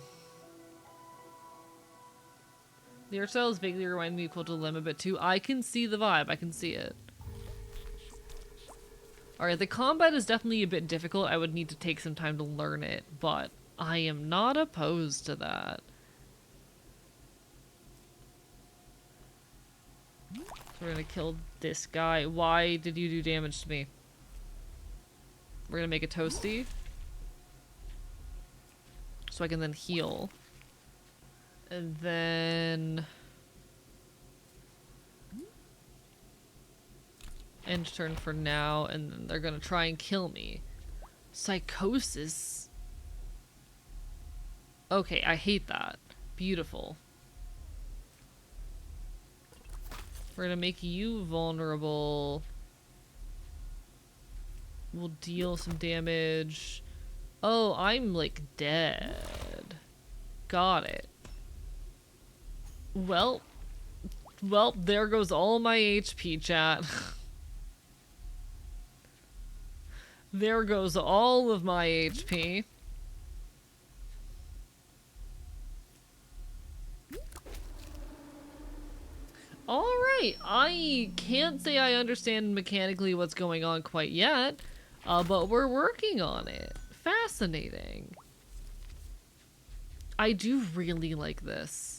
The art style is vaguely reminding me of Cold Dilemma a bit too. I can see the vibe. I can see it. Alright, the combat is definitely a bit difficult. I would need to take some time to learn it, but I am not opposed to that. So we're gonna kill this guy. Why did you do damage to me? We're gonna make a toasty. So I can then heal. And then end turn for now, and then they're gonna try and kill me. Psychosis? Okay, I hate that. Beautiful. We're gonna make you vulnerable. We'll deal some damage. Oh, I'm like dead. Got it. Well, there goes all my HP, chat. There goes all of my HP. Alright, I can't say I understand mechanically what's going on quite yet, but we're working on it. Fascinating. I do really like this.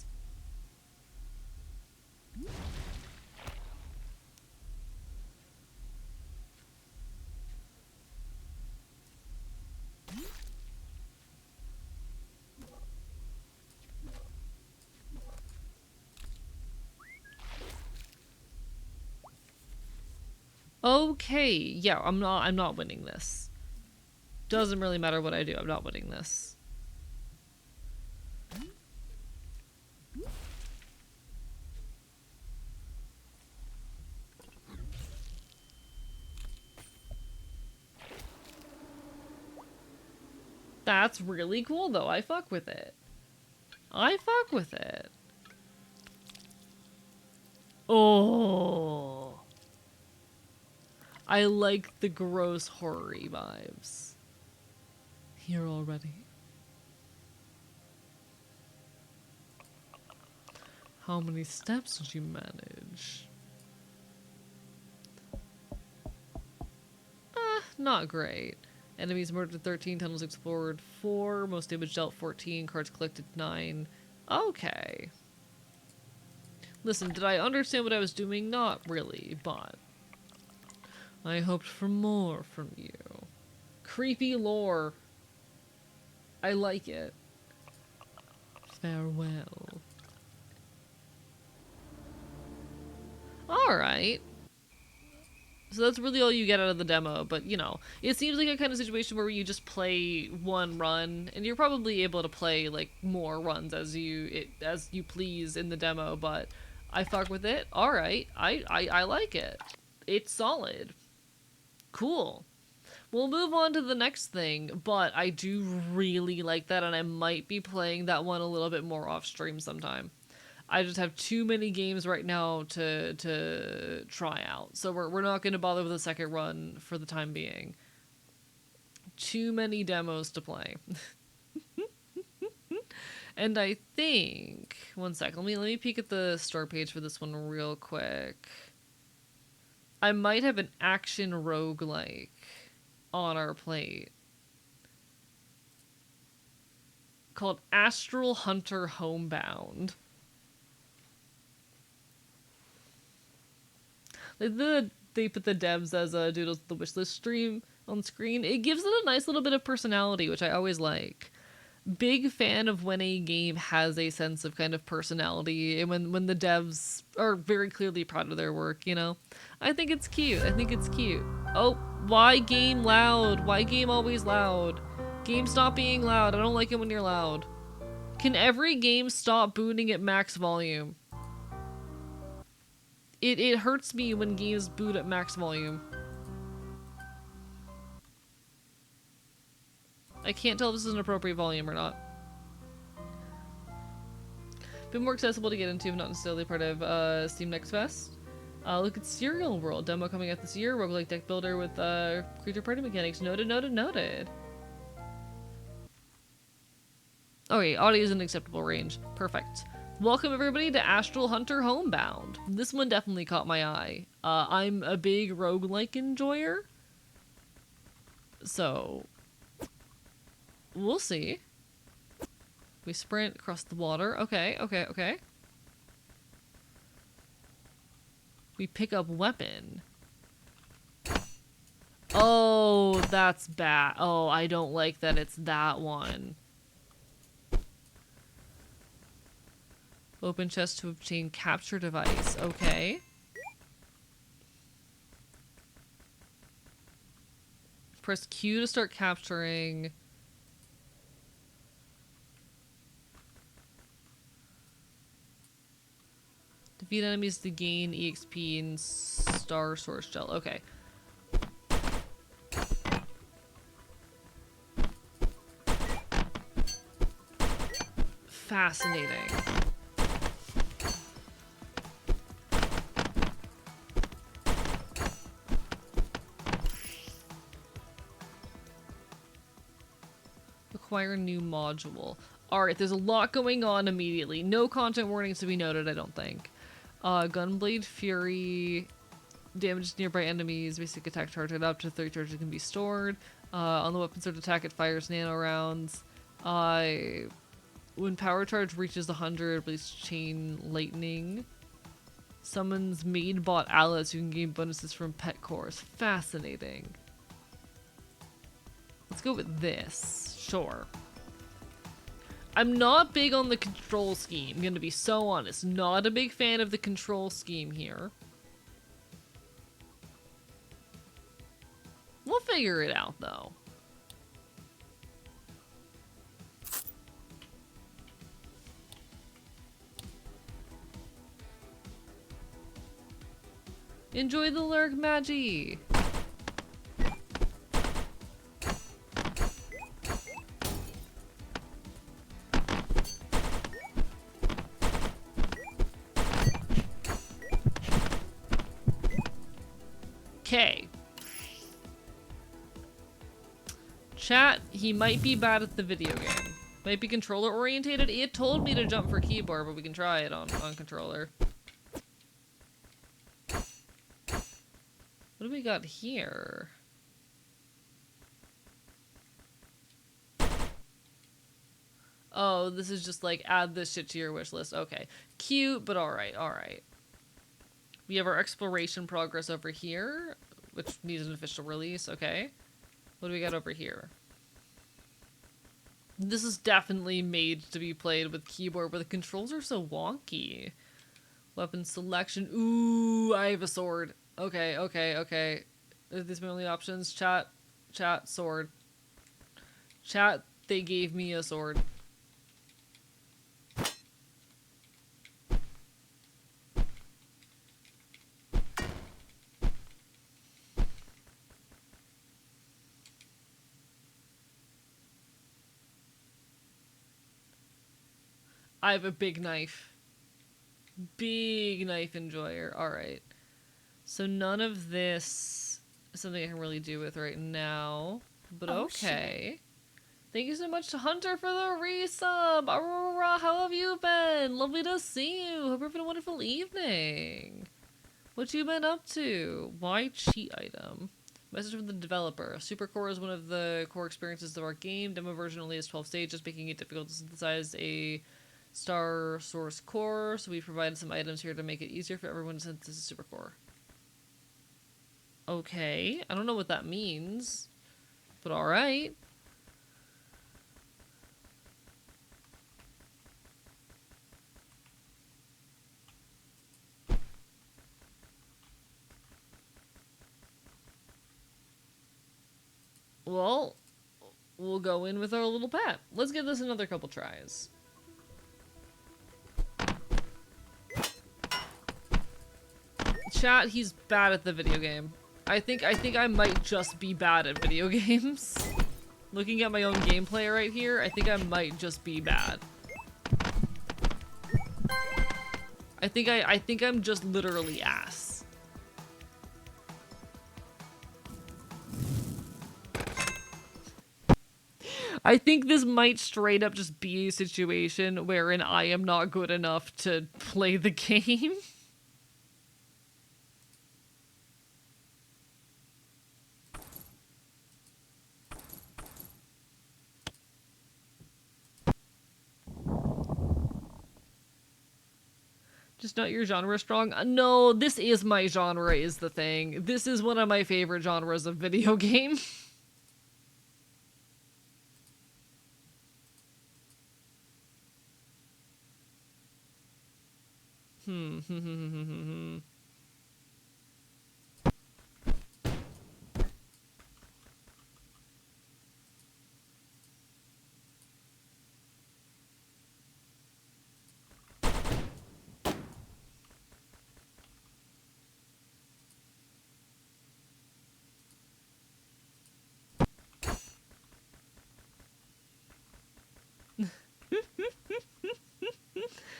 Okay, yeah, I'm not winning this. Doesn't really matter what I do, I'm not winning this. That's really cool though, I fuck with it. I fuck with it. Oh. I like the gross horror-y vibes. Here already. How many steps did you manage? Not great. Enemies murdered 13, tunnels explored 4, most damage dealt 14, cards collected 9. Okay. Listen, did I understand what I was doing? Not really, but I hoped for more from you. Creepy lore. I like it. Farewell. Alright. So that's really all you get out of the demo, but you know, it seems like a kind of situation where you just play one run, and you're probably able to play like more runs as you please in the demo, but I fuck with it. Alright. I like it. It's solid. Cool. We'll move on to the next thing, but I do really like that, and I might be playing that one a little bit more off stream sometime. I just have too many games right now to try out, so we're not going to bother with a second run for the time being. Too many demos to play. And I think, one sec, let me peek at the store page for this one real quick. I might have an action roguelike on our plate called Astral Hunter Homebound. They put the devs as doodles the wishlist stream on screen. It gives it a nice little bit of personality, which I always like. Big fan of when a game has a sense of kind of personality, and when the devs are very clearly proud of their work, you know? I think it's cute. I think it's cute. Oh, why game loud? Why game always loud? Game stop being loud. I don't like it when you're loud. Can every game stop booting at max volume? It hurts me when games boot at max volume. I can't tell if this is an appropriate volume or not. Bit more accessible to get into, but not necessarily part of Steam Next Fest. Look at Serial World demo coming out this year. Roguelike deck builder with creature party mechanics. Noted, noted, noted. Okay, audio is in acceptable range. Perfect. Welcome everybody to Astral Hunter Homebound. This one definitely caught my eye. I'm a big roguelike enjoyer. So we'll see. We sprint across the water. Okay, okay, okay. We pick up weapon. Oh, that's bad. Oh, I don't like that it's that one. Open chest to obtain capture device. Okay. Press Q to start capturing. Defeat enemies to gain EXP and Star Source Gel. Okay. Fascinating. Acquire new module. Alright, there's a lot going on immediately. No content warnings to be noted, I don't think. Gunblade Fury damages nearby enemies. Basic attack charge up to 30 charges can be stored. On the weapon sword attack, it fires nano rounds. When power charge reaches 100, release chain lightning. Summons maid bot allies who can gain bonuses from pet cores. Fascinating. Let's go with this. Sure. I'm not big on the control scheme. I'm gonna be so honest. Not a big fan of the control scheme here. We'll figure it out, though. Enjoy the lurk magi. Okay. Chat, he might be bad at the video game. Might be controller orientated. It told me to jump for keyboard, but we can try it on controller. What do we got here? Oh, this is just like add this shit to your wish list. Okay. Cute, but alright, alright. We have our exploration progress over here, which needs an official release. Okay. What do we got over here? This is definitely made to be played with keyboard, but the controls are so wonky. Weapon selection. Ooh, I have a sword. Okay, okay, okay. Are these my only options? Chat, sword. Chat, they gave me a sword. I have a big knife. Big knife enjoyer. Alright. So none of this is something I can really do with right now. But Oh, okay. Thank you so much to Hunter for the resub. Aurora, how have you been? Lovely to see you. Hope you're having a wonderful evening. What you been up to? Why cheat item? Message from the developer. Supercore is one of the core experiences of our game. Demo version only has 12 stages, making it difficult to synthesize a star source core. So we provided some items here to make it easier for everyone to synthesize a supercore. Okay, I don't know what that means, but alright. Well, we'll go in with our little pet. Let's give this another couple tries. Chat, he's bad at the video game. I think I might just be bad at video games. Looking at my own gameplay right here, I think I might just be bad. I think I'm just literally ass. I think this might straight up just be a situation wherein I am not good enough to play the game. Just not your genre strong? No, this is my genre is the thing. This is one of my favorite genres of video game.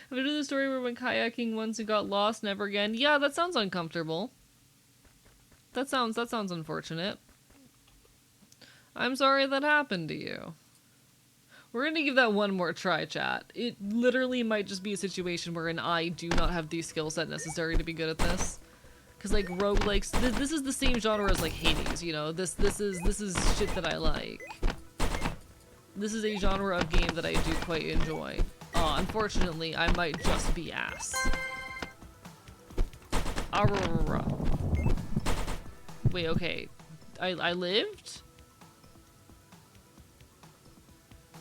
Have you heard the story where went kayaking once and got lost, never again? Yeah, that sounds uncomfortable. That sounds unfortunate. I'm sorry that happened to you. We're gonna give that one more try, chat. It literally might just be a situation wherein I do not have the skill set necessary to be good at this. Cause like roguelikes, this is the same genre as like Hades, you know? This is shit that I like. This is a genre of game that I do quite enjoy. Unfortunately, I might just be ass. Aurora. Wait, okay. I lived?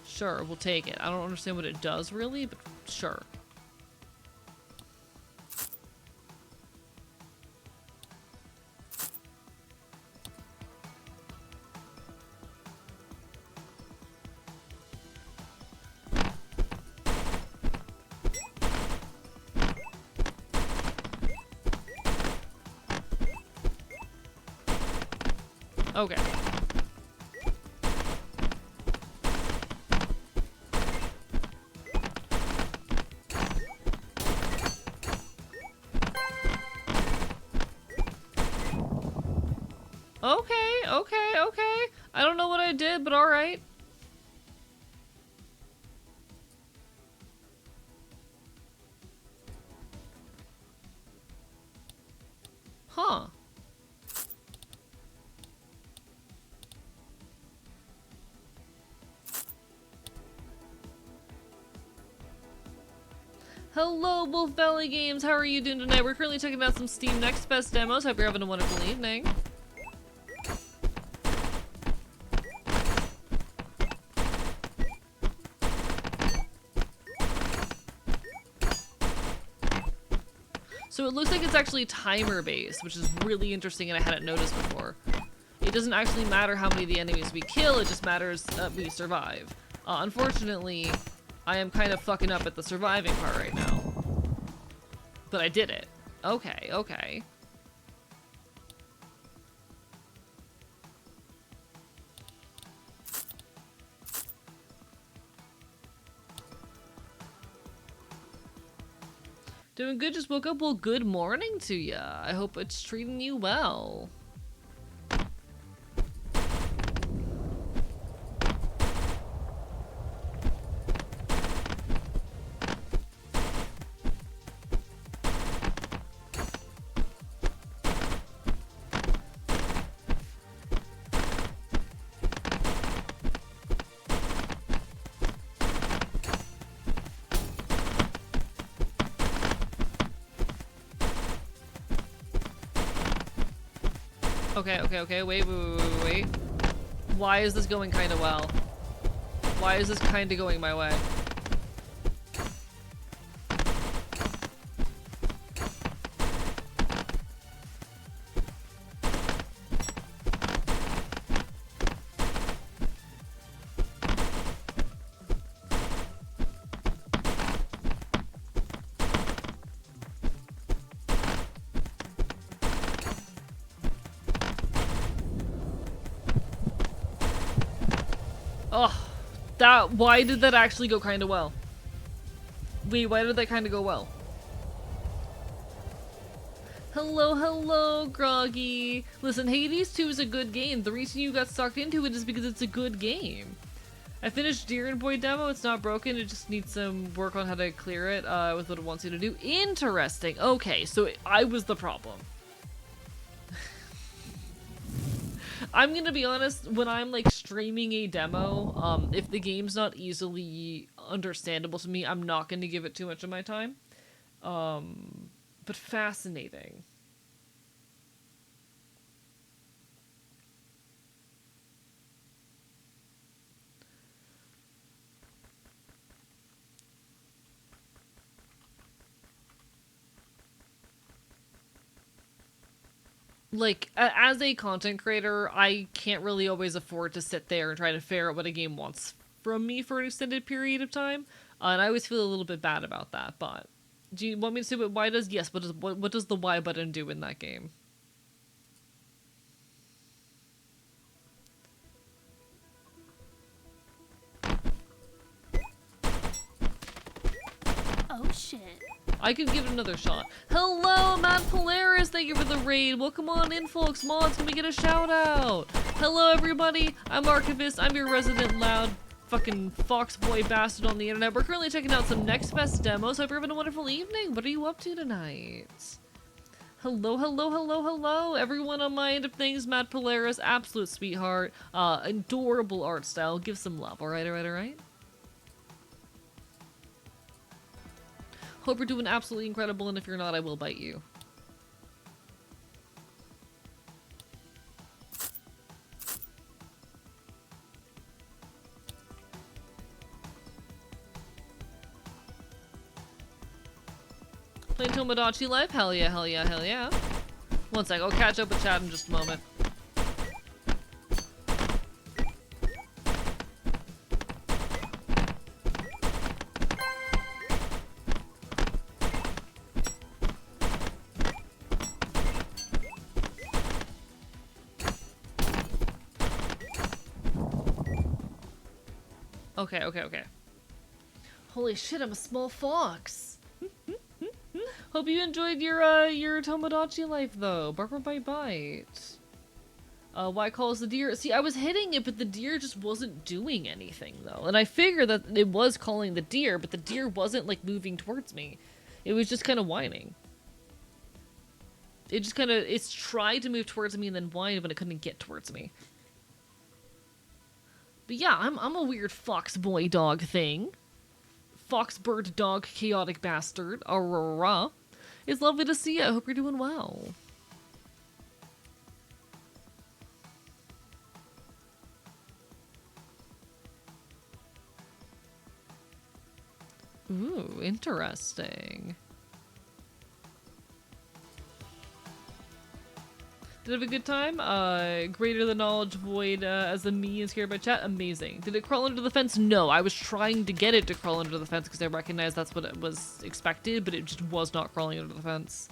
Sure, we'll take it. I don't understand what it does really, but sure. Okay. Okay. I don't know what I did, but alright. Huh. Hello, Wolf Valley Games. How are you doing tonight? We're currently checking out some Steam Next Best demos. Hope you're having a wonderful evening. So it looks like it's actually timer based, which is really interesting and I hadn't noticed before. It doesn't actually matter how many of the enemies we kill, it just matters we survive. Unfortunately, I am kind of fucking up at the surviving part right now. But I did it. Okay, okay. Doing good, just woke up. Well, good morning to ya. I hope it's treating you well. Okay, wait. Why is this going kind of well? Why is this kind of going my way? Oh, why did that actually go kind of well? Wait, why did that kind of go well? Hello, Groggy. Listen, Hades 2 is a good game. The reason you got sucked into it is because it's a good game. I finished Deer and Boy demo. It's not broken. It just needs some work on how to clear it with what it wants you to do. Interesting. Okay, so I was the problem. I'm gonna be honest, when I'm like streaming a demo, if the game's not easily understandable to me, I'm not gonna give it too much of my time. But fascinating. Like, as a content creator, I can't really always afford to sit there and try to figure out what a game wants from me for an extended period of time. And I always feel a little bit bad about that, but... Do you want me to say what Y does? Yes, what does the Y button do in that game? Oh shit. I could give it another shot. Hello, Matt Polaris! Thank you for the raid! Welcome on in, folks! Mods, can we get a shout out? Hello, everybody! I'm Archivist. I'm your resident loud fucking fox boy bastard on the internet. We're currently checking out some Next Best demos. Hope you're having a wonderful evening. What are you up to tonight? Hello, everyone on my end of things. Matt Polaris, absolute sweetheart. Adorable art style. Give some love, alright? Hope you're doing absolutely incredible, and if you're not, I will bite you. Playing Tomodachi Life? Hell yeah. One sec, I'll catch up with chat in just a moment. Okay. Holy shit, I'm a small fox. Hope you enjoyed your Tomodachi Life, though. Bark bite. Why calls the deer? See, I was hitting it, but the deer just wasn't doing anything, though. And I figured that it was calling the deer, but the deer wasn't, like, moving towards me. It was just kind of whining. It just kind of, it's tried to move towards me and then whined, but it couldn't get towards me. But yeah, I'm a weird fox boy dog thing. fox, bird, dog, chaotic bastard, Aurora. It's lovely to see you. I hope you're doing well. Ooh, interesting. Did it have a good time? Greater than knowledge void as the me and scared by chat? Amazing. Did it crawl under the fence? No, I was trying to get it to crawl under the fence because I recognized that's what it was expected, but it just was not crawling under the fence.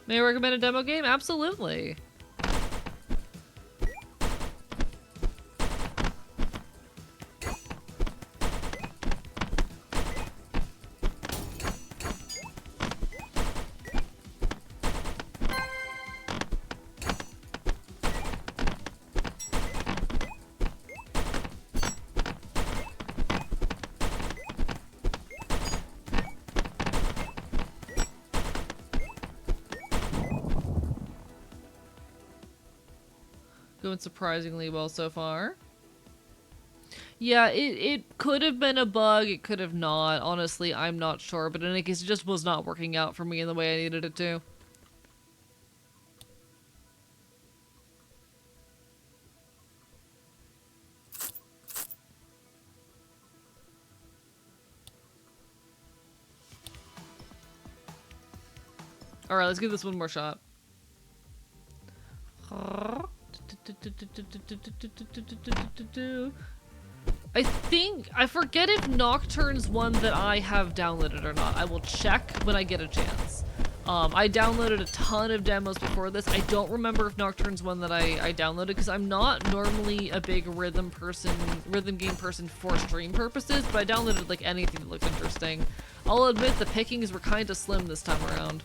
May I recommend a demo game? Absolutely. Going surprisingly well so far. Yeah, it could have been a bug, it could have not. Honestly, I'm not sure, but in any case, it just was not working out for me in the way I needed it to. Alright, let's give this one more shot. I forget if Nocturne's one that I have downloaded or not. I will check when I get a chance. I downloaded a ton of demos before this. I don't remember if Nocturne's one that I downloaded because I'm not normally a big rhythm game person for stream purposes, but I downloaded like anything that looked interesting. I'll admit the pickings were kind of slim this time around.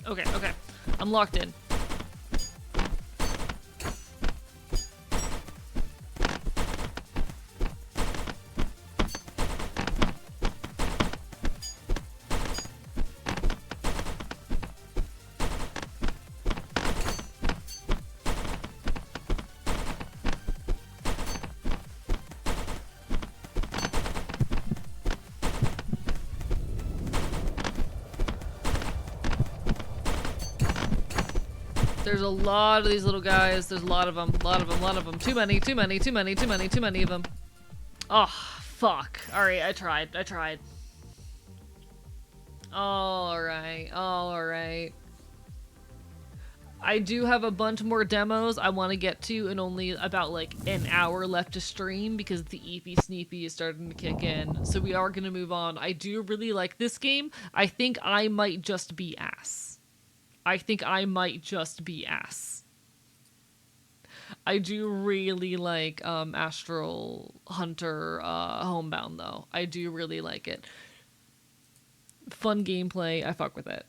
Okay. I'm locked in. There's a lot of these little guys. There's a lot of them. A lot of them. Too many of them. Oh, fuck. Alright, I tried. Alright. I do have a bunch more demos I want to get to and only about like an hour left to stream because the Eepy Sneepy is starting to kick in. So we are going to move on. I do really like this game. I think I might just be ass. I do really like Astral Hunter Homebound though. I do really like it. Fun gameplay. I fuck with it.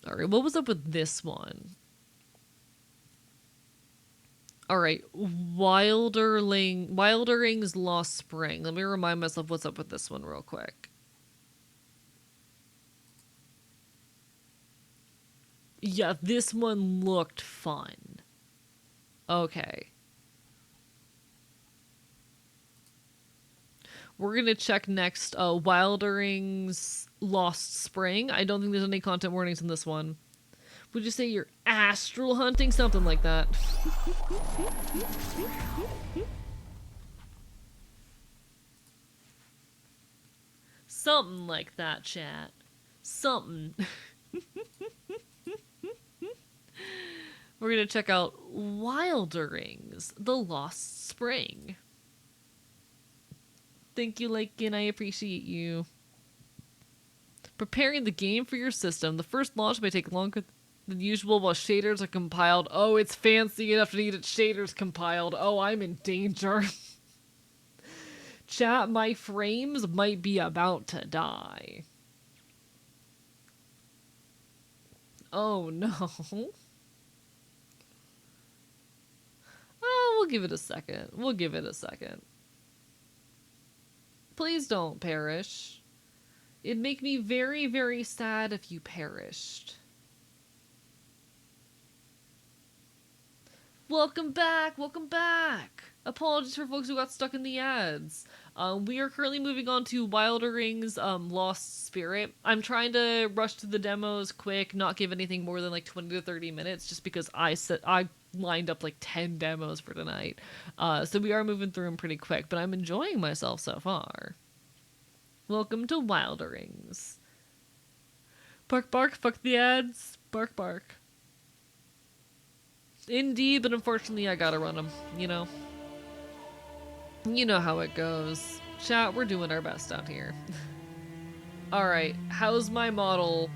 Alright, what was up with this one? Alright, Wildering's Lost Spring. Let me remind myself what's up with this one real quick. Yeah, this one looked fun. Okay. We're gonna check next, Wildering's Lost Spring. I don't think there's any content warnings in this one. Would you say you're astral hunting? Something like that. Something like that, chat. Something. We're gonna check out Wilderings, The Lost Spring. Thank you, Lakin. I appreciate you. Preparing the game for your system. The first launch may take longer than usual while shaders are compiled. Oh, it's fancy enough to need its shaders compiled. Oh, I'm in danger. Chat, my frames might be about to die. Oh, no. Oh, we'll give it a second. We'll give it a second. Please don't perish. It'd make me very, very sad if you perished. Welcome back! Welcome back! Apologies for folks who got stuck in the ads. We are currently moving on to Wilderings, Lost Spirit. I'm trying to rush to the demos quick, not give anything more than like 20 to 30 minutes, just because I lined up like 10 demos for tonight. So we are moving through them pretty quick, but I'm enjoying myself so far. Welcome to Wilderings. Bark bark, fuck the ads. Bark bark. Indeed, but unfortunately I gotta run them, you know. You know how it goes. Chat, we're doing our best out here. Alright, how's my model?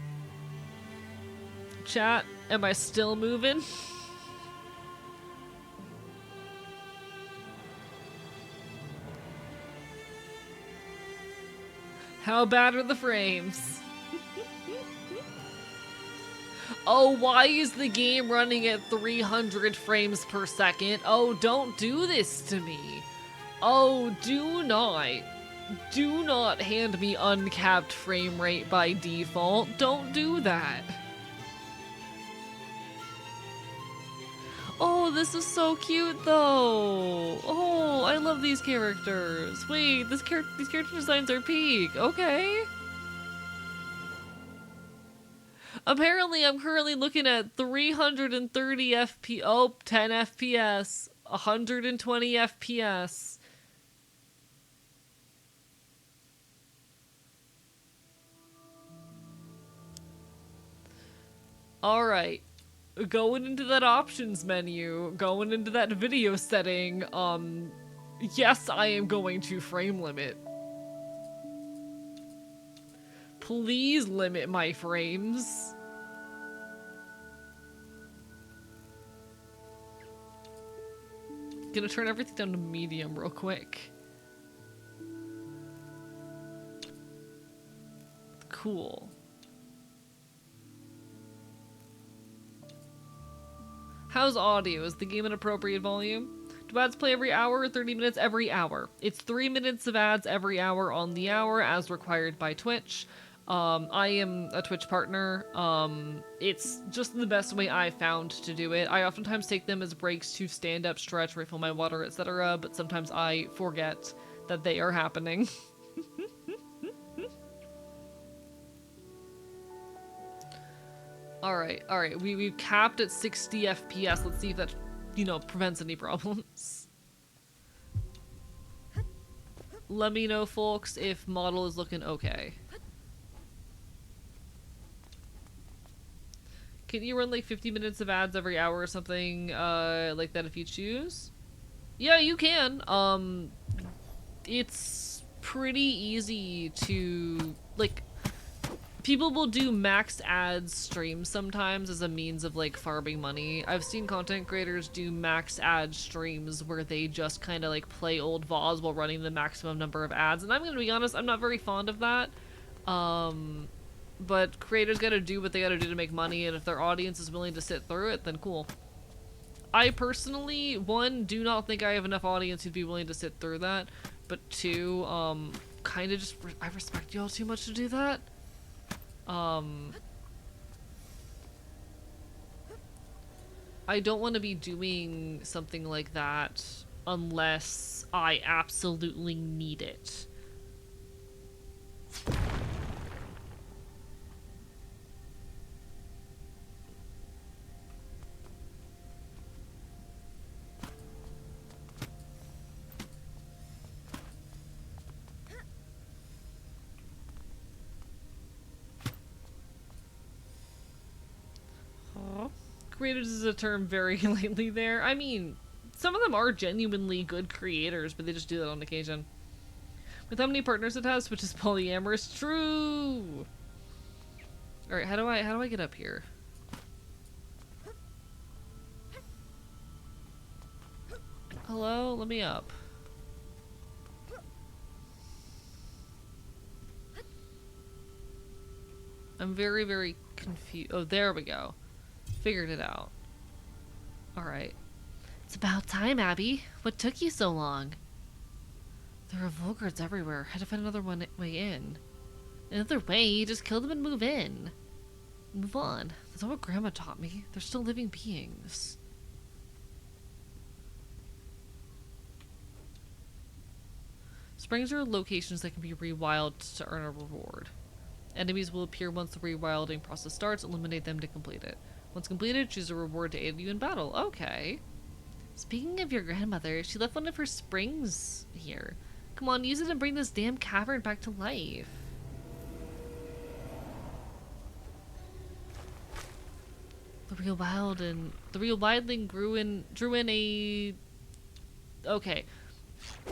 Chat, am I still moving? How bad are the frames? Oh, why is the game running at 300 frames per second? Oh, don't do this to me. Oh, do not hand me uncapped frame rate by default. Don't do that. Oh, this is so cute though. Oh, I love these characters. Wait, these character designs are peak. Okay. Apparently, I'm currently looking at 330 FPS. Oh, 10 FPS. 120 FPS. Alright. Going into that options menu, going into that video setting, yes, I am going to frame limit. Please limit my frames. Gonna turn everything down to medium real quick. Cool. How's audio? Is the game an appropriate volume? Do ads play every hour or 30 minutes every hour? It's 3 minutes of ads every hour on the hour as required by Twitch. I am a Twitch partner. It's just the best way I found to do it. I oftentimes take them as breaks to stand up, stretch, refill my water, etc. But sometimes I forget that they are happening. Alright, we've capped at 60 FPS. Let's see if that, you know, prevents any problems. Let me know, folks, if model is looking okay. Can you run like 50 minutes of ads every hour or something like that if you choose? Yeah, you can. It's pretty easy to, like, people will do max ads streams sometimes as a means of like farming money. I've seen content creators do max ad streams where they just kind of like play old VODs while running the maximum number of ads, and I'm gonna be honest, I'm not very fond of that. But creators gotta do what they gotta do to make money, and if their audience is willing to sit through it, then cool. I personally, one, do not think I have enough audience who'd be willing to sit through that, but two, kind of just, I respect y'all too much to do that. I don't want to be doing something like that unless I absolutely need it. creators is a term very lately there. I mean, some of them are genuinely good creators, but they just do that on occasion. With how many partners it has, which is polyamorous, true. All right, how do I get up here? Hello, let me up. I'm very, very confused. Oh, there we go. Figured it out. All right. It's about time, Abby. What took you so long? There are Volgards everywhere. Had to find another way in. Another way? Just kill them and move in. Move on. That's not what Grandma taught me. They're still living beings. Springs are locations that can be rewilded to earn a reward. Enemies will appear once the rewilding process starts. Eliminate them to complete it. Once completed, choose a reward to aid you in battle. Okay. Speaking of your grandmother, she left one of her springs here. Come on, use it and bring this damn cavern back to life. The rewilding drew in a. Okay.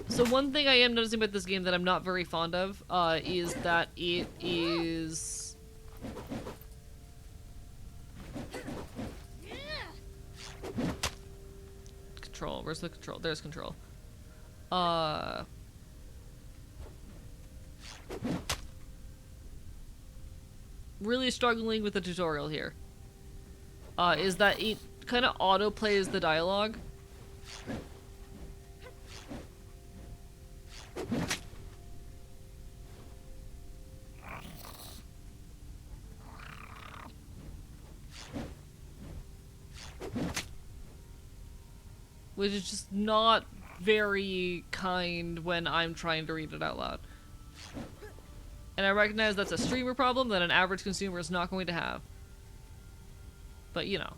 So one thing I am noticing about this game that I'm not very fond of is that it is. Control. Where's the control? There's control. Really struggling with the tutorial here. Is that it kind of auto plays the dialogue. Which is just not very kind when I'm trying to read it out loud. And I recognize that's a streamer problem that an average consumer is not going to have. But, you know.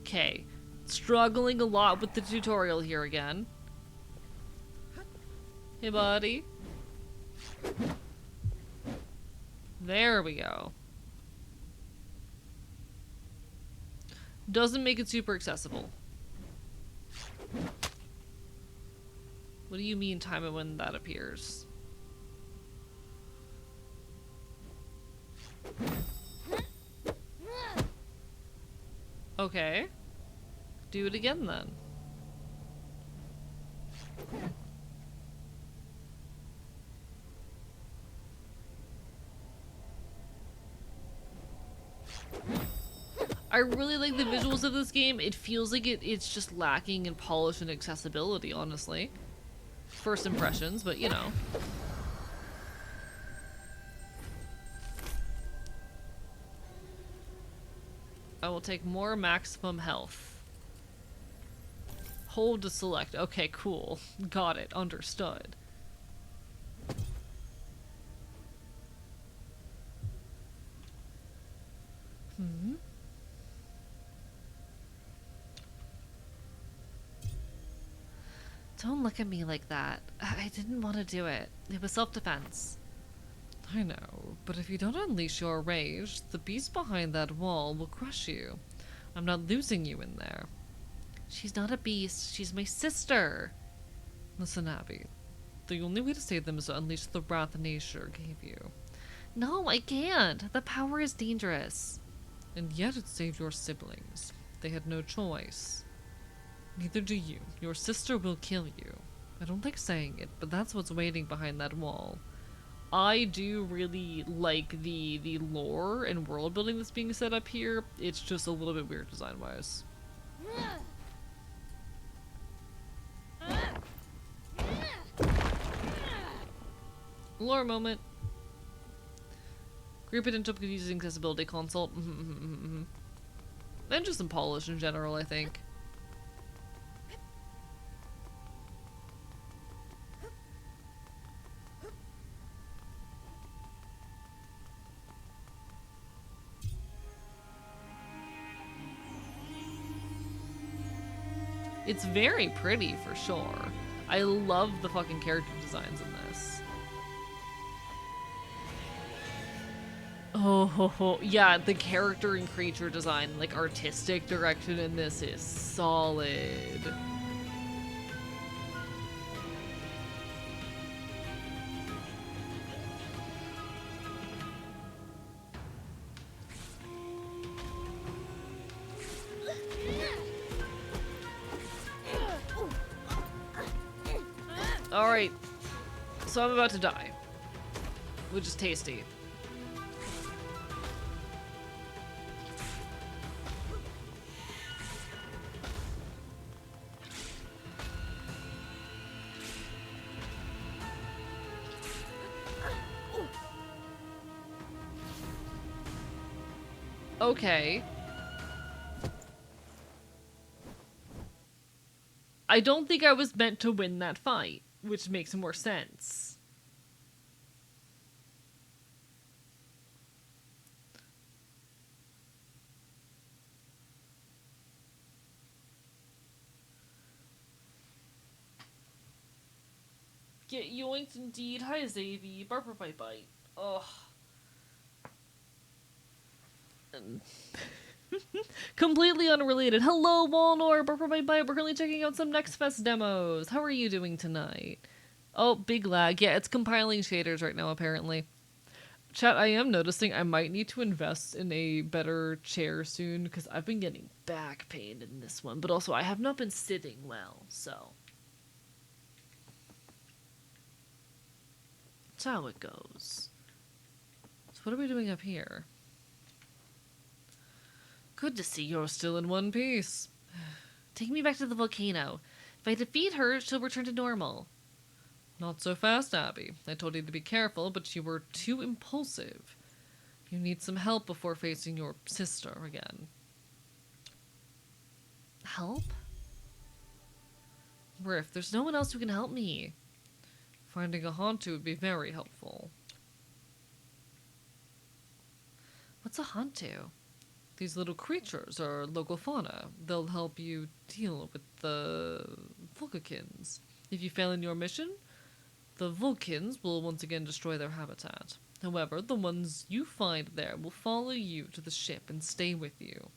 Okay. Struggling a lot with the tutorial here again. Hey, buddy. There we go. Doesn't make it super accessible. What do you mean time it when that appears? Okay. Do it again then. I really like the visuals of this game. It feels like it's just lacking in polish and accessibility, honestly. First impressions, but you know. I will take more maximum health. Hold to select. Okay, cool. Got it. Understood. Hmm? Don't look at me like that. I didn't want to do it. It was self-defense. I know, but if you don't unleash your rage, the beast behind that wall will crush you. I'm not losing you in there. She's not a beast. She's my sister. Listen, Abby. The only way to save them is to unleash the wrath nature gave you. No, I can't. The power is dangerous. And yet it saved your siblings. They had no choice. Neither do you. Your sister will kill you. I don't like saying it, but that's what's waiting behind that wall. I do really like the lore and world building that's being set up here. It's just a little bit weird design-wise. Lore moment. Group it into using accessibility consult. And just some polish in general, I think. It's very pretty for sure. I love the fucking character designs in this. Oh, yeah, the character and creature design, like artistic direction in this is solid. Alright, so I'm about to die, which is tasty. Okay. I don't think I was meant to win that fight, which makes more sense. Get yoinked indeed. Hi, Zavy. Barber bite bite. Ugh. Completely unrelated. Hello, Walnor. Barber bite bite. We're currently checking out some Next Fest demos. How are you doing tonight? Oh, big lag. Yeah, it's compiling shaders right now, apparently. Chat, I am noticing I might need to invest in a better chair soon because I've been getting back pain in this one, but also I have not been sitting well, so. That's how it goes. So what are we doing up here? Good to see you're still in one piece. Take me back to the volcano. If I defeat her, she'll return to normal. Not so fast, Abby. I told you to be careful, but you were too impulsive. You need some help before facing your sister again. Help? Riff, there's no one else who can help me. Finding a Hantu would be very helpful. What's a Hantu? These little creatures are local fauna. They'll help you deal with the Vulcans. If you fail in your mission, the Vulcans will once again destroy their habitat. However, the ones you find there will follow you to the ship and stay with you.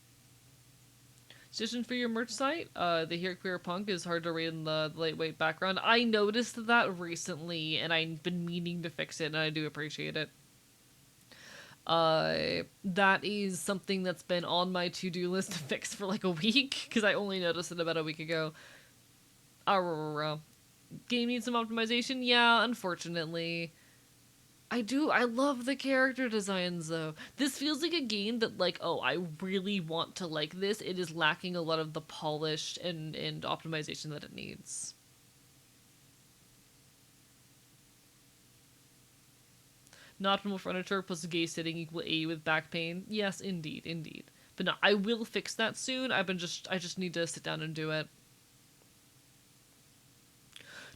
Suggestion for your merch site? The Here Queer Punk is hard to read in the lightweight background. I noticed that recently, and I've been meaning to fix it, and I do appreciate it. That is something that's been on my to-do list to fix for like a week, because I only noticed it about a week ago. Game needs some optimization? Yeah, unfortunately. I love the character designs, though. This feels like a game that, like, oh, I really want to like this. It is lacking a lot of the polish and optimization that it needs. Not optimal furniture plus gay sitting equal A with back pain. Yes, indeed, indeed. But no, I will fix that soon. I just need to sit down and do it.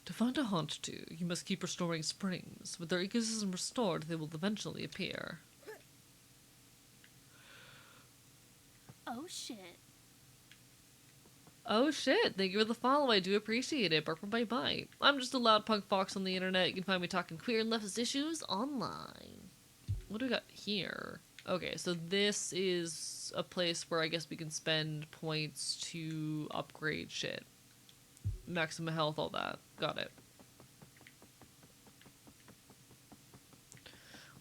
To find a Hantu, you must keep restoring springs. With their ecosystem restored, they will eventually appear. Oh shit. Oh shit, thank you for the follow, I do appreciate it. Bark bye bye. I'm just a loud punk fox on the internet. You can find me talking queer and leftist issues online. What do we got here? Okay, so this is a place where I guess we can spend points to upgrade shit. Maximum health, all that. Got it.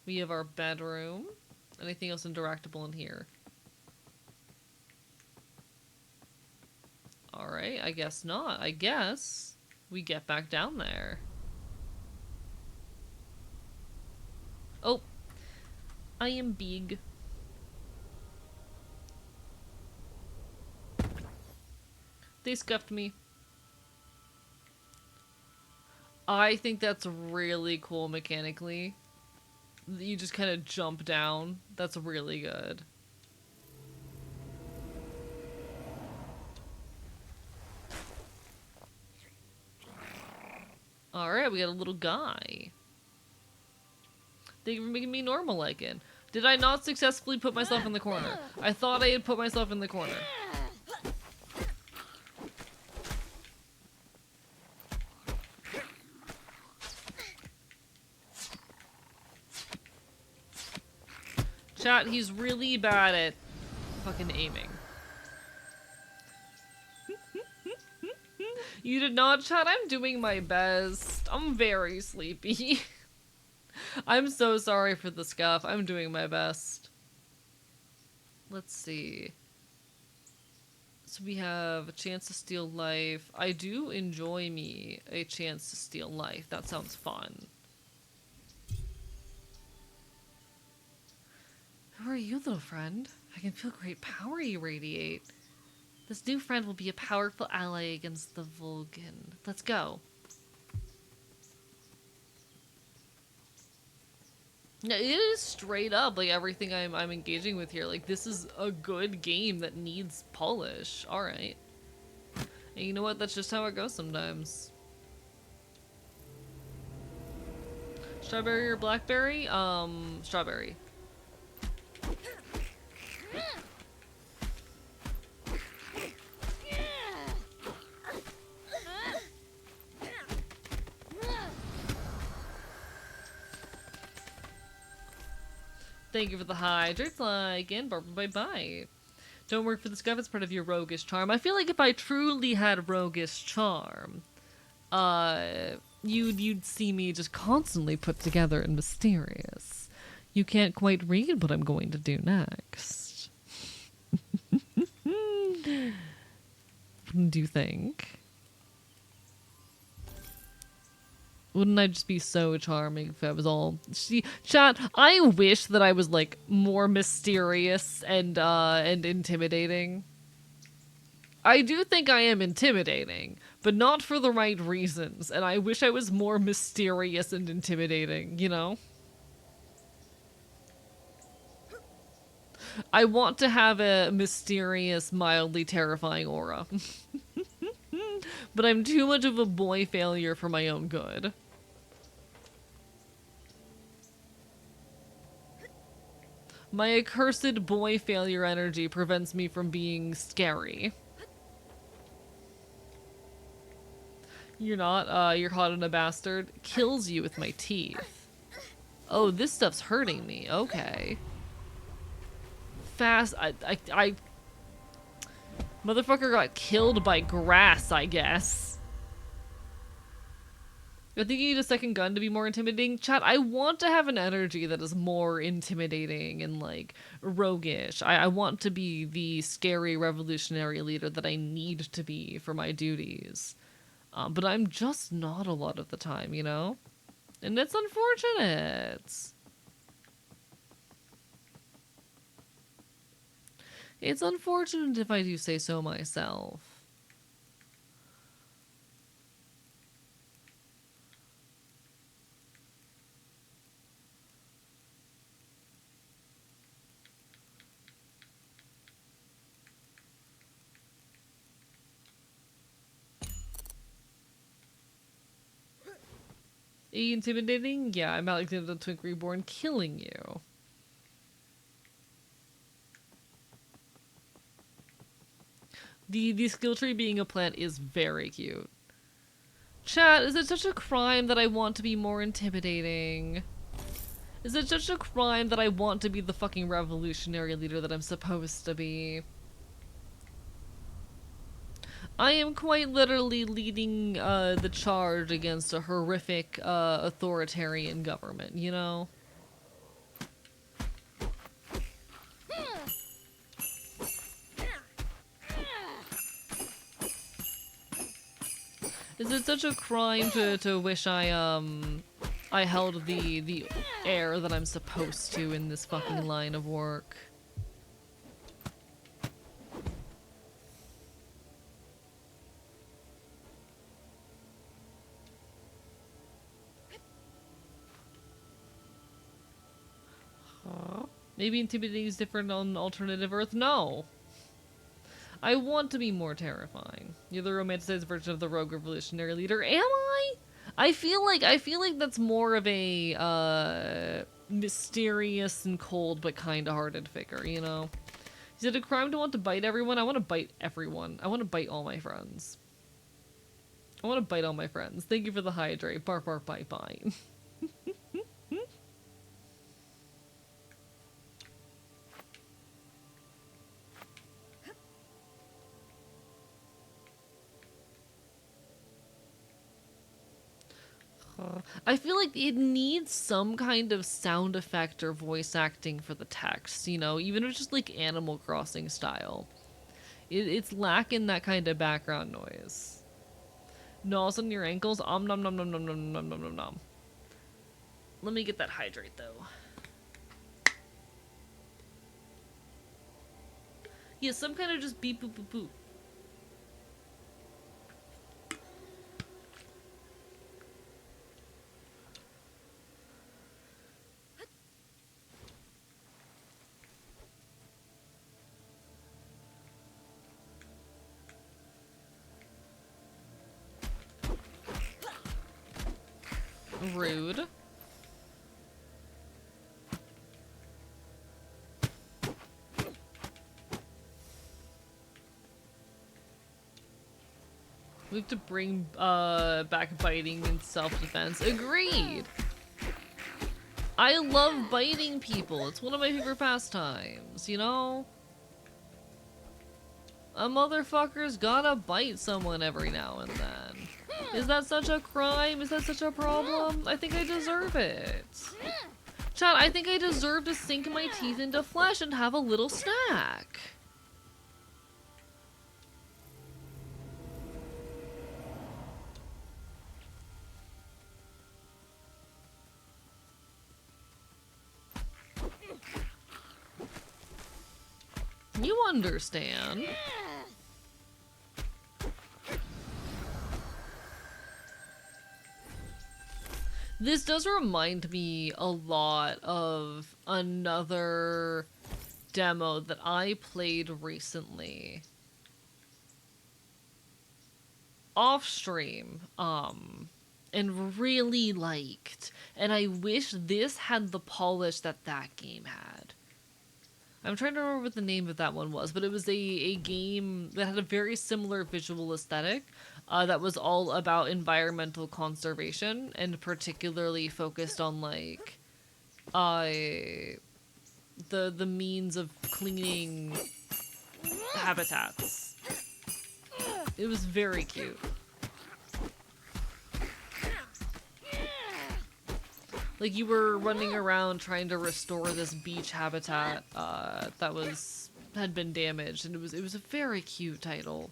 We have our bedroom. Anything else interactable in here? Alright, I guess not. I guess we get back down there. Oh, I am big. They scuffed me. I think that's really cool mechanically. You just kind of jump down. That's really good. Alright, we got a little guy. Thank you for making me normal again. Did I not successfully put myself in the corner? I thought I had put myself in the corner. Chat, he's really bad at fucking aiming. You did not, chat. I'm doing my best. I'm very sleepy. I'm so sorry for the scuff. I'm doing my best. Let's see. So we have a chance to steal life. I do enjoy me a chance to steal life. That sounds fun. Who are you, little friend? I can feel great power you radiate. This new friend will be a powerful ally against the Vulcan. Let's go. Yeah, it is straight up like everything I'm engaging with here. Like, this is a good game that needs polish. All right. And you know what? That's just how it goes sometimes. Strawberry or blackberry? Strawberry. Thank you for the hydrates, like, and bye-bye. Don't work for the scuff, it's part of your roguish charm. I feel like if I truly had roguish charm, you'd see me just constantly put together and mysterious. You can't quite read what I'm going to do next. What do you think? Wouldn't I just be so charming if I was all... Chat, I wish that I was, like, more mysterious and intimidating. I do think I am intimidating, but not for the right reasons, and I wish I was more mysterious and intimidating, you know? I want to have a mysterious, mildly terrifying aura. But I'm too much of a boy failure for my own good. My accursed boy failure energy prevents me from being scary. You're not, you're hot and a bastard. Kills you with my teeth. Oh, this stuff's hurting me. Okay. Fast, I motherfucker got killed by grass, I guess. I think you need a second gun to be more intimidating. Chat, I want to have an energy that is more intimidating and, like, roguish. I want to be the scary revolutionary leader that I need to be for my duties. But I'm just not a lot of the time, you know? And it's unfortunate. It's unfortunate if I do say so myself. Are you intimidating? Yeah, I'm Alexander the Twink Reborn killing you. The skill tree being a plant is very cute. Chat, is it such a crime that I want to be more intimidating? Is it such a crime that I want to be the fucking revolutionary leader that I'm supposed to be? I am quite literally leading the charge against a horrific authoritarian government, you know? Is it such a crime to wish I held the air that I'm supposed to in this fucking line of work? Maybe intimidating is different on alternative Earth? No. I want to be more terrifying. You're the romanticized version of the rogue revolutionary leader. Am I? I feel like that's more of a mysterious and cold but kind-hearted figure, you know? Is it a crime to want to bite everyone? I want to bite everyone. I want to bite all my friends. I want to bite all my friends. Thank you for the hydrate. Bark, bark, bite, bite. I feel like it needs some kind of sound effect or voice acting for the text, you know, even if it's just like Animal Crossing style. It's lacking that kind of background noise. Gnaws on your ankles, nom nom nom nom nom nom nom nom nom. Let me get that hydrate though. Yeah, some kind of just beep boop boop boop. Rude. We have to bring back biting and self-defense. Agreed! I love biting people. It's one of my favorite pastimes, you know? A motherfucker's gotta bite someone every now and then. Is that such a crime? Is that such a problem? I think I deserve it. Chat, I think I deserve to sink my teeth into flesh and have a little snack. You understand. This does remind me a lot of another demo that I played recently. Off stream, and really liked. And I wish this had the polish that that game had. I'm trying to remember what the name of that one was, but it was a game that had a very similar visual aesthetic that was all about environmental conservation and particularly focused on like the means of cleaning habitats. It was very cute. Like you were running around trying to restore this beach habitat that had been damaged, and it was a very cute title.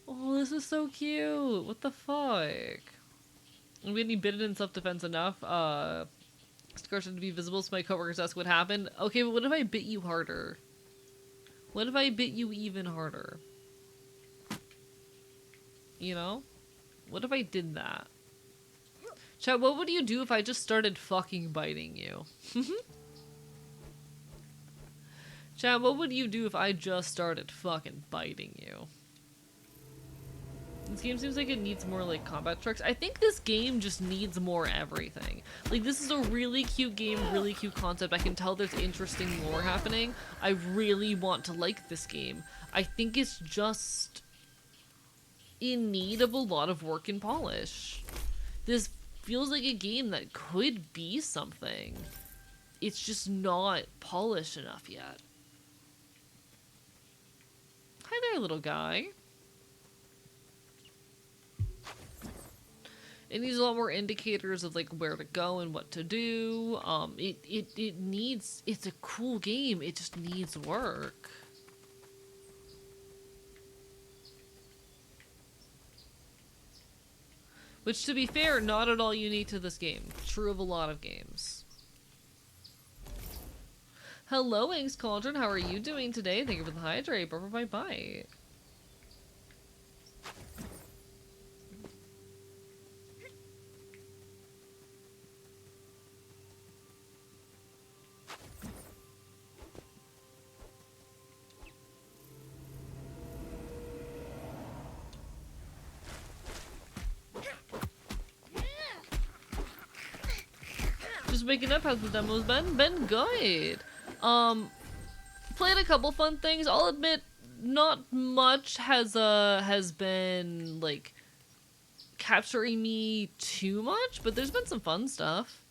Oh, this is so cute. What the fuck? I'm getting bitten in self-defense enough. Scars to be visible so my coworkers ask what happened. Okay, but what if I bit you harder? What if I bit you even harder? You know? What if I did that? Chat, what would you do if I just started fucking biting you? Chat, what would you do if I just started fucking biting you? This game seems like it needs more, like, combat tricks. I think this game just needs more everything. Like, this is a really cute game, really cute concept. I can tell there's interesting lore happening. I really want to like this game. I think it's just in need of a lot of work and polish. This feels like a game that could be something. It's just not polished enough yet. Hi there, little guy. It needs a lot more indicators of like where to go and what to do. It needs, it's a cool game, it just needs work. Which, to be fair, not at all unique to this game. True of a lot of games. Hello, Inks Cauldron, how are you doing today? Thank you for the hydrate, bye bye. Just waking up, how's the demos been? Been good. Played a couple fun things. I'll admit, not much has been like capturing me too much, but there's been some fun stuff.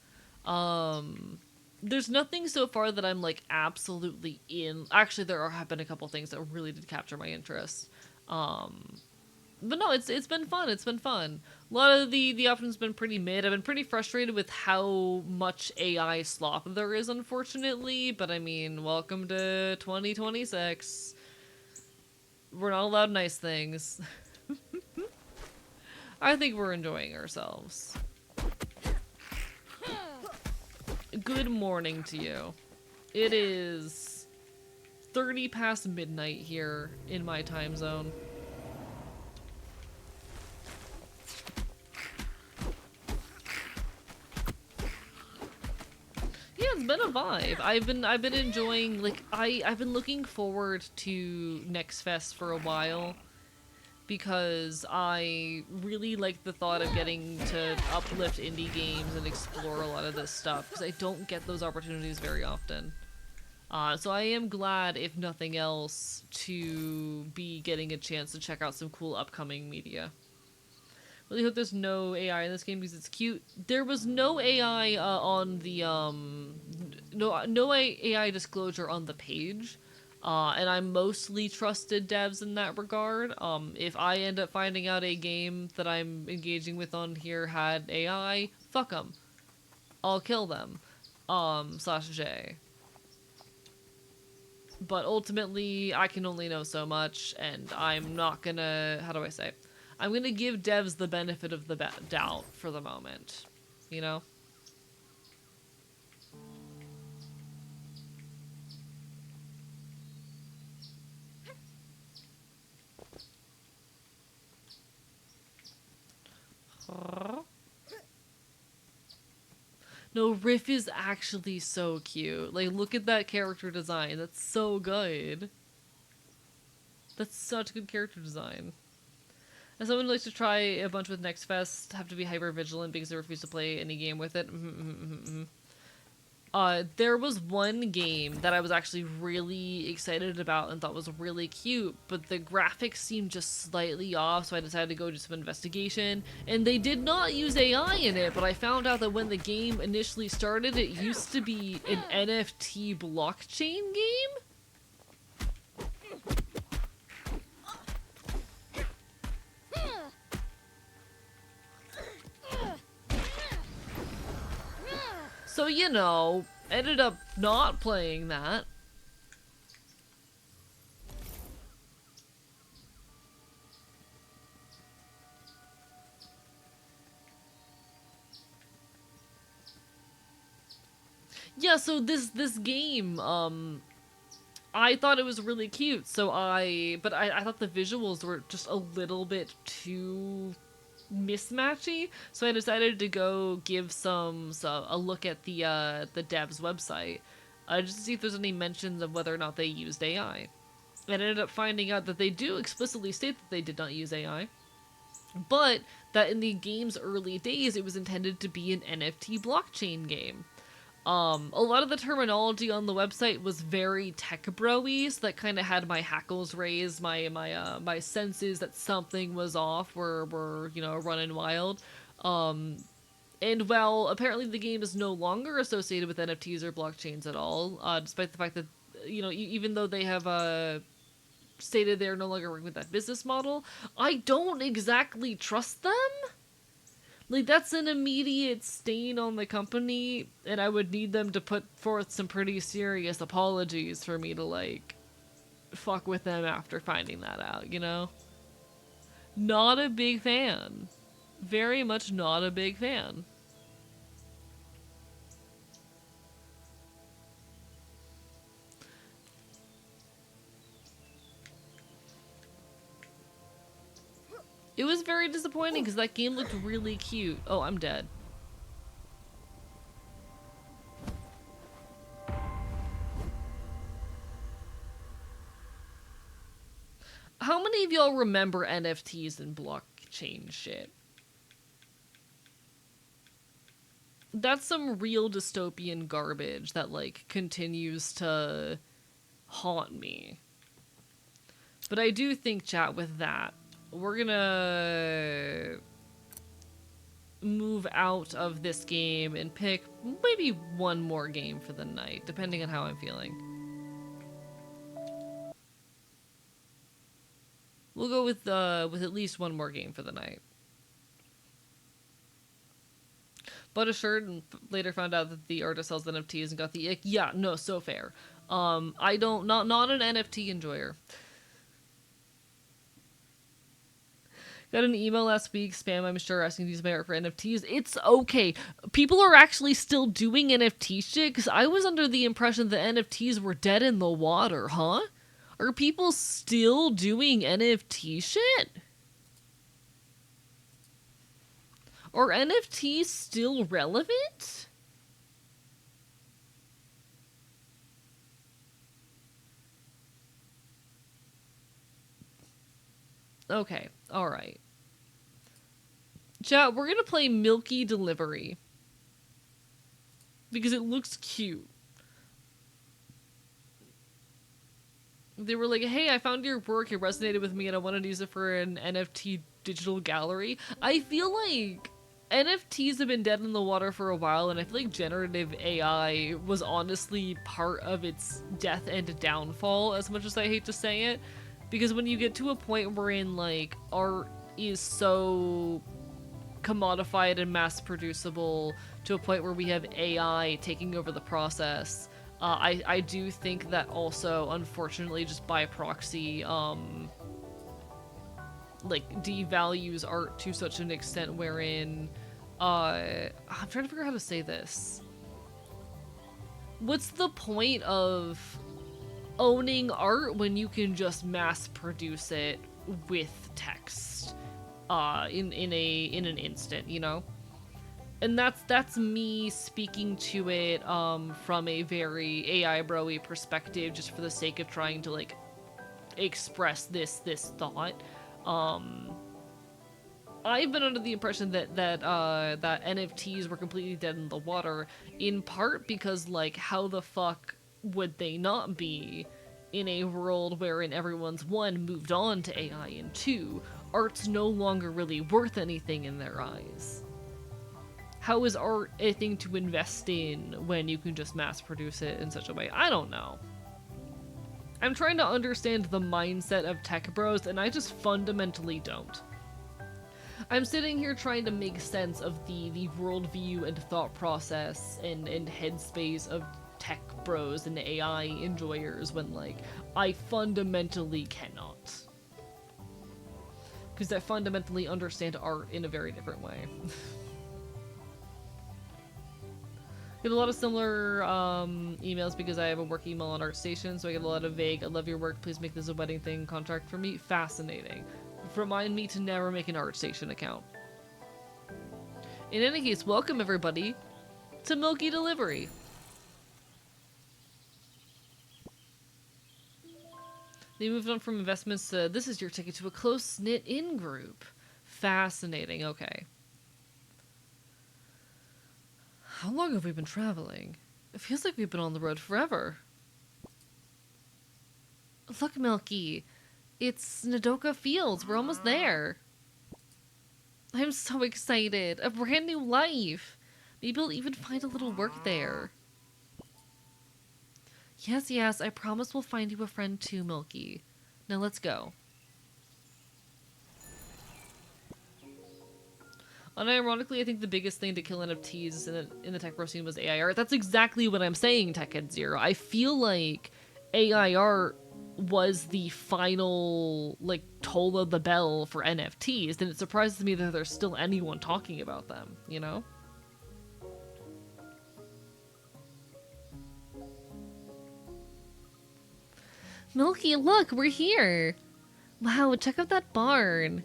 There's nothing so far that I'm like absolutely in. Actually, have been a couple things that really did capture my interest. But no, it's been fun. It's been fun. A lot of the options been pretty mid. I've been pretty frustrated with how much AI slop there is, unfortunately. But I mean, welcome to 2026. We're not allowed nice things. I think we're enjoying ourselves. Good morning to you. It is 30 past midnight here in my time zone. Yeah, it's been a vibe. I've been enjoying, like, I've been looking forward to Next Fest for a while because I really like the thought of getting to uplift indie games and explore a lot of this stuff because I don't get those opportunities very often. So I am glad, if nothing else, to be getting a chance to check out some cool upcoming media. Really hope there's no AI in this game because it's cute. There was no AI on the no AI disclosure on the page, and I mostly trusted devs in that regard. If I end up finding out a game that I'm engaging with on here had AI, fuck them. I'll kill them. /J. But ultimately, I can only know so much, and I'm not gonna. How do I say? I'm gonna give devs the benefit of the doubt for the moment. You know? No, Riff is actually so cute. Like, look at that character design. That's so good. That's such good character design. As someone who likes to try a bunch with Next Fest, have to be hyper vigilant because I refuse to play any game with it. There was one game that I was actually really excited about and thought was really cute, but the graphics seemed just slightly off, so I decided to go do some investigation. And they did not use AI in it, but I found out that when the game initially started, it used to be an NFT blockchain game? So, you know, ended up not playing that. Yeah, so this game, I thought it was really cute, but I thought the visuals were just a little bit too mismatchy, so I decided to go give a look at the dev's website, just to see if there's any mentions of whether or not they used AI. And I ended up finding out that they do explicitly state that they did not use AI, but that in the game's early days it was intended to be an NFT blockchain game. A lot of the terminology on the website was very tech bro-y, so that kind of had my hackles raised, my senses that something was off were you know, running wild. And while apparently the game is no longer associated with NFTs or blockchains at all, despite the fact that, you know, even though they have stated they're no longer working with that business model, I don't exactly trust them. Like, that's an immediate stain on the company, and I would need them to put forth some pretty serious apologies for me to, like, fuck with them after finding that out, you know? Not a big fan. Very much not a big fan. It was very disappointing because that game looked really cute. Oh, I'm dead. How many of y'all remember NFTs and blockchain shit? That's some real dystopian garbage that, like, continues to haunt me. But I do think, chat, with that, we're gonna move out of this game and pick maybe one more game for the night, depending on how I'm feeling. We'll go with at least one more game for the night. Bought a shirt and later found out that the artist sells NFTs and got the ick. Yeah, no, so fair. Not an NFT enjoyer. Got an email last week, spam I'm sure, asking to use my art for NFTs. It's okay. People are actually still doing NFT shit, because I was under the impression that NFTs were dead in the water, huh? Are people still doing NFT shit? Are NFTs still relevant? Okay, alright. Chat, we're gonna play Milky Delivery. Because it looks cute. They were like, hey, I found your work, it resonated with me, and I wanted to use it for an NFT digital gallery. I feel like NFTs have been dead in the water for a while, and I feel like generative AI was honestly part of its death and downfall, as much as I hate to say it. Because when you get to a point wherein, like, art is so commodified and mass producible to a point where we have AI taking over the process, I do think that also, unfortunately, just by proxy, like, devalues art to such an extent wherein, I'm trying to figure out how to say this. What's the point of owning art when you can just mass produce it with text in an instant, you know? And that's me speaking to it from a very AI bro-y perspective, just for the sake of trying to like express this thought. I've been under the impression that NFTs were completely dead in the water, in part because, like, how the fuck would they not be in a world wherein everyone's, one, moved on to AI, and two, art's no longer really worth anything in their eyes. How is art a thing to invest in when you can just mass produce it in such a way? I don't know. I'm trying to understand the mindset of tech bros, and I just fundamentally don't. I'm sitting here trying to make sense of the worldview and thought process and headspace of tech bros and AI enjoyers when, like, I fundamentally cannot. Because I fundamentally understand art in a very different way. Get a lot of similar emails because I have a work email on ArtStation, so I get a lot of vague, I love your work, please make this a wedding thing contract for me. Fascinating. Remind me to never make an ArtStation account. In any case, welcome everybody to Milky Delivery. They moved on from investments to, this is your ticket to a close-knit in-group. Fascinating, okay. How long have we been traveling? It feels like we've been on the road forever. Look, Milky. It's Nodoka Fields. We're almost there. I'm so excited. A brand new life. Maybe we'll even find a little work there. Yes, yes. I promise we'll find you a friend too, Milky. Now let's go. Unironically, I think the biggest thing to kill NFTs in the tech bro scene was AI art. That's exactly what I'm saying, Techhead Zero. I feel like AI art was the final, like, toll of the bell for NFTs, and it surprises me that there's still anyone talking about them, you know? Milky, look, we're here! Wow, check out that barn!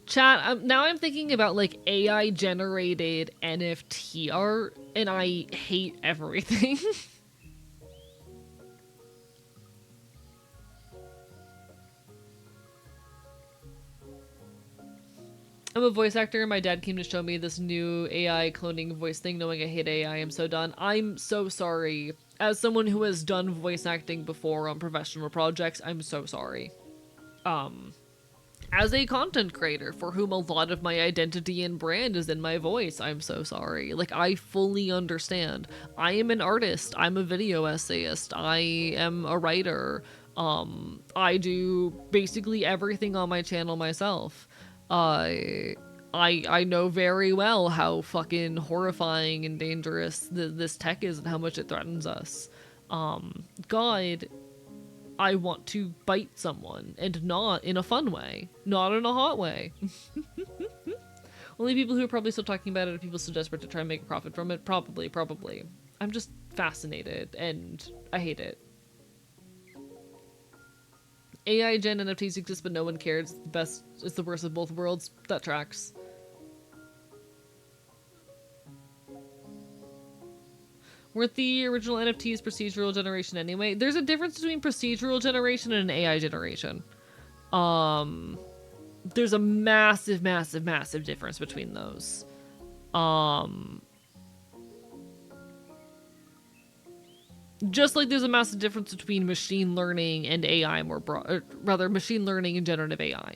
Chat, now I'm thinking about, like, AI-generated NFT art, and I hate everything. I'm a voice actor, and my dad came to show me this new AI cloning voice thing, knowing I hate AI. I'm so done. I'm so sorry. As someone who has done voice acting before on professional projects, I'm so sorry. as a content creator for whom a lot of my identity and brand is in my voice. I'm so sorry. Like, I fully understand. I am an artist. I'm a video essayist. I am a writer. I do basically everything on my channel myself. I know very well how fucking horrifying and dangerous this tech is and how much it threatens us. God, I want to bite someone, and not in a fun way, not in a hot way. Only people who are probably still talking about it are people so desperate to try and make a profit from it. Probably. I'm just fascinated, and I hate it. AI gen NFTs exist, but no one cares. The best is the worst of both worlds. That tracks. Weren't the original NFTs procedural generation anyway? There's a difference between procedural generation and an AI generation. There's a massive difference between those. Just like there's a massive difference between machine learning and AI more broad, or rather machine learning and generative AI.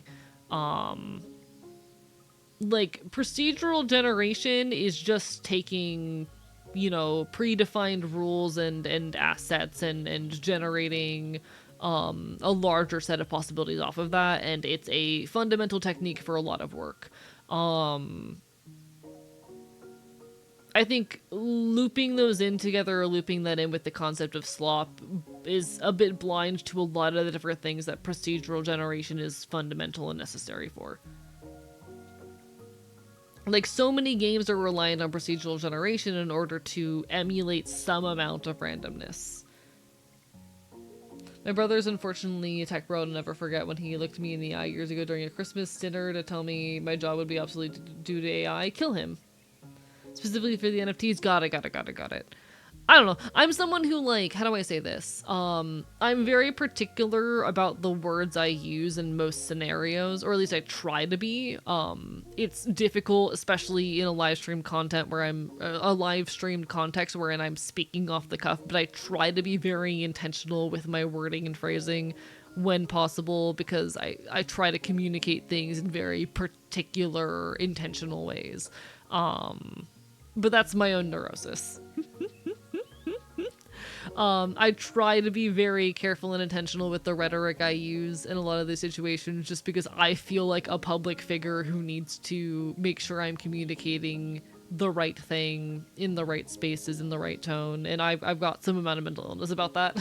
Like procedural generation is just taking, you know, predefined rules and assets and generating a larger set of possibilities off of that, and it's a fundamental technique for a lot of work. I think looping those in together or looping that in with the concept of slop is a bit blind to a lot of the different things that procedural generation is fundamental and necessary for. Like, so many games are reliant on procedural generation in order to emulate some amount of randomness. My brother's unfortunately a tech bro. I'll never forget when he looked me in the eye years ago during a Christmas dinner to tell me my job would be obsolete due to AI. Kill him. Specifically for the NFTs. Got it. I don't know. I'm someone who, like, how do I say this? I'm very particular about the words I use in most scenarios, or at least I try to be. It's difficult, especially in a live stream content where I'm a live streamed context wherein I'm speaking off the cuff, but I try to be very intentional with my wording and phrasing when possible, because I try to communicate things in very particular, intentional ways. But that's my own neurosis. I try to be very careful and intentional with the rhetoric I use in a lot of these situations, just because I feel like a public figure who needs to make sure I'm communicating the right thing in the right spaces, in the right tone, and I've got some amount of mental illness about that.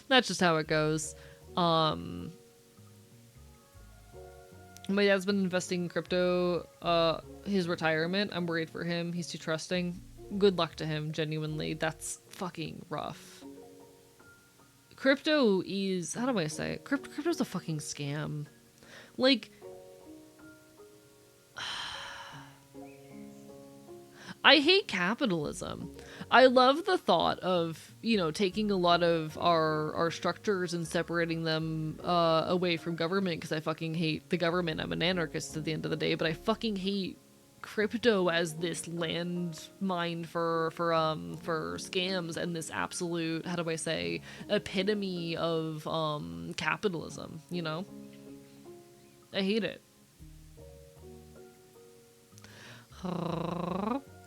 That's just how it goes. My dad's been investing in crypto, his retirement. I'm worried for him. He's too trusting. Good luck to him, genuinely. That's fucking rough. Crypto is, how do I say it? Crypto's a fucking scam. Like, I hate capitalism. I love the thought of, you know, taking a lot of our structures and separating them away from government, because I fucking hate the government. I'm an anarchist at the end of the day, but I fucking hate crypto as this landmine for scams and this absolute, how do I say, epitome of capitalism, you know? I hate it.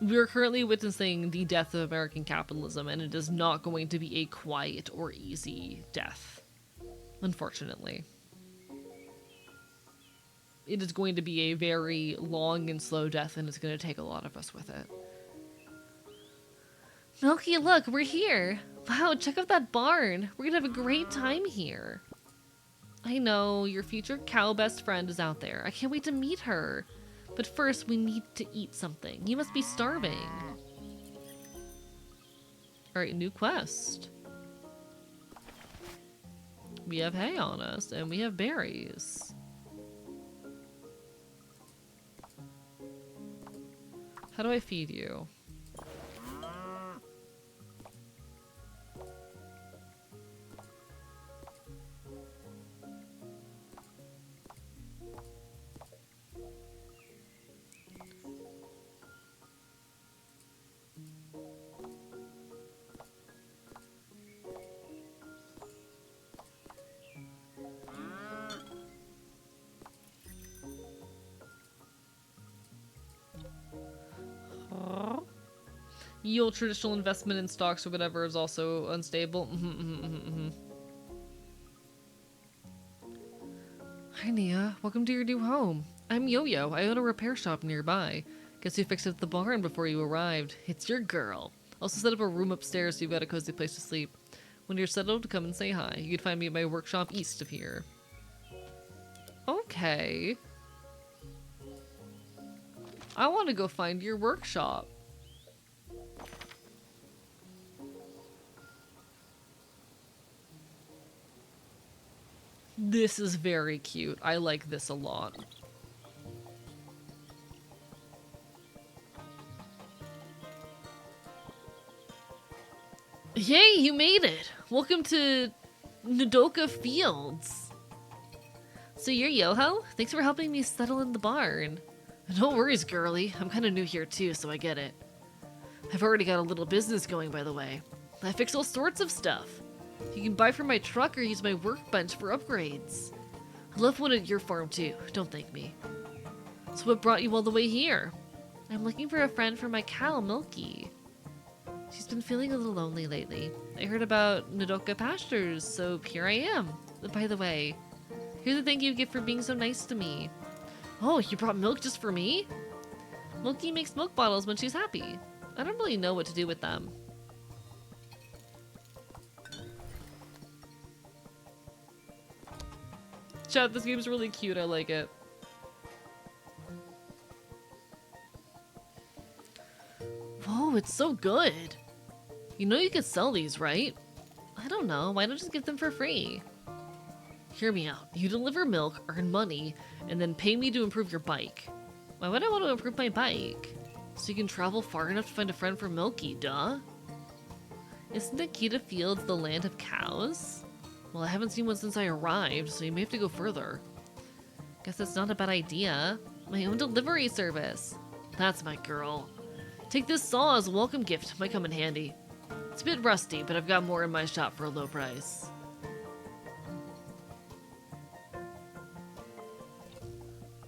We are currently witnessing the death of American capitalism, and it is not going to be a quiet or easy death, unfortunately. It is going to be a very long and slow death, and it's going to take a lot of us with it. Milky, look, we're here. Wow, check out that barn. We're going to have a great time here. I know, your future cow best friend is out there. I can't wait to meet her. But first, we need to eat something. You must be starving. Alright, new quest. We have hay on us, and we have berries. How do I feed you? Yield traditional investment in stocks or whatever is also unstable. Hi, Nia. Welcome to your new home. I'm Yo-Yo. I own a repair shop nearby. Guess you fixed up the barn before you arrived. It's your girl. Also set up a room upstairs so you've got a cozy place to sleep. When you're settled, come and say hi. You can find me at my workshop east of here. Okay. I want to go find your workshop. This is very cute. I like this a lot. Yay, you made it! Welcome to Nodoka Fields. So you're Yoho? Thanks for helping me settle in the barn. No worries, girly. I'm kind of new here too, so I get it. I've already got a little business going, by the way. I fix all sorts of stuff. You can buy from my truck or use my workbench for upgrades. I love one at your farm too, don't thank me. So what brought you all the way here? I'm looking for a friend for my cow, Milky. She's been feeling a little lonely lately. I heard about Nodoka pastures, so here I am. By the way, here's a thank you gift for being so nice to me. Oh, you brought milk just for me? Milky makes milk bottles when she's happy. I don't really know what to do with them. Chat, this game's really cute. I like it. Whoa, it's so good. You know you could sell these, right? I don't know. Why don't you just give them for free? Hear me out. You deliver milk, earn money, and then pay me to improve your bike. Why would I want to improve my bike? So you can travel far enough to find a friend for Milky, duh. Isn't Akita Fields the land of cows? Well, I haven't seen one since I arrived, so you may have to go further. Guess that's not a bad idea. My own delivery service. That's my girl. Take this saw as a welcome gift. Might come in handy. It's a bit rusty, but I've got more in my shop for a low price.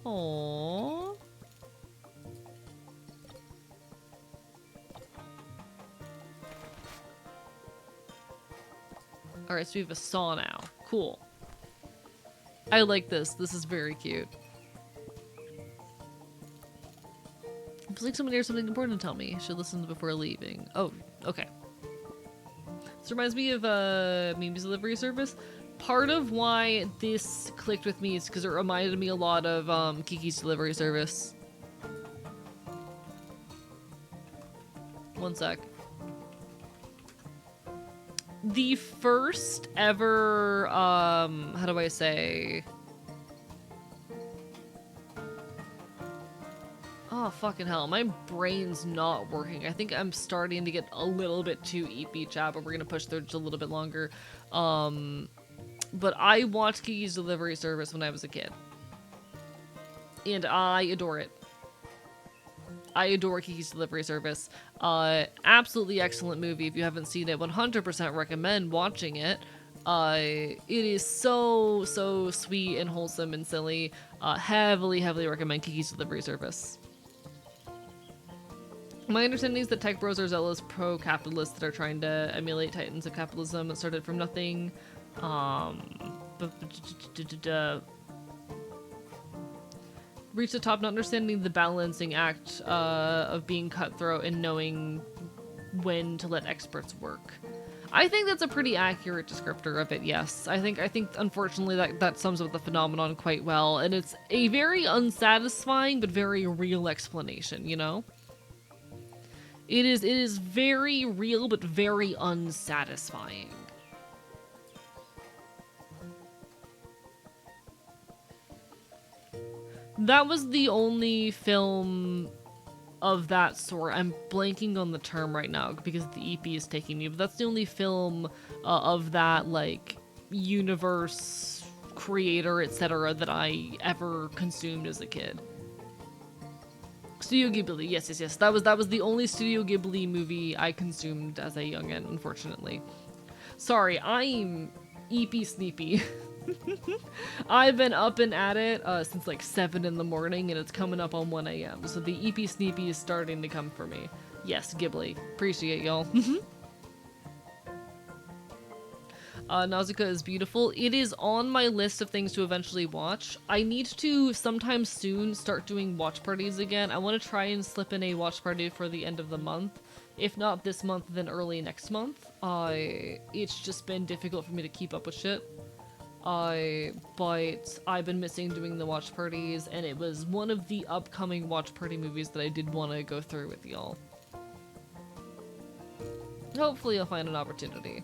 Aww. Alright, so we have a saw now. Cool. I like this. This is very cute. It feels like someone hears something important to tell me. Should listen before leaving. Oh, okay. This reminds me of Mimi's delivery service. Part of why this clicked with me is because it reminded me a lot of Kiki's delivery service. One sec. The first ever, how do I say? Oh, fucking hell. My brain's not working. I think I'm starting to get a little bit too EP chat, but we're gonna push through just a little bit longer. But I watched Kiki's Delivery Service when I was a kid. And I adore it. I adore Kiki's Delivery Service. Absolutely excellent movie. If you haven't seen it, 100% recommend watching it. It is so, so sweet and wholesome and silly. Heavily recommend Kiki's Delivery Service. My understanding is that tech bros are zealous pro-capitalists that are trying to emulate titans of capitalism that started from nothing. Reach the top not understanding the balancing act of being cutthroat and knowing when to let experts work. I think that's a pretty accurate descriptor of it, yes. I think unfortunately that sums up the phenomenon quite well, and it's a very unsatisfying but very real explanation, you know? It is very real but very unsatisfying. That was the only film of that sort. I'm blanking on the term right now because the EP is taking me, but that's the only film of that, like, universe, creator, etc. that I ever consumed as a kid. Studio Ghibli, yes. That was the only Studio Ghibli movie I consumed as a youngin', unfortunately. Sorry, I'm EP Sneepy. I've been up and at it since like 7 in the morning, and it's coming up on 1 a.m. So the EP Sneepy is starting to come for me. Yes, Ghibli. Appreciate y'all. Nausicaa is beautiful. It is on my list of things to eventually watch. I need to sometime soon start doing watch parties again. I want to try and slip in a watch party for the end of the month. If not this month, then early next month. It's just been difficult for me to keep up with shit. But I've been missing doing the watch parties, and it was one of the upcoming watch party movies that I did want to go through with y'all. Hopefully I'll find an opportunity.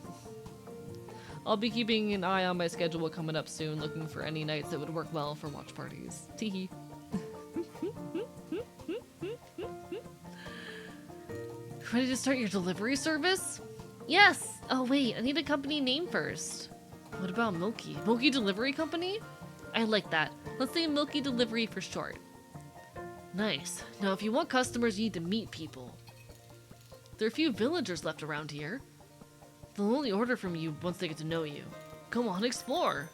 I'll be keeping an eye on my schedule coming up soon, looking for any nights that would work well for watch parties. Teehee. Ready to start your delivery service? Yes! Oh wait, I need a company name first. What about Milky? Milky Delivery Company? I like that. Let's say Milky Delivery for short. Nice. Now if you want customers, you need to meet people. There are a few villagers left around here. They'll only order from you once they get to know you. Come on, explore!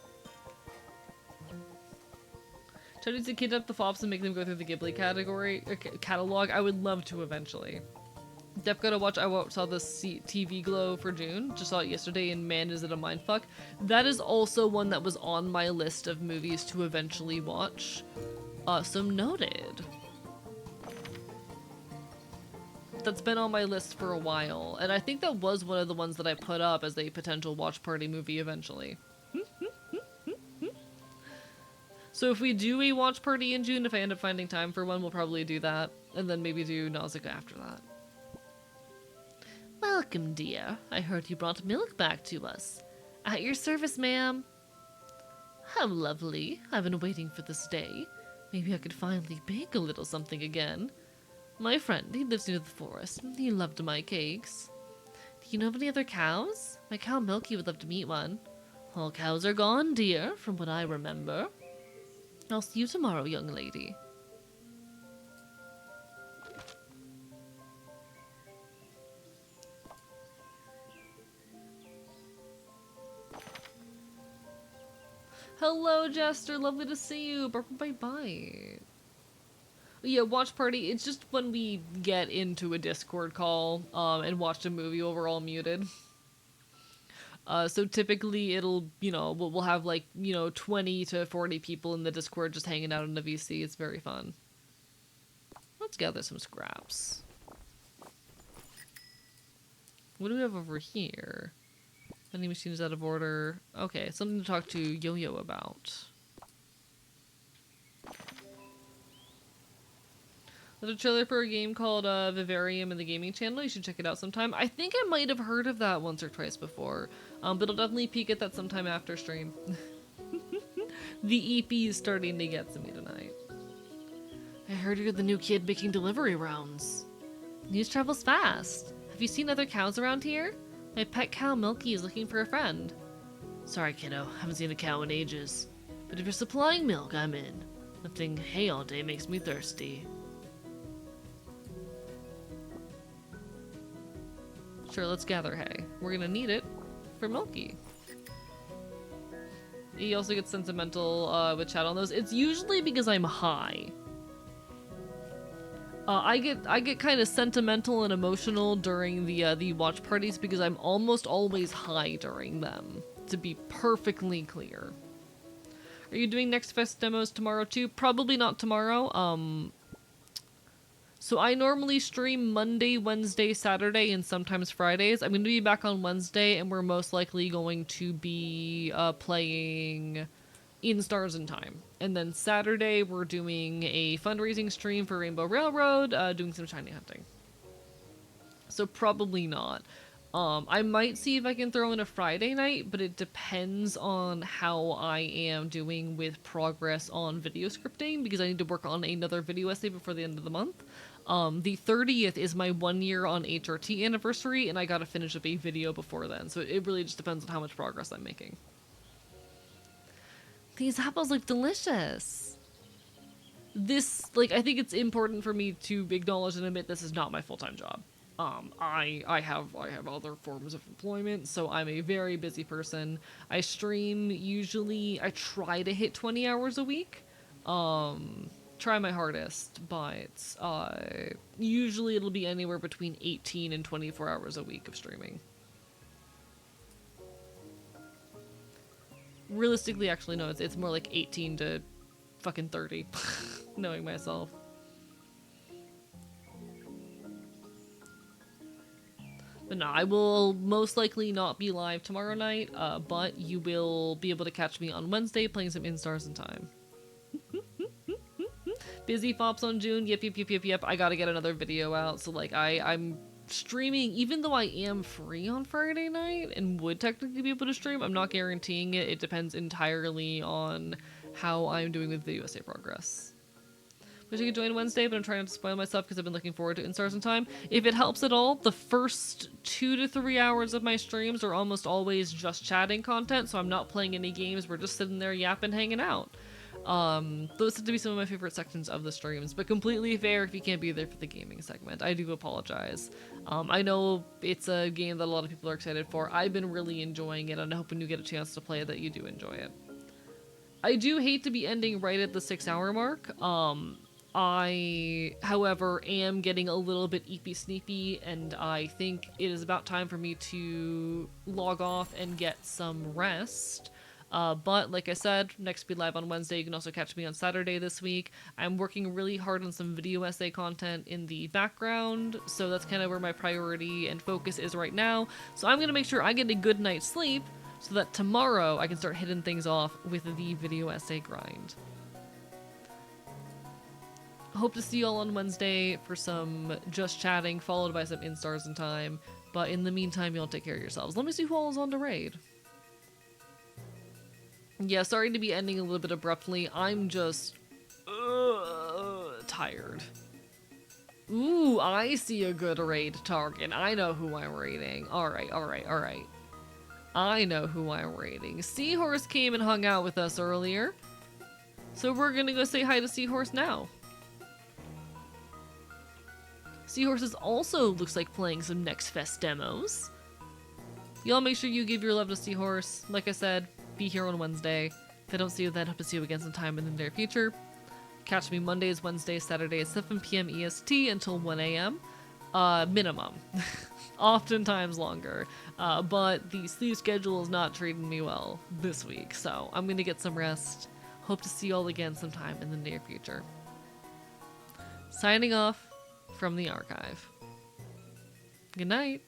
Try to kidnap the fops and make them go through the Ghibli catalog. I would love to eventually. Def gotta watch. I saw the TV Glow for June. Just saw it yesterday, and man, is it a mindfuck. That is also one that was on my list of movies to eventually watch. So noted. That's been on my list for a while, and I think that was one of the ones that I put up as a potential watch party movie eventually. So if we do a watch party in June, if I end up finding time for one, we'll probably do that, and then maybe do Nausicaa after that. Welcome, dear. I heard you brought milk back to us. At your service, ma'am. How lovely. I've been waiting for this day. Maybe I could finally bake a little something again. My friend, he lives near the forest. He loved my cakes. Do you know of any other cows? My cow Milky would love to meet one. All cows are gone, dear, from what I remember. I'll see you tomorrow, young lady. Hello, Jester. Lovely to see you. Bye-bye. Yeah, watch party. It's just when we get into a Discord call and watch a movie while we're all muted. So typically it'll, we'll have like, 20 to 40 people in the Discord just hanging out in the VC. It's very fun. Let's gather some scraps. What do we have over here? Vending machine is out of order. Okay, something to talk to Yo-Yo about. There's a trailer for a game called Vivarium in the gaming channel. You should check it out sometime. I think I might have heard of that once or twice before. But I'll definitely peek at that sometime after stream. The EP is starting to get to me tonight. I heard you're the new kid making delivery rounds. News travels fast. Have you seen other cows around here? My pet cow Milky is looking for a friend. Sorry, kiddo. Haven't seen a cow in ages. But if you're supplying milk, I'm in. Lifting hay all day makes me thirsty. Sure, let's gather hay. We're gonna need it for Milky. He also gets sentimental with chat on those. It's usually because I'm high. I get kind of sentimental and emotional during the watch parties because I'm almost always high during them. To be perfectly clear. Are you doing Next Fest demos tomorrow too? Probably not tomorrow. So I normally stream Monday, Wednesday, Saturday, and sometimes Fridays. I'm going to be back on Wednesday, and we're most likely going to be playing In Stars in Time. And then Saturday, we're doing a fundraising stream for Rainbow Railroad, doing some shiny hunting. So probably not. I might see if I can throw in a Friday night, but it depends on how I am doing with progress on video scripting, because I need to work on another video essay before the end of the month. The 30th is my 1 year on HRT anniversary, and I gotta finish up a video before then, so it really just depends on how much progress I'm making. These apples look delicious! I think it's important for me to acknowledge and admit this is not my full-time job. I have other forms of employment, so I'm a very busy person. I stream usually, I try to hit 20 hours a week. try my hardest, but usually it'll be anywhere between 18 and 24 hours a week of streaming. Realistically, actually, no, it's more like 18 to fucking 30, knowing myself. But no, I will most likely not be live tomorrow night, but you will be able to catch me on Wednesday playing some In-Stars in Time. Busy Fops on June, yep. I gotta get another video out, so like I'm streaming, even though I am free on Friday night and would technically be able to stream, I'm not guaranteeing it. It depends entirely on how I'm doing with Video Essay progress. Wish I could join Wednesday, but I'm trying not to spoil myself because I've been looking forward to In-Stars in Time. If it helps at all, the first 2 to 3 hours of my streams are almost always just chatting content, so I'm not playing any games, we're just sitting there yapping, hanging out. Those tend to be some of my favorite sections of the streams, but completely fair if you can't be there for the gaming segment. I do apologize. I know it's a game that a lot of people are excited for. I've been really enjoying it, and I hope when you get a chance to play it that you do enjoy it. I do hate to be ending right at the 6-hour mark. I, however, am getting a little bit eepy-sneepy, and I think it is about time for me to log off and get some rest. But like I said, next be live on Wednesday. You can also catch me on Saturday this week. I'm working really hard on some video essay content in the background, so that's kind of where my priority and focus is right now. So I'm going to make sure I get a good night's sleep so that tomorrow I can start hitting things off with the video essay grind. Hope to see you all on Wednesday for some just chatting, followed by some In-Stars in Time. But in the meantime, y'all take care of yourselves. Let me see who all is on to raid. Yeah, sorry to be ending a little bit abruptly. I'm just tired. Ooh, I see a good raid target. I know who I'm raiding. Alright. I know who I'm raiding. Seahorse came and hung out with us earlier. So we're gonna go say hi to Seahorse now. Seahorse is also looks like playing some Next Fest demos. Y'all make sure you give your love to Seahorse. Like I said, be here on Wednesday. If I don't see you then, hope to see you again sometime in the near future. Catch me Mondays, Wednesdays, Saturdays, 7 p.m. EST until 1 a.m. Minimum. Oftentimes longer. But the sleep schedule is not treating me well this week, so I'm gonna get some rest. Hope to see you all again sometime in the near future. Signing off from the archive. Good night.